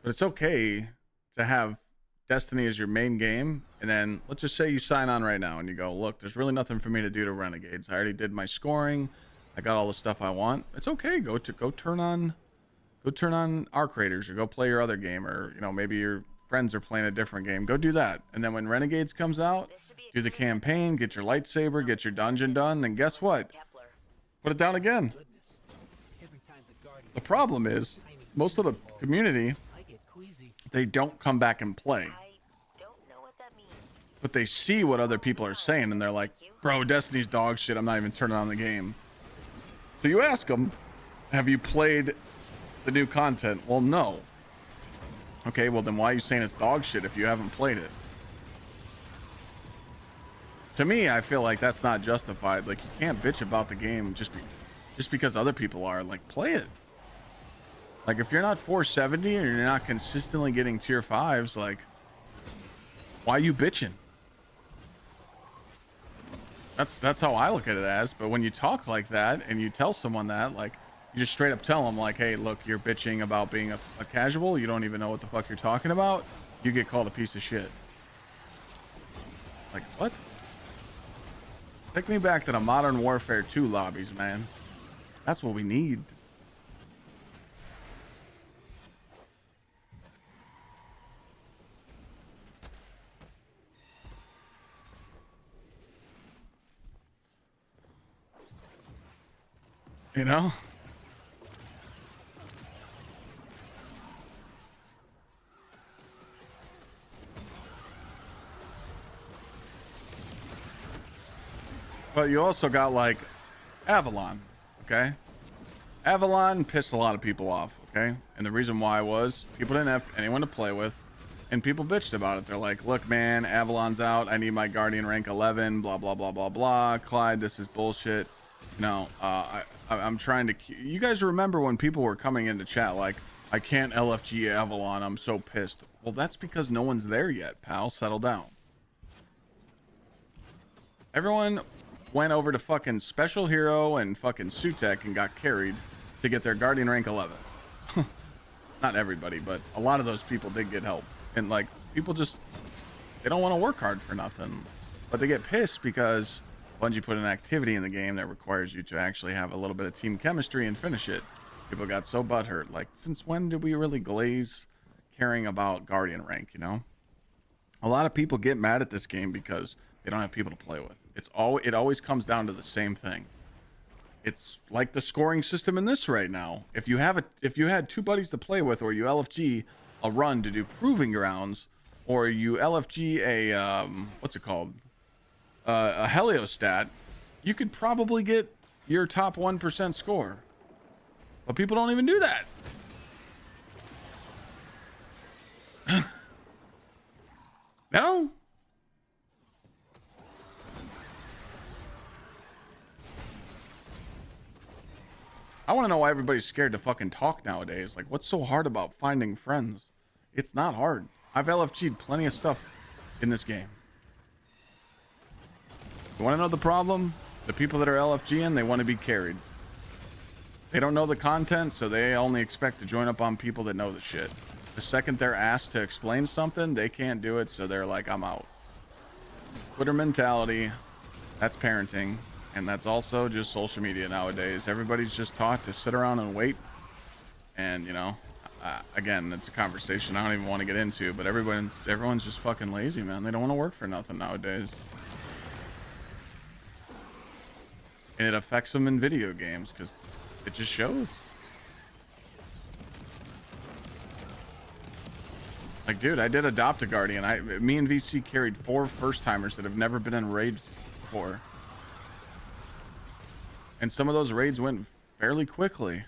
But it's okay to have Destiny as your main game, and then let's just say you sign on right now and you go, look, there's really nothing for me to do to Renegades. I already did my scoring. I got all the stuff I want. It's okay. Go turn on Arc Raiders, or go play your other game, or you know, maybe your friends are playing a different game. Go do that. And then when Renegades comes out, do the campaign, get your lightsaber, get your dungeon done, then guess what? Put it down again. The problem is most of the community, they don't come back and play. But they see what other people are saying and they're like, bro, Destiny's dog shit. I'm not even turning on the game. So you ask them, have you played the new content? Well, no. Okay, well then why are you saying it's dog shit if you haven't played it? To me, I feel like that's not justified. Like, you can't bitch about the game just because other people are. Like, play it. Like, if you're not 470 and you're not consistently getting tier 5s, like, why are you bitching? That's how I look at it as. But when you talk like that and you tell someone that, like, you just straight up tell them, like, hey, look, you're bitching about being a casual. You don't even know what the fuck you're talking about. You get called a piece of shit. Like, what? Take me back to the Modern Warfare 2 lobbies, man. That's what we need. You know? you also got like Avalon, okay? Avalon pissed a lot of people off, okay? And the reason why was people didn't have anyone to play with, and people bitched about it. They're like, look, man, Avalon's out. I need my Guardian rank 11, blah, blah, blah, blah, blah. Clyde, this is bullshit. No, I'm trying to... You guys remember when people were coming into chat like, I can't LFG Avalon, I'm so pissed. Well, that's because no one's there yet, pal. Settle down. Everyone went over to fucking Special Hero and fucking Sutek and got carried to get their Guardian rank 11. Not everybody, but a lot of those people did get help. And like, people just, they don't want to work hard for nothing. But they get pissed because Bungie put an activity in the game that requires you to actually have a little bit of team chemistry and finish it. People got so butthurt. Like, since when did we really glaze caring about Guardian rank, you know? A lot of people get mad at this game because they don't have people to play with. It always comes down to the same thing. It's like the scoring system in this right now. If you had two buddies to play with, or you LFG a run to do proving grounds, or you LFG a what's it called? A heliostat, you could probably get your top 1% score. But people don't even do that. No. I want to know why everybody's scared to fucking talk nowadays. Like, what's so hard about finding friends? It's not hard. I've LFG'd plenty of stuff in this game. You want to know the problem? The people that are LFGing, they want to be carried. They don't know the content, so they only expect to join up on people that know the shit. The second they're asked to explain something, they can't do it, so they're like, I'm out. Twitter mentality. That's parenting. And that's also just social media nowadays. Everybody's just taught to sit around and wait. And, you know, again, it's a conversation I don't even want to get into, but everyone's just fucking lazy, man. They don't want to work for nothing nowadays. And it affects them in video games because it just shows. Like, dude, I did adopt a Guardian. Me and VC carried 4 first-timers that have never been in raids before. And some of those raids went fairly quickly.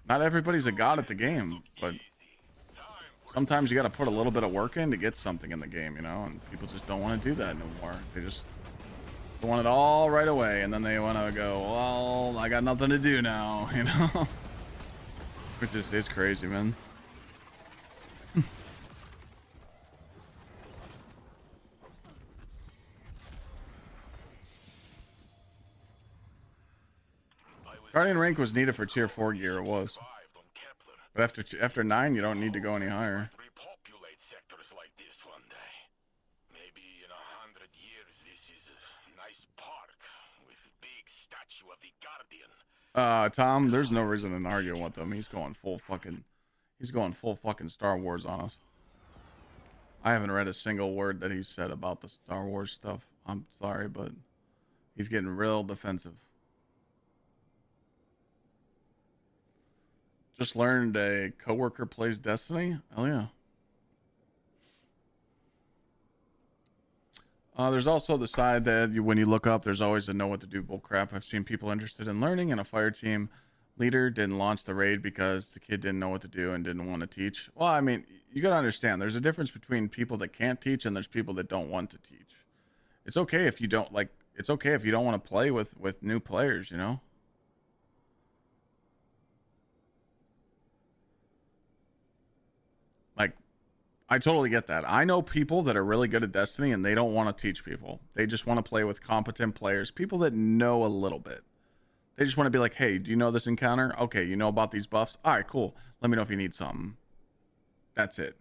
Not everybody's a god at the game, but sometimes you got to put a little bit of work in to get something in the game, you know? And people just don't want to do that no more. They just want it all right away, and then they want to go, well, I got nothing to do now, you know? Which is crazy, man. Guardian rank was needed for tier 4 gear, it was. But after 9, you don't need to go any higher. Repopulate sectors like this one day. Maybe in 100 years, this is a nice park with a big statue of the Guardian. Tom, there's no reason to argue with him. He's going full fucking Star Wars on us. I haven't read a single word that he said about the Star Wars stuff. I'm sorry, but he's getting real defensive. Just learned a coworker plays Destiny. Oh yeah. There's also the side that when you look up, there's always a know what to do bullcrap. I've seen people interested in learning, and a fire team leader didn't launch the raid because the kid didn't know what to do and didn't want to teach. Well, I mean, you gotta understand, there's a difference between people that can't teach and there's people that don't want to teach. It's okay if you don't like. It's okay if you don't want to play with new players, you know. Like, I totally get that. I know people that are really good at Destiny and they don't want to teach people. They just want to play with competent players, people that know a little bit. They just want to be like, hey, do you know this encounter? Okay, you know about these buffs? All right, cool. Let me know if you need something. That's it.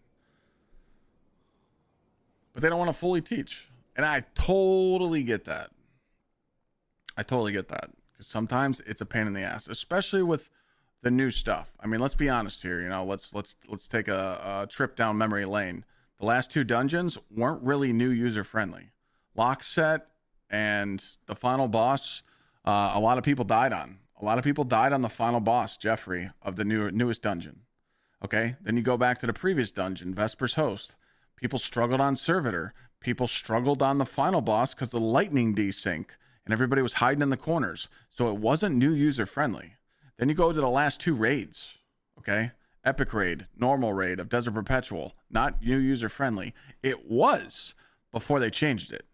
But they don't want to fully teach. And I totally get that. I totally get that. Because sometimes it's a pain in the ass, especially with the new stuff. I mean, let's be honest here. You know, let's take a trip down memory lane. The last 2 dungeons weren't really new user friendly. Lock set and the final boss, a lot of people died on. A lot of people died on the final boss, Jeffrey, of the newest dungeon. Okay, then you go back to the previous dungeon, Vesper's Host. People struggled on Servitor. People struggled on the final boss because the lightning desync and everybody was hiding in the corners. So it wasn't new user friendly. Then you go to the last 2 raids, okay? Epic raid, normal raid of Desert Perpetual, not new user friendly. It was before they changed it.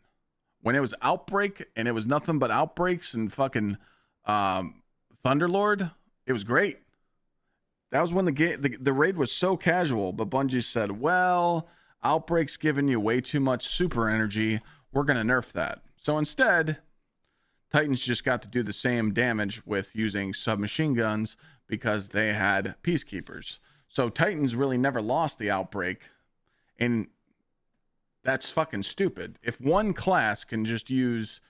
When it was Outbreak and it was nothing but outbreaks and fucking Thunderlord, it was great. That was when the raid was so casual, but Bungie said, well, Outbreak's giving you way too much super energy. We're going to nerf that. So instead, Titans just got to do the same damage with using submachine guns because they had Peacekeepers. So Titans really never lost the Outbreak, and that's fucking stupid. If one class can just use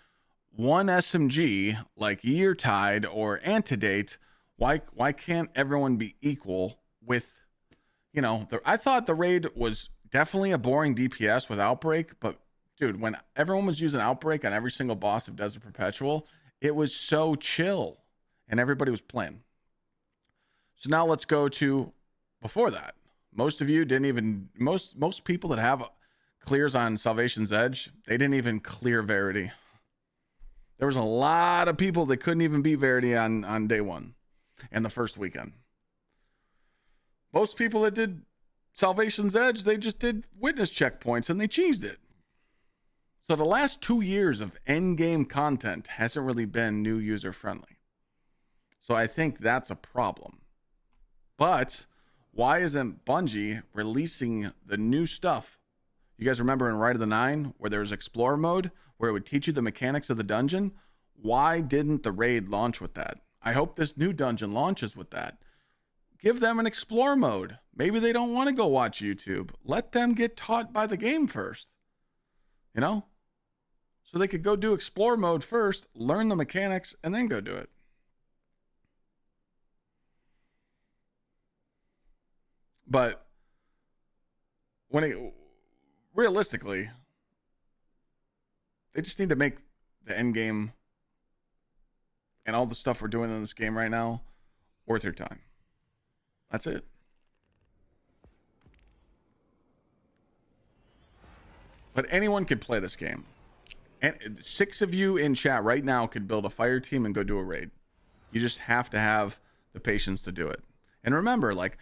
one SMG like Yeartide or Antedate, why can't everyone be equal with, you know, I thought the raid was definitely a boring DPS with Outbreak, but dude, when everyone was using Outbreak on every single boss of Desert Perpetual, it was so chill and everybody was playing. So now let's go to before that. Most of you didn't even, most people that have clears on Salvation's Edge, they didn't even clear Verity. There was a lot of people that couldn't even beat Verity on day 1 and the first weekend. Most people that did Salvation's Edge, they just did witness checkpoints and they cheesed it. So the last 2 years of endgame content hasn't really been new user friendly. So I think that's a problem. But why isn't Bungie releasing the new stuff? You guys remember in Rite of the Nine where there was Explorer mode where it would teach you the mechanics of the dungeon? Why didn't the raid launch with that? I hope this new dungeon launches with that. Give them an Explore mode. Maybe they don't want to go watch YouTube. Let them get taught by the game first. You know? So they could go do Explore mode first, learn the mechanics, and then go do it. But realistically, they just need to make the end game and all the stuff we're doing in this game right now worth your time. That's it. But anyone could play this game. And 6 of you in chat right now could build a fire team and go do a raid. You just have to have the patience to do it. And remember, like,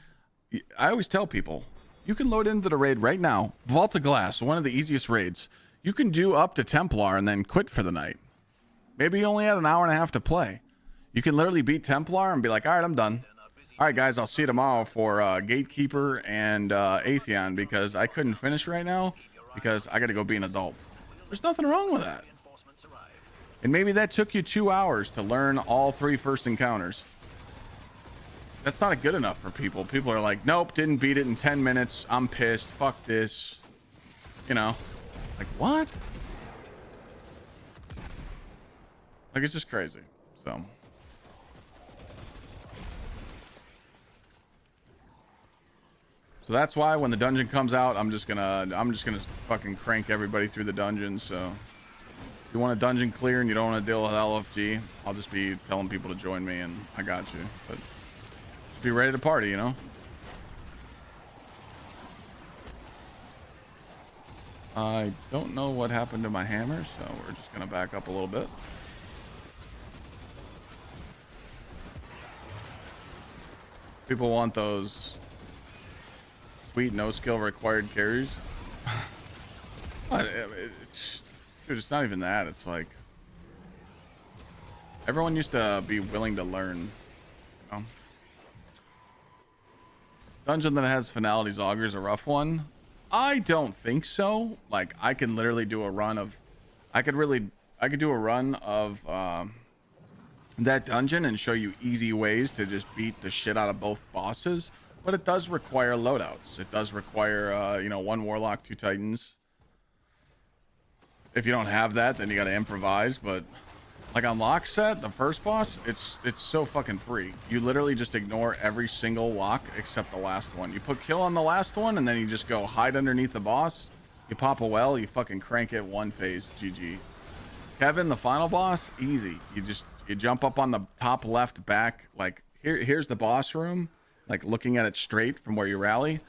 I always tell people, you can load into the raid right now. Vault of Glass, one of the easiest raids. You can do up to Templar and then quit for the night. Maybe you only had an hour and a half to play. You can literally beat Templar and be like, all right, I'm done. All right, guys, I'll see you tomorrow for Gatekeeper and Atheon because I couldn't finish right now because I got to go be an adult. There's nothing wrong with that. And maybe that took you 2 hours to learn all 3 first encounters. That's not good enough for people. People are like, nope, didn't beat it in 10 minutes. I'm pissed. Fuck this. You know, like what? Like, it's just crazy. So that's why when the dungeon comes out, I'm just gonna fucking crank everybody through the dungeon. So if you want a dungeon clear and you don't want to deal with LFG, I'll just be telling people to join me and I got you. But just be ready to party, you know? I don't know what happened to my hammer, so we're just gonna back up a little bit. People want those sweet no skill required carries. It's, dude, it's not even that. It's like everyone used to be willing to learn. You know? Dungeon that has Finality's Augur is a rough one. I don't think so. Like, I can literally do a run of, I could do a run of that dungeon and show you easy ways to just beat the shit out of both bosses. But it does require loadouts. It does require, you know, 1 Warlock, 2 Titans. If you don't have that, then you got to improvise. But like on lock set, the first boss, it's so fucking free. You literally just ignore every single lock except the last one. You put kill on the last one, and then you just go hide underneath the boss. You pop a well, you fucking crank it 1 phase, GG. Kevin, the final boss, easy. You jump up on the top left back. Like here's the boss room. Like looking at it straight from where you rally,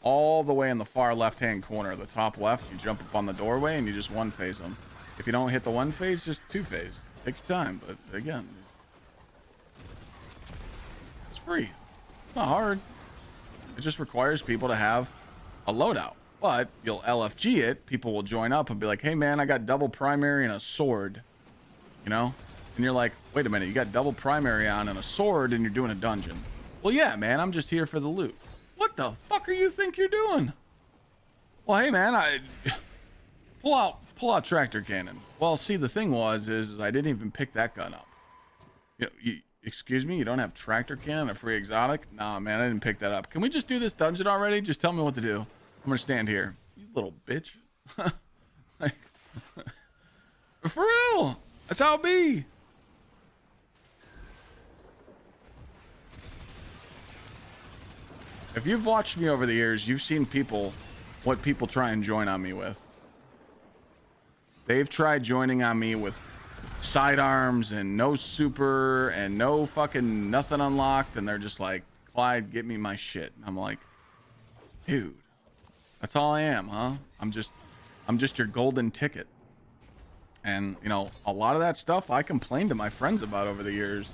all the way in the far left-hand corner, the top left. You jump up on the doorway and you just one phase them. If you don't hit the one phase, just two phase. Take your time, but again, it's free. It's not hard. It just requires people to have a loadout. But you'll LFG it. People will join up and be like, hey man, I got double primary and a sword. You know? And you're like, wait a minute, you got double primary on and a sword and you're doing a dungeon. Well, yeah, man, I'm just here for the loot. What the fuck are you think you're doing? Well, hey man, I pull out tractor cannon. Well, see, the thing is I didn't even pick that gun up. Excuse me, you don't have tractor cannon, a free exotic? Nah, man, I didn't pick that up. Can we just do this dungeon already? Just tell me what to do. I'm gonna stand here. You little bitch. Like, for real. That's how it be. If you've watched me over the years, you've seen what people try and join on me with. They've tried joining on me with sidearms and no super and no fucking nothing unlocked, and they're just like, Clyde, get me my shit. I'm like, dude, that's all I am, huh? I'm just your golden ticket. And you know, a lot of that stuff I complained to my friends about over the years,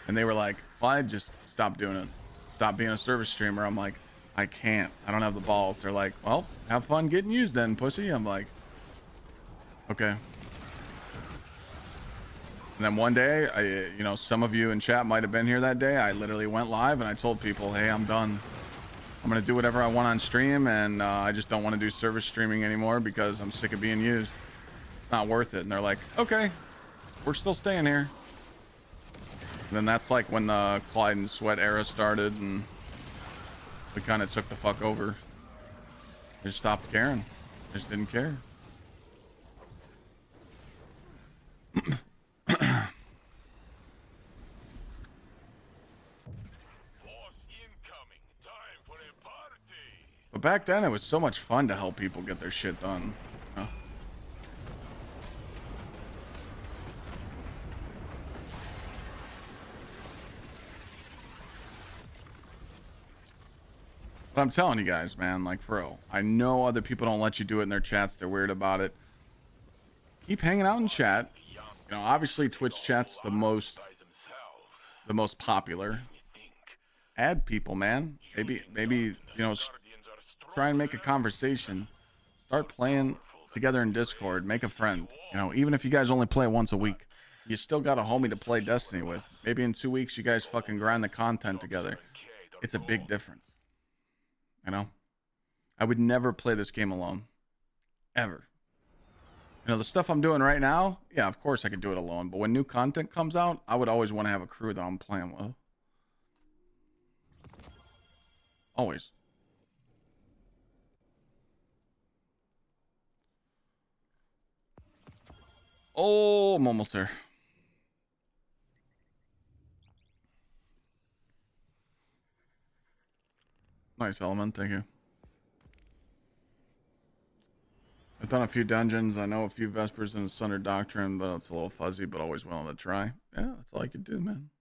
and they were like, Clyde, just stop doing it. Stop being a service streamer. I'm like, I can't. I don't have the balls. They're like, well, have fun getting used then, pussy. I'm like, okay. And then one day, you know, some of you in chat might have been here that day. I literally went live and I told people, hey, I'm done. I'm going to do whatever I want on stream, and I just don't want to do service streaming anymore because I'm sick of being used. It's not worth it. And they're like, okay, we're still staying here. And then that's like when the Clyde and Sweat era started, and we kind of took the fuck over. I just stopped caring. I just didn't care. But back then, it was so much fun to help people get their shit done. You know? But I'm telling you guys, man, like, for real, I know other people don't let you do it in their chats. They're weird about it. Keep hanging out in chat. You know, obviously Twitch chat's the most popular. Add people, man. Maybe, you know, try and make a conversation. Start playing together in Discord. Make a friend. You know, even if you guys only play once a week, you still got a homie to play Destiny with. Maybe in 2 weeks, you guys fucking grind the content together. It's a big difference. You know, I would never play this game alone, ever. You know, the stuff I'm doing right now, yeah, of course I could do it alone. But when new content comes out, I would always want to have a crew that I'm playing with. Always. Oh, I'm almost there. Nice element, thank you. I've done a few dungeons. I know a few Vespers and Sunder Doctrine, but it's a little fuzzy, but always willing to try. Yeah, that's all I could do, man.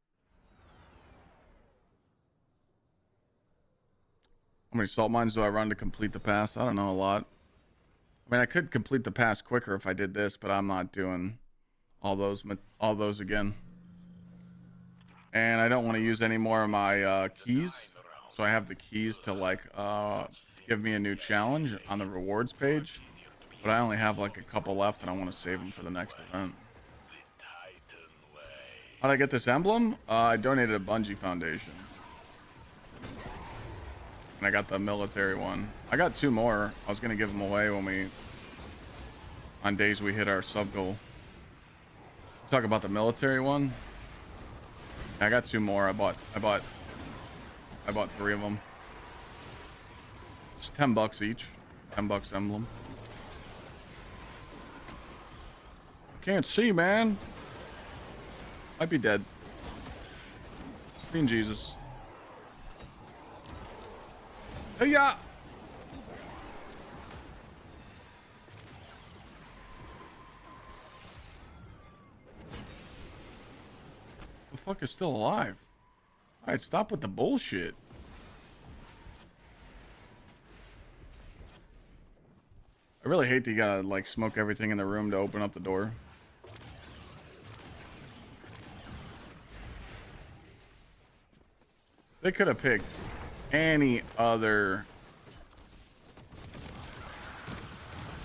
How many salt mines do I run to complete the pass? I don't know, a lot. I mean, I could complete the pass quicker if I did this, but I'm not doing all those again. And I don't want to use any more of my keys. So I have the keys to like give me a new challenge on the rewards page, but I only have like a couple left, and I want to save them for the next event. How'd I get this emblem? I donated a Bungie Foundation, and I got the military one. I got 2 more. I was gonna give them away on days we hit our sub goal. Talk about the military one. I got 2 more. I bought 3 of them. Just $10 each. $10 emblem. Can't see, man. Might be dead. Being Jesus. Hey, yeah. The fuck is still alive? Alright, stop with the bullshit. I really hate that you gotta like smoke everything in the room to open up the door. They could have picked any other.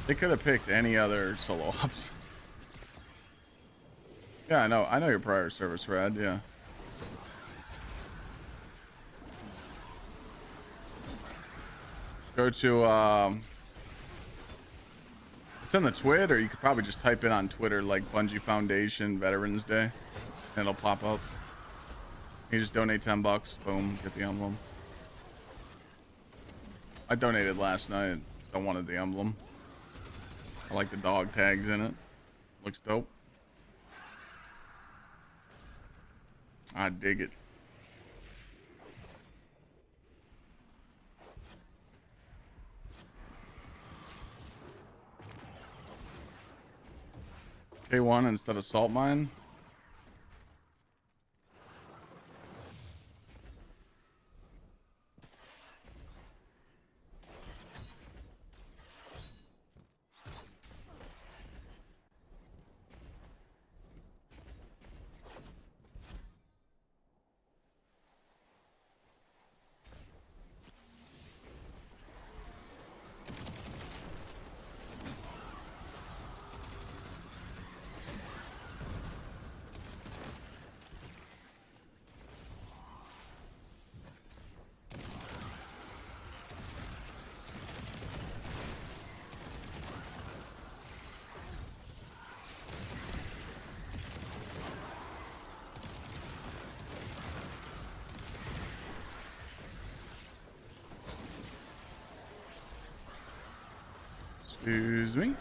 They could have picked any other solo ops. Yeah, I know. I know your prior service, Rad. Yeah. Go to it's in the Twit, or you could probably just type in on Twitter like Bungie Foundation Veterans Day, and it'll pop up. You just donate $10, boom, get the emblem. I donated last night, so I wanted the emblem. I like the dog tags in it. Looks dope. I dig it. K1 instead of salt mine. Excuse me.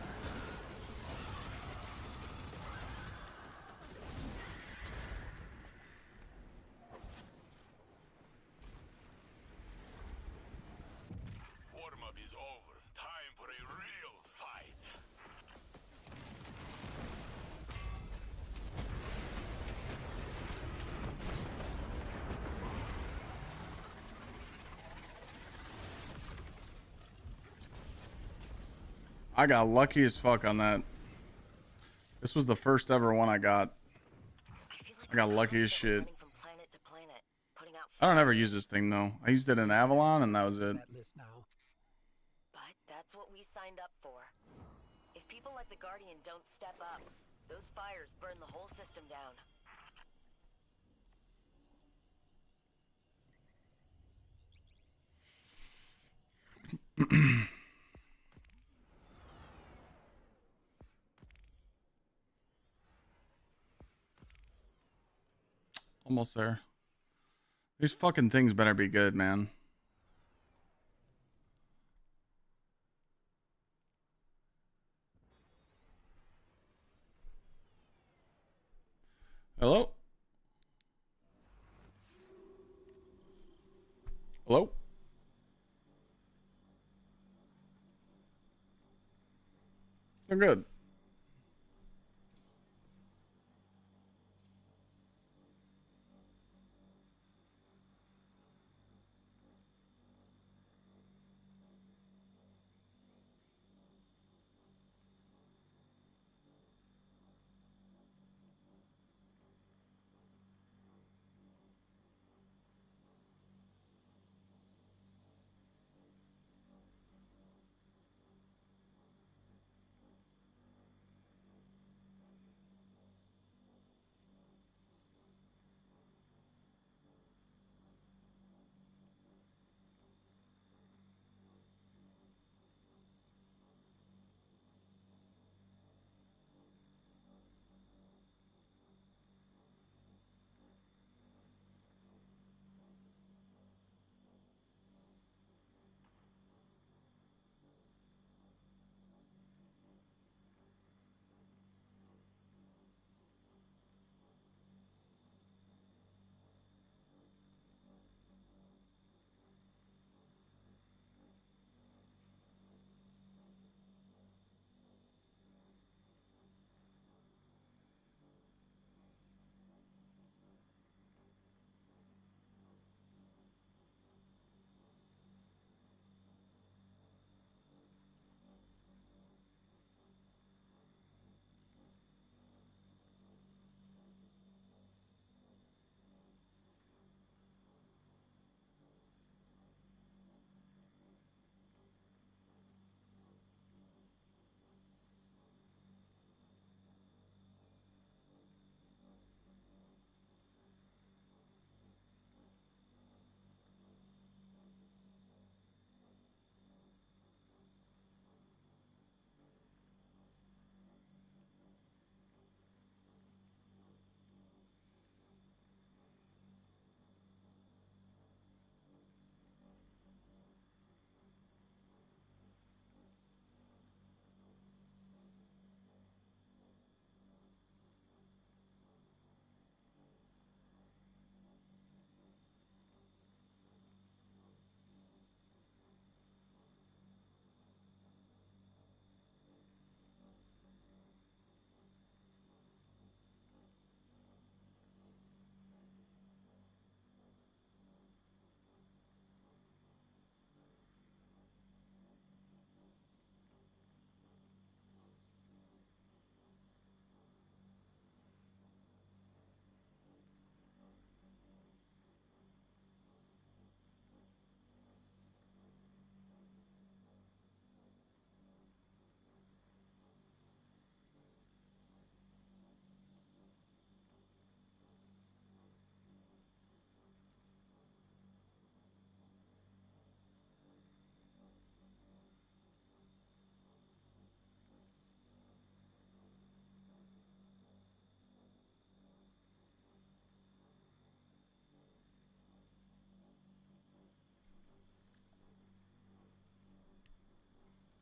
Warm-up is over. Time for a real fight. I got lucky as fuck on that. This was the first ever one I got. I got lucky as shit. I don't ever use this thing though. I used it in Avalon and that was it. But that's what we signed up for. If people like the Guardian don't step up, those fires burn the whole system down. Almost there. These fucking things better be good, man. Hello? Hello? They're good.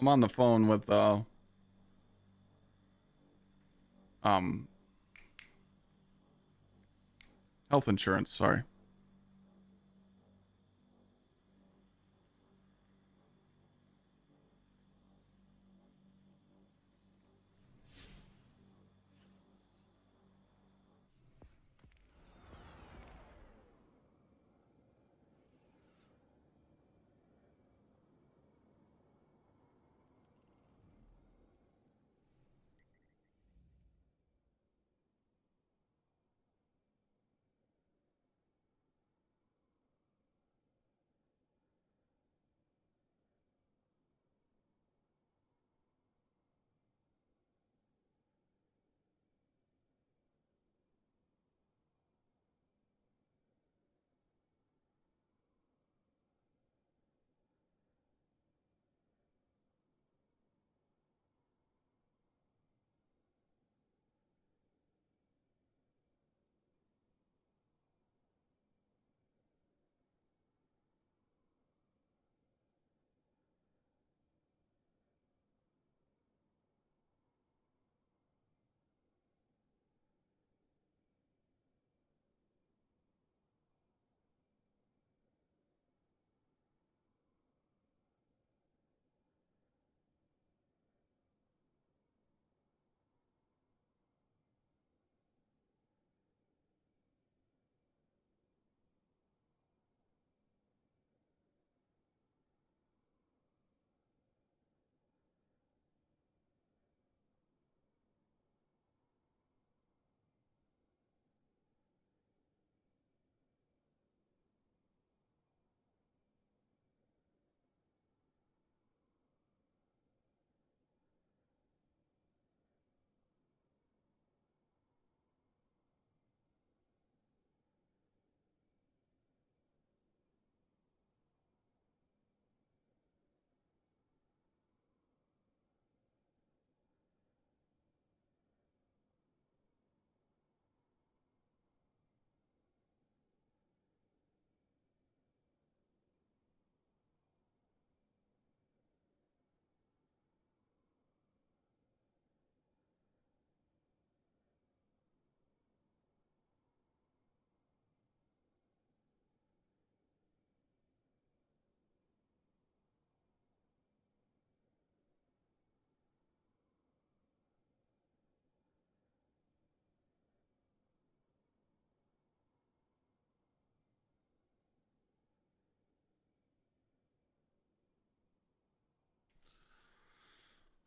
I'm on the phone with health insurance, sorry.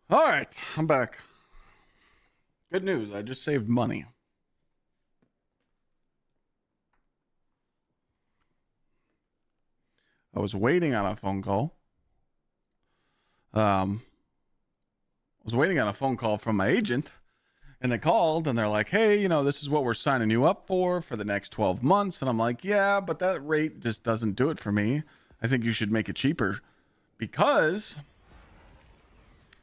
All right, I'm back. Good news, I just saved money. I was waiting on a phone call. I was waiting on a phone call from my agent, and they called and they're like, hey, you know, this is what we're signing you up for the next 12 months. And I'm like, yeah, but that rate just doesn't do it for me. I think you should make it cheaper, because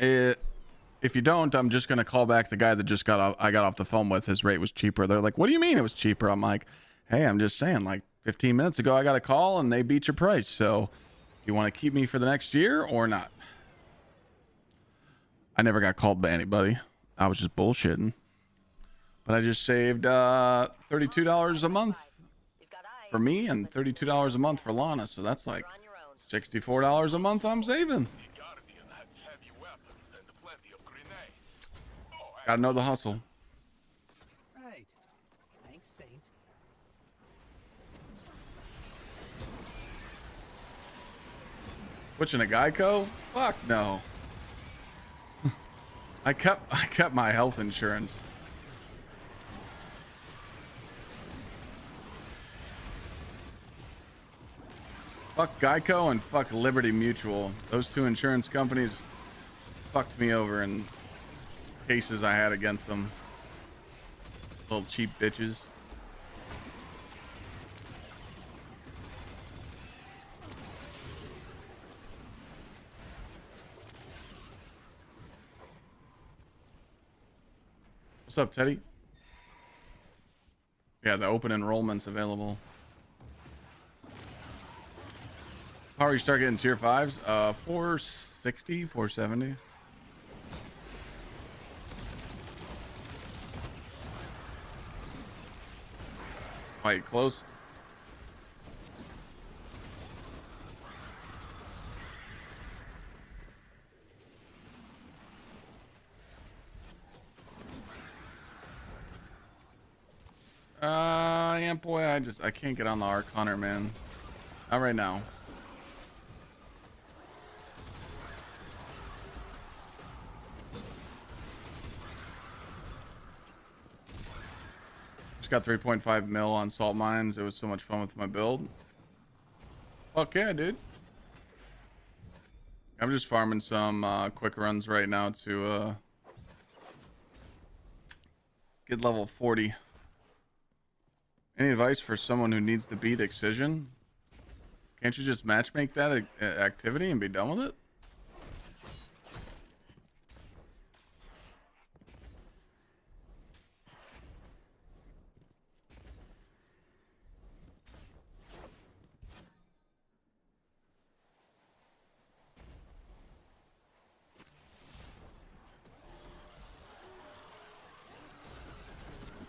if you don't, I'm just going to call back the guy that I got off the phone with. His rate was cheaper. They're like, what do you mean it was cheaper? I'm like, hey, I'm just saying, like 15 minutes ago, I got a call and they beat your price. So do you want to keep me for the next year or not? I never got called by anybody. I was just bullshitting. But I just saved $32 a month for me and $32 a month for Lana. So that's like $64 a month I'm saving. Gotta know the hustle. Right. Thanks, Saint. Switching to Geico? Fuck no. I kept my health insurance. Fuck Geico and fuck Liberty Mutual. Those two insurance companies fucked me over in cases I had against them. Little cheap bitches. What's up, Teddy? Yeah, the open enrollment's available. How are you start getting tier 5s? 460, 470. Wait, close. Yeah, boy, I can't get on the Arc Hunter, man. Not right now. Just got 3.5 mil on salt mines. It was so much fun with my build. Fuck yeah, dude. I'm just farming some quick runs right now to get level 40. Any advice for someone who needs to beat Excision? Can't you just matchmake that activity and be done with it?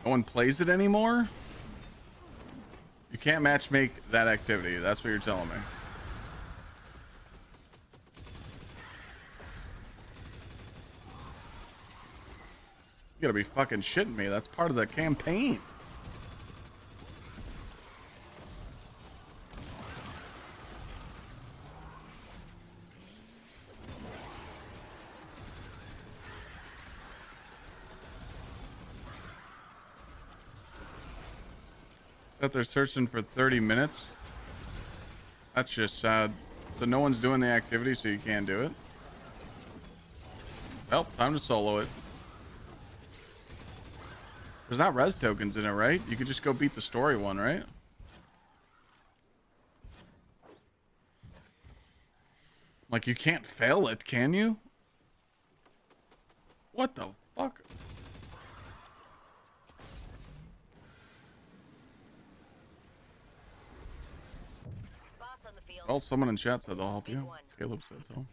No one plays it anymore? You can't matchmake that activity. That's what you're telling me. You gotta be fucking shitting me. That's part of the campaign. That they're searching for 30 minutes. That's just sad. So no one's doing the activity, so you can't do it. Well, time to solo it. There's not res tokens in it, right? You could just go beat the story one, right? Like, you can't fail it, can you? What the fuck? Well, someone in chat said they'll help you. Caleb said so.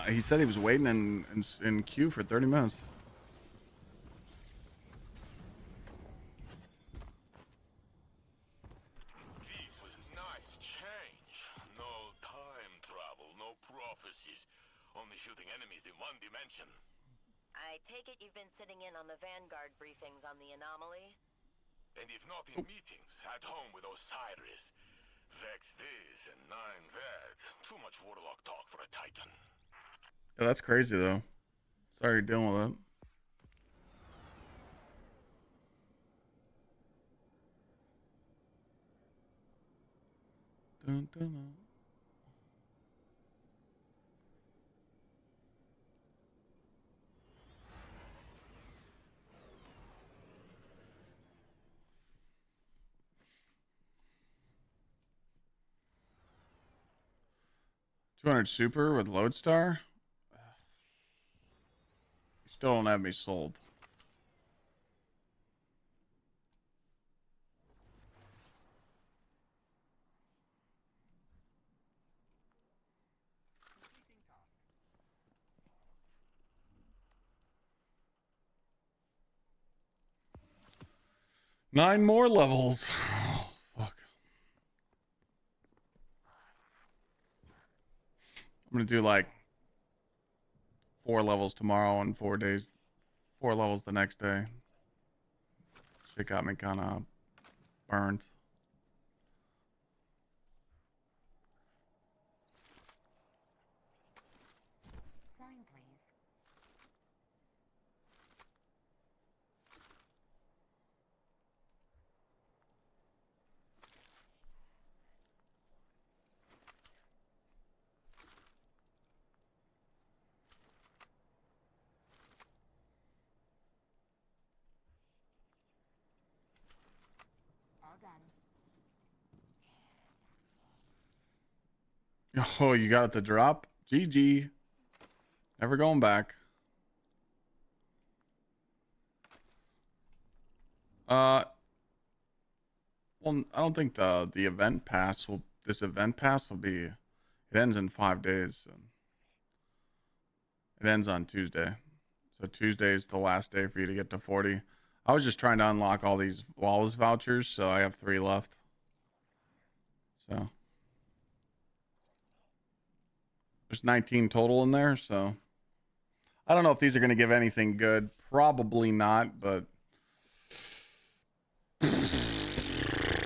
He said he was waiting in queue for 30 minutes. This was nice change. No time travel, no prophecies. Only shooting enemies in one dimension. I take it you've been sitting in on the Vanguard briefings on the anomaly? And if not in meetings, at home with Osiris. Vex this and 9 that. Too much Warlock talk for a Titan. Yeah, that's crazy though. Sorry you're dealing with that. Dun, dun, dun. $200 super with Lodestar. You still don't have me sold. Nine more levels. Oh, fuck. I'm gonna do like 4 levels tomorrow and 4 days, 4 levels the next day. Shit got me kind of burnt. Sign, please. All done. Oh, you got the drop? GG. Never going back. Well, I don't think the event pass will. This event pass will be. It ends in 5 days. So it ends on Tuesday. So Tuesday is the last day for you to get to 40. I was just trying to unlock all these flawless vouchers, so I have 3 left. So there's 19 total in there. So I don't know if these are going to give anything good. Probably not, but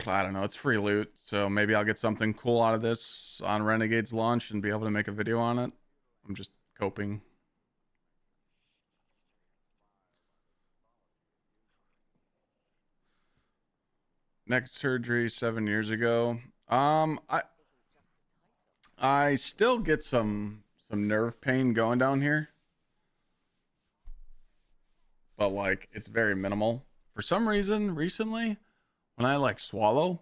I don't know. It's free loot, so maybe I'll get something cool out of this on Renegades launch and be able to make a video on it. I'm just coping. Neck surgery 7 years ago. I still get some nerve pain going down here, but like it's very minimal. For some reason, recently, when I like swallow,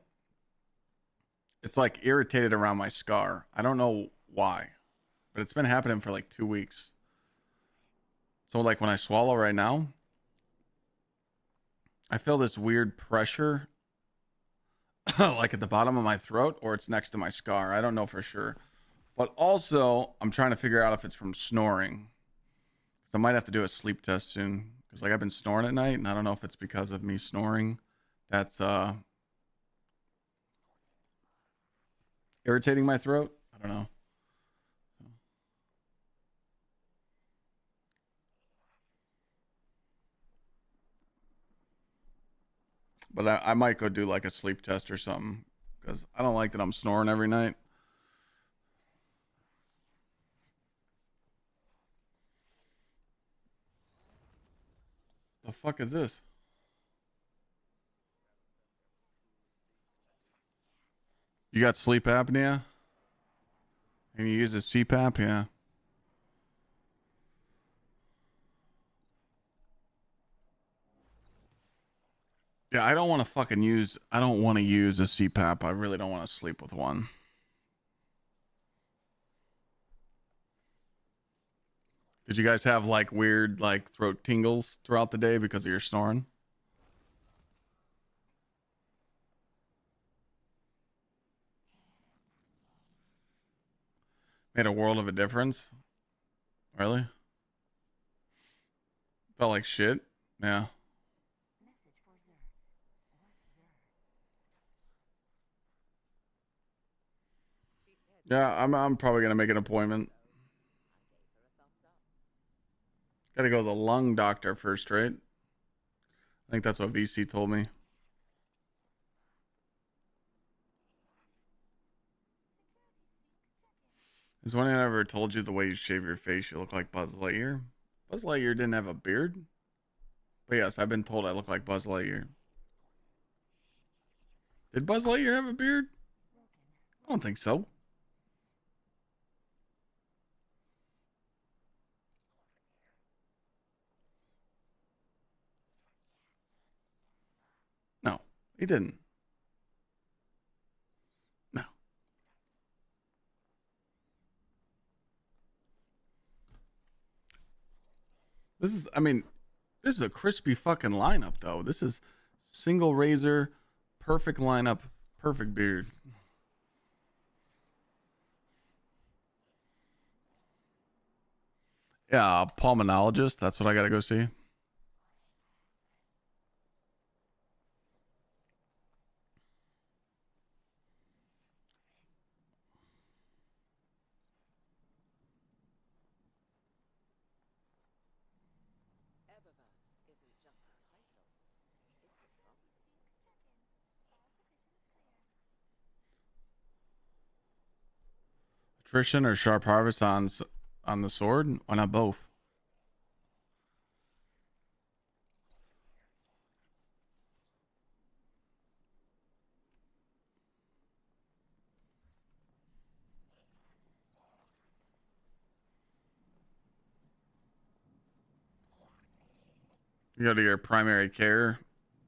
it's like irritated around my scar. I don't know why, but it's been happening for like 2 weeks. So like when I swallow right now, I feel this weird pressure like at the bottom of my throat, or it's next to my scar. I don't know for sure. But also, I'm trying to figure out if it's from snoring. So I might have to do a sleep test soon, because like I've been snoring at night, and I don't know if it's because of me snoring that's irritating my throat. I don't know. But I might go do like a sleep test or something, because I don't like that I'm snoring every night. The fuck is this? You got sleep apnea? And you use a CPAP? Yeah. Yeah, I don't want to use a CPAP. I really don't want to sleep with one. Did you guys have like weird like throat tingles throughout the day because of your snoring? Made a world of a difference. Really? Felt like shit. Yeah. Yeah, I'm probably gonna make an appointment. Gotta go to the lung doctor first, right? I think that's what VC told me. Has anyone ever told you the way you shave your face, you look like Buzz Lightyear? Buzz Lightyear didn't have a beard. But yes, I've been told I look like Buzz Lightyear. Did Buzz Lightyear have a beard? I don't think so. No, he didn't. No. This is a crispy fucking lineup, though. This is single razor, perfect lineup, perfect beard. Yeah, pulmonologist. That's what I gotta go see. Attrition or sharp harvest on the sword? Why not both? You go to your primary care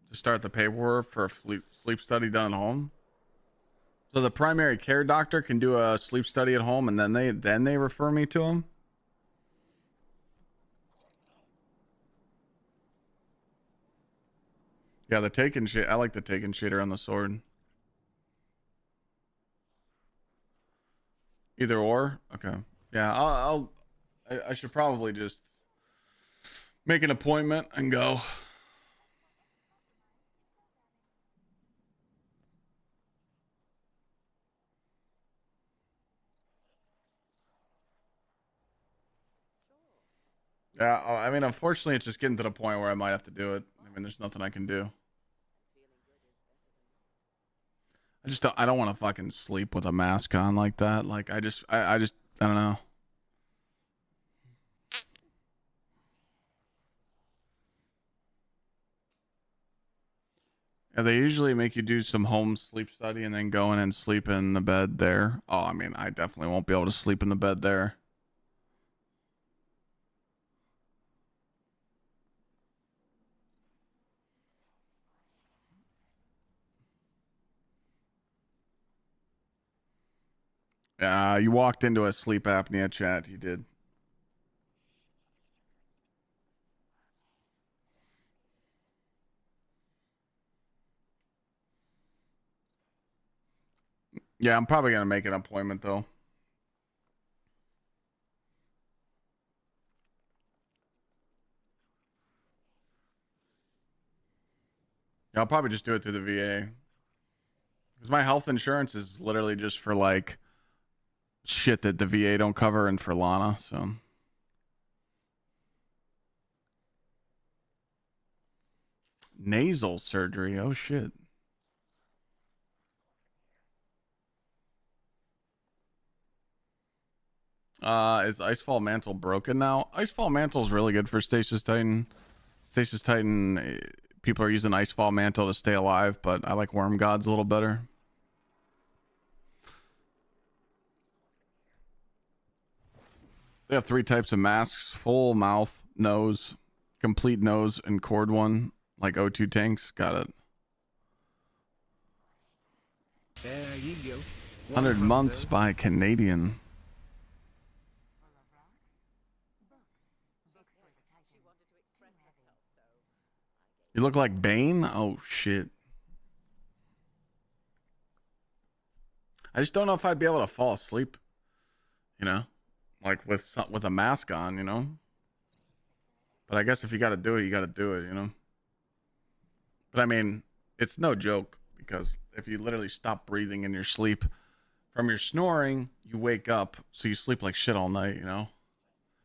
to start the paperwork for a sleep study done at home. So the primary care doctor can do a sleep study at home, and then they refer me to him. Yeah, the taken shit. I like the taken shader on the sword. Either or. Okay. Yeah, I should probably just make an appointment and go. Yeah, I mean, unfortunately, it's just getting to the point where I might have to do it. I mean, there's nothing I can do. I don't want to fucking sleep with a mask on like that. Like, I don't know. Yeah, they usually make you do some home sleep study and then go in and sleep in the bed there. Oh, I mean, I definitely won't be able to sleep in the bed there. Yeah, you walked into a sleep apnea chat. You did. Yeah, I'm probably gonna make an appointment though. Yeah, I'll probably just do it through the VA. Because my health insurance is literally just for like shit that the VA don't cover and for Lana, so. Nasal surgery. Oh shit. Is Icefall Mantle broken now? Icefall Mantle is really good for Stasis Titan. Stasis Titan, people are using Icefall Mantle to stay alive, but I like Worm Gods a little better. They have 3 types of masks: full mouth, nose, complete nose, and cord one, like O2 tanks. Got it. There you go. 100 months by Canadian. You look like Bane? Oh shit. I just don't know if I'd be able to fall asleep, you know, like with a mask on, you know. But I guess if you got to do it, you got to do it, you know. But I mean, it's no joke, because if you literally stop breathing in your sleep from your snoring, you wake up, so you sleep like shit all night, you know.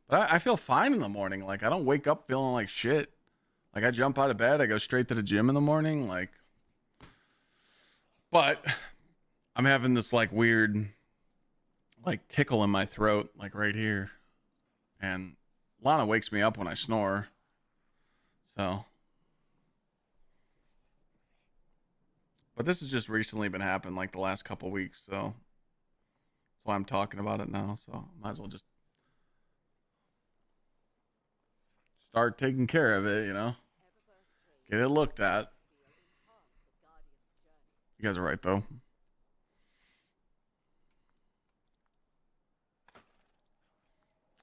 But I feel fine in the morning. Like, I don't wake up feeling like shit. Like, I jump out of bed, I go straight to the gym in the morning, like. But I'm having this like weird like tickle in my throat, like right here. And Lana wakes me up when I snore. So. But this has just recently been happening like the last couple weeks, so that's why I'm talking about it now. So might as well just start taking care of it, you know. Get it looked at. You guys are right though.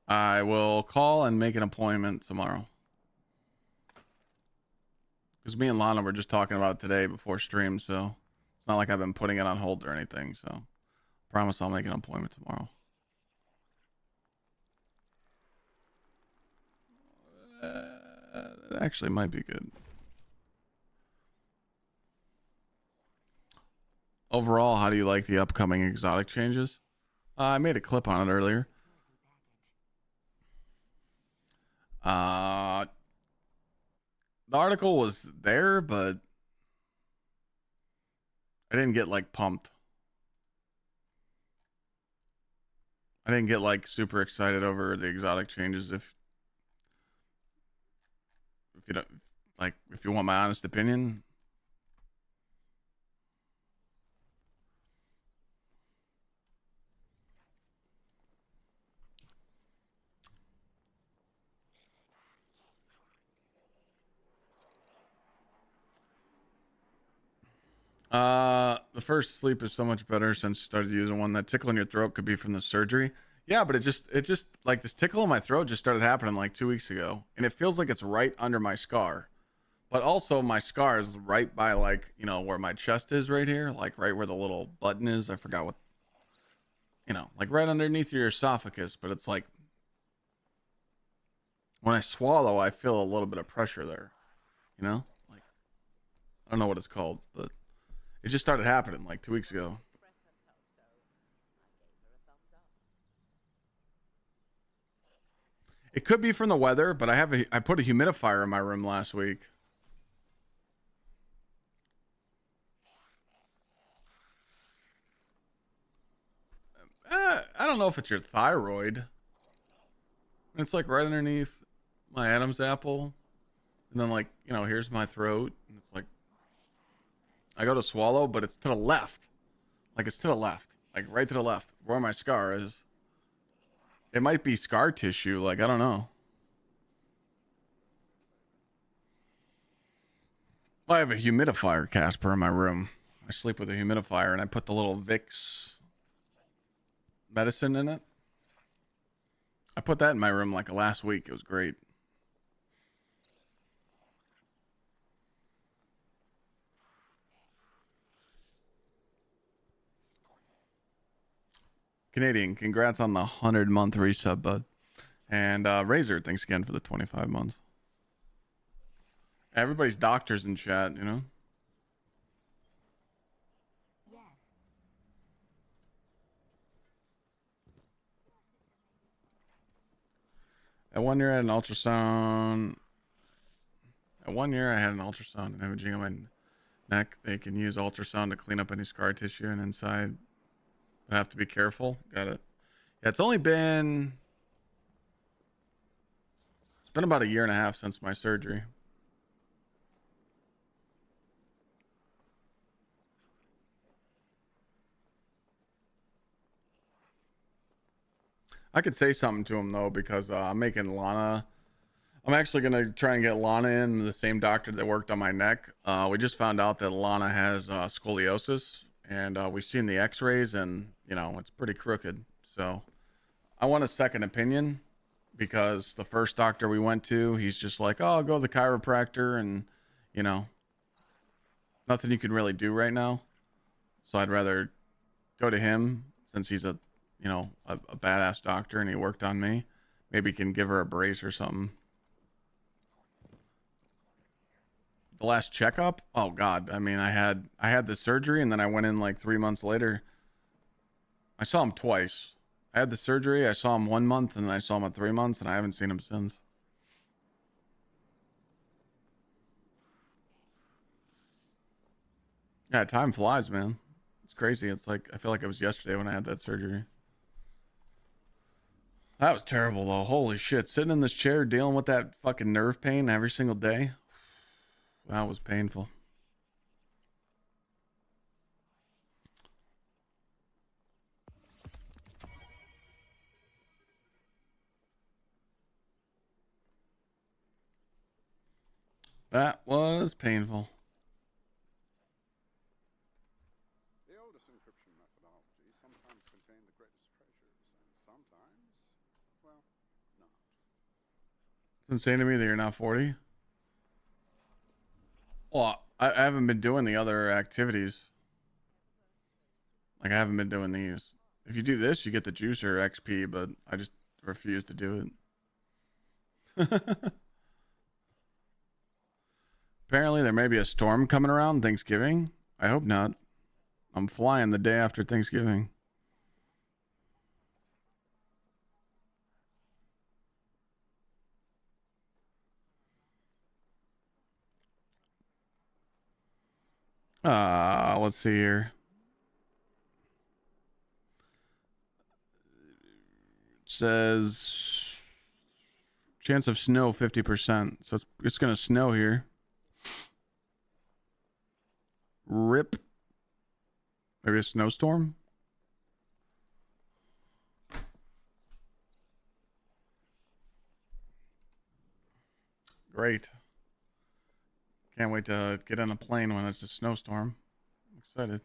I will call and make an appointment tomorrow. Because me and Lana were just talking about it today before stream, so it's not like I've been putting it on hold or anything. So promise I'll make an appointment tomorrow. It actually might be good. Overall, how do you like the upcoming exotic changes? I made a clip on it earlier. The article was there, but I didn't get like pumped. I didn't get like super excited over the exotic changes. If you don't like, if you want my honest opinion. The first sleep is so much better since you started using one. That tickle in your throat could be from the surgery. Yeah, but it just like this tickle in my throat just started happening like 2 weeks ago, and it feels like it's right under my scar. But also my scar is right by, like, you know, where my chest is right here, like right where the little button is. I forgot what, you know, like right underneath your esophagus, but it's like when I swallow, I feel a little bit of pressure there, you know? Like, I don't know what it's called, but it just started happening like 2 weeks ago. It could be from the weather, but I put a humidifier in my room last week. I don't know if it's your thyroid. It's like right underneath my Adam's apple. And then, like, you know, here's my throat. And it's like, I go to swallow, but it's to the left. Like, it's to the left. Like, right to the left. Where my scar is. It might be scar tissue. Like, I don't know. I have a humidifier, Casper, in my room. I sleep with a humidifier, and I put the little Vicks medicine in it. I put that in my room like last week. It was great. Canadian, congrats on the 100-month resub, bud. And Razor, thanks again for the 25 months. Everybody's doctors in chat, you know? At 1 year, I had an ultrasound. At 1 year, I had an ultrasound and imaging on my neck. They can use ultrasound to clean up any scar tissue and inside. I have to be careful. Got it. Yeah, it's been about 1.5 years since my surgery. I could say something to him though, because I'm making Lana. I'm actually gonna try and get Lana in, the same doctor that worked on my neck. We just found out that Lana has scoliosis, and we've seen the X-rays, and you know it's pretty crooked. So I want a second opinion, because the first doctor we went to, he's just like, "Oh, I'll go to the chiropractor," and you know, nothing you can really do right now. So I'd rather go to him, since he's a badass doctor and he worked on me. Maybe he can give her a brace or something. The last checkup, oh god, I mean, I had the surgery, and then I went in like 3 months later. I saw him twice. I had the surgery, I saw him 1 month, and then I saw him at 3 months, and I haven't seen him since. Yeah, time flies, man. It's crazy. It's like, I feel like it was yesterday when I had that surgery. That was terrible though. Holy shit. Sitting in this chair dealing with that fucking nerve pain every single day. That was painful. That was painful. The oldest encryption methodology sometimes contain the greatest treasures, and sometimes, well, not. It's insane to me that you're not 40. Well, I haven't been doing the other activities. Like, I haven't been doing these. If you do this, you get the juicer XP, but I just refuse to do it. Apparently, there may be a storm coming around Thanksgiving. I hope not. I'm flying the day after Thanksgiving. Let's see here. It says chance of snow 50%. So it's gonna snow here. Rip. Maybe a snowstorm. Great. Can't wait to get on a plane when it's a snowstorm. I'm excited.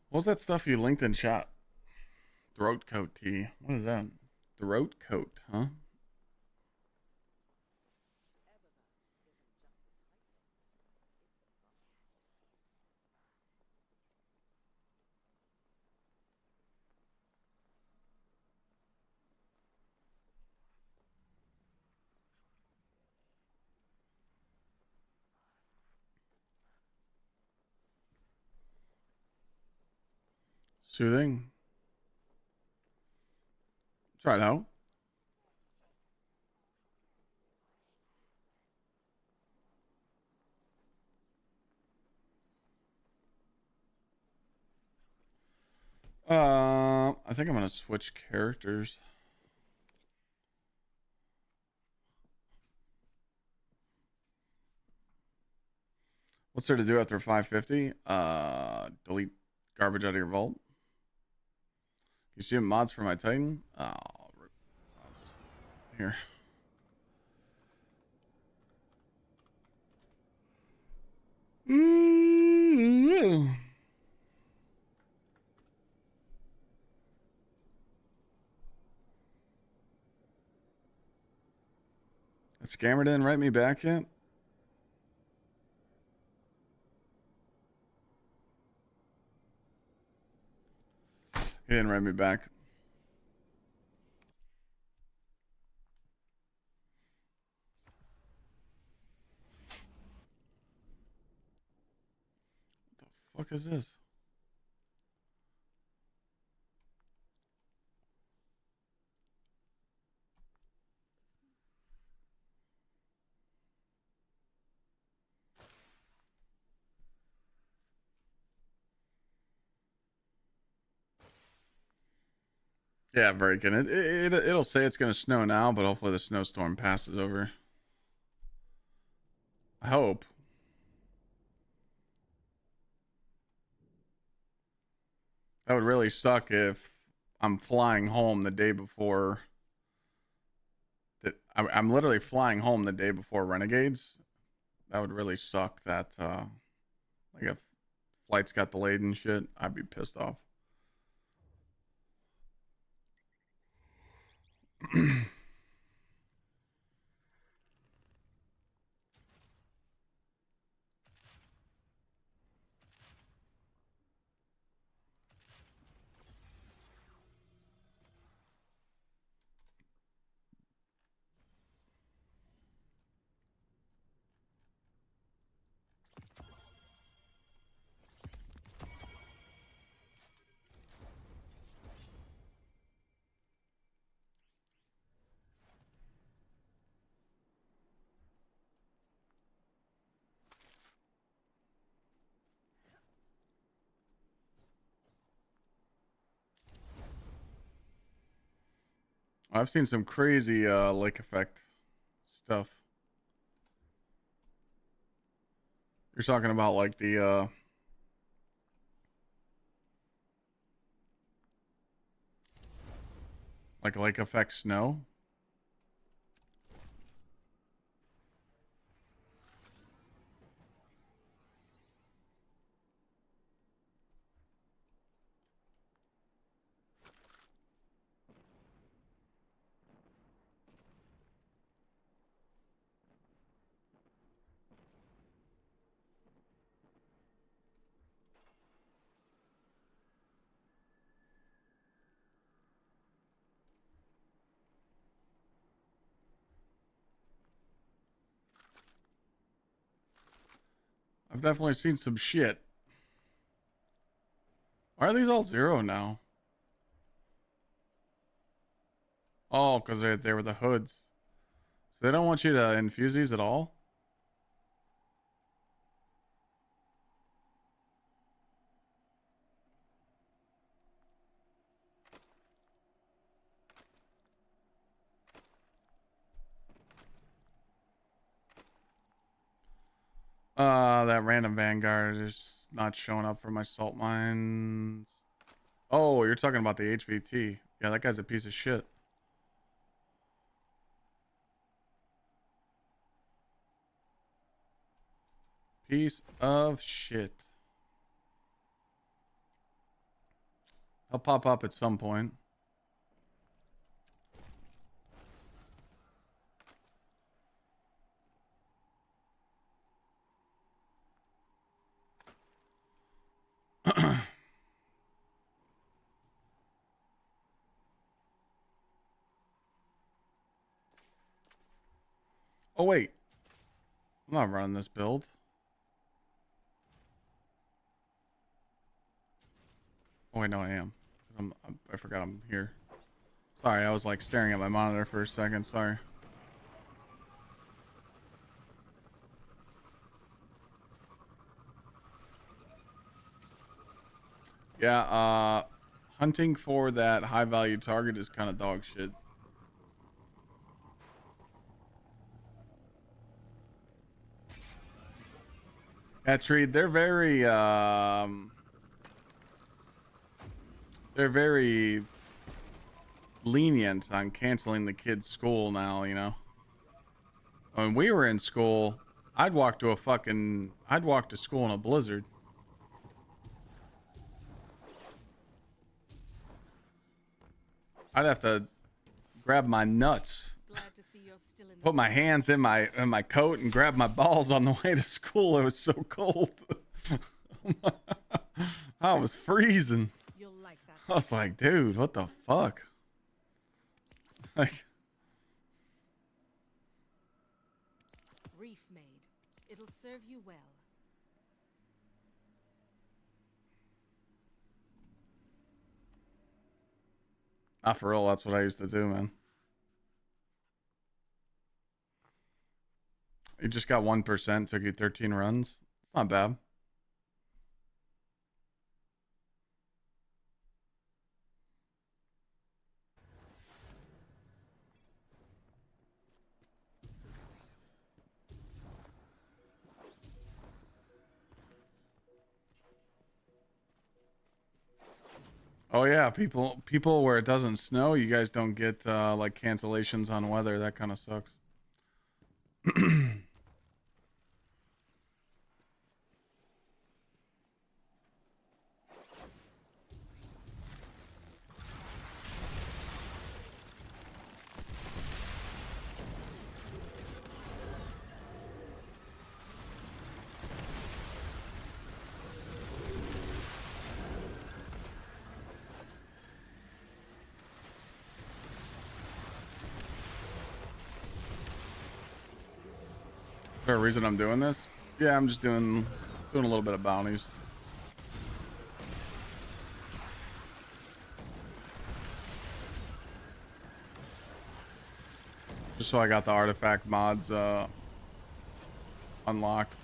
What was that stuff you linked in chat? Throat coat tea. What is that? Throat coat, huh? Soothing. Try it out. I think I'm gonna switch characters. What's there to do after 550? Delete garbage out of your vault. You see mods for my Titan? Oh, I'll just here. That scammer didn't write me back yet? He didn't write me back. What the fuck is this? Yeah, breaking it. It'll say it's gonna snow now, but hopefully the snowstorm passes over. I hope. That would really suck if I'm flying home the day before. I'm literally flying home the day before Renegades. That would really suck. That like if flights got delayed and shit, I'd be pissed off. I've seen some crazy lake effect stuff. You're talking about like the like lake effect snow? I've definitely seen some shit. Why are these all 0 now? Oh, because they were the hoods. So they don't want you to infuse these at all? That random Vanguard is not showing up for my salt mines. Oh, you're talking about the HVT. Yeah, that guy's a piece of shit. Piece of shit. He'll pop up at some point. Oh, wait. I'm not running this build. Oh, wait, no, I am. I forgot I'm here. Sorry, I was like staring at my monitor for a second. Sorry. Yeah, hunting for that high value target is kind of dog shit. Yeah, Tree, they're very lenient on canceling the kids' school now, you know. When we were in school, I'd walk to school in a blizzard. I'd have to grab my nuts, put my hands in my coat and grab my balls on the way to school. It was so cold. I was freezing. I was like, dude, what the fuck? Like, Reef made. It'll serve you well. not for real, that's what I used to do, man. You just got 1%, took you 13 runs. It's not bad. Oh yeah, people where it doesn't snow, you guys don't get like cancellations on weather. That kind of sucks. Is there a reason I'm doing this? Yeah, I'm just doing a little bit of bounties. Just so I got the artifact mods unlocked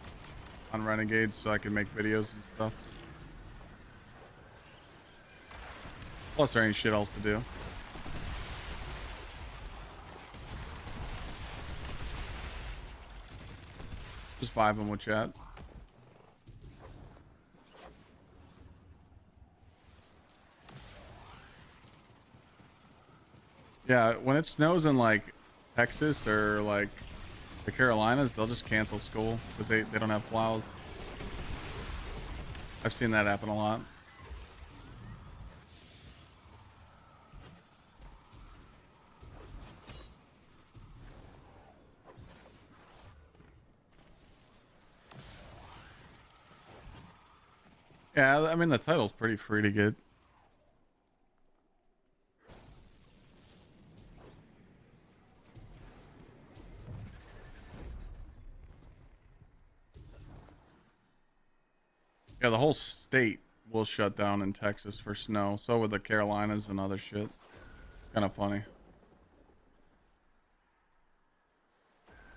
on Renegades so I can make videos and stuff. Plus there ain't shit else to do. Just vibing with chat. Yeah, when it snows in like Texas or like the Carolinas, they'll just cancel school because they don't have plows. I've seen that happen a lot. Yeah, I mean the title's pretty free to get. Yeah, the whole state will shut down in Texas for snow. So will the Carolinas and other shit. Kind of funny.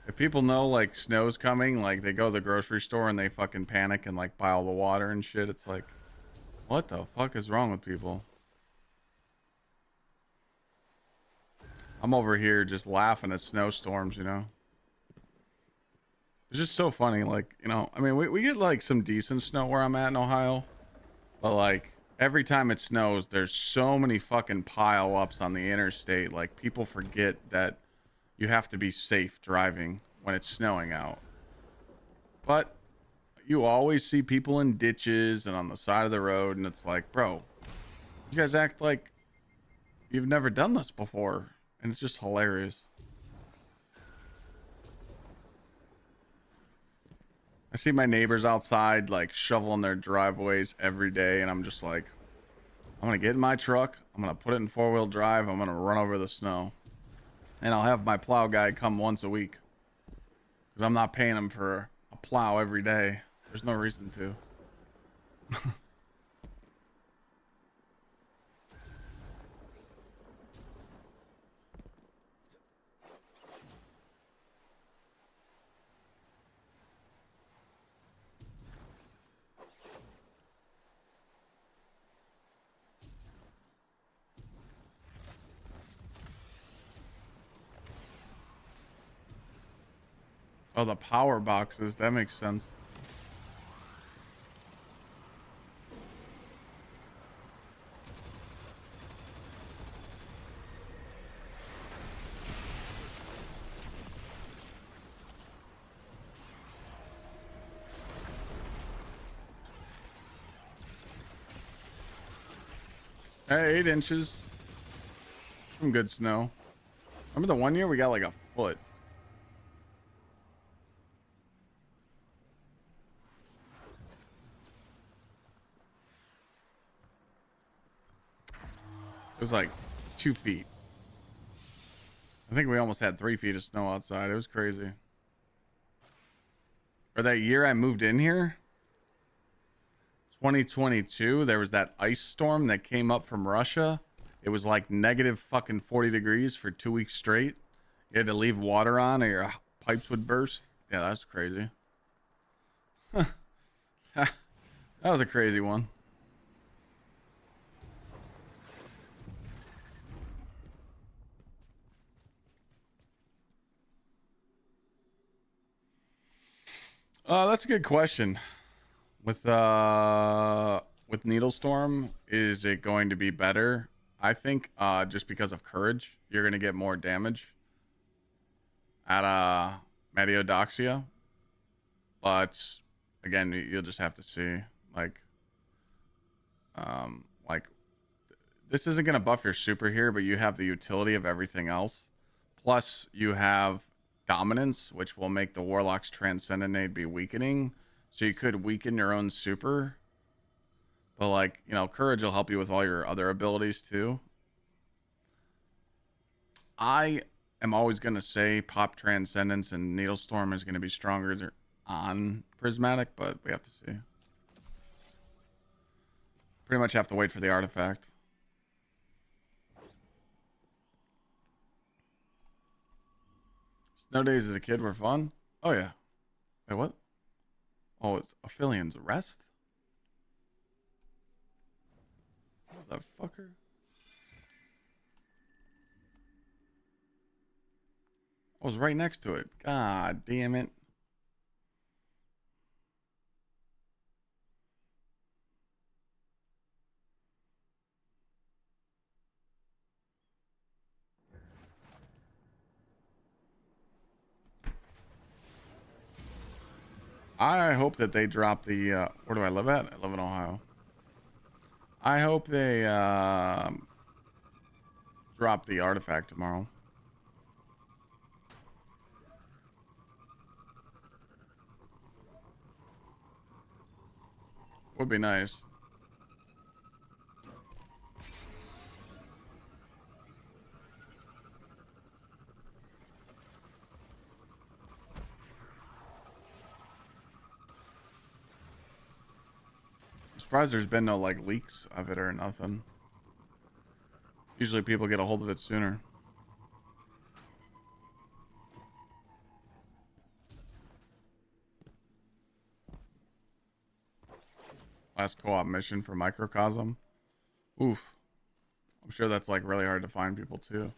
If people know like snow's coming, like they go to the grocery store and they fucking panic and like buy all the water and shit. It's like, what the fuck is wrong with people? I'm over here just laughing at snowstorms, you know? It's just so funny. Like, you know, I mean, we get like some decent snow where I'm at in Ohio. But like every time it snows, there's so many fucking pile ups on the interstate. Like people forget that you have to be safe driving when it's snowing out. But you always see people in ditches and on the side of the road. And it's like, bro, you guys act like you've never done this before. And it's just hilarious. I see my neighbors outside like shoveling their driveways every day. And I'm just like, I'm going to get in my truck. I'm going to put it in 4-wheel drive. I'm going to run over the snow. And I'll have my plow guy come once a week. Because I'm not paying him for a plow every day. There's no reason to. Oh, the power boxes. That makes sense. Hey, 8 inches. Some good snow. Remember the one year we got like a foot? It was like 2 feet. I think we almost had 3 feet of snow outside. It was crazy. Or that year I moved in here, 2022, there was that ice storm that came up from Russia. It was like negative fucking 40 degrees for 2 weeks straight. You had to leave water on or your pipes would burst. Yeah, that's crazy. That was a crazy one. That's a good question. With Needlestorm, is it going to be better? I think just because of courage, you're going to get more damage at Mediodoxia. But again, you'll just have to see. Like this isn't going to buff your super here, but you have the utility of everything else. Plus, you have Dominance, which will make the Warlock's Transcendent be weakening. So you could weaken your own super. But, like, you know, Courage will help you with all your other abilities, too. I am always going to say Pop Transcendence and Needlestorm is going to be stronger on Prismatic, but we have to see. Pretty much have to wait for the artifact. Snow days as a kid were fun. Oh, yeah. Wait, what? Oh, it's Aphelian's Rest? Motherfucker. I was right next to it. God damn it. I hope that they drop the, where do I live at? I live in Ohio. I hope they, drop the artifact tomorrow. Would be nice. Surprised there's been no like leaks of it or nothing. Usually people get a hold of it sooner. Last co-op mission for Microcosm. Oof. I'm sure that's like really hard to find people too.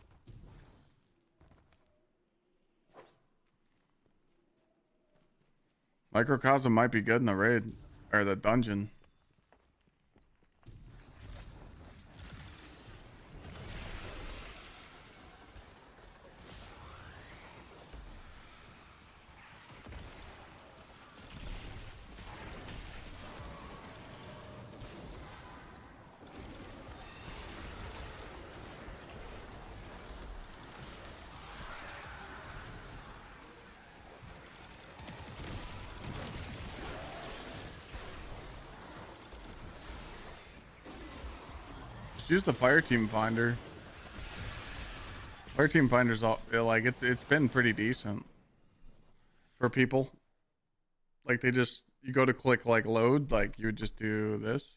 Microcosm might be good in the raid or the dungeon. Use the fireteam finder. Fireteam finder's all like it's been pretty decent for people. Like they just, you go to click like load, like you would just do this.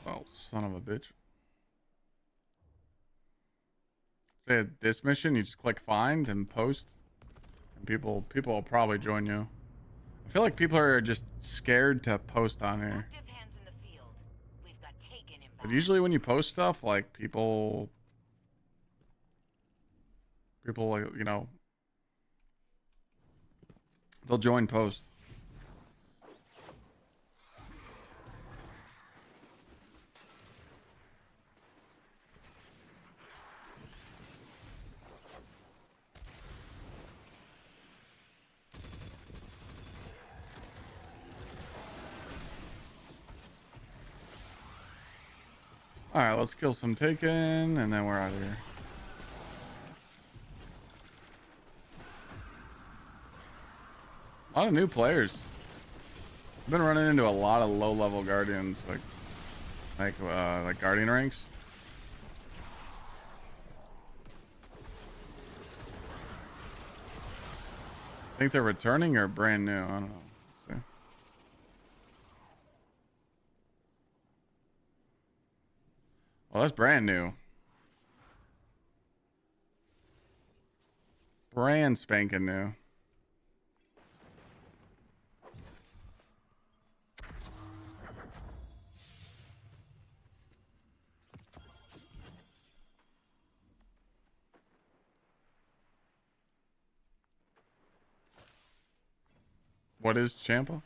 Oh, son of a bitch. Say this mission, you just click find and post, and people will probably join you. I feel like people are just scared to post on here. But usually when you post stuff, like people like, you know, they'll join post. Alright, let's kill some Taken, and then we're out of here. A lot of new players. I've been running into a lot of low-level Guardians, like Guardian ranks. I think they're returning or brand new. I don't know. Let's see. Well, that's brand new. Brand spanking new. What is Champa?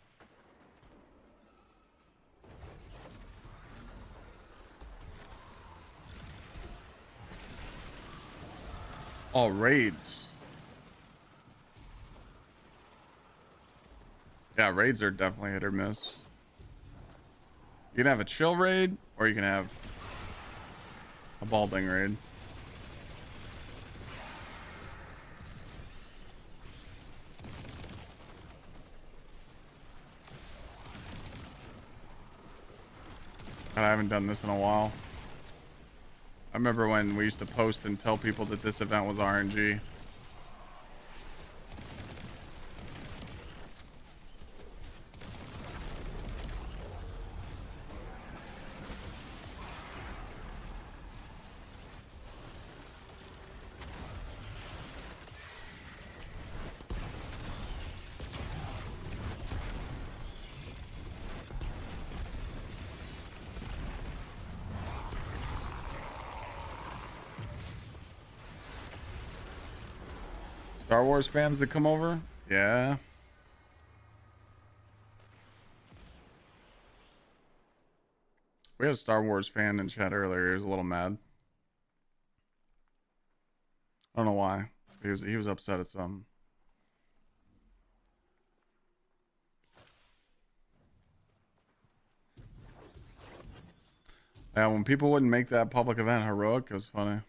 Oh, raids. Yeah, raids are definitely hit or miss. You can have a chill raid, or you can have a balding raid. I haven't done this in a while. I remember when we used to post and tell people that this event was RNG. Star Wars fans that come over? Yeah. We had a Star Wars fan in chat earlier. He was a little mad. I don't know why. He was upset at something. Yeah, when people wouldn't make that public event heroic, it was funny.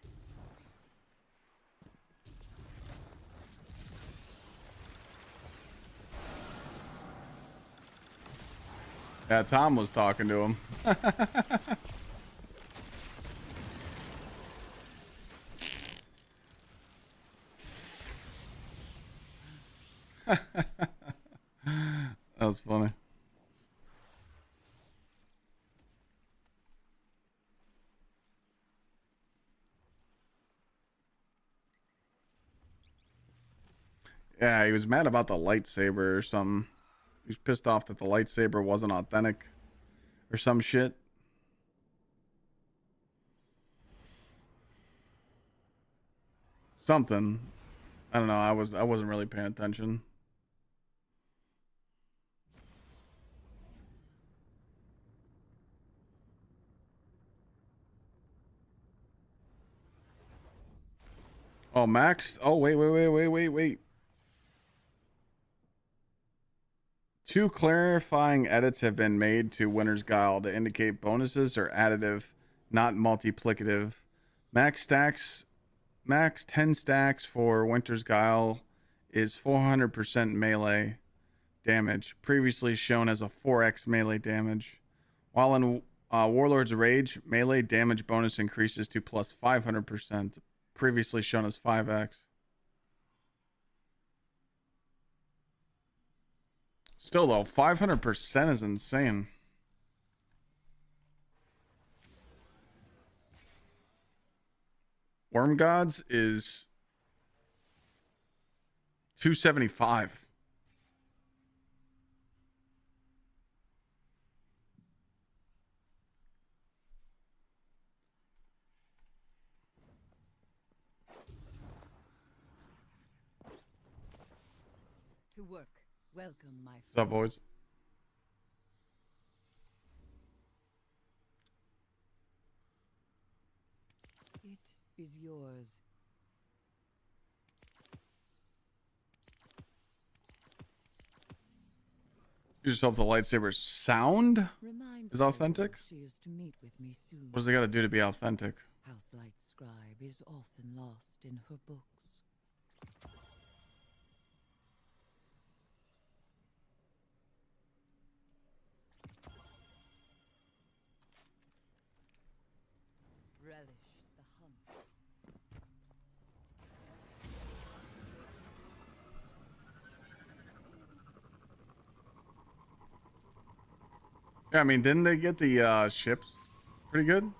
Yeah, Tom was talking to him. That was funny. Yeah, he was mad about the lightsaber or something. He was pissed off that the lightsaber wasn't authentic or some shit. Something. I don't know. I wasn't really paying attention. Oh, Max. Oh, wait. 2 clarifying edits have been made to Winter's Guile to indicate bonuses are additive, not multiplicative. Max 10 stacks for Winter's Guile is 400% melee damage, previously shown as a 4x melee damage. While in Warlord's Rage. Melee damage bonus increases to plus 500%. Previously shown as 5x. Still though, 500% is insane. Worm Gods is 275. To work. Welcome, my friend. What's up, boys? It is yours. Use yourself the lightsaber sound Remind is authentic. she is to meet with me soon. What does it got to do to be authentic? House Gsxrclyde is often lost in her books. Relish the hunt. Yeah, I mean, didn't they get the ships pretty good?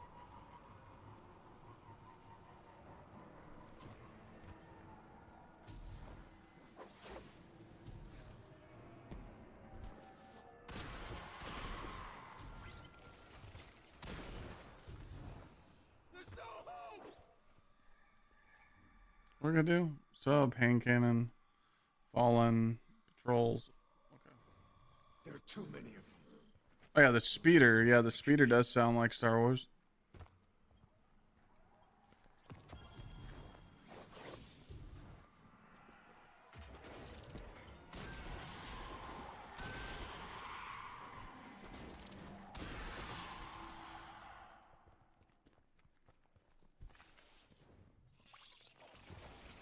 What are we gonna do? Sub, hand cannon, fallen, patrols. Okay. There are too many of them. Oh yeah, the speeder. Yeah, the speeder does sound like Star Wars.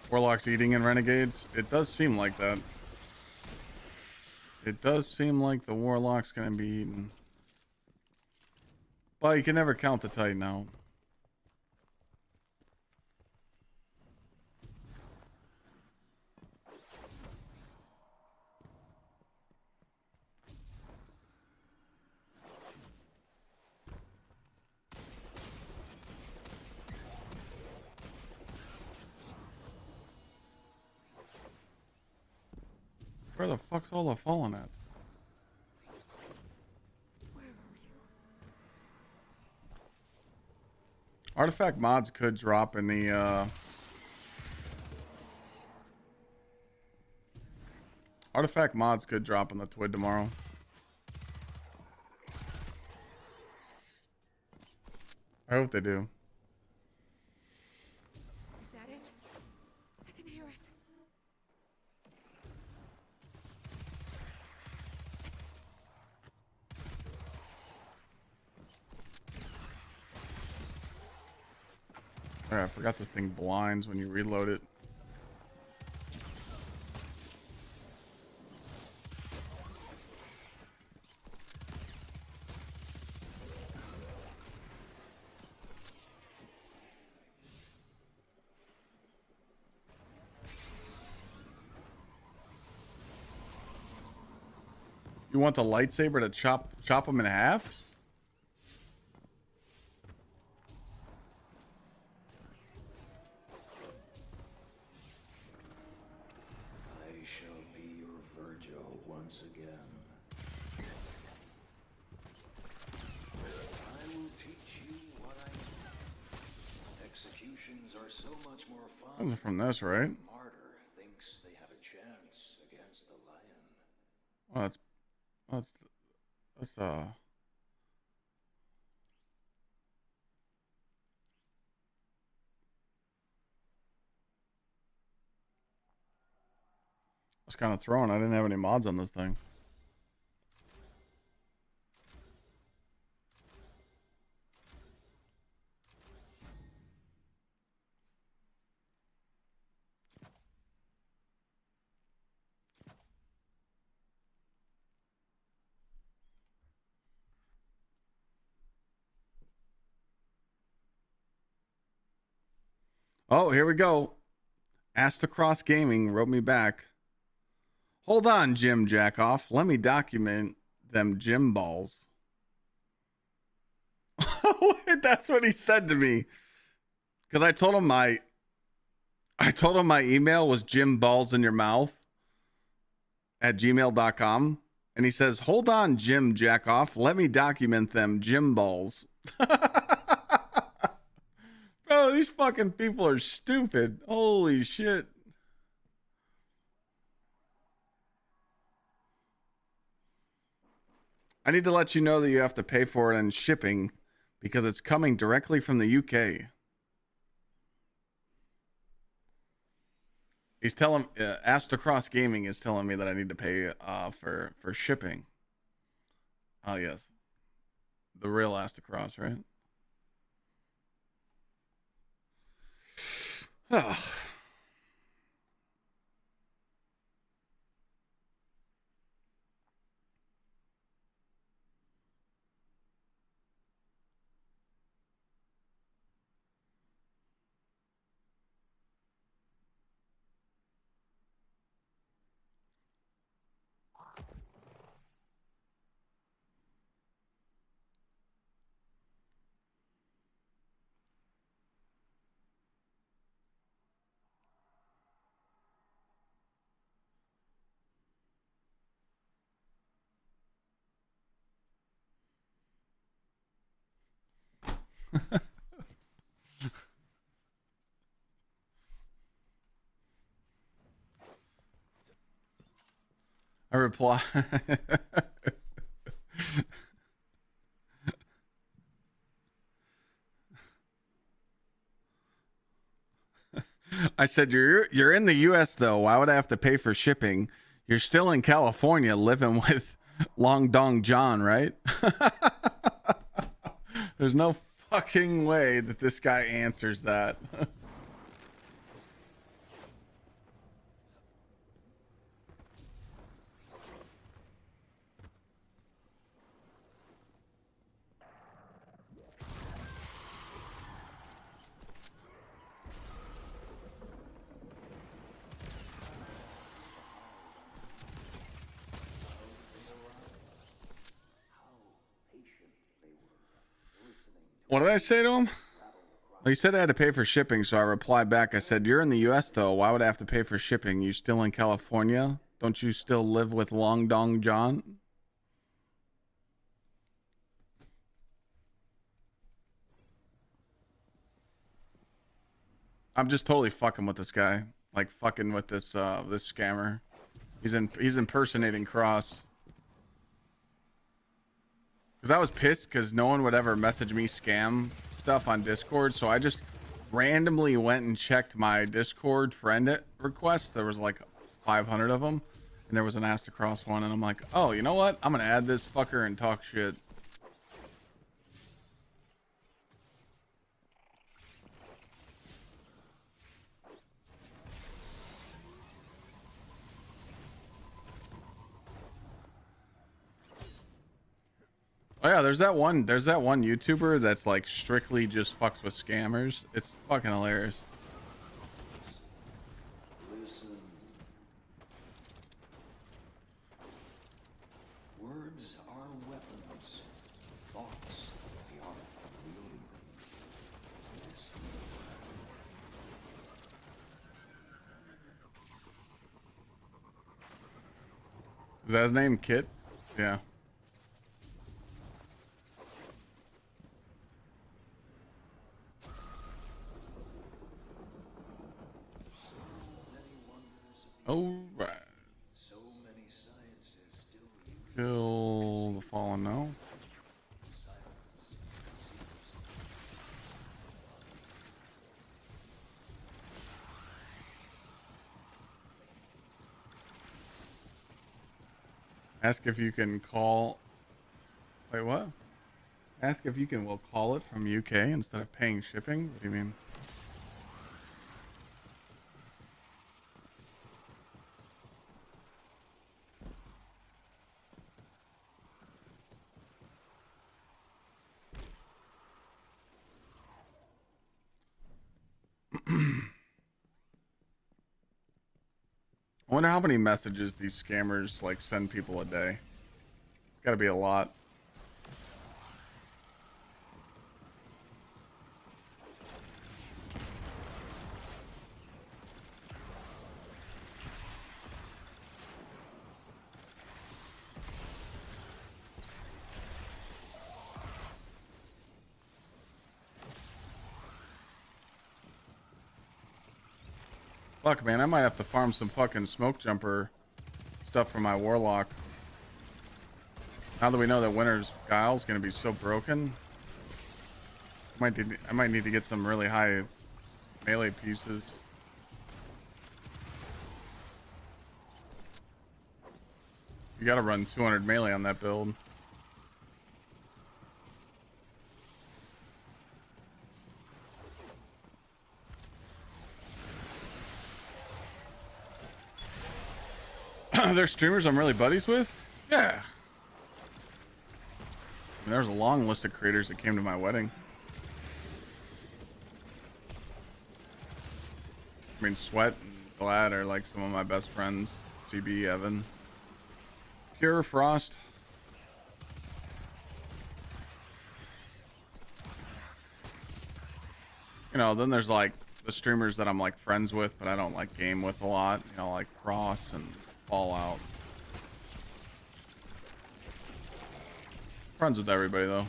Warlock's eating in Renegades. It does seem like that. It does seem like the Warlock's gonna be eaten. But you can never count the Titan out. Where the fuck's all the fallen at? Artifact mods could drop in the Artifact mods could drop in the TWID tomorrow. I hope they do. Is that it? I can hear it. I forgot this thing blinds when you reload it. You want the lightsaber to chop them in half? I shall be your Virgil once again. I will teach you what I know. Executions are so much more fun. Comes from this, right? Martyr thinks they have a chance against the lion. Oh, that's I was kind of thrown. I didn't have any mods on this thing. Oh, here we go. Gsxrclyde Gaming wrote me back. Hold on, Jim Jackoff. Let me document them gym balls. Wait, that's what he said to me. Because I told him my email was jimballs@gmail.com. And he says, hold on, Jim Jackoff. Let me document them gym balls. Bro, these fucking people are stupid. Holy shit. I need to let you know that you have to pay for it in shipping because it's coming directly from the UK. He's telling Gsxrclyde Gaming is telling me that I need to pay for shipping. Oh yes, the real Gsxrclyde, right? Oh. I reply. I said, you're in the US though. Why would I have to pay for shipping? You're still in California living with Long Dong John, right? There's no fucking way that this guy answers that. What did I say to him? Well, he said I had to pay for shipping, so I replied back. I said, you're in the US though. Why would I have to pay for shipping? You still in California? Don't you still live with Long Dong John? I'm just totally fucking with this guy. Like fucking with this this scammer. He's impersonating Cross. Because I was pissed because no one would ever message me scam stuff on Discord. So I just randomly went and checked my Discord friend requests. There was like 500 of them. And there was an Gsxrclyde one. And I'm like, oh, you know what? I'm going to add this fucker and talk shit. Oh yeah, there's that one YouTuber that's like strictly just fucks with scammers. It's fucking hilarious. Listen. Words are weapons. Thoughts, the art of wielding them. Listen. Is that his name, Kit? Yeah. All right. So many sciences still Kill the fallen now. Ask if you can call. Wait, what? Ask if you can. We'll call it from UK instead of paying shipping. What do you mean? I wonder how many messages these scammers like send people a day. It's got to be a lot. Fuck, man, I might have to farm some fucking smoke jumper stuff for my Warlock. Now that we know that Winter's Guile's gonna be so broken, I might need to get some really high melee pieces. You gotta run 200 melee on that build. There's streamers I'm really buddies with? Yeah. I mean, there's a long list of creators that came to my wedding. I mean, Sweat and Glad are like some of my best friends. CB, Evan. Pure Frost. You know, then there's like the streamers that I'm like friends with, but I don't like game with a lot. You know, like Cross and Fallout. Friends with everybody though.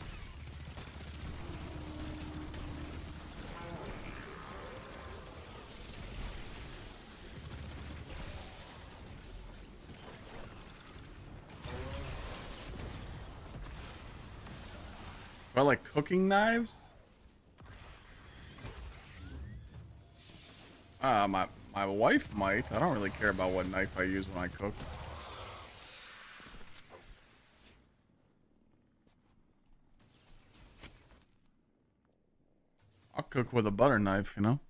Do I like cooking knives? My wife might. I don't really care about what knife I use when I cook. I'll cook with a butter knife, you know?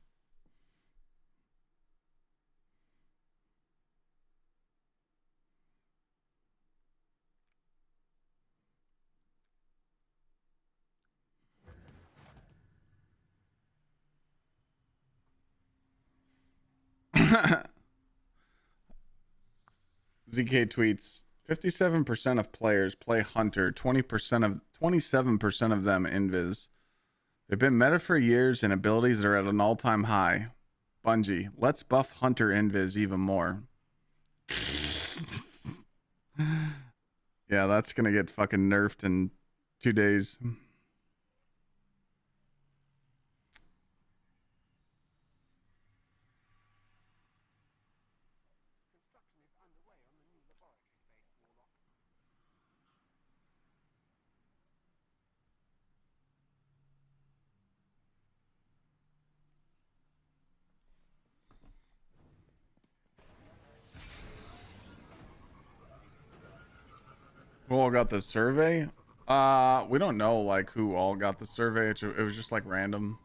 ZK tweets 57% of players play Hunter, 27% of them Invis. They've been meta for years and abilities are at an all-time high. Bungie, let's buff Hunter Invis even more. Yeah, that's gonna get fucking nerfed in 2 days. Who all got the survey? We don't know like who all got the survey. It was just like random.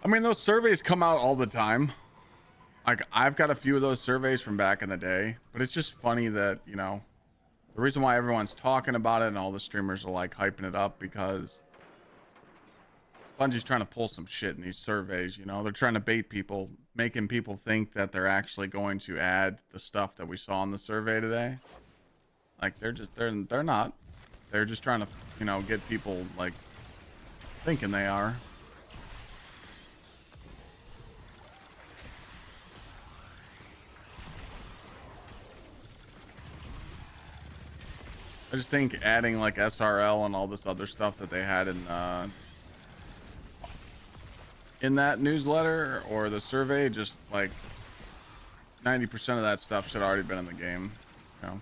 I mean, those surveys come out all the time. Like, I've got a few of those surveys from back in the day, but it's just funny that, you know, the reason why everyone's talking about it and all the streamers are like hyping it up because Bungie's trying to pull some shit in these surveys, you know. They're trying to bait people, making people think that they're actually going to add the stuff that we saw in the survey today. Like, they're not. They're just trying to, you know, get people like thinking they are. I just think adding like SRL and all this other stuff that they had in that newsletter or the survey, just like 90% of that stuff should already been in the game, you know.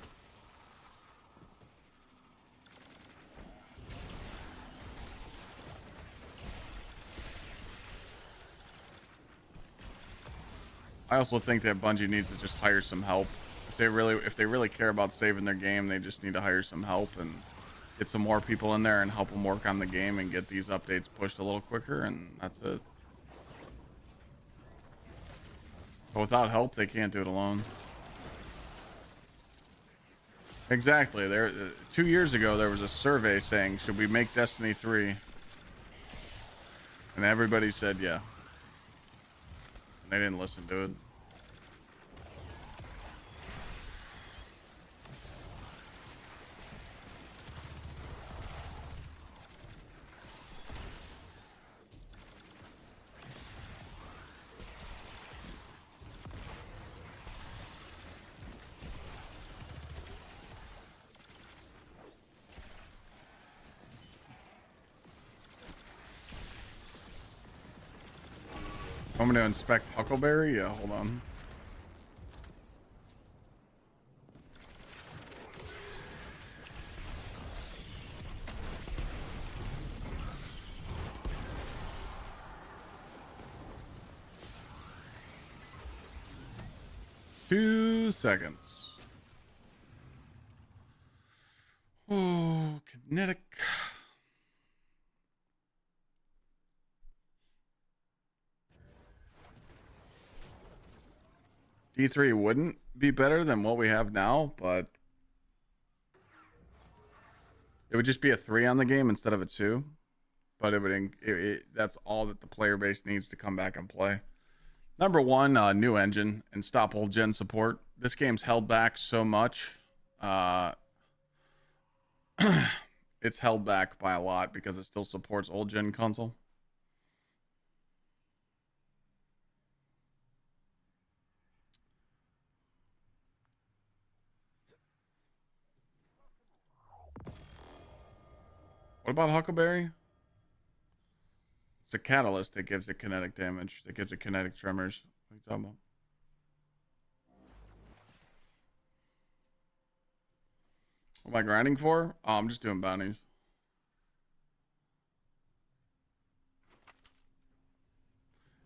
I also think that Bungie needs to just hire some help. If they really care about saving their game, they just need to hire some help and get some more people in there and help them work on the game and get these updates pushed a little quicker, and that's it. But without help, they can't do it alone. Exactly. There, 2 years ago, there was a survey saying, should we make Destiny 3? And everybody said yeah. And they didn't listen to it. Want me to inspect Huckleberry? Yeah, hold on. Two seconds. Oh, kinetic. D3 wouldn't be better than what we have now, but it would just be a 3 on the game instead of a 2. But it would that's all that the player base needs to come back and play. Number one, new engine and stop old gen support. This game's held back so much. It's held back by a lot because it still supports old gen console. What about Huckleberry? It's a catalyst that gives it kinetic damage. That gives it kinetic tremors. What are you talking about? What am I grinding for? Oh, I'm just doing bounties.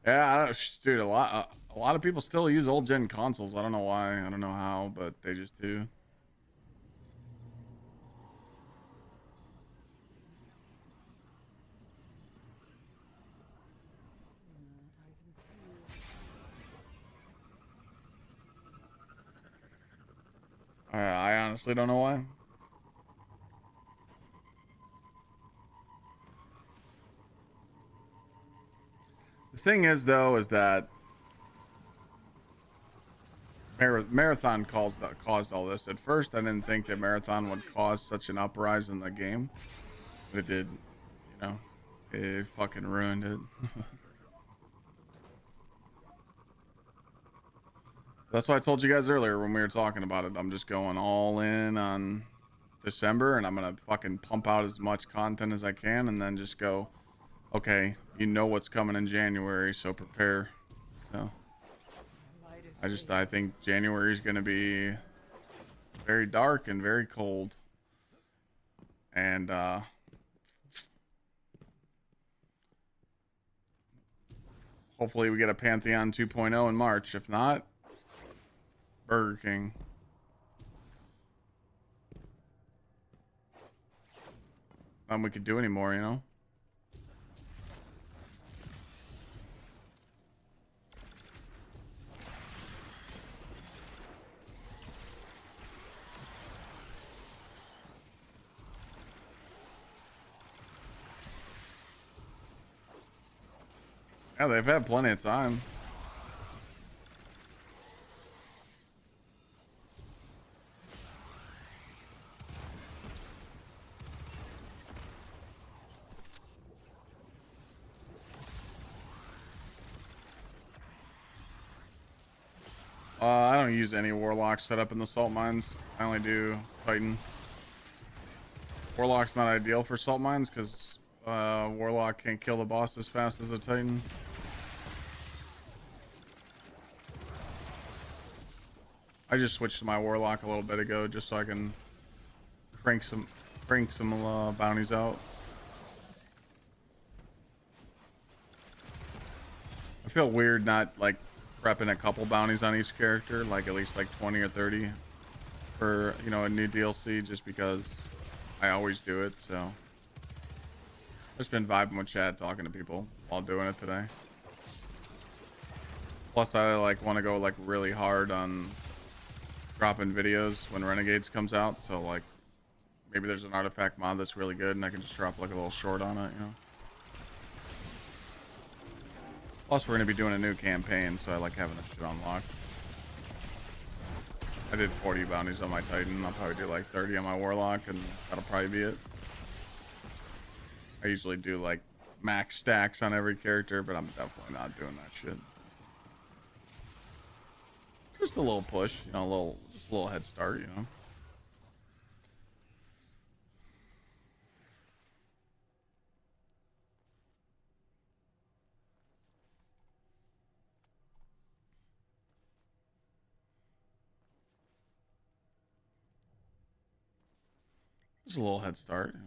Yeah, dude, a lot of people still use old gen consoles. I don't know why. I don't know how, but they just do. I honestly don't know why. The thing is, though, is that Marathon caused all this. At first, I didn't think that Marathon would cause such an uprise in the game. But it did. You know, it fucking ruined it. That's why I told you guys earlier when we were talking about it. I'm just going all in on December, and I'm going to fucking pump out as much content as I can, and then just go, okay, you know what's coming in January, so prepare. So I think January is going to be very dark and very cold. And hopefully we get a Pantheon 2.0 in March. If not, Burger King. We could do anymore, you know? Yeah, they've had plenty of time. I don't use any Warlock set up in the salt mines. I only do Titan. Warlock's not ideal for salt mines because Warlock can't kill the boss as fast as a Titan. I just switched to my Warlock a little bit ago just so I can crank some bounties out. I feel weird not like prepping a couple bounties on each character, like at least like 20 or 30 for, you know, a new DLC, just because I always do it. So I've just been vibing with chat, talking to people while doing it today. Plus I like want to go like really hard on dropping videos when Renegades comes out. So like maybe there's an artifact mod that's really good and I can just drop like a little short on it, you know. Plus we're gonna be doing a new campaign, so I like having this shit unlocked. I did 40 bounties on my Titan. I'll probably do like 30 on my Warlock, and that'll probably be it. I usually do like max stacks on every character, but I'm definitely not doing that shit. Just a little push, you know, just a little head start, you know. Just a little head start, you know.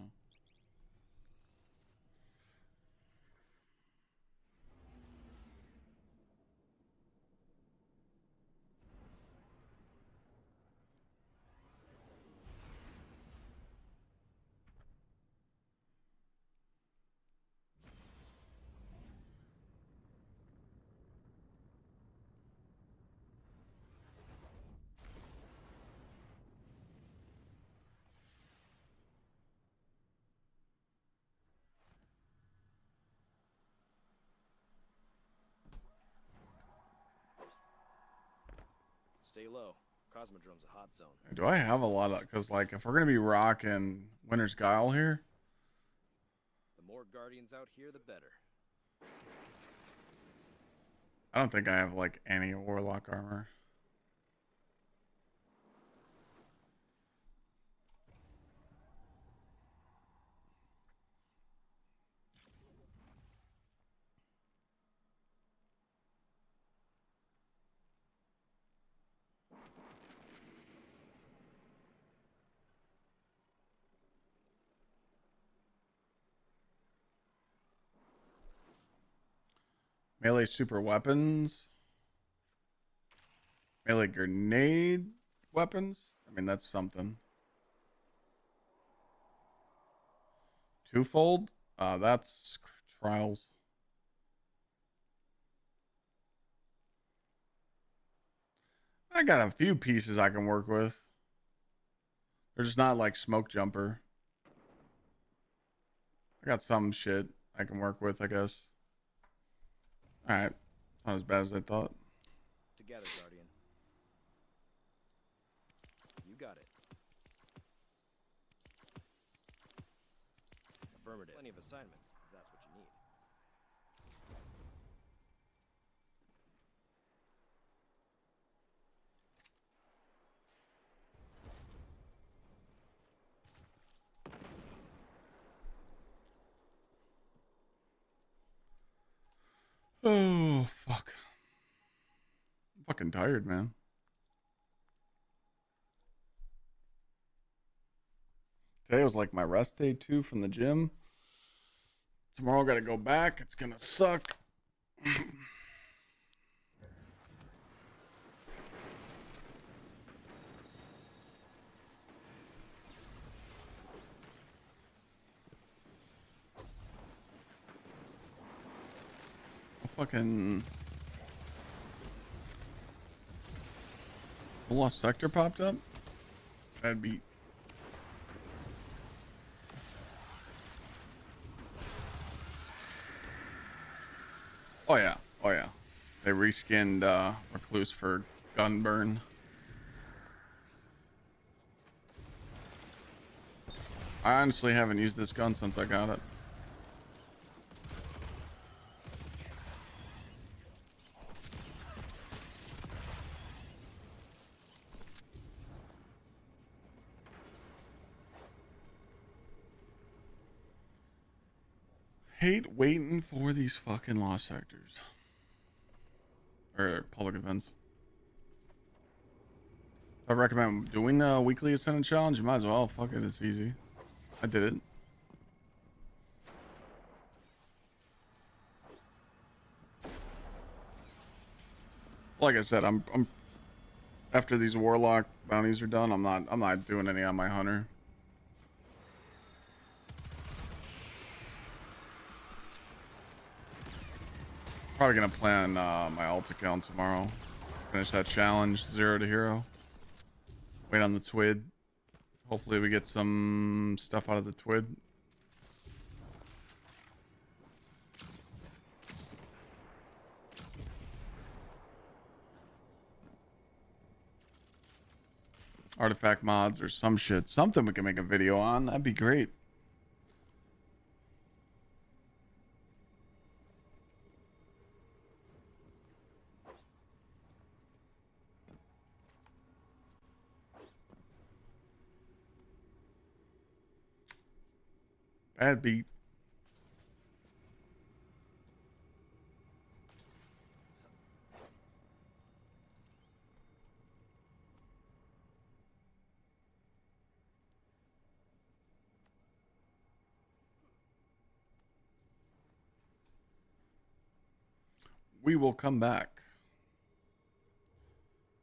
Stay low. Cosmodrome's a hot zone. Do I have a lot of, because like if we're gonna be rocking Winter's Guile here, The more Guardians out here, the better. I don't think I have like any Warlock armor. Melee super weapons. Melee grenade weapons. I mean, that's something. Twofold. That's trials. I got a few pieces I can work with. They're just not like smoke jumper. I got some shit I can work with, I guess. Alright. It's not as bad as I thought. Together, Guardian. You got it. Affirmative. Plenty of assignments, if that's what you need. Oh, fuck. I'm fucking tired, man. Today was like my rest day too from the gym. Tomorrow I gotta go back. It's gonna suck. Fucking a lost sector popped up. That'd be oh yeah, oh yeah. They reskinned Recluse for Gunburn. I honestly haven't used this gun since I got it. Hate waiting for these fucking lost sectors or public events. I recommend doing the weekly Ascendant challenge. You might as well. Fuck it, it's easy. I did it. Like I said, I'm after these Warlock bounties are done, I'm not doing any on my Hunter. Probably gonna play on my alt account tomorrow. Finish that challenge 0 to hero. Wait on the twid. Hopefully we get some stuff out of the twid. Artifact mods or some shit. Something we can make a video on. That'd be great. Bad beat. We will come back.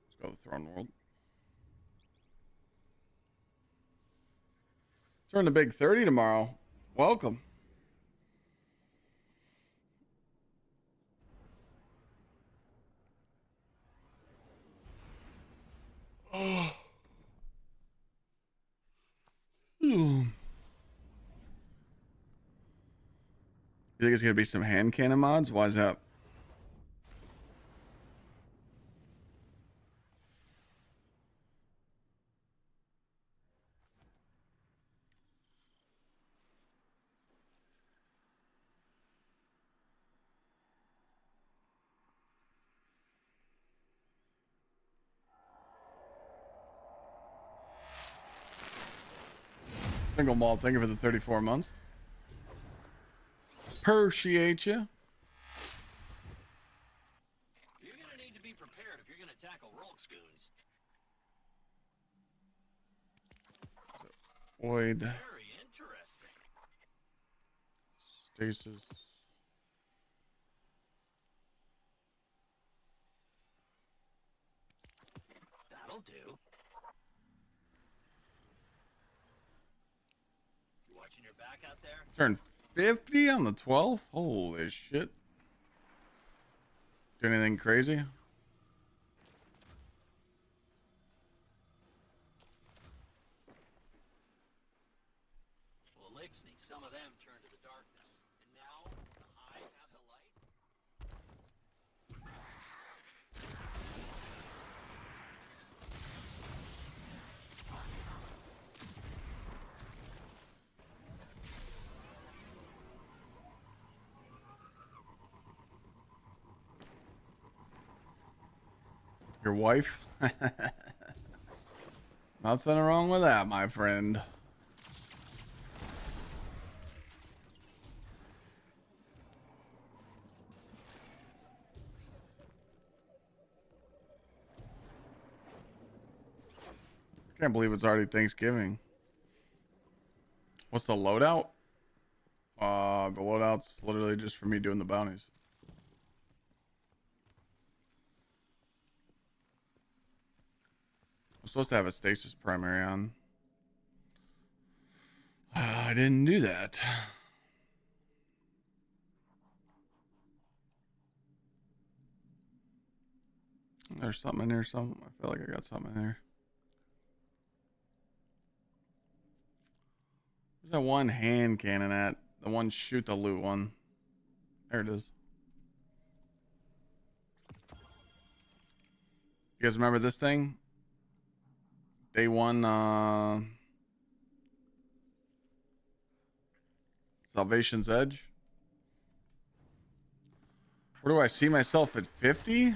Let's go to the Throne World. Turn the big 30 tomorrow. Welcome. Oh. You think it's gonna be some hand cannon mods? Why is that? Single malt, thank you for the 34 months. Appreciate you. You're gonna need to be prepared if you're gonna tackle rogue scoons. Void. Very interesting. Stasis. That'll do. You watching your back out there? Turn 50 on the 12th? Holy shit. Do anything crazy? Well, Lixney, some of them turned to the darkness. And now, the Hive have the light? Your wife? Nothing wrong with that, my friend. Can't believe it's already Thanksgiving. What's the loadout? The loadout's literally just for me doing the bounties. I'm supposed to have a stasis primary on. I didn't do that. There's something in here. I feel like I got something in here. Where's that one hand cannon at? The one shoot the loot one. There it is. You guys remember this thing? Day one, Salvation's Edge. Where do I see myself at 50?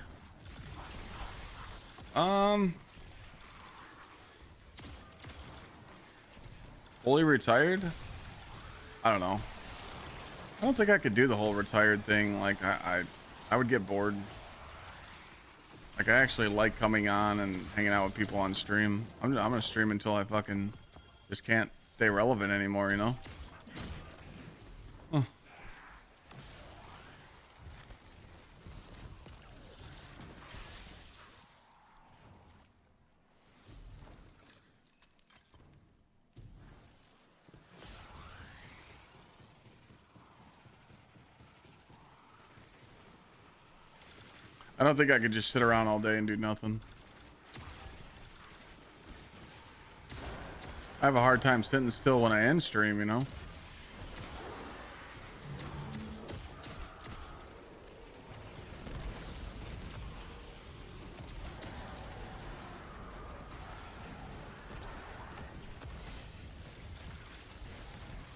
Fully retired? I don't know. I don't think I could do the whole retired thing. Like I would get bored. Like, I actually like coming on and hanging out with people on stream. I'm gonna stream until I fucking just can't stay relevant anymore, you know? Huh. I don't think I could just sit around all day and do nothing. I have a hard time sitting still when I end stream, you know?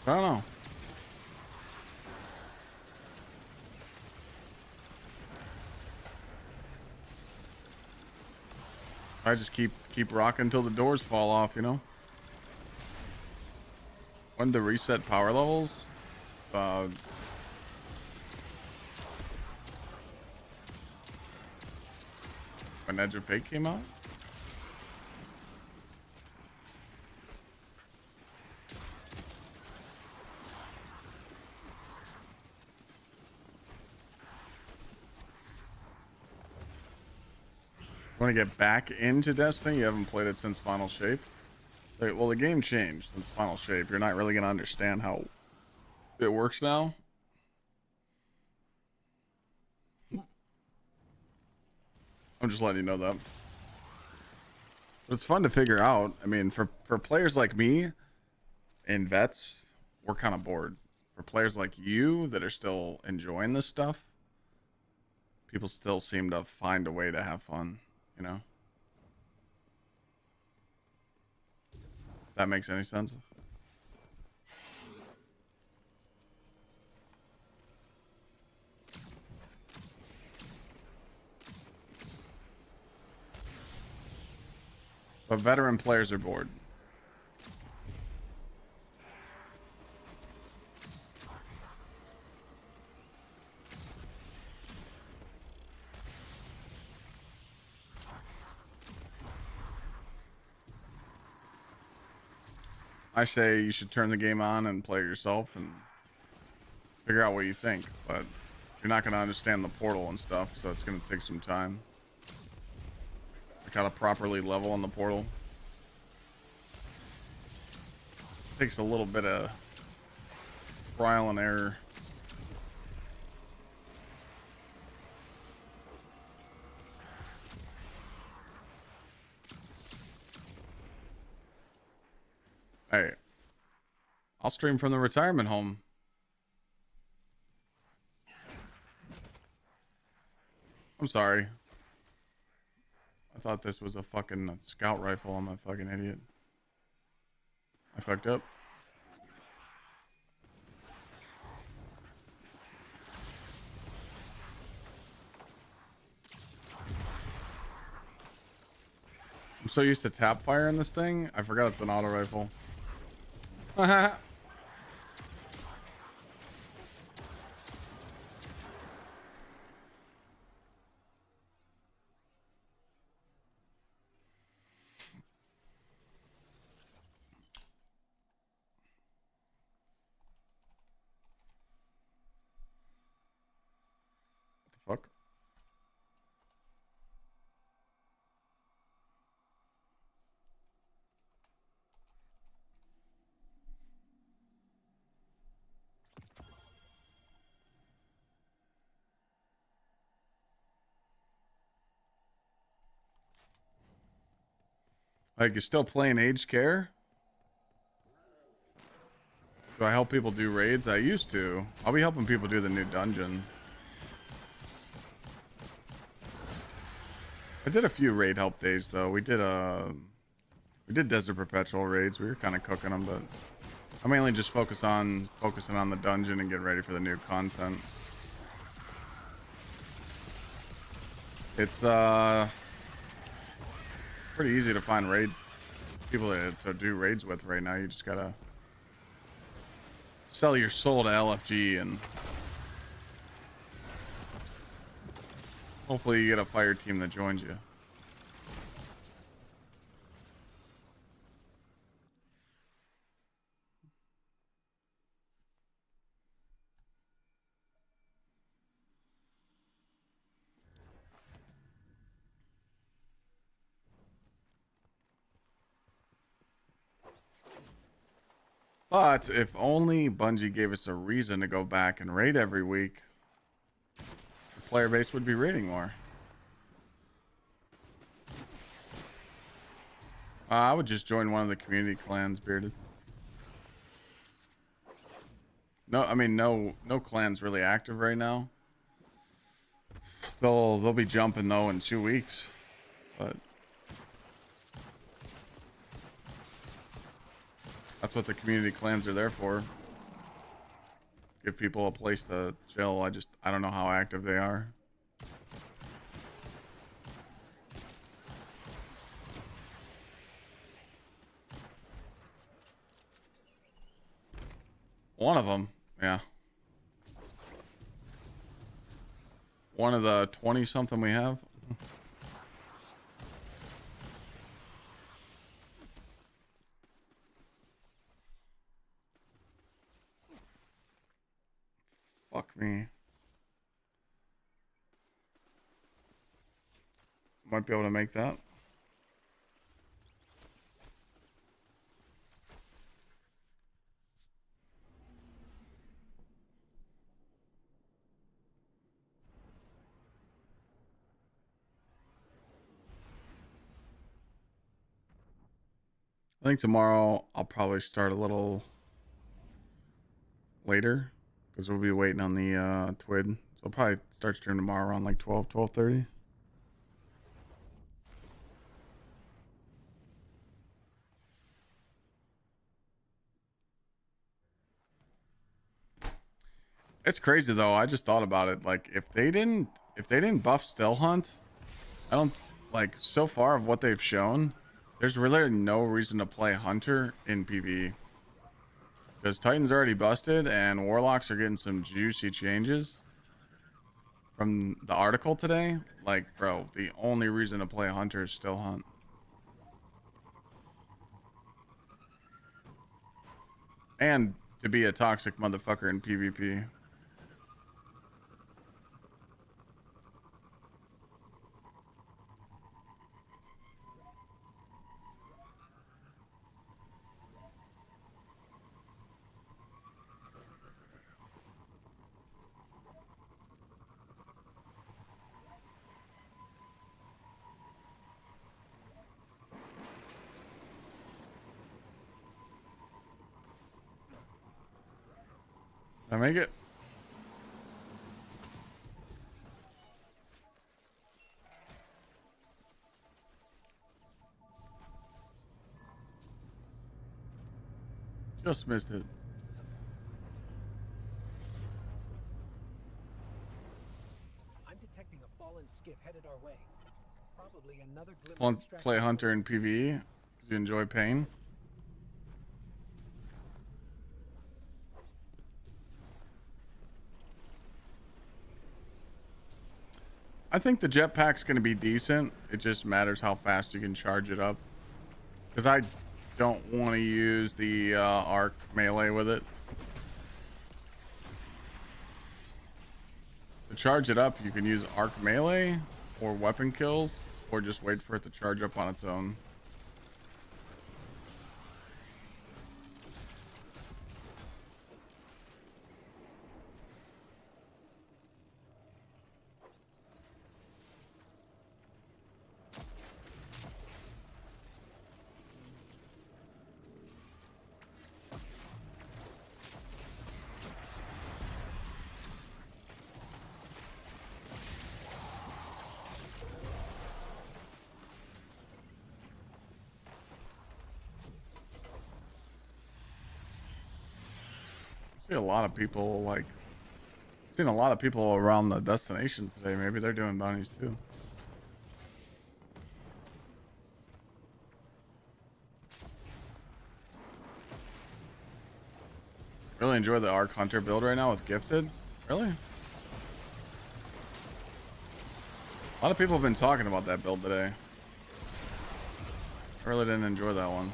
I don't know. I just keep rocking until the doors fall off, you know? When to reset power levels? When Edge of Fate came out? Want to get back into Destiny? You haven't played it since Final Shape? Well, the game changed since Final Shape. You're not really going to understand how it works now. I'm just letting you know that. But it's fun to figure out. I mean, for players like me and vets, we're kind of bored. For players like you that are still enjoying this stuff, people still seem to find a way to have fun, you know? If that makes any sense. But veteran players are bored. I say you should turn the game on and play it yourself and figure out what you think, but you're not going to understand the portal and stuff, so it's going to take some time. I gotta properly level on the portal. Takes a little bit of trial and error. Hey, I'll stream from the retirement home. I'm sorry. I thought this was a fucking scout rifle. I'm a fucking idiot. I fucked up. I'm so used to tap fire in this thing, I forgot it's an auto rifle. Fuck. Like, you're still playing Aged Care? Do I help people do raids? I used to. I'll be helping people do the new dungeon. I did a few raid help days though. We did Desert Perpetual raids. We were kind of cooking them, but I mainly just focusing on the dungeon and getting ready for the new content. It's pretty easy to find raid people to do raids with right now. You just gotta sell your soul to LFG and hopefully you get a fire team that joins you. But if only Bungie gave us a reason to go back and raid every week, the player base would be raiding more. I would just join one of the community clans, Bearded. No, I mean no clans really active right now. They'll be jumping though in 2 weeks, but that's what the community clans are there for. Give people a place to chill. I don't know how active they are. One of them, yeah. One of the 20 something we have. Fuck me. Might be able to make that. I think tomorrow I'll probably start a little later because we'll be waiting on the TWID. So I'll probably start stream tomorrow around like 12:30. It's crazy though. I just thought about it. Like if they didn't buff Still Hunt, I don't like so far of what they've shown. There's really no reason to play Hunter in PvE. Because Titan's already busted and Warlocks are getting some juicy changes from the article today. Like, bro, the only reason to play Hunter is Still Hunt. And to be a toxic motherfucker in PvP. Did I make it? Just missed it. I'm detecting a fallen skiff headed our way. Probably another glimmer of Play Hunter in PvE because you enjoy pain. I think the jetpack's going to be decent. It just matters how fast you can charge it up. Because I don't want to use the arc melee with it. To charge it up, you can use arc melee or weapon kills, or just wait for it to charge up on its own. See a lot of people like seen a lot of people around the destinations today. Maybe they're doing bounties too. Really enjoy the Arc Hunter build right now with Gifted. Really? A lot of people have been talking about that build today. I really didn't enjoy that one.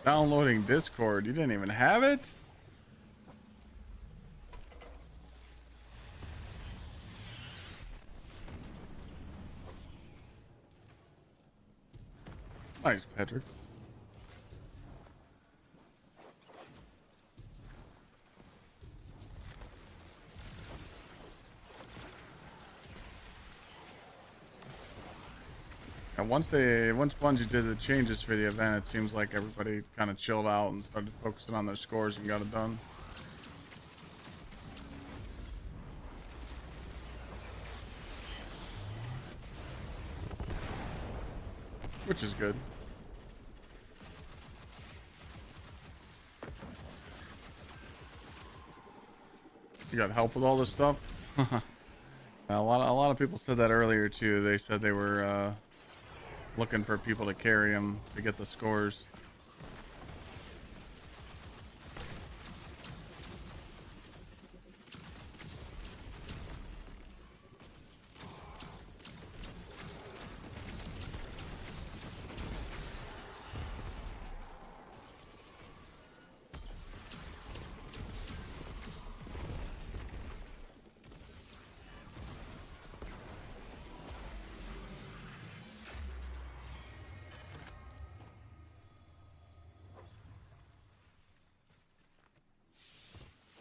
Downloading Discord. You didn't even have it? Nice, Patrick. And once Bungie did the changes for the event, it seems like everybody kind of chilled out and started focusing on their scores and got it done. Which is good. You got help with all this stuff? A lot of people said that earlier too. They said they were looking for people to carry them to get the scores.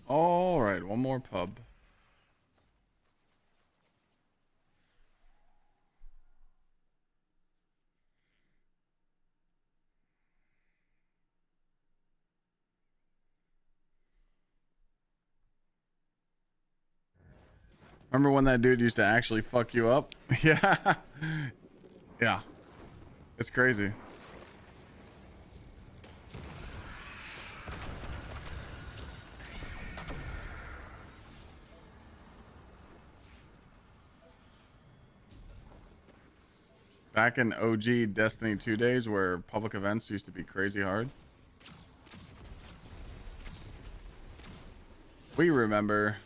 All right, one more pub. Remember when that dude used to actually fuck you up? Yeah. Yeah. It's crazy. Back in OG Destiny 2 days where public events used to be crazy hard. We remember.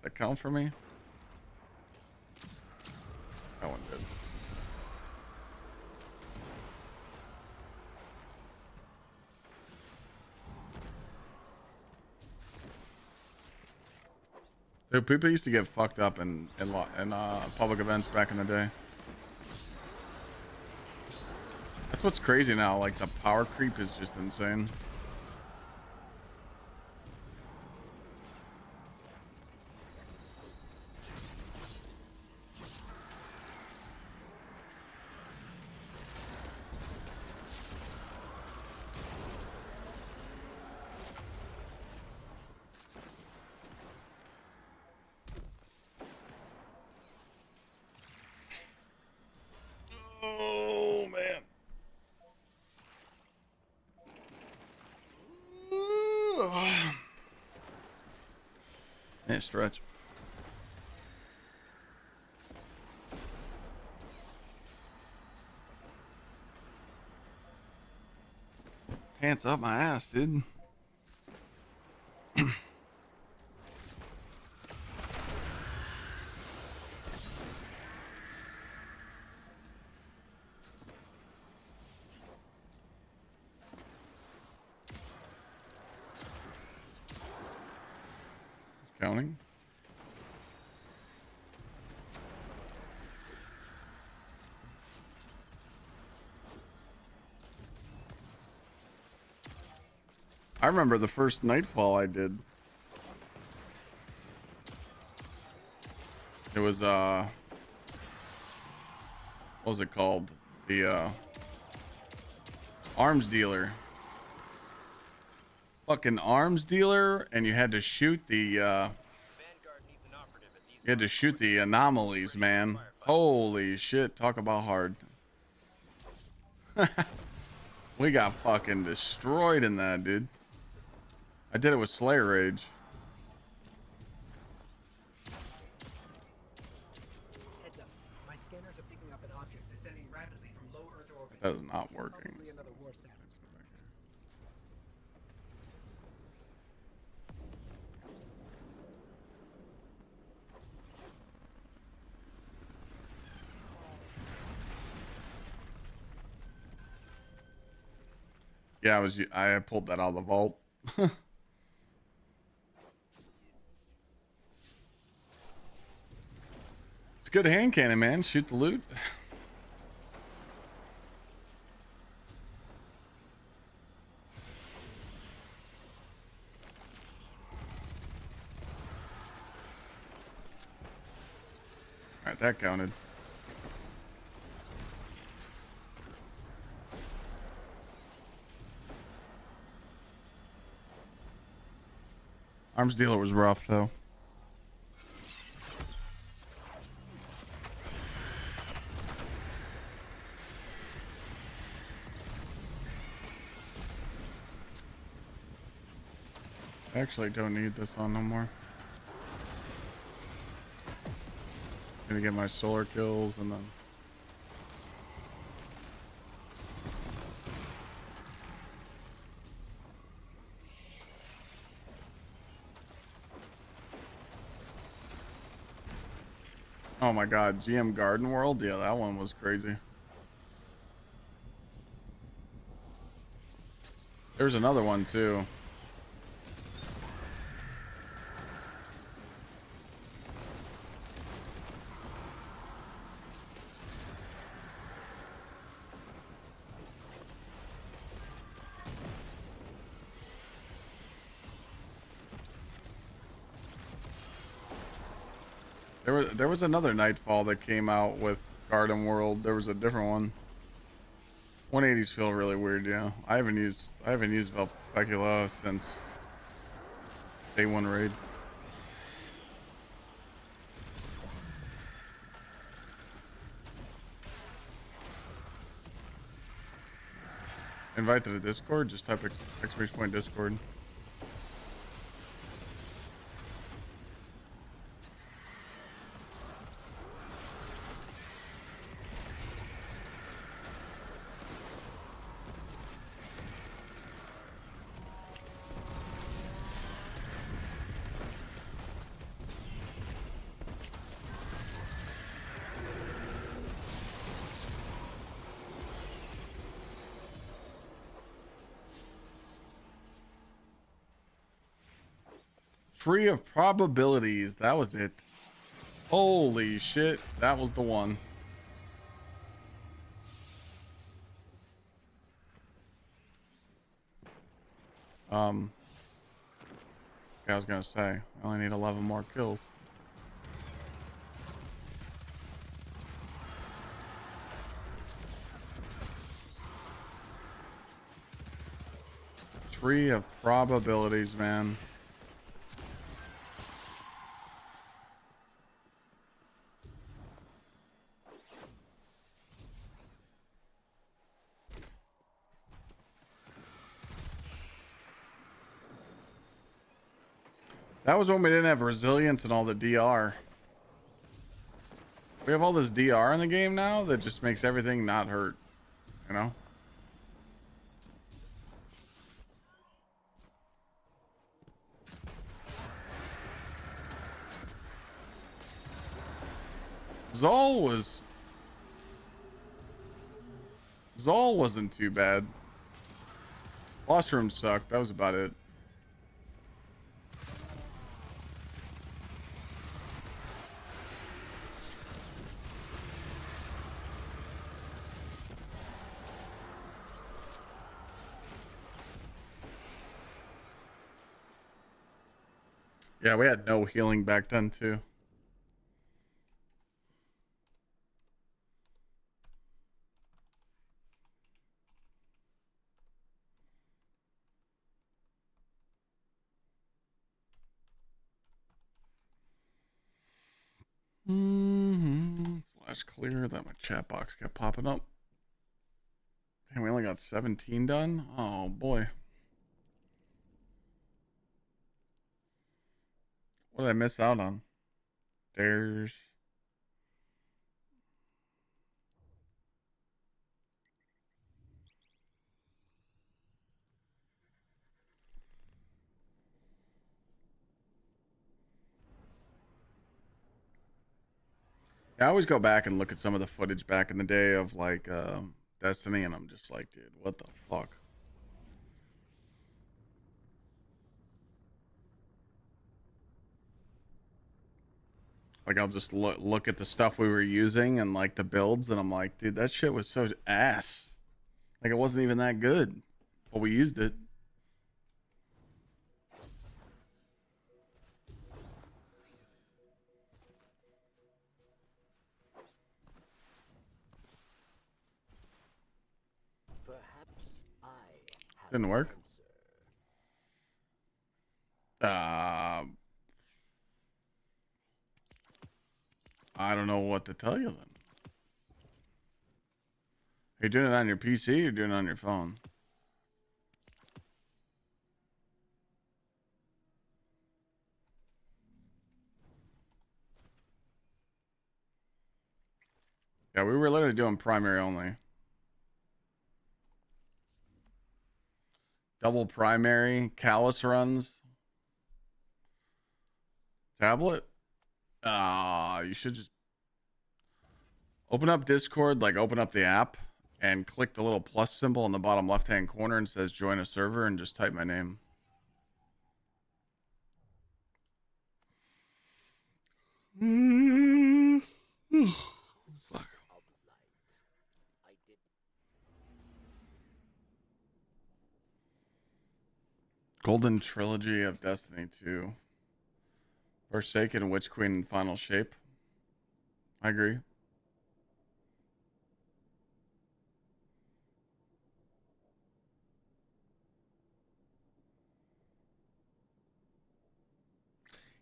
That count for me? That one did. Dude, people used to get fucked up in public events back in the day. That's what's crazy now. Like, the power creep is just insane. Oh, man. Yeah, stretch. Pants up my ass, dude. Counting. I remember the first Nightfall I did. It was what was it called? The arms dealer. Fucking arms dealer, and you had to shoot the anomalies, man. Holy shit, talk about hard. We got fucking destroyed in that, dude. I did it with Slayer Rage. Heads up. My scanners are picking up an object descending rapidly from low Earth orbit. That is not working. Probably another war satellite. Yeah, I pulled that out of the vault. It's a good hand cannon, man. Shoot the loot. Alright, that counted. Arms dealer was rough, though. I actually don't need this on no more. Gonna get my solar kills and then... Oh my god, GM Garden World? Yeah, that one was crazy. There's another one too. There was another Nightfall that came out with Garden World. There was a different one. 180s feel really weird, yeah. I haven't used Velpecula since day one raid. Invite to the Discord, just type !point Discord. Tree of Probabilities, that was it. Holy shit, that was the one. Yeah, I was gonna say, I only need 11 more kills. Tree of Probabilities, man. That was when we didn't have resilience and all the DR. We have all this DR in the game now that just makes everything not hurt, you know? Zol wasn't too bad. Boss room sucked. That was about it. Yeah, we had no healing back then too. Slash clear. That my chat box kept popping up. Damn, we only got 17 done. Oh boy. What did I miss out on? Dares. I always go back and look at some of the footage back in the day of like Destiny, and I'm just like, dude, what the fuck? Like I'll just look at the stuff we were using and like the builds, and I'm like, dude, that shit was so ass. Like it wasn't even that good, but we used it. Perhaps I have Didn't work. I don't know what to tell you then. Are you doing it on your PC or doing it on your phone? Yeah, we were literally doing primary only. Double primary, callus runs. Tablet? You should just open up Discord, like open up the app and click the little plus symbol in the bottom left-hand corner and says join a server and just type my name. Fuck. Golden Trilogy of Destiny 2. Forsaken, Witch Queen, and Final Shape. I agree.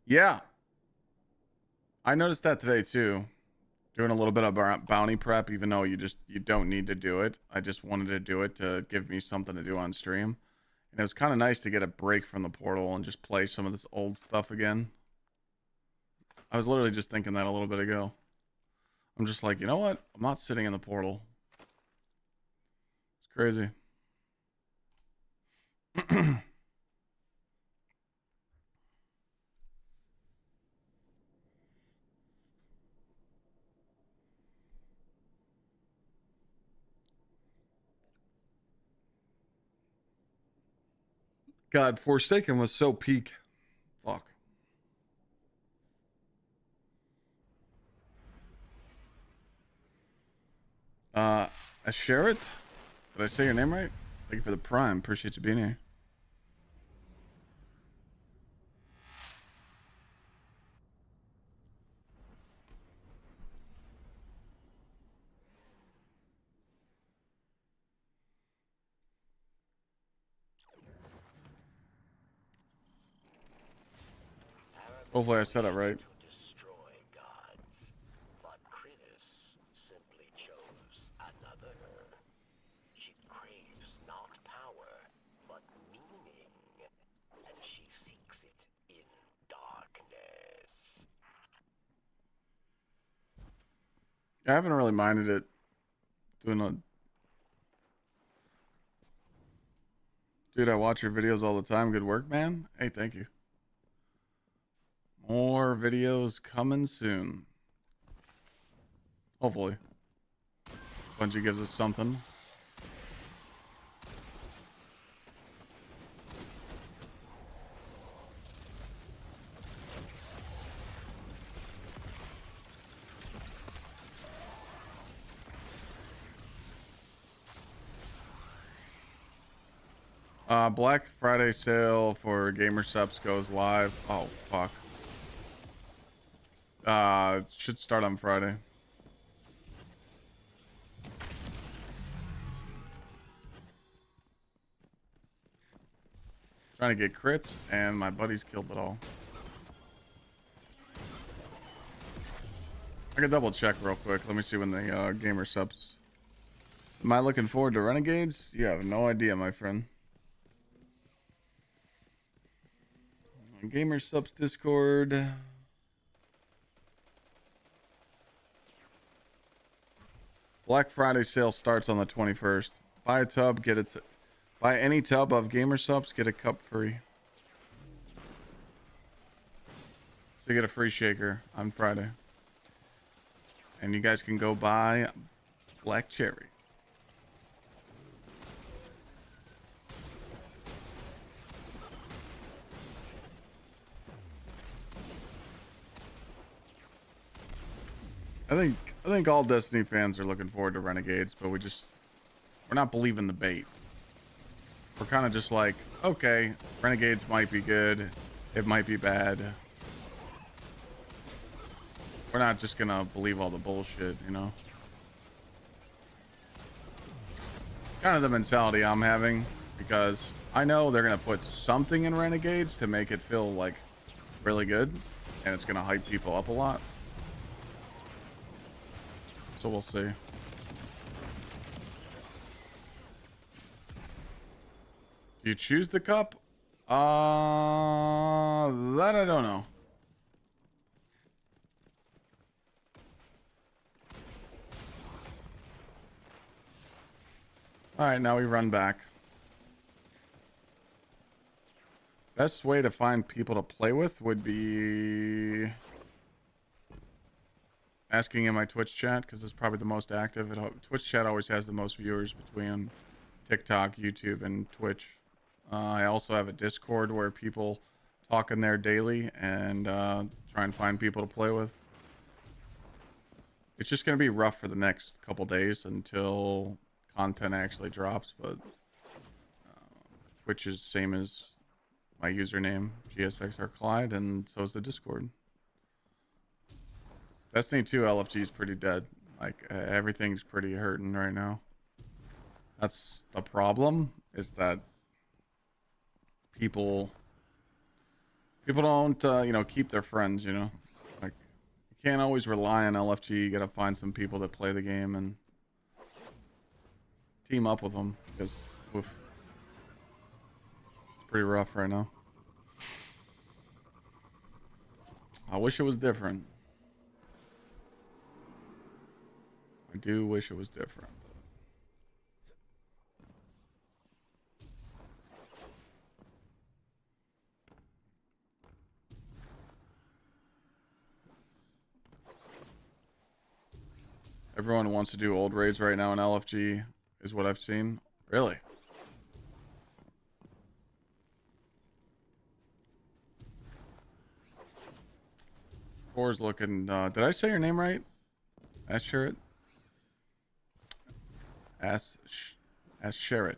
Yeah. I noticed that today too. Doing a little bit of bounty prep, even though you don't need to do it. I just wanted to do it to give me something to do on stream. And it was kind of nice to get a break from the portal and just play some of this old stuff again. I was literally just thinking that a little bit ago. I'm just like, you know what? I'm not sitting in the portal. It's crazy. God, Forsaken was so peak. Fuck. Gsxrclyde? Did I say your name right? Thank you for the prime. Appreciate you being here. Hopefully I said it right. Destroy gods, but Kritis simply chose another. She craves not power, but meaning, and she seeks it in darkness. I haven't really minded it doing a... Dude, I watch your videos all the time. Good work, man. Hey, thank you. More videos coming soon. Hopefully. Bungie gives us something. Black Friday sale for Gamer Subs goes live. Oh, fuck. Should start on Friday. Trying to get crits, and my buddies killed it all. I can double check real quick. Let me see when the Gamer Subs. Am I looking forward to Renegades? You have no idea, my friend. Gamer Subs Discord. Black Friday sale starts on the 21st. Buy a tub, get it. Buy any tub of Gamer Subs, get a cup free. So you get a free shaker on Friday. And you guys can go buy Black Cherry. think all Destiny fans are looking forward to Renegades, but we're not believing the bait. We're kind of just like, okay, Renegades might be good, it might be bad. We're not just gonna believe all the bullshit, you know? Kind of the mentality I'm having, because I know they're gonna put something in Renegades to make it feel like really good, and it's gonna hype people up a lot. So we'll see. Do you choose the cup? That I don't know. All right, now we run back. Best way to find people to play with would be asking in my Twitch chat, because it's probably the most active. Twitch chat always has the most viewers between TikTok, YouTube, and Twitch. I also have a Discord where people talk in there daily and try and find people to play with. It's just going to be rough for the next couple days until content actually drops, but Twitch is same as my username, Gsxrclyde, and so is the Discord. Destiny 2 LFG is pretty dead. Like, everything's pretty hurting right now. That's the problem, is that people don't, you know, keep their friends, you know? Like, you can't always rely on LFG. You gotta find some people that play the game and team up with them, because oof, it's pretty rough right now. I wish it was different. I do wish it was different. Everyone wants to do old raids right now in LFG, is what I've seen. Really? Four's looking, did I say your name right? Gsxrclyde? Gsxrclyde.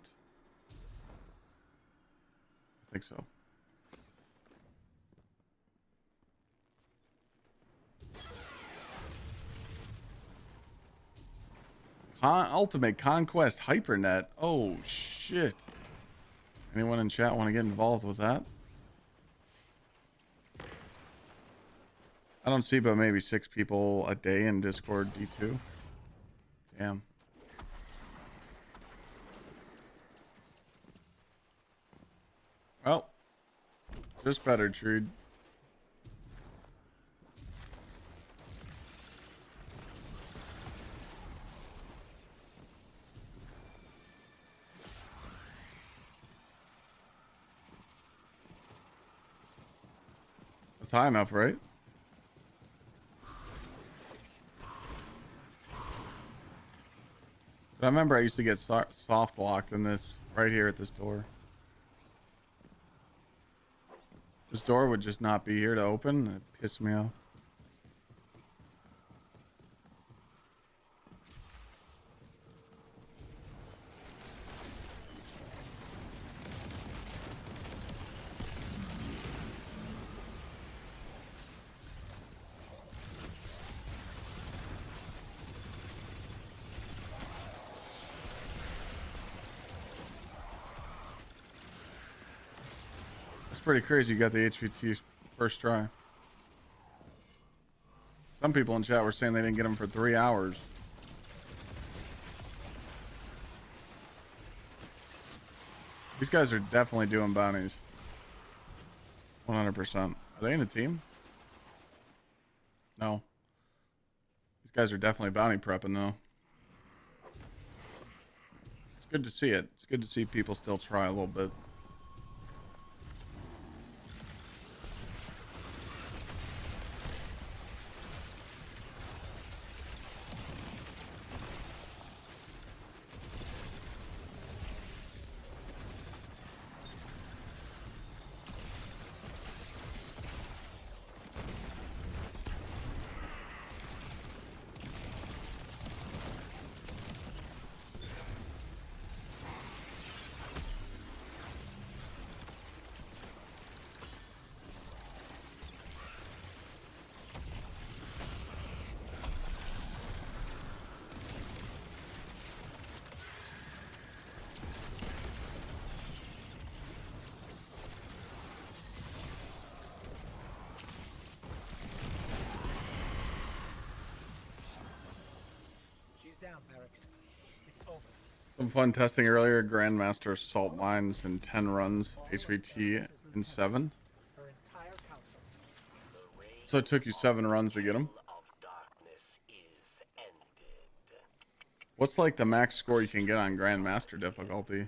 I think so. Ultimate Conquest Hypernet. Oh, shit. Anyone in chat want to get involved with that? I don't see but maybe 6 people a day in Discord D2. Damn. Well, just better, Trude. That's high enough, right? But I remember I used to get soft locked in this right here at this door. This door would just not be here to open. It pissed me off. Pretty crazy you got the HVT first try. Some people in chat were saying they didn't get them for 3 hours. These guys are definitely doing bounties. 100%. Are they in a team? No. These guys are definitely bounty prepping though. It's good to see it. It's good to see people still try a little bit. weeks. It's over. Some fun testing earlier. Grandmaster Assault Mines in 10 runs. HVT in 7. Her entire council. So it took you 7 runs to get them. What's like the max score you can get on Grandmaster difficulty?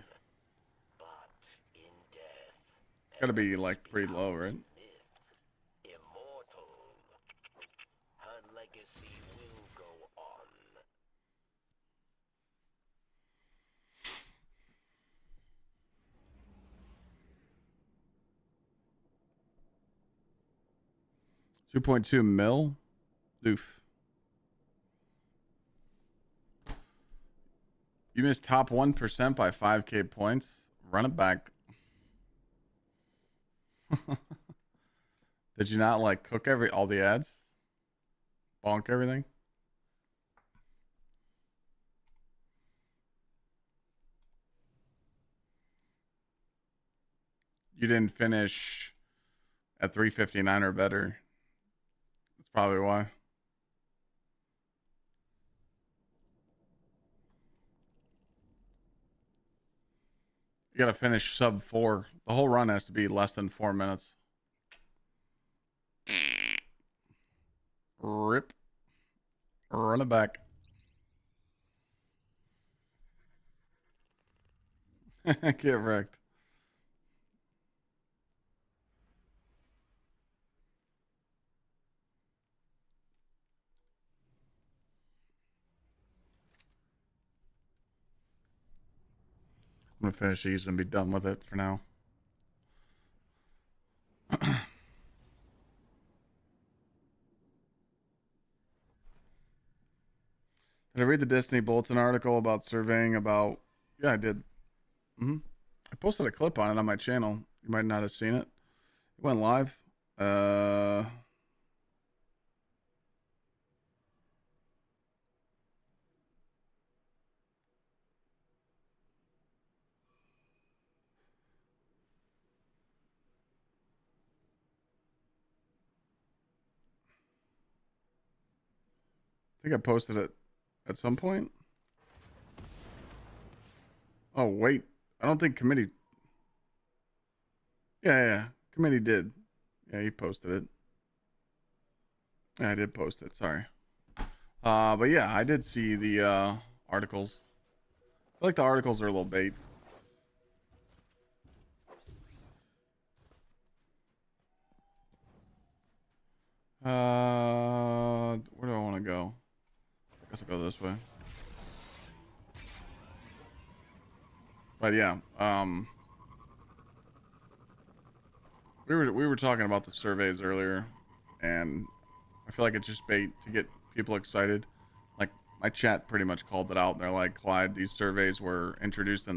It's gotta be like pretty low, right? Immortal. Her legacy will go on. $2.2 mil. Oof. You missed top 1% by 5k points. Run it back. Did you not like cook all the ads? Bonk everything? You didn't finish at 359 or better. That's probably why. You gotta finish sub 4. The whole run has to be less than 4 minutes. Rip. Run it back. Get wrecked. I'm gonna finish these and be done with it for now. Did I read the Destiny Bulletin article about surveying about... Yeah, I did. I posted a clip on it on my channel. You might not have seen it. It went live. I think I posted it at some point. Oh, wait. I don't think committee... Yeah. Committee did. Yeah, he posted it. Yeah, I did post it. Sorry. But yeah, I did see the articles. I feel like the articles are a little bait. Where do I want to go? I guess I'll go this way. But yeah, we were talking about the surveys earlier, and I feel like it's just bait to get people excited. Like my chat pretty much called it out. They're like, Clyde, these surveys were introduced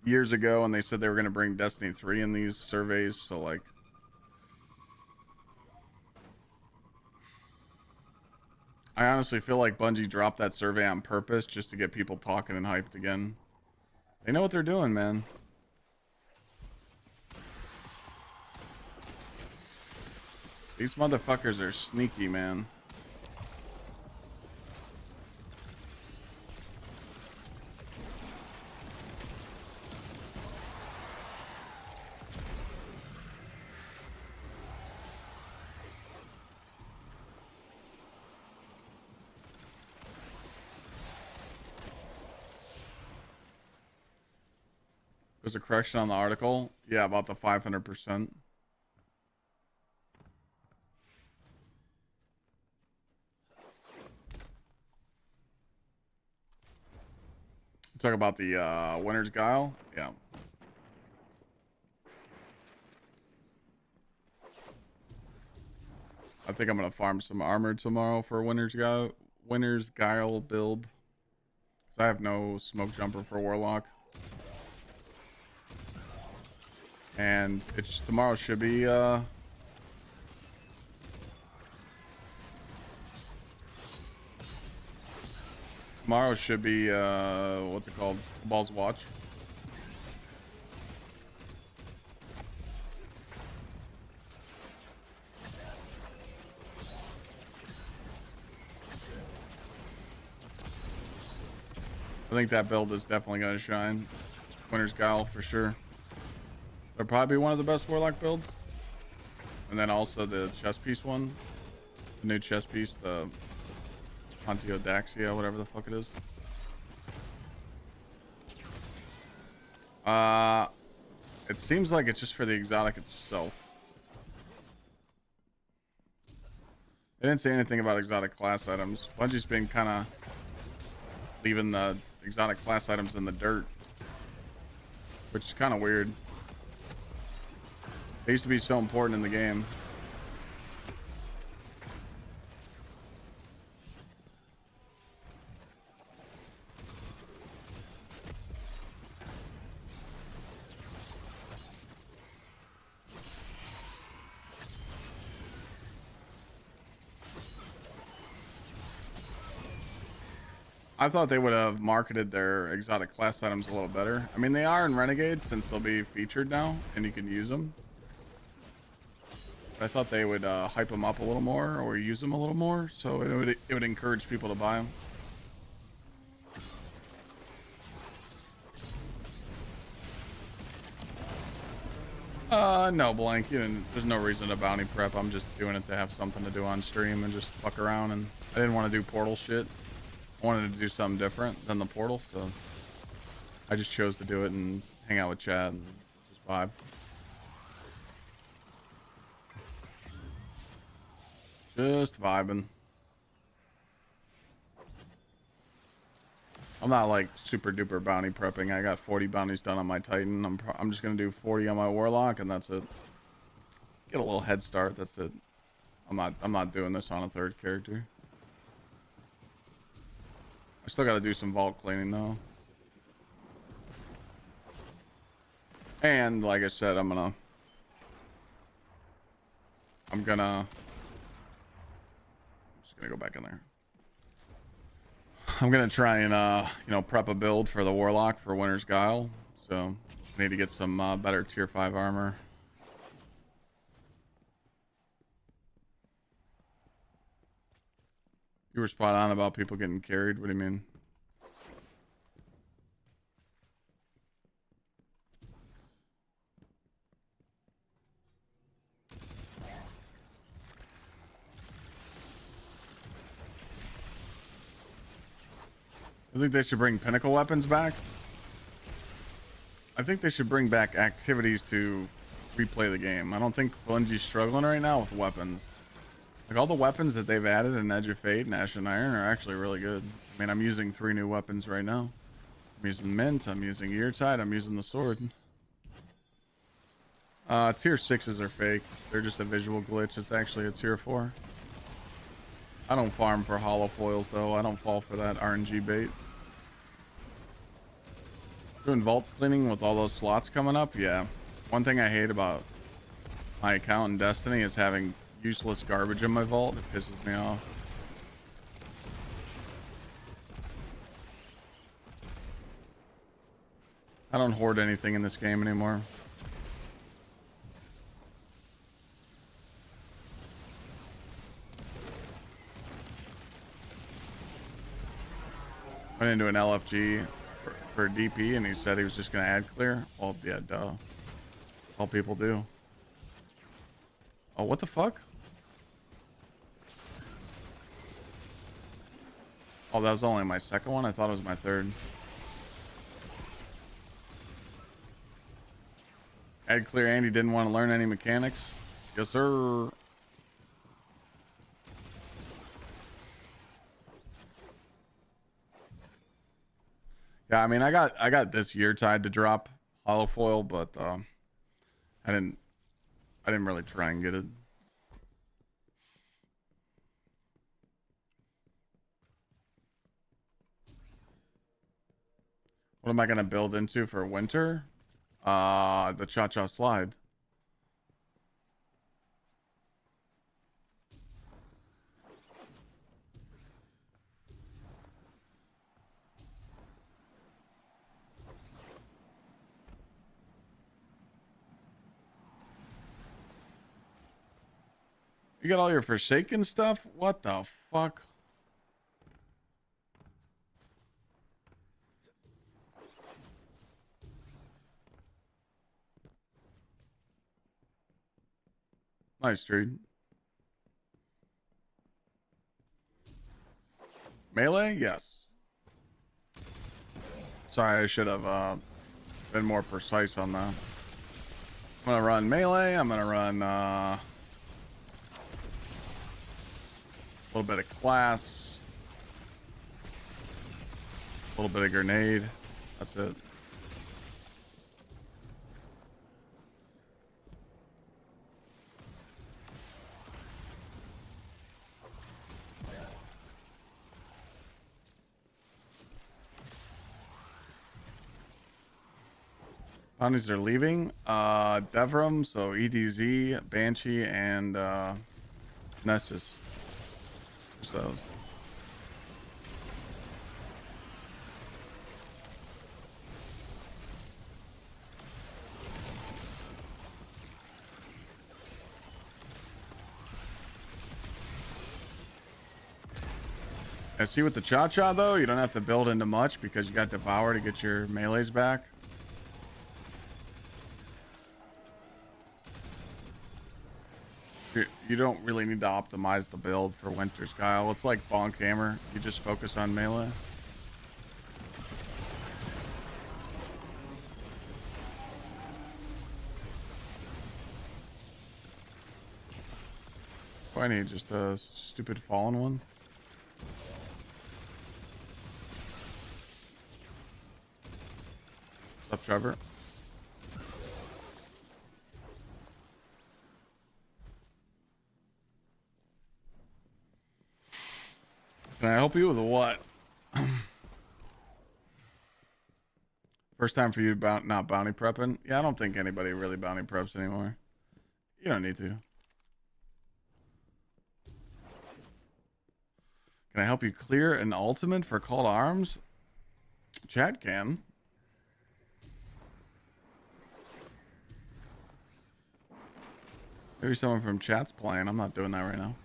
years ago, and they said they were going to bring Destiny 3 in these surveys. So like, I honestly feel like Bungie dropped that survey on purpose just to get people talking and hyped again. They know what they're doing, man. These motherfuckers are sneaky, man. There's a correction on the article. Yeah, about the 500%. Talk about the Winter's Guile. Yeah. I think I'm gonna farm some armor tomorrow for Winter's Guile build. 'Cause I have no smoke jumper for Warlock. And tomorrow should be what's it called? Ball's Watch. I think that build is definitely going to shine. Winter's Guile for sure. It'll probably be one of the best Warlock builds. And then also the chess piece one. The new chess piece, the Pontiodaxia, whatever the fuck it is. It seems like it's just for the exotic itself. They didn't say anything about exotic class items. Bungie's been kind of leaving the exotic class items in the dirt, which is kind of weird. They used to be so important in the game. I thought they would have marketed their exotic class items a little better. I mean, they are in Renegades since they'll be featured now and you can use them. But I thought they would hype them up a little more or use them a little more, so it would encourage people to buy them. No, Blank. There's no reason to bounty prep. I'm just doing it to have something to do on stream and just fuck around. And I didn't want to do portal shit. I wanted to do something different than the portal, so I just chose to do it and hang out with Chad and just vibe. Just vibing. I'm not like super duper bounty prepping. I got 40 bounties done on my Titan. I'm just gonna do 40 on my Warlock and that's it. Get a little head start. That's it. I'm not doing this on a third character. I still got to do some vault cleaning though. And like I said, I'm gonna just gonna go back in there. I'm gonna try and you know, prep a build for the Warlock for Winter's Guile. So I need to get some better tier 5 armor. You were spot on about people getting carried. What do you mean? I think they should bring pinnacle weapons back. I think they should bring back activities to replay the game. I don't think Bungie's struggling right now with weapons. Like all the weapons that they've added in Edge of Fate and Ash and Iron are actually really good. I mean, I'm using 3 new weapons right now. I'm using Mint, I'm using Gsxrclyde, I'm using the sword. Tier 6s are fake. They're just a visual glitch. It's actually a tier 4. I don't farm for hollow foils though. I don't fall for that RNG bait. Doing vault cleaning with all those slots coming up, yeah. One thing I hate about my account in Destiny is having useless garbage in my vault. It pisses me off. I don't hoard anything in this game anymore. Went into an LFG for DP and he said he was just going to add clear. Well, yeah, duh. All people do. Oh, what the fuck? Oh, that was only my second one? I thought it was my third. Add clear. Andy didn't want to learn any mechanics. Yes, sir. Yeah, I mean, I got this Gsxrclyde to drop hollow foil, but I didn't really try and get it. What am I gonna build into for winter? The Gsxrclyde. You got all your Forsaken stuff? What the fuck? Nice, Street. Melee? Yes. Sorry, I should have been more precise on that. I'm gonna run melee. I'm gonna run a little bit of class, a little bit of grenade. That's it. Bounties are leaving. Devram, so EDZ, Banshee, and Nessus. Just those. I see with the Cha-Cha though, you don't have to build into much because you got Devour to get your melees back. You don't really need to optimize the build for Winter's Guile. It's like Bonk Hammer. You just focus on melee. Why need just a stupid fallen one? What's up, Trevor? Can I help you with what? First time for you not bounty prepping? Yeah, I don't think anybody really bounty preps anymore. You don't need to. Can I help you clear an ultimate for Call to Arms? Chat can. Maybe someone from chat's playing. I'm not doing that right now.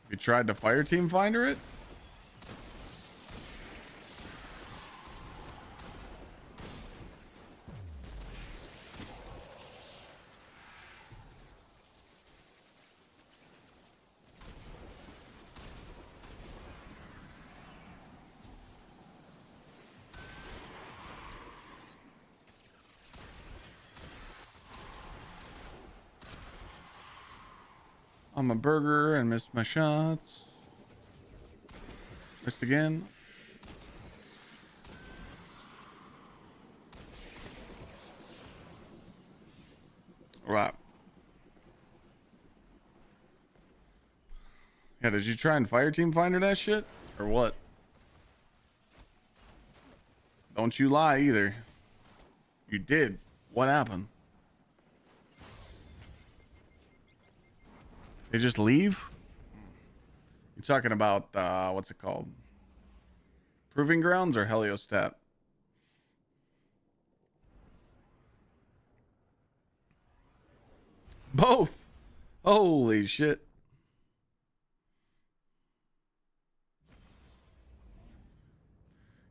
You tried to fireteam finder it? I'm a burger and missed my shots. Missed again. All right. Yeah, did you try and fireteam finder that shit? Or what? Don't you lie either. You did. What happened? They just leave? You're talking about, what's it called? Proving Grounds or Heliostat? Both! Holy shit.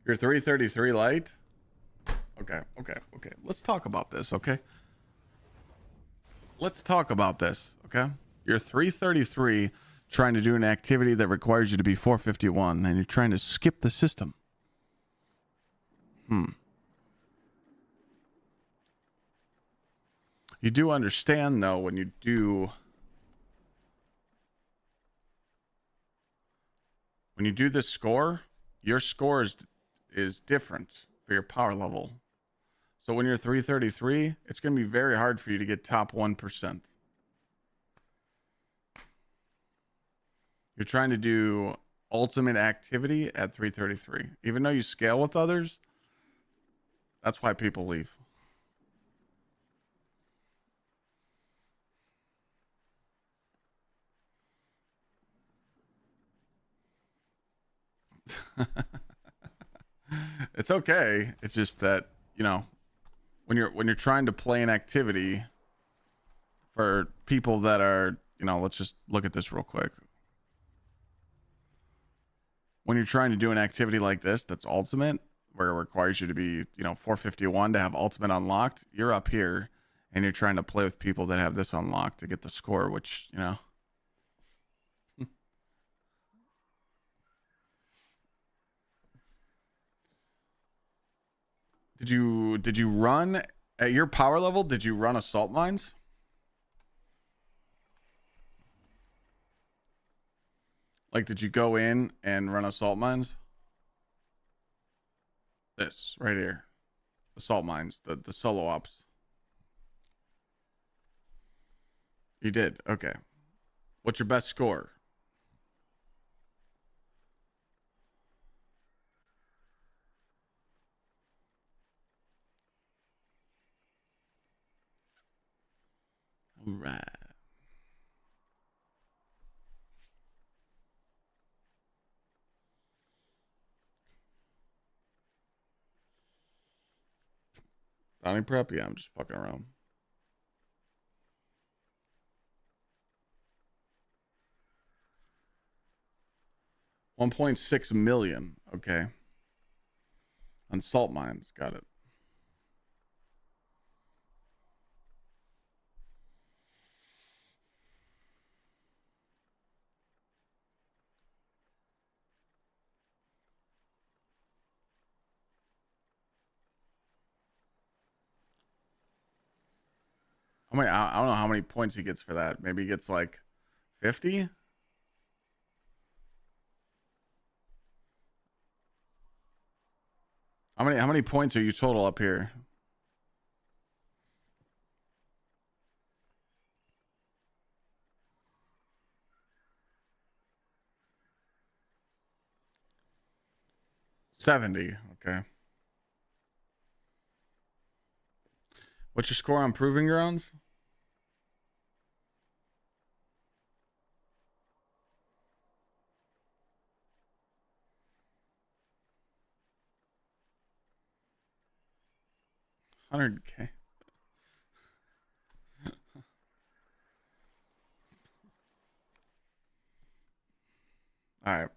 You're 333 light? Okay. Let's talk about this, okay? Let's talk about this, okay? You're 333 trying to do an activity that requires you to be 451 and you're trying to skip the system. You do understand though when you do this score, your score is different for your power level. So when you're 333, it's going to be very hard for you to get top 1%. You're trying to do ultimate activity at 333. Even though you scale with others, that's why people leave. It's okay. It's just that, you know, when you're trying to play an activity for people that are, you know, let's just look at this real quick. when you're trying to do an activity like this that's ultimate, where it requires you to be, 451 to have ultimate unlocked, you're up here and you're trying to play with people that have this unlocked to get the score, which, Did you run at your power level? Did you run assault mines? Like, did you go in and run assault mines? This right here, assault mines, the solo ops. You did. Okay. What's your best score? All right. Donnie Prep? Yeah, I'm just fucking around. $1.6 million. Okay. On salt mines. Got it. I don't know how many points he gets for that. Maybe he gets like 50. How many points are you total up here? $70. Okay. What's your score on proving grounds? $100K. All right.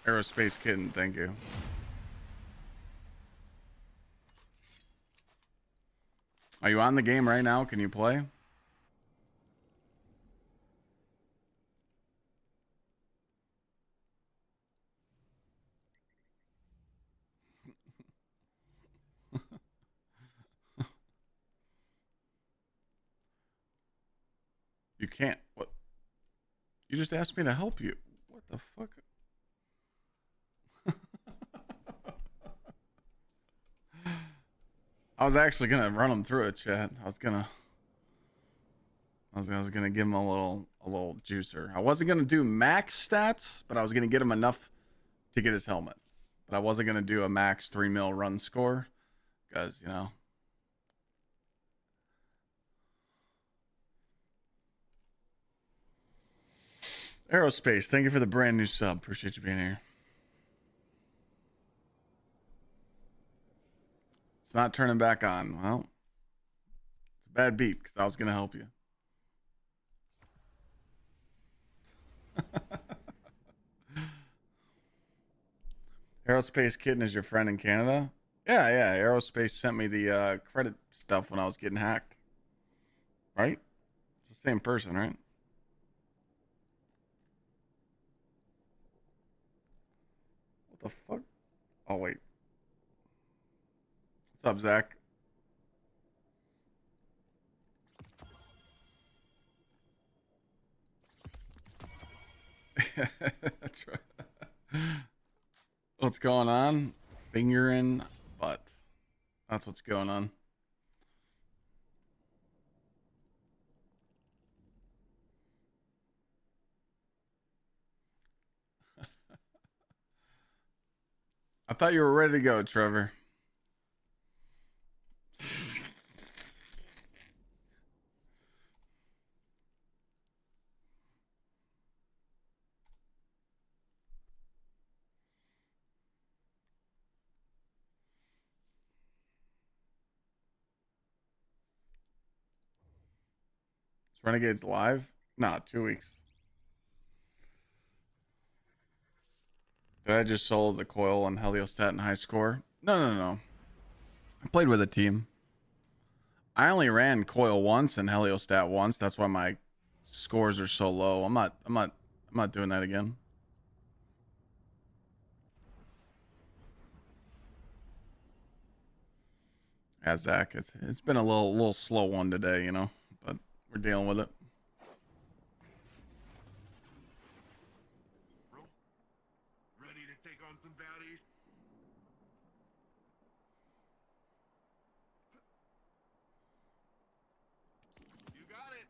Aerospace Kitten, thank you. Are you on the game right now? Can you play? You can't. What? You just asked me to help you. What the fuck? I was actually gonna run him through it, chat. I was gonna give him a little juicer. I wasn't gonna do max stats, but I was gonna get him enough to get his helmet. But I wasn't gonna do a max 3 mil run score, because Aerospace, thank you for the brand new sub. Appreciate you being here. It's not turning back on. Well, it's a bad beat because I was gonna help you. Aerospace Kitten is your friend in Canada? Yeah. Aerospace sent me the credit stuff when I was getting hacked. Right? It's the same person, right? What the fuck? Oh, wait. What's up, Zach? That's right. What's going on? Fingering butt. That's what's going on. I thought you were ready to go, Trevor. Renegades live? Nah, 2 weeks. Did I just solo the coil on Heliostat and high score? No. I played with a team. I only ran coil once and Heliostat once. That's why my scores are so low. I'm not doing that again. Yeah, Zach, it's been a little slow one today, you know, but we're dealing with it. Ready to take on some baddies? You got it.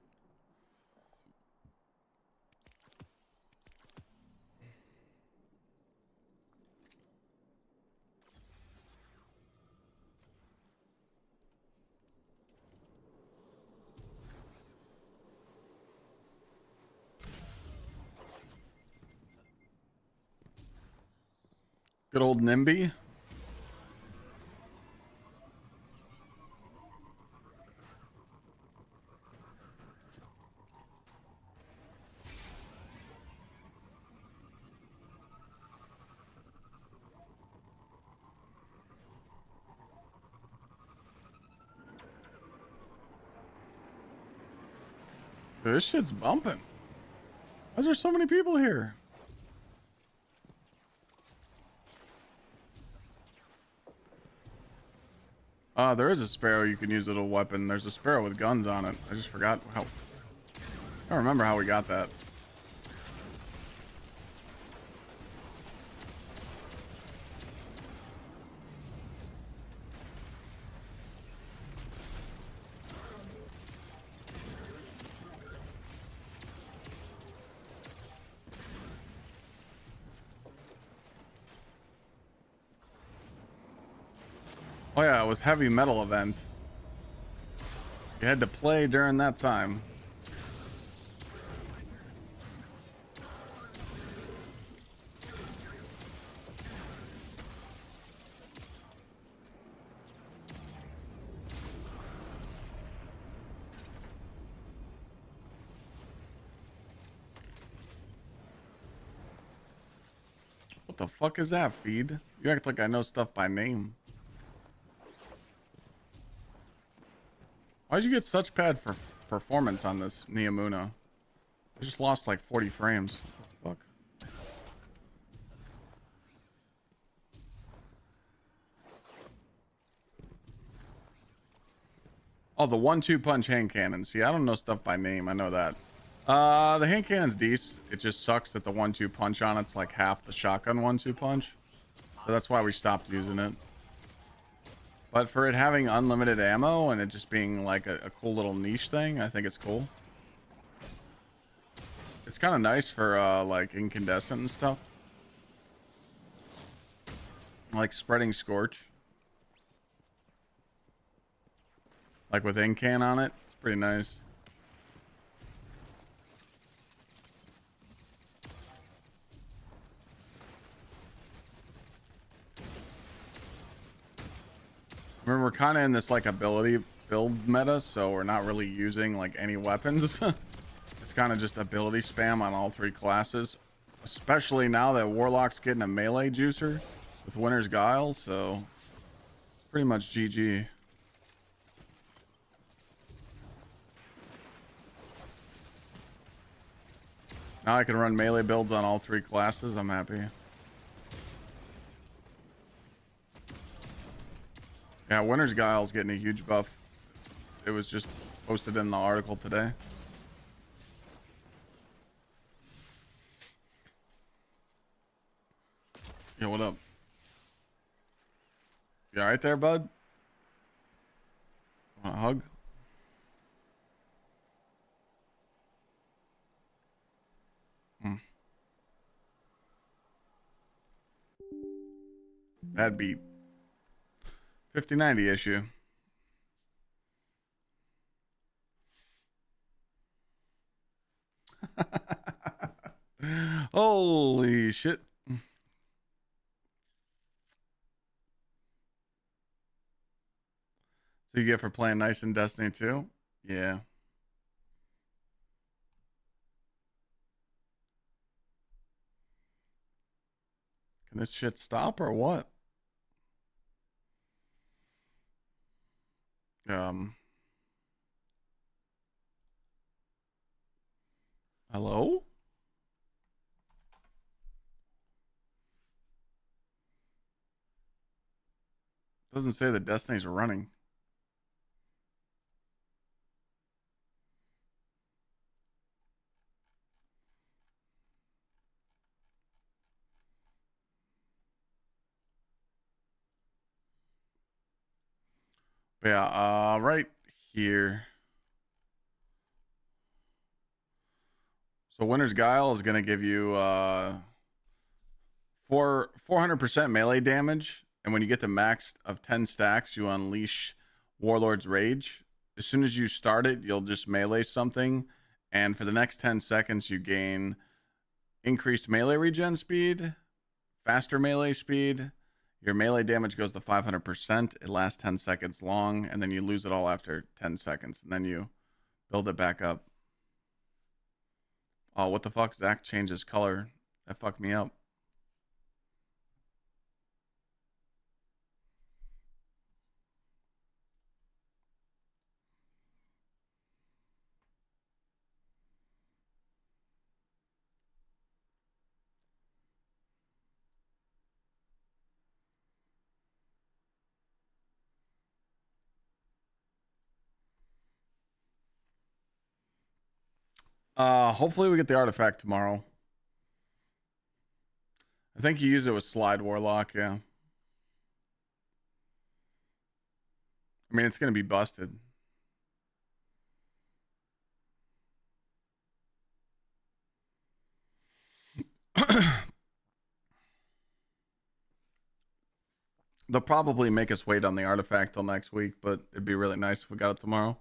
Good old NIMBY. Dude, this shit's bumping. Why is there so many people here? There is a sparrow you can use as a weapon. There's a sparrow with guns on it. I just forgot how. I don't remember how we got that. Oh yeah, it was heavy metal event. You had to play during that time. What the fuck is that, feed? You act like I know stuff by name. Why'd you get such bad for performance on this Neomuna? I just lost like 40 frames. What the fuck? Oh, the 1-2 punch hand cannon. See, I don't know stuff by name. I know that. The hand cannon's decent. It just sucks that the 1-2 punch on it's like half the shotgun 1-2 punch. So that's why we stopped using it. But for it having unlimited ammo and it just being like a cool little niche thing, I think it's cool. It's kind of nice for like incandescent and stuff. Like spreading scorch. Like with incan on it. It's pretty nice. Remember, we're kind of in this like ability build meta, so we're not really using like any weapons. It's kind of just ability spam on all three classes, especially now that Warlock's getting a melee juicer with Winter's Guile, so pretty much GG. Now I can run melee builds on all three classes. I'm happy. Yeah, Winter's Guile's getting a huge buff. It was just posted in the article today. Yo, what up? You alright there, bud? Want a hug? Bad beat. 5090 issue. Holy shit. So you get for playing nice in Destiny 2? Yeah. Can this shit stop or what? Hello? Doesn't say that Destiny's running. But yeah, right here. So Winter's Guile is going to give you 400% melee damage. And when you get the max of 10 stacks, you unleash Warlord's Rage. As soon as you start it, you'll just melee something. And for the next 10 seconds, you gain increased melee regen speed, faster melee speed. Your melee damage goes to 500%. It lasts 10 seconds long, and then you lose it all after 10 seconds. And then you build it back up. Oh, what the fuck? Zach changed his color. That fucked me up. Hopefully we get the artifact tomorrow. I think you use it with Slide Warlock, yeah. I mean, it's going to be busted. They'll probably make us wait on the artifact till next week, but it'd be really nice if we got it tomorrow.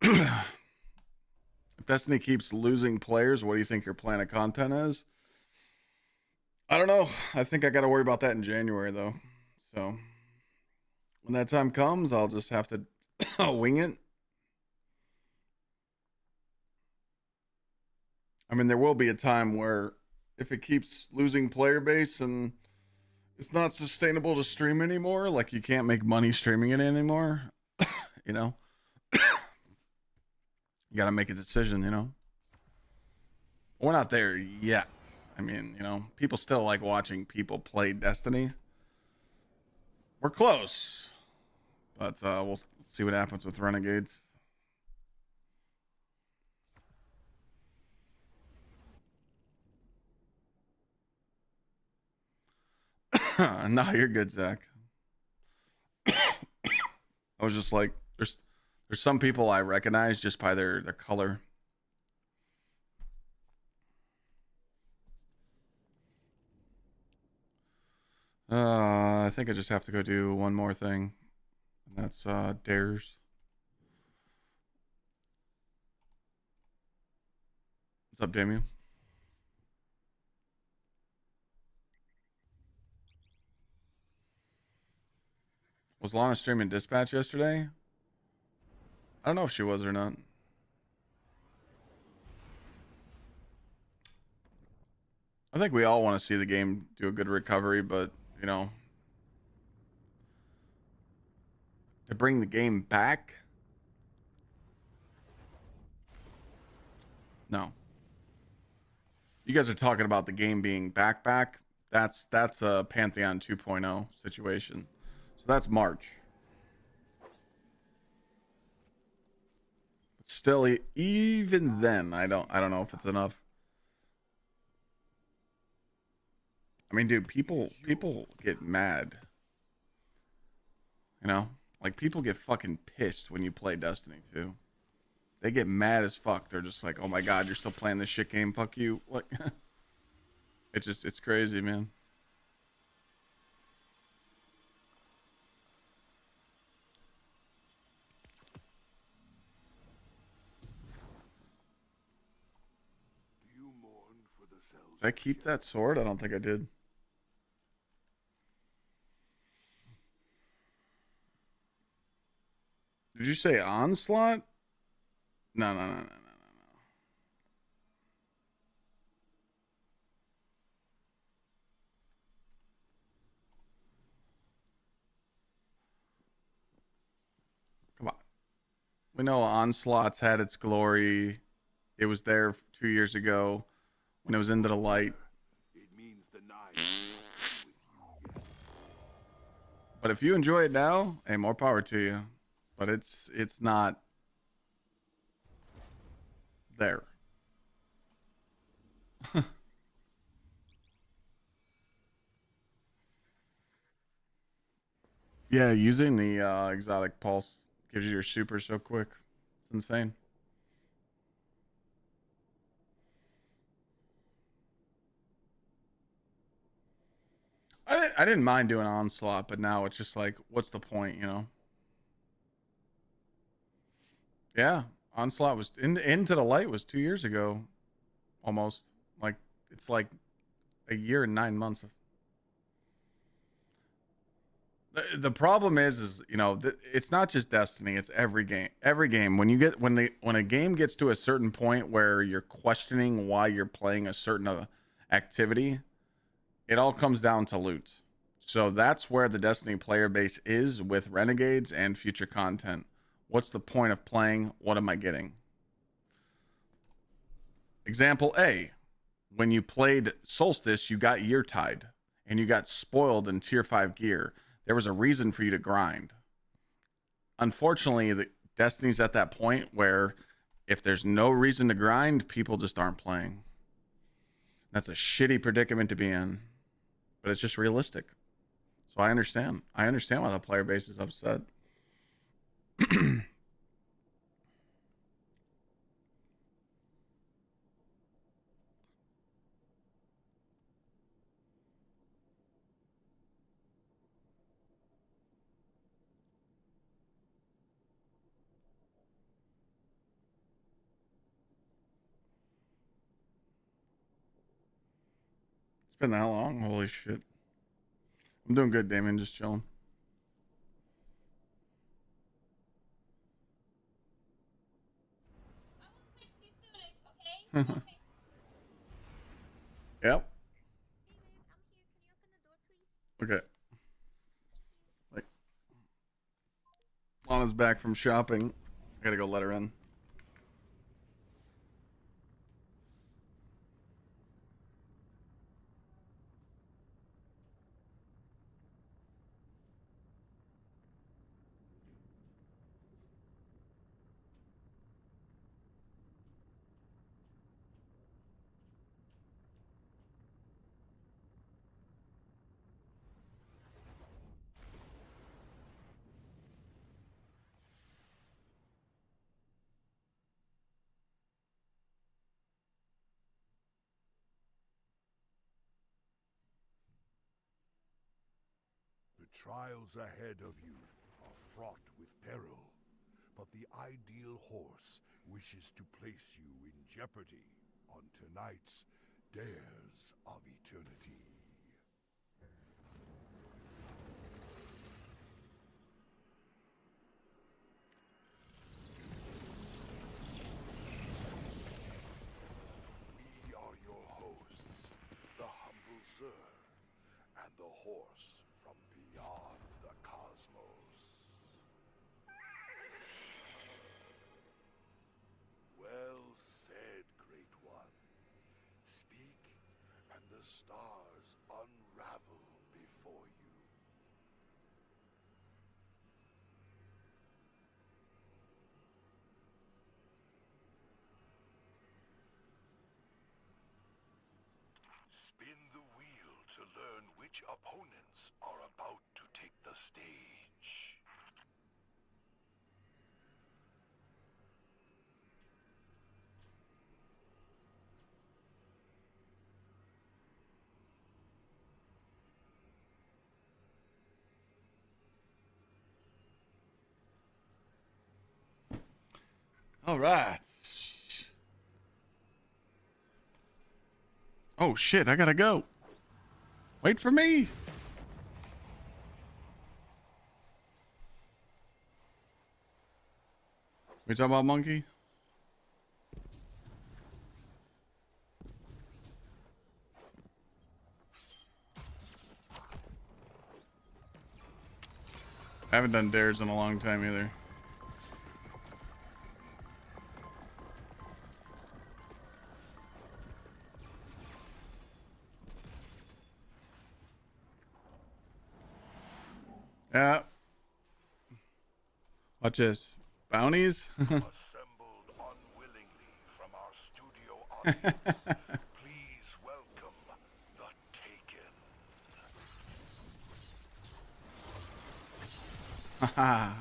If Destiny keeps losing players, what do you think your plan of content is? I don't know. I think I got to worry about that in January, though. So when that time comes, I'll just have to wing it. I mean, there will be a time where if it keeps losing player base and it's not sustainable to stream anymore, like you can't make money streaming it anymore, you know, you got to make a decision, you know. We're not there yet. I mean, you know, people still like watching people play Destiny. We're close, but we'll see what happens with Renegades. No, you're good, Zach. I was just like, there's some people I recognize just by their color. I think I just have to go do one more thing. And that's dares. What's up, Damien? Was Lana streaming Dispatch yesterday? I don't know if she was or not. I think we all want to see the game do a good recovery, but, you know, to bring the game back? No. You guys are talking about the game being back. That's a Pantheon 2.0 situation. So that's March. But still, even then, I don't know if it's enough. I mean, dude, people get mad. You know? Like, people get fucking pissed when you play Destiny 2. They get mad as fuck. They're just like, oh my god, you're still playing this shit game? Fuck you. Like, it's crazy, man. Did I keep that sword? I don't think I did. Did you say onslaught? No. No. We know Onslaught's had its glory. It was there 2 years ago when it was into the light. It means the night is with you. But if you enjoy it now, hey, more power to you. But it's not there. Yeah, using the exotic pulse gives you your super so quick. It's insane. I didn't mind doing Onslaught, but now it's just like, what's the point, you know? Yeah, Onslaught was into the light was 2 years ago, almost. Like it's like a year and 9 months. The problem is you know it's not just Destiny. It's every game. Every game when a game gets to a certain point where you're questioning why you're playing a certain activity, it all comes down to loot. So that's where the Destiny player base is with Renegades and future content. What's the point of playing? What am I getting? Example A. When you played Solstice, you got year tied and you got spoiled in tier 5 gear. There was a reason for you to grind. Unfortunately, the Destiny's at that point where if there's no reason to grind, people just aren't playing. That's a shitty predicament to be in, but it's just realistic. So I understand. I understand why the player base is upset. It's been that long? Holy shit. I'm doing good, Damien. Just chilling. Yep. Okay. Like, Lana's back from shopping. I gotta go let her in. The trials ahead of you are fraught with peril, but the ideal horse wishes to place you in jeopardy on tonight's Dares of Eternity. We are your hosts, the humble Sir, and the horse from beyond the cosmos. Well said, Great One. Speak, and the stars unravel before you. Spin the wheel to learn which opponents are about to take the stage. All right. Oh shit, I gotta go. Wait for me. We talking about monkey? I haven't done dares in a long time either. Yeah. Watch this. Bounties? Assembled unwillingly from our studio audience, please welcome the Taken. Haha.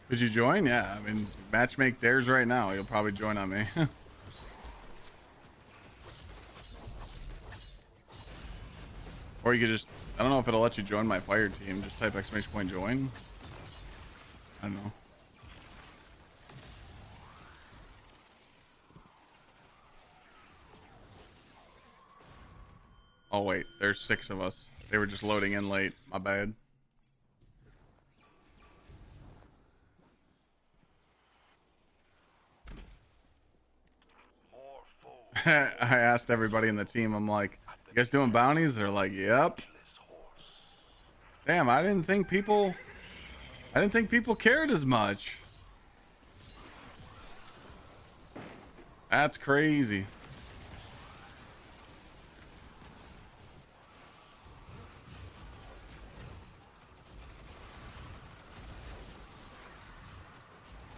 Could you join? Yeah, I mean, matchmake theirs right now. You'll probably join on me. Or you could just, I don't know if it'll let you join my fire team. Just type !join. I don't know. Oh wait, there's 6 of us. They were just loading in late. My bad. I asked everybody in the team, I'm like, you guys doing bounties? They're like, yep. Damn, I didn't think people cared as much. That's crazy.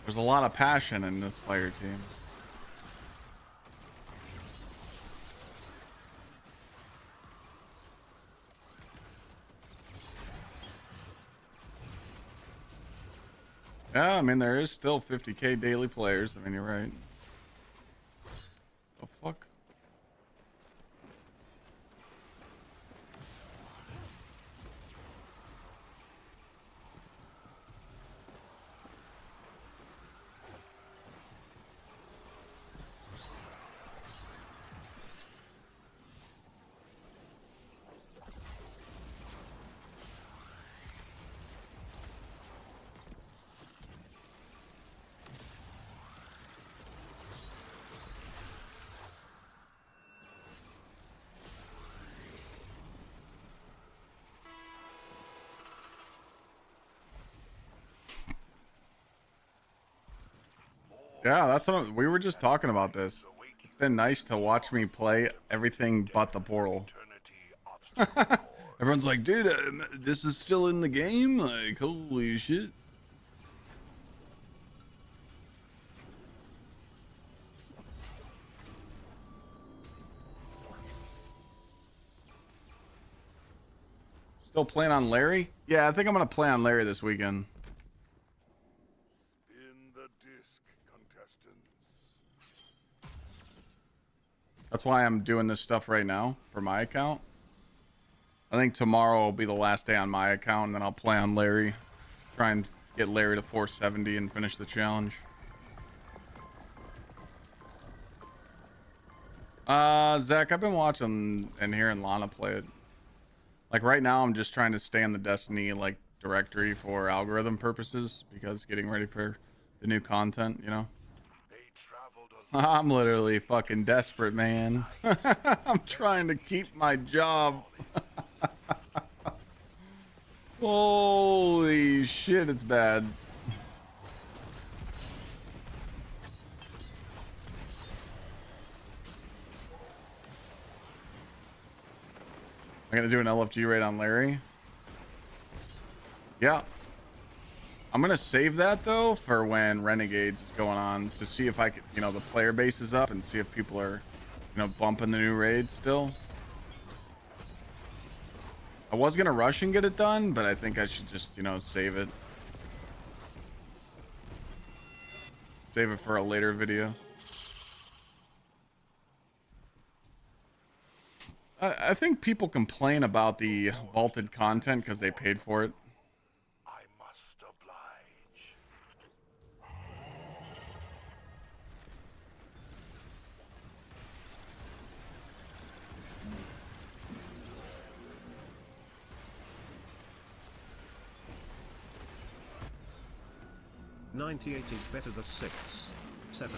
There's a lot of passion in this fire team. Yeah, I mean, there is still 50k daily players. I mean, you're right. The fuck? Yeah, that's what we were just talking about this. It's been nice to watch me play everything but the portal. Everyone's like, dude, this is still in the game? Like, holy shit. Still playing on Larry? Yeah, I think I'm going to play on Larry this weekend. That's why I'm doing this stuff right now for my account. I think tomorrow will be the last day on my account, and then I'll play on Larry. Try and get Larry to 470 and finish the challenge. Zach, I've been watching and hearing Lana play it. Like right now, I'm just trying to stay in the Destiny like directory for algorithm purposes because getting ready for the new content, you know. I'm literally fucking desperate, man. I'm trying to keep my job. Holy shit, it's bad. I'm gonna do an LFG raid on Larry. Yeah. I'm gonna save that though for when Renegades is going on to see if I could, you know, the player base is up and see if people are, you know, bumping the new raid still. I was gonna rush and get it done, but I think I should just, you know, save it. Save it for a later video. I think people complain about the vaulted content because they paid for it. 98 is better than 6. 7.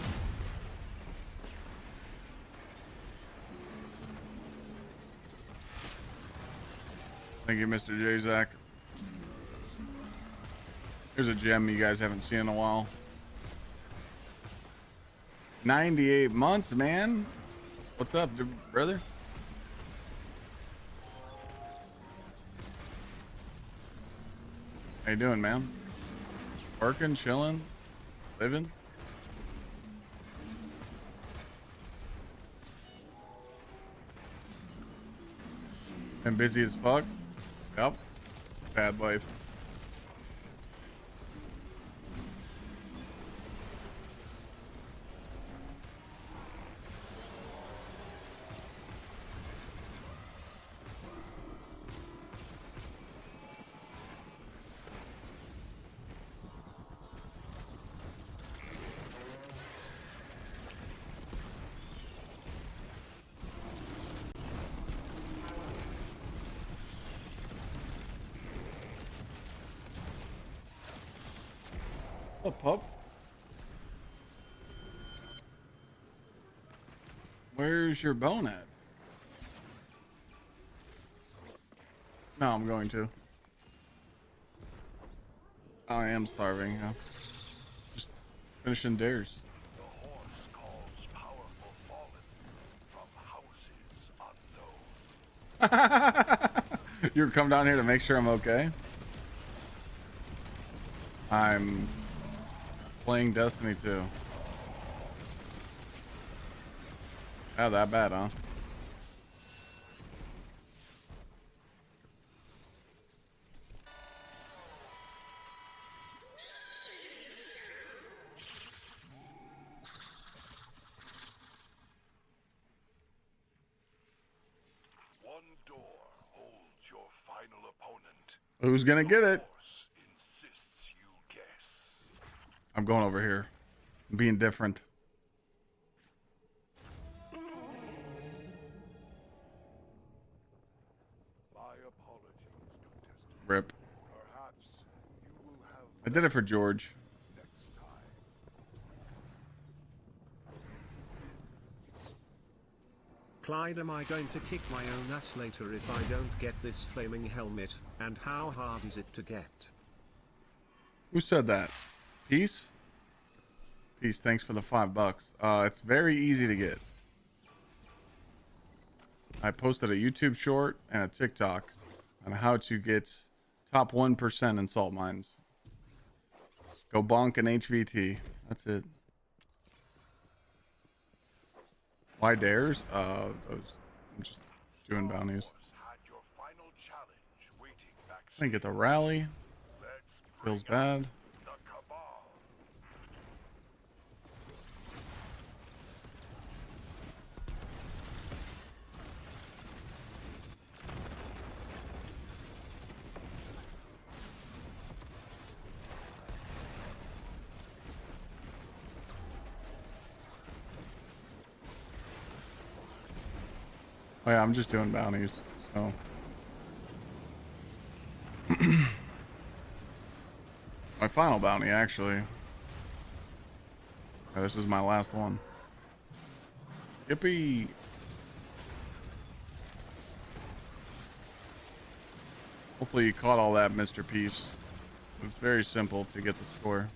Thank you, Mr. J. Zach. Here's a gem you guys haven't seen in a while. 98 months, man. What's up, brother? How you doing, man? Working, chilling, living? Been busy as fuck? Yep. Bad life. What, pup? Where's your bone at? No, I'm going to. I am starving, yeah. Just finishing dares. The horse calls powerful fallen from houses unknown. You come down here to make sure I'm okay? I'm playing Destiny 2. Yeah, that bad, huh? One door holds your final opponent. Who's gonna get it? Insists you guess. I'm going over here. I'm being different. My apologies, contestant. Rip. Perhaps you will have I did it for George. next time. Clyde, am I going to kick my own ass later if I don't get this flaming helmet? And how hard is it to get? Who said that? Peace? Peace, thanks for the $5. It's very easy to get. I posted a YouTube short and a TikTok on how to get top 1% in salt mines. Go bonk an HVT. That's it. Why dares? I'm just doing bounties. I didn't get the rally. Feels bad. Oh yeah, I'm just doing bounties, so. My final bounty, actually. Oh, this is my last one. Yippee! Hopefully you caught all that, Mr. Peace. It's very simple to get the score.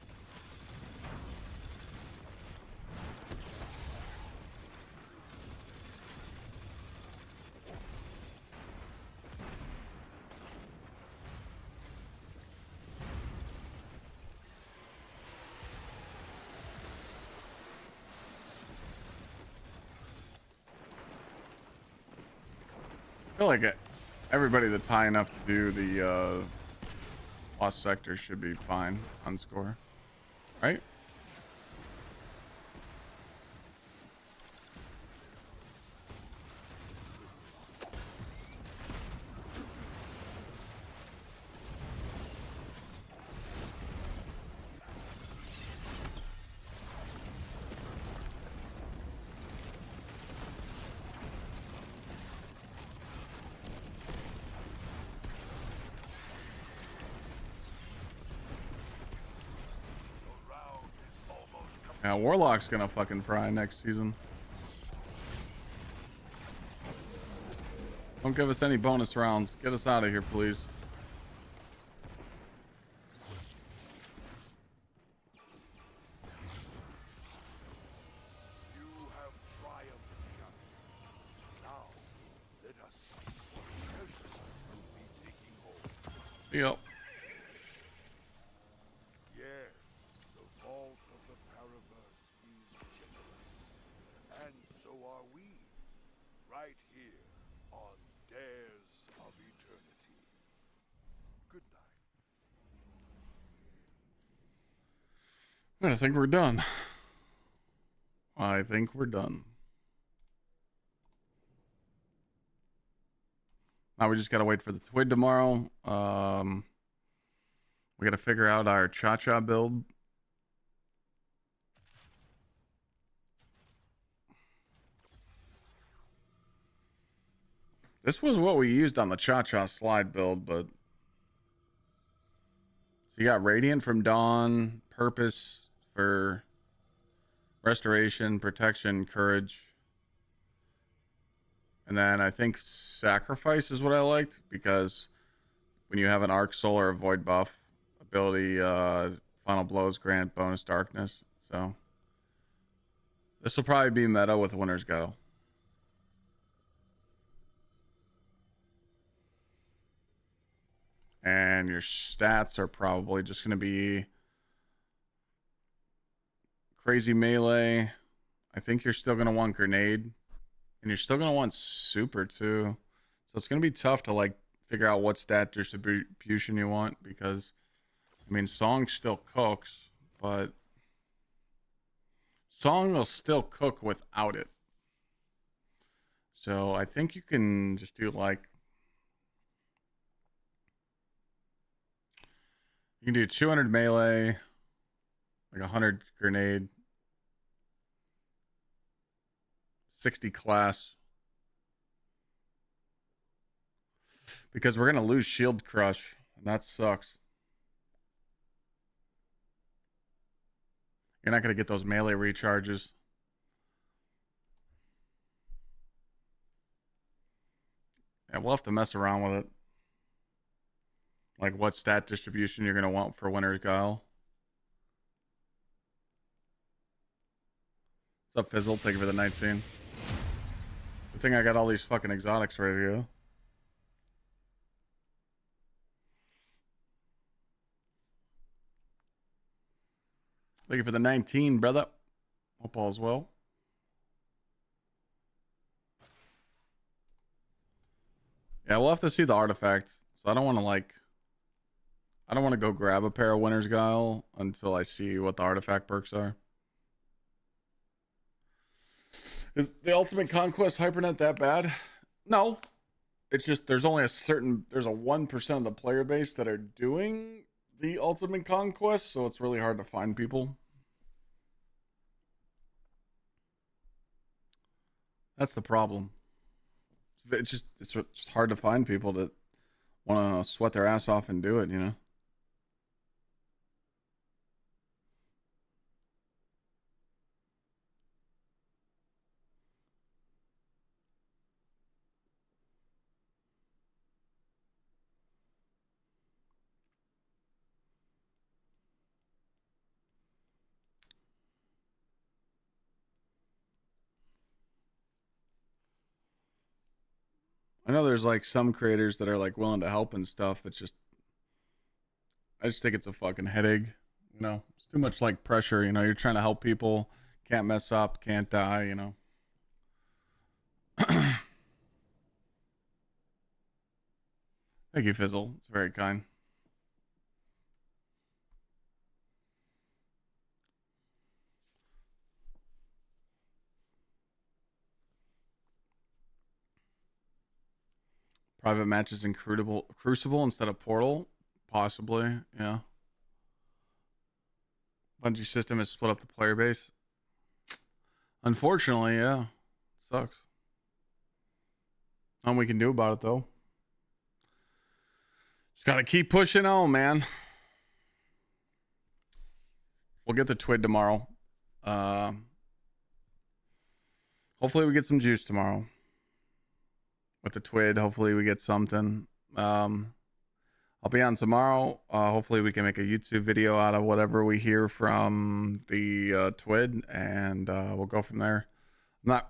I feel like everybody that's high enough to do the lost sector should be fine on score, right? Yeah, Warlock's gonna fucking fry next season. Don't give us any bonus rounds. Get us out of here, please. You have triumphed, champions. Now, let us see what treasures will be taking hold. Yep. we, right here on Dares of Eternity. Good night. I think we're done. I think we're done. Now we just gotta wait for the TWID tomorrow. We gotta figure out our cha-cha build. This was what we used on the cha-cha slide build, but so you got Radiant from Dawn, Purpose for Restoration, Protection, Courage. And then I think Sacrifice is what I liked, because when you have an Arc Soul or a Void buff, ability Final Blows grant bonus darkness. So this will probably be meta with Winter's Go. And your stats are probably just going to be crazy melee. I think you're still going to want grenade. And you're still going to want super too. So it's going to be tough to like figure out what stat distribution you want, because I mean, Song still cooks, but Song will still cook without it. So I think you can just do like, you can do 200 melee, like 100 grenade, 60 class. Because we're going to lose Shield Crush, and that sucks. You're not going to get those melee recharges. Yeah, we'll have to mess around with it. Like what stat distribution you're going to want for Winter's Guile. What's up, Fizzle? Thank you for the night scene. Good thing I got all these fucking exotics ready to go. Thank you for the 19, brother. Hope all's well. Yeah, we'll have to see the artifact. So I don't want to like... I don't want to go grab a pair of Winter's Guile until I see what the artifact perks are. Is the Ultimate Conquest Hypernet that bad? No. It's just there's only there's a 1% of the player base that are doing the Ultimate Conquest, so it's really hard to find people. That's the problem. It's just hard to find people that want to sweat their ass off and do it, you know? I know there's like some creators that are like willing to help and stuff. It's just, I just think it's a fucking headache. You know, it's too much like pressure. You know, you're trying to help people, can't mess up, can't die, you know. Thank you, Fizzle. It's very kind. Private matches in Crucible instead of Portal? Possibly, yeah. Bungie system has split up the player base. Unfortunately, yeah. It sucks. Nothing we can do about it, though. Just gotta keep pushing on, man. We'll get the TWID tomorrow. Hopefully we get some juice tomorrow. With the TWID, hopefully we get something. I'll be on tomorrow. Hopefully we can make a YouTube video out of whatever we hear from the TWID, and we'll go from there. I'm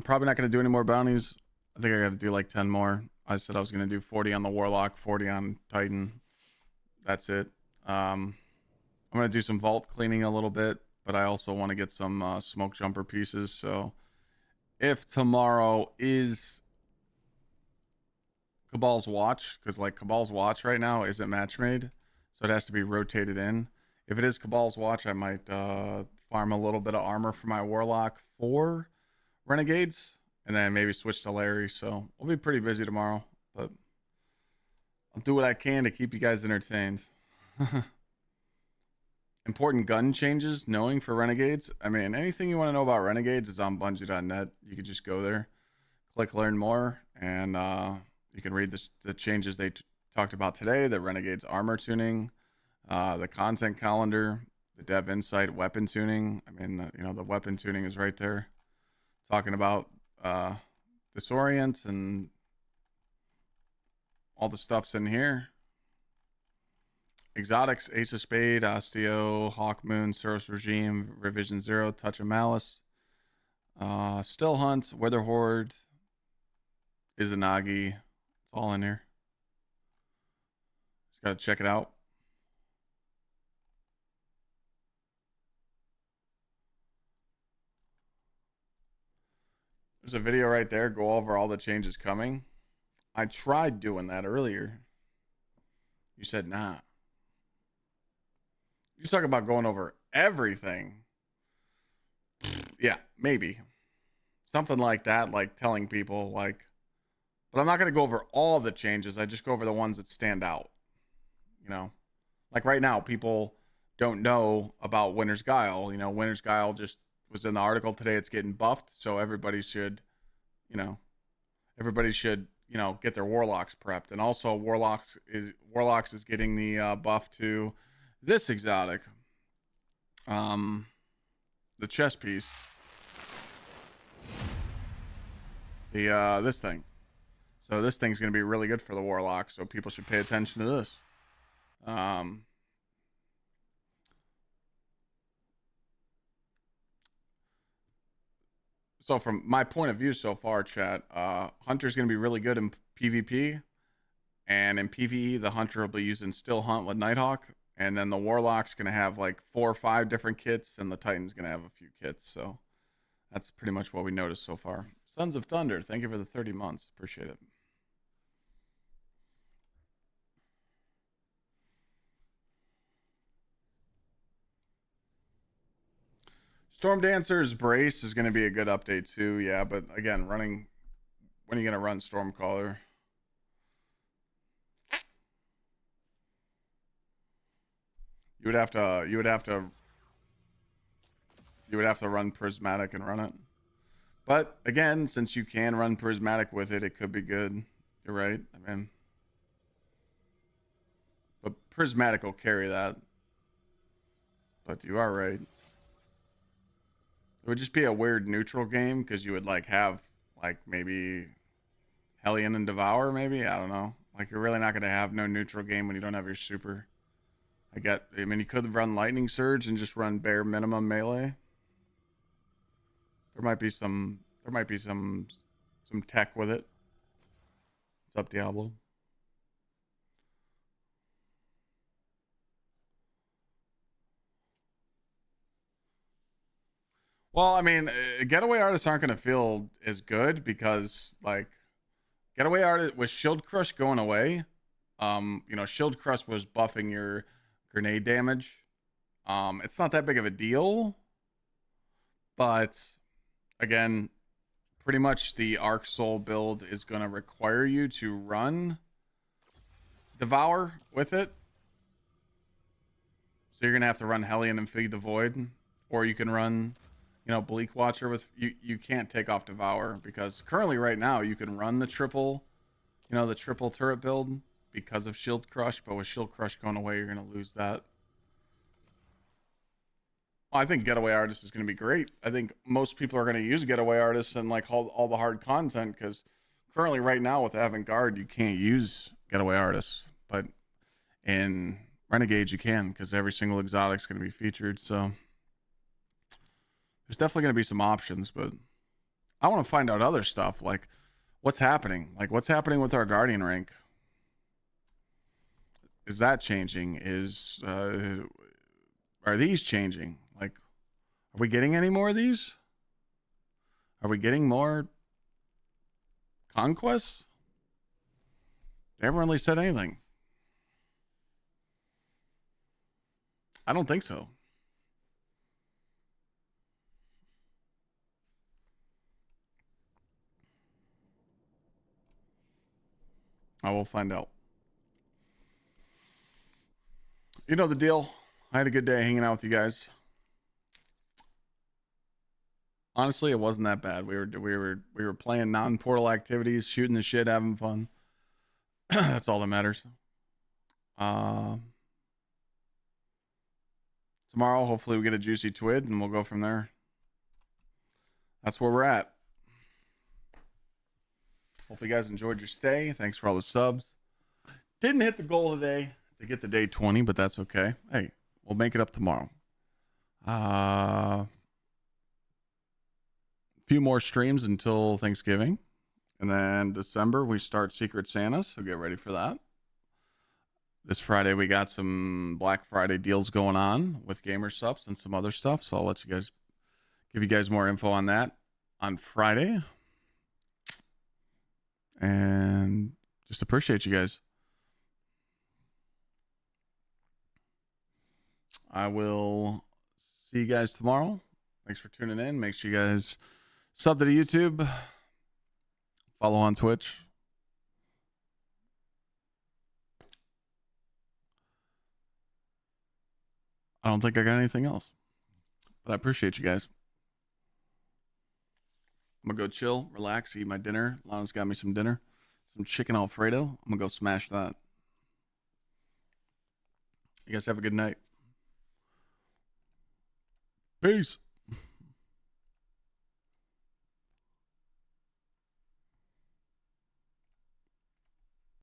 probably not going to do any more bounties. I think I got to do like 10 more. I said I was going to do 40 on the Warlock, 40 on Titan. That's it. I'm going to do some vault cleaning a little bit, but I also want to get some smoke jumper pieces. So if tomorrow is Cabal's Watch, because like Cabal's Watch right now isn't match made, so it has to be rotated in. If it is Cabal's Watch, I might farm a little bit of armor for my Warlock for Renegades, and then maybe switch to Larry. So we'll be pretty busy tomorrow, but I'll do what I can to keep you guys entertained. Important gun changes, knowing for Renegades. I mean, anything you want to know about Renegades is on Bungie.net. You could just go there, click Learn More, and you can read the changes they talked about today, the Renegades armor tuning, the content calendar, the dev insight weapon tuning. I mean, the weapon tuning is right there. Talking about disorient and all the stuff's in here. Exotics, Ace of Spade, Osteo, Hawkmoon, Service Regime, Revision 0, Touch of Malice, Still Hunt, Wither Horde, Izanagi. It's all in here. Just gotta check it out. There's a video right there. Go over all the changes coming. I tried doing that earlier. You said, nah. You talk about going over everything. Yeah, maybe. Something like that, like telling people, like, but I'm not going to go over all the changes. I just go over the ones that stand out. You know, like right now, people don't know about Winter's Guile. You know, Winter's Guile just was in the article today. It's getting buffed. So everybody should, get their Warlocks prepped. And also Warlocks is getting the buff to this exotic, the chess piece, this thing. So this thing's going to be really good for the Warlock. So people should pay attention to this. So from my point of view so far, chat, Hunter's going to be really good in PvP. And in PvE, the Hunter will be using Still Hunt with Nighthawk. And then the Warlock's going to have like 4 or 5 different kits. And the Titan's going to have a few kits. So that's pretty much what we noticed so far. Sons of Thunder, thank you for the 30 months. Appreciate it. Storm Dancer's Brace is going to be a good update too. Yeah, but again, when are you going to run Stormcaller? You would have to run Prismatic and run it. But again, since you can run Prismatic with it, it could be good. You're right. I mean, but Prismatic will carry that. But you are right. It would just be a weird neutral game because you would like have like maybe Hellion and Devour, maybe. I don't know. Like you're really not going to have no neutral game when you don't have your super. I mean, you could run Lightning Surge and just run bare minimum melee. There might be some tech with it. What's up, Diablo? Well, I mean, getaway artists aren't going to feel as good because, like, getaway artist with Shield Crush going away. Shield Crush was buffing your grenade damage. It's not that big of a deal, but again, pretty much the Arc Soul build is going to require you to run Devour with it. So you're going to have to run Hellion and Feed the Void, or you can run, Bleak Watcher with you can't take off Devour because currently right now you can run the triple turret build because of Shield Crush, but with Shield Crush going away, you're going to lose that. Well, I think Getaway Artist is going to be great. I think most people are going to use Getaway Artists and like all the hard content because currently right now with Avant-Garde, you can't use Getaway Artists, but in Renegades you can because every single exotic is going to be featured. So there's definitely going to be some options, but I want to find out other stuff like what's happening. Like what's happening with our Guardian rank? Is that changing? Are these changing? Like, are we getting any more of these? Are we getting more conquests? They haven't really said anything. I don't think so. I will find out. You know the deal. I had a good day hanging out with you guys. Honestly, it wasn't that bad. We were playing non-portal activities, shooting the shit, having fun. That's all that matters. Tomorrow, hopefully we get a juicy twid and we'll go from there. That's where we're at. Hopefully you guys enjoyed your stay. Thanks for all the subs. Didn't hit the goal today to get the day 20, but that's okay. Hey, we'll make it up tomorrow. Few more streams until Thanksgiving. And then December, we start Secret Santa, so get ready for that. This Friday, we got some Black Friday deals going on with Gamer Subs and some other stuff, so I'll let you guys, give you guys more info on that on Friday. And just appreciate you guys. I will see you guys tomorrow. Thanks for tuning in. Make sure you guys sub to the YouTube. Follow on Twitch. I don't think I got anything else. But I appreciate you guys. I'm going to go chill, relax, eat my dinner. Lana's got me some dinner. Some chicken Alfredo. I'm going to go smash that. You guys have a good night. Peace.